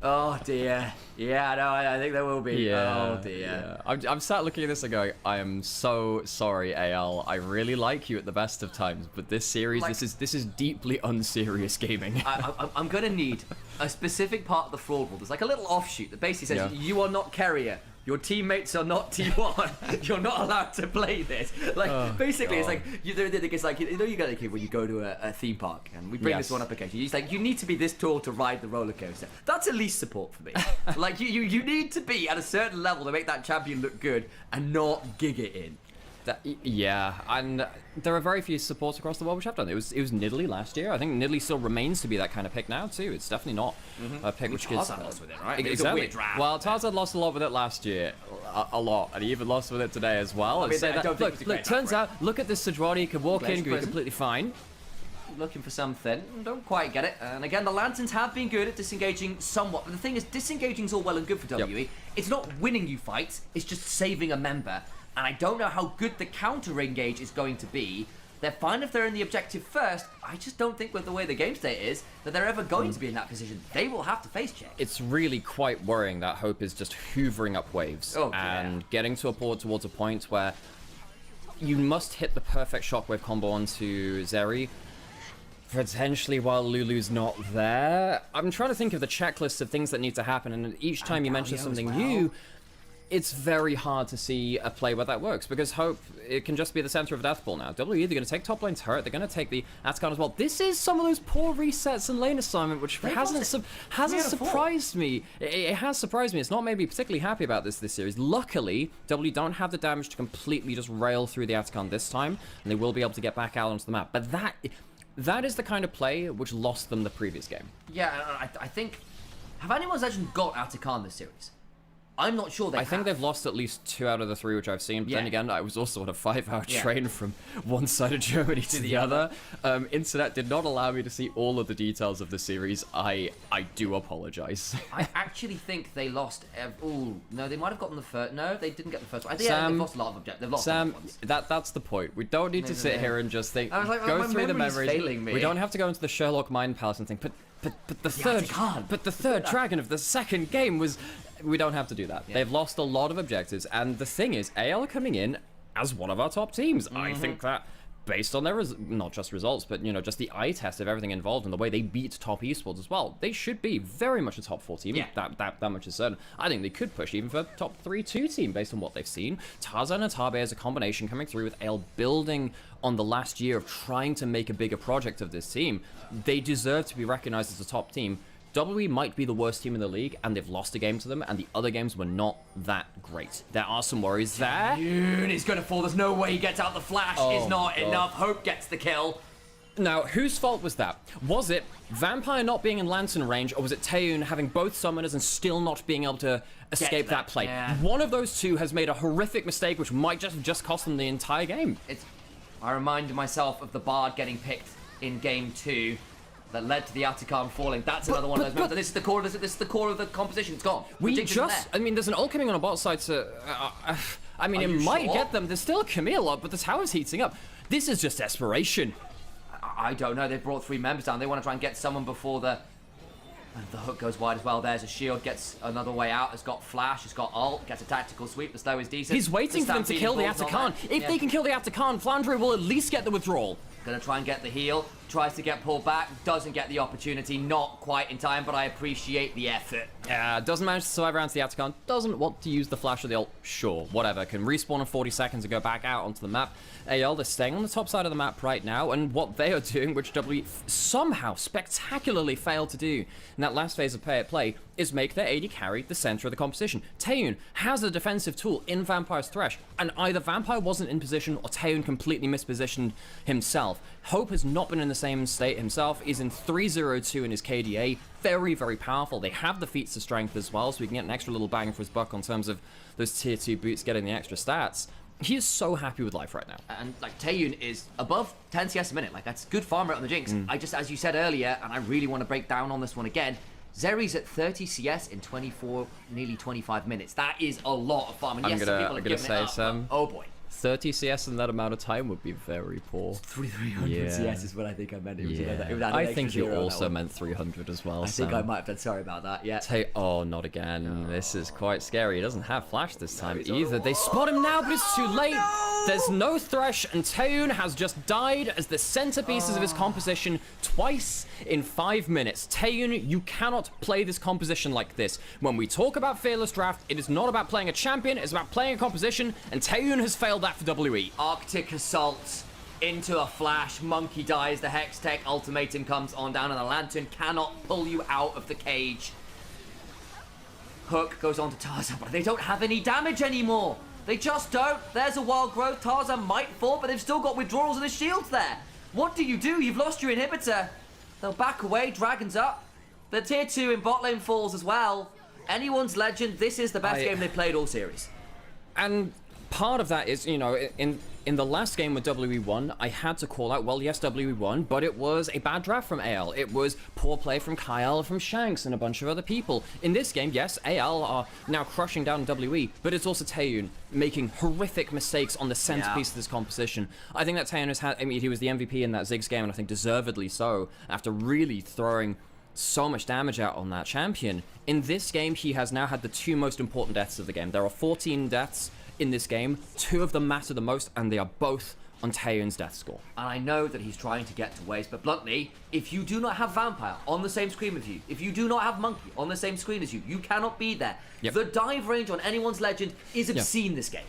Oh dear. Yeah, no, I think there will be. Yeah, oh dear. Yeah. I'm sat looking at this and going, I am so sorry, AL. I really like you at the best of times, but this series, Like- this is deeply unserious gaming. I'm gonna need a specific part of the fraud wall. There's like a little offshoot that basically says, you are not carrier. Your teammates are not T1. You're not allowed to play this. Like, basically, it's like, it's like, you know, you get a kid when you go to a theme park, and we bring this one up occasionally. It's like, you need to be this tall to ride the roller coaster. That's at least support for me. Like, you need to be at a certain level to make that champion look good and not gig it in. Yeah, and there are very few supports across the world which have done it. It was Nidalee last year. I think Nidalee still remains to be that kind of pick now too. It's definitely not a pick which gets... Tarzan lost with it, right? Exactly. It was a weird draft. Well, Tarzan lost a lot with it last year, a lot, and he even lost with it today as well. I mean, I don't think Look, it's a great turns draft, out, look at this Sejuani, he can walk in, Glacier be Prison. completely fine. Looking for something, don't quite get it. And again, the Lanterns have been good at disengaging somewhat. But the thing is, disengaging's all well and good for WE. It's not winning you fights, it's just saving a member. And I don't know how good the counter engage is going to be. They're fine if they're in the objective first. I just don't think with the way the game state is that they're ever going to be in that position. They will have to face check. It's really quite worrying that Hope is just hoovering up waves and getting to a port towards a point where you must hit the perfect shockwave combo onto Zeri, potentially while Lulu's not there. I'm trying to think of the checklist of things that need to happen, and each time you mention something new, it's very hard to see a play where that works, because Hope, it can just be the center of a death ball now. WE, they're going to take top lane turret, they're going to take the Atacon as well. This is some of those poor resets and lane assignment, which hasn't surprised me. It has surprised me. It's not made me particularly happy about this series. Luckily, WE don't have the damage to completely just rail through the Atacon this time, and they will be able to get back out onto the map. But that is the kind of play which lost them the previous game. Yeah, I think... Have anyone's actually got Atacon this series? I'm not sure they I think they've lost at least 2 out of the 3 which I've seen, but then again, I was also on a 5-hour train from one side of Germany to the other. Internet did not allow me to see all of the details of the series. I do apologize. I actually think they lost... Oh, no, they might have gotten the first... No, they didn't get the first one. Sam, they've lost a lot of objectives. They've lost Sam, a lot of ones. that's the point. We don't need to sit here and just think, I was like, go my through the memory's memories. failing me. We don't have to go into the Sherlock Mind Palace and think, but the third dragon of the second game was... We don't have to do that. They've lost a lot of objectives, and the thing is, AL are coming in as one of our top teams. I think that, based on their not just results, but you know, just the eye test of everything involved and the way they beat top esports as well, they should be very much a top 4 team. Yeah. That much is certain. I think they could push even for a top 3-2 team based on what they've seen. Tarzan and Tabe as a combination coming through with AL building on the last year of trying to make a bigger project of this team. They deserve to be recognized as a top team. WE might be the worst team in the league, and they've lost a game to them, and the other games were not that great. There are some worries there. Dude, he's gonna fall. There's no way he gets out the flash. It's not enough. Hope gets the kill. Now, whose fault was that? Was it Vampire not being in Lantern range, or was it Taeyoon having both summoners and still not being able to escape that play? Yeah. One of those two has made a horrific mistake, which might just cost them the entire game. I reminded myself of the Bard getting picked in game 2. That led to the Atacon falling. That's another one of those moments. This is the core. This is the core of the composition. It's gone. I mean, there's an ult coming on a bot side, so I mean, it might get them. There's still a Camille up, but the tower's heating up. This is just desperation. I don't know. They've brought 3 members down. They want to try and get someone before the hook goes wide as well. There's a shield. Gets another way out. It's got flash. It's got ult. Gets a tactical sweep. The slow is decent. He's waiting for them to kill the Atacon. If they can kill the Atacon, Flandre will at least get the withdrawal. Gonna try and get the heal. Tries to get pulled back. Doesn't get the opportunity. Not quite in time, but I appreciate the effort. Yeah, doesn't manage to survive around to the Atacon. Doesn't want to use the flash or the ult. Sure, whatever. Can respawn in 40 seconds and go back out onto the map. AL, they're staying on the top side of the map right now, and what they are doing, which WWE somehow spectacularly failed to do in that last phase of play, is make their AD carry the center of the competition. Taeyun has a defensive tool in Vampire's Thresh, and either Vampire wasn't in position or Taeyun completely mispositioned himself. Hope has not been in the same state himself. He's in 3-0-2 in his KDA. Very, very powerful. They have the feats of strength as well, so we can get an extra little bang for his buck in terms of those tier 2 boots getting the extra stats. He is so happy with life right now. And like Taeyun is above 10 CS a minute. Like that's good farm rate on the Jinx. I just, as you said earlier, and I really want to break down on this one again, Zeri's at 30 CS in 24, nearly 25 minutes. That is a lot of farm. And yes, some people are giving it up. Oh boy. 30 CS in that amount of time would be very poor. 300 CS is what I think I meant. It was I think you also meant 300 as well. I think I might have done. Sorry about that. Yeah. Oh, not again. This is quite scary. He doesn't have flash this time either. They spot him now, but it's too late. There's no Thresh, and Taeyun has just died as the centerpieces of his composition twice in 5 minutes. Taeyun, you cannot play this composition like this. When we talk about Fearless Draft, it is not about playing a champion, it's about playing a composition, and Taeyun has failed that for WE. Arctic Assault into a flash. Monkey dies. The Hex Tech ultimatum comes on down, and the Lantern cannot pull you out of the cage. Hook goes on to Tarzan, but they don't have any damage anymore. They just don't. There's a wild growth. Tarzan might fall, but they've still got withdrawals and the shields there. What do? You've lost your inhibitor. They'll back away. Dragon's up. The tier 2 in bot lane falls as well. Anyone's Legend, this is the best game they played all series. And part of that is, you know, in the last game with WE won, I had to call out, well, yes, WE won, but it was a bad draft from AL. It was poor play from Kyle, from Shanks, and a bunch of other people. In this game, yes, AL are now crushing down WE, but it's also Taeyun making horrific mistakes on the centerpiece of this composition. I think that Taeyun has had, I mean, he was the MVP in that Ziggs game, and I think deservedly so, after really throwing so much damage out on that champion. In this game, he has now had the 2 most important deaths of the game. There are 14 deaths in this game. 2 of them matter the most, and they are both on Taeyun's death score. And I know that he's trying to get to waves, but bluntly, if you do not have Vampire on the same screen with you, if you do not have Monkey on the same screen as you, you cannot be there. The dive range on anyone's Legend is obscene this game.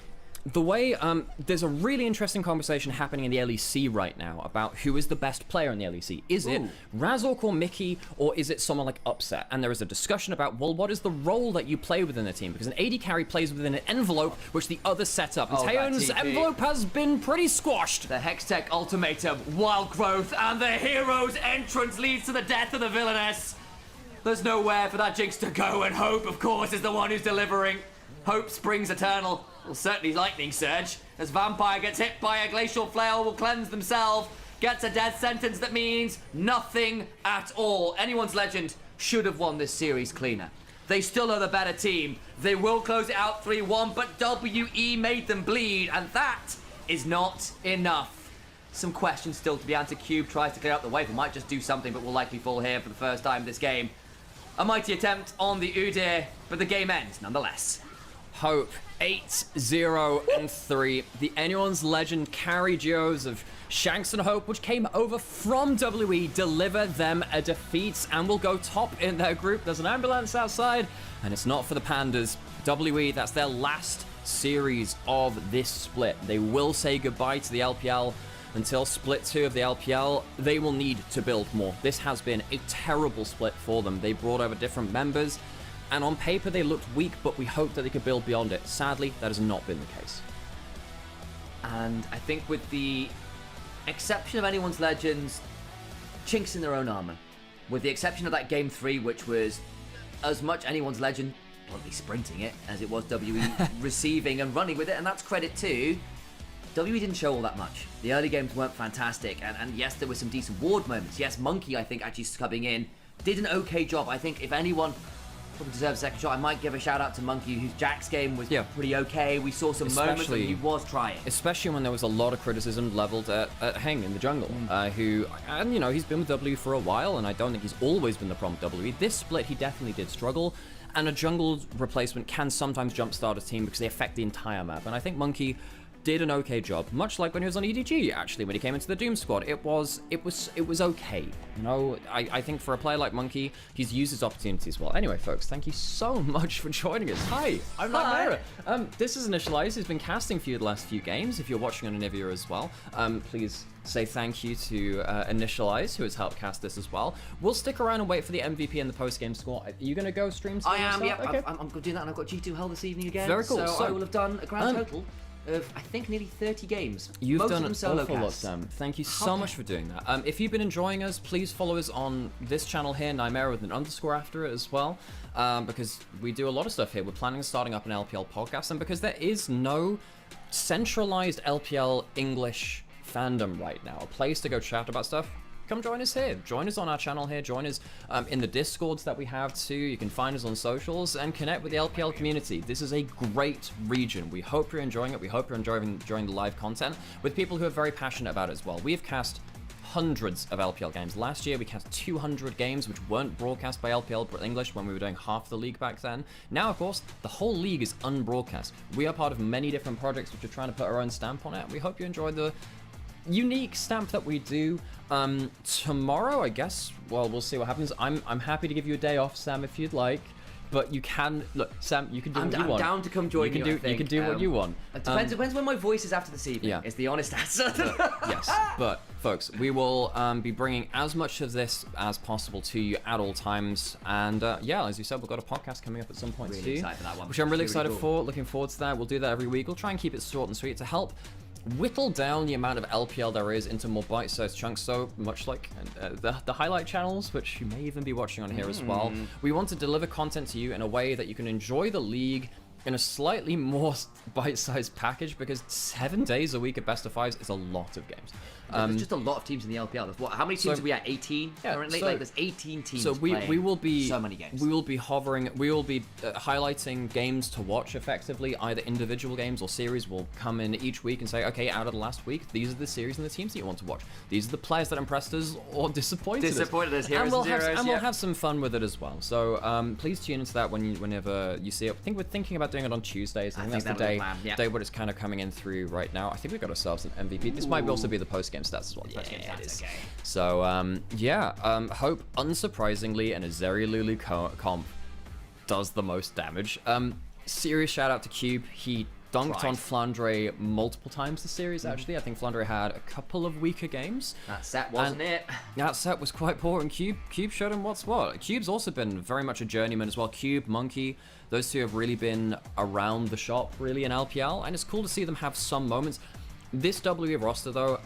The way, there's a really interesting conversation happening in the LEC right now about who is the best player in the LEC. Is it Razork or Mickey, or is it someone like Upset? And there is a discussion about, well, what is the role that you play within a team? Because an AD carry plays within an envelope which the other set up. And Taeyun's envelope has been pretty squashed. The Hextech ultimatum, wild growth, and the hero's entrance leads to the death of the villainess. There's nowhere for that Jinx to go, and Hope, of course, is the one who's delivering. Hope springs eternal. Well, certainly Lightning Surge, as Vampire gets hit by a Glacial Flail, will cleanse themselves, gets a death sentence that means nothing at all. Anyone's Legend should have won this series cleaner. They still are the better team. They will close it out 3-1, but WE made them bleed, and that is not enough. Some questions still to be answered. Cube tries to clear up the wave. He might just do something, but will likely fall here for the first time this game. A mighty attempt on the Udyr, but the game ends nonetheless. Hope 8-0-3. The Anyone's Legend carry duos of Shanks and Hope, which came over from WE, deliver them a defeat and will go top in their group. There's an ambulance outside, and it's not for the Pandas. WE, that's their last series of this split. They will say goodbye to the LPL until split 2 of the LPL. They will need to build more. This has been a terrible split for them. They brought over different members, and on paper they looked weak, but we hoped that they could build beyond it. Sadly, that has not been the case. And I think with the exception of Anyone's Legends, chinks in their own armor. With the exception of that game 3, which was as much Anyone's Legend, probably sprinting it, as it was WE receiving and running with it, and that's credit too. WE didn't show all that much. The early games weren't fantastic, and yes, there were some decent ward moments. Yes, Monkey, I think, actually coming in, did an okay job. I think if anyone probably deserves a second shot, I might give a shout out to Monkey, whose Jack's game was pretty okay. We saw some moments that he was trying. Especially when there was a lot of criticism leveled at Heng in the jungle, who, and you know, he's been with W for a while, and I don't think he's always been the problem with W. This split, he definitely did struggle, and a jungle replacement can sometimes jumpstart a team because they affect the entire map, and I think Monkey did an okay job, much like when he was on EDG. Actually, when he came into the Doom squad, it was okay. You know, I think for a player like Monkey, he's used his opportunities well. Anyway, folks, thank you so much for joining us. Hi, I'm Nymaera. This is Initialise, who's been casting for you the last few games. If you're watching on Onivia as well, please say thank you to Initialise, who has helped cast this as well. We'll stick around and wait for the MVP and the post-game score. Are you going to go stream? I am, yourself? yeah. Okay. I'm doing that, and I've got G2 Hell this evening again. Very cool. So I will have done a grand total of, I think, nearly 30 games. You've Most done of them an solo awful lot, casts. Sam. Thank you so much for doing that. If you've been enjoying us, please follow us on this channel here, Nymaera with an underscore after it as well, because we do a lot of stuff here. We're planning on starting up an LPL podcast, and because there is no centralized LPL English fandom right now, a place to go chat about stuff, come join us here. Join us on our channel here. Join us in the Discords that we have too. You can find us on socials and connect with the LPL community. This is a great region. We hope you're enjoying it. We hope you're enjoying the live content with people who are very passionate about it as well. We've cast hundreds of LPL games. Last year we cast 200 games which weren't broadcast by LPL English when we were doing half the league back then. Now, of course, the whole league is unbroadcast. We are part of many different projects which are trying to put our own stamp on it. We hope you enjoy the unique stamp that we do. Tomorrow, I guess, well, we'll see what happens. I'm happy to give you a day off, Sam, if you'd like. But you can, look, Sam, you can do what you want. I'm down to come join you, You can do what you want. It depends when my voice is after this evening, is the honest answer. Yes, but folks, we will be bringing as much of this as possible to you at all times. And yeah, as you said, we've got a podcast coming up at some point Really too. excited for that one. Which I'm really It's excited really for, looking forward to that. We'll do that every week. We'll try and keep it short and sweet to help whittle down the amount of LPL there is into more bite-sized chunks, so much like the highlight channels, which you may even be watching on here as well. We want to deliver content to you in a way that you can enjoy the league in a slightly more bite-sized package, because 7 days a week at best of fives is a lot of games. There's just a lot of teams in the LPL. There's how many teams are we at? 18 currently? So, like there's 18 teams. So we will be so many games. We will be hovering. We will be highlighting games to watch effectively. Either individual games or series will come in each week and say, okay, out of the last week, these are the series and the teams that you want to watch. These are the players that impressed us or disappointed us. Heroes and we'll and zeros, we'll have some fun with it as well. So please tune into that whenever you see it. I think we're thinking about doing it on Tuesdays. I think that's the day where it's kind of coming in through right now. I think we've got ourselves an MVP. This might also be the post-game stats as well. Yeah, it is. Okay. So, yeah, Hope, unsurprisingly, and a Zeri Lulu comp does the most damage. Serious shout out to Cube. He dunked on Flandre multiple times this series, actually. I think Flandre had a couple of weaker games. That set wasn't it. That set was quite poor, and Cube showed him what's what. Cube's also been very much a journeyman as well. Cube, Monkey, those two have really been around the shop, really, in LPL, and it's cool to see them have some moments. This W roster, though,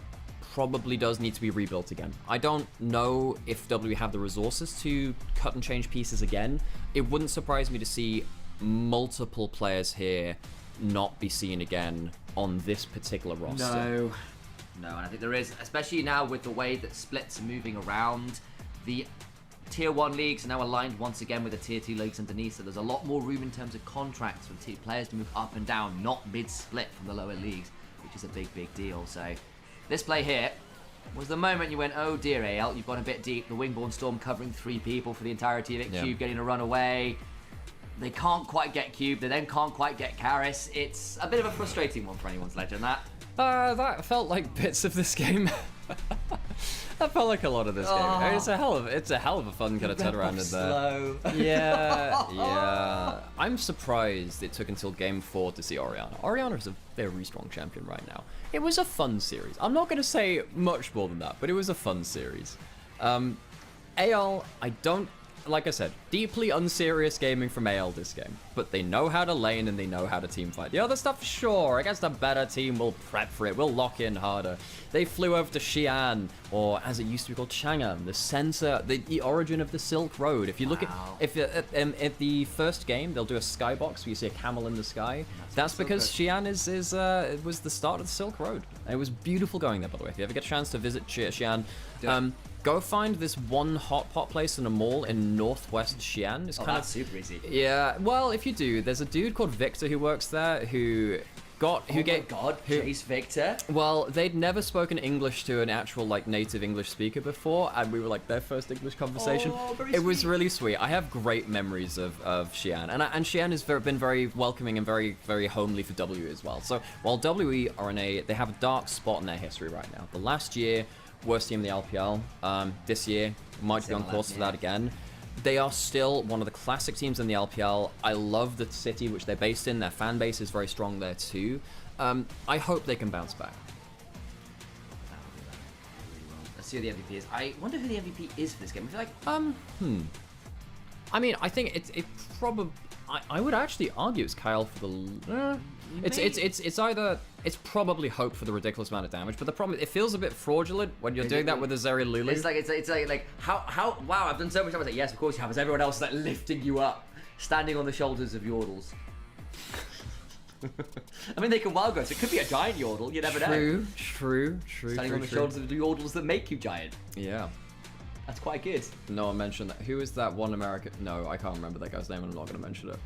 probably does need to be rebuilt again. I don't know if W have the resources to cut and change pieces again. It wouldn't surprise me to see multiple players here not be seen again on this particular roster. No, and I think there is, especially now with the way that splits are moving around. The Tier 1 leagues are now aligned once again with the Tier 2 leagues underneath, so there's a lot more room in terms of contracts for players to move up and down, not mid-split from the lower leagues, which is a big, big deal. So this play here was the moment you went, oh dear, AL, you've gone a bit deep. The Wingborne Storm covering 3 people for the entirety of it. Yeah. Cube getting a run away. They can't quite get Cube. They then can't quite get Karis. It's a bit of a frustrating one for anyone's legend, that. That felt like bits of this game. That felt like a lot of this game. It's a hell of a fun kind of turnaround in there. Yeah. I'm surprised it took until game 4 to see Orianna. Orianna is a very strong champion right now. It was a fun series. I'm not going to say much more than that, but it was a fun series. AL, like I said, deeply unserious gaming from AL this game, but they know how to lane and they know how to team fight. The other stuff, sure, against a better team, we'll prep for it, we'll lock in harder. They flew over to Xi'an, or as it used to be called, Chang'an, the center, the origin of the Silk Road. If you look at the first game, they'll do a skybox where you see a camel in the sky. That's because Xi'an was the start of the Silk Road. And it was beautiful going there, by the way. If you ever get a chance to visit Xi'an, go find this one hot pot place in a mall in northwest Xi'an. It's kind of super easy. Yeah, well, if you do, there's a dude called Victor who works there who Chase Victor. Well, they'd never spoken English to an actual like native English speaker before, and we were like their first English conversation. Oh, very it was sweet. really sweet. I have great memories of Xi'an, and Xi'an has been very welcoming and very homely for W as well. So while WE are they have a dark spot in their history right now. The last year, worst team in the LPL. This year might be on course for that again. They are still one of the classic teams in the LPL. I love the city which they're based in. Their fan base is very strong there too. I hope they can bounce back. Let's see who the MVP is. I wonder who the MVP is for this game. I feel like I mean, I think it probably. I would actually argue it's Kyle for the. It's probably Hope for the ridiculous amount of damage, but the problem it feels a bit fraudulent when you're doing that with a Zeri Lulu. It's like how wow, I've done so much. I was like, yes, of course you have. As everyone else is like lifting you up, standing on the shoulders of Yordles. I mean, they can wild go, so it could be a giant Yordle. You never know. True. Standing on the shoulders of the Yordles that make you giant. Yeah. That's quite good. No one mentioned that. Who is that one American? No, I can't remember that guy's name, and I'm not going to mention it.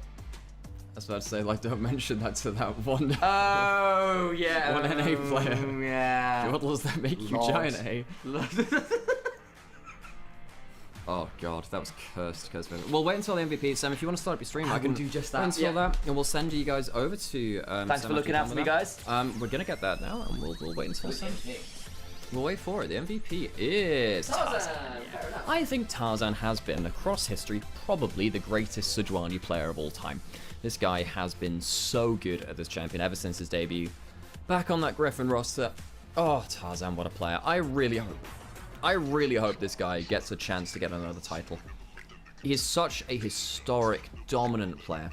I was about to say, like, don't mention that to that one. Oh, yeah. One NA player. Yeah. Yordles that make you giant, eh? Oh, God, that was cursed. We'll wait until the MVP. Sam, if you want to start up your stream, I can do just that. Wait until that, and we'll send you guys over to. Thanks for looking out for me, guys. We're going to get that now, and we'll wait until Sam. We'll wait for it. The MVP is Tarzan. I think Tarzan has been, across history, probably the greatest Sejuani player of all time. This guy has been so good at this champion ever since his debut. Back on that Griffin roster. Oh, Tarzan, what a player. I really hope this guy gets a chance to get another title. He is such a historic, dominant player.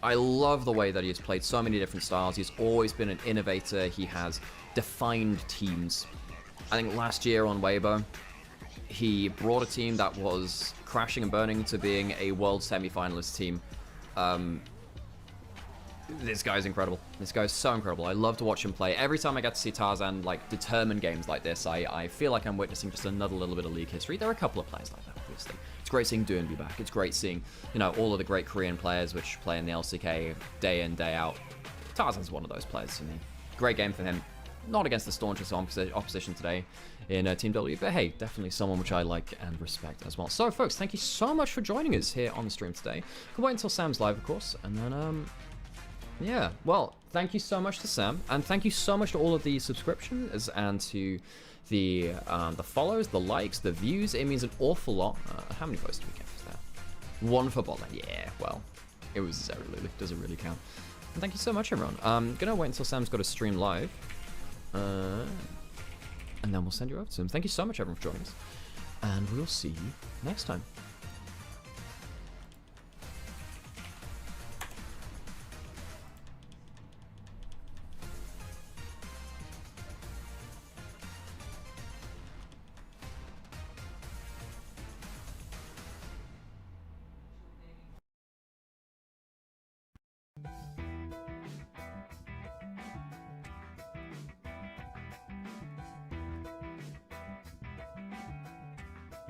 I love the way that he has played so many different styles. He's always been an innovator. He has defined teams. I think last year on Weibo, he brought a team that was crashing and burning to being a world semi-finalist team. This guy's incredible. This guy's so incredible. I love to watch him play. Every time I get to see Tarzan like determine games like this, I feel like I'm witnessing just another little bit of league history. There are a couple of players like that, obviously. It's great seeing Doon be back. It's great seeing, you know, all of the great Korean players which play in the LCK day in, day out. Tarzan's one of those players to me. Great game for him. Not against the staunchest opposition today in Team W, but hey, definitely someone which I like and respect as well. So, folks, thank you so much for joining us here on the stream today. Can wait until Sam's live, of course, and then, yeah, well, thank you so much to Sam, and thank you so much to all of the subscriptions and to the follows, the likes, the views. It means an awful lot. How many votes do we get for that? One for Botland. Yeah, well, it was Zeri Lulu. Does it really count? And thank you so much, everyone. I'm gonna wait until Sam's got a stream live. And then we'll send you over to him. Thank you so much, everyone, for joining us. And we'll see you next time.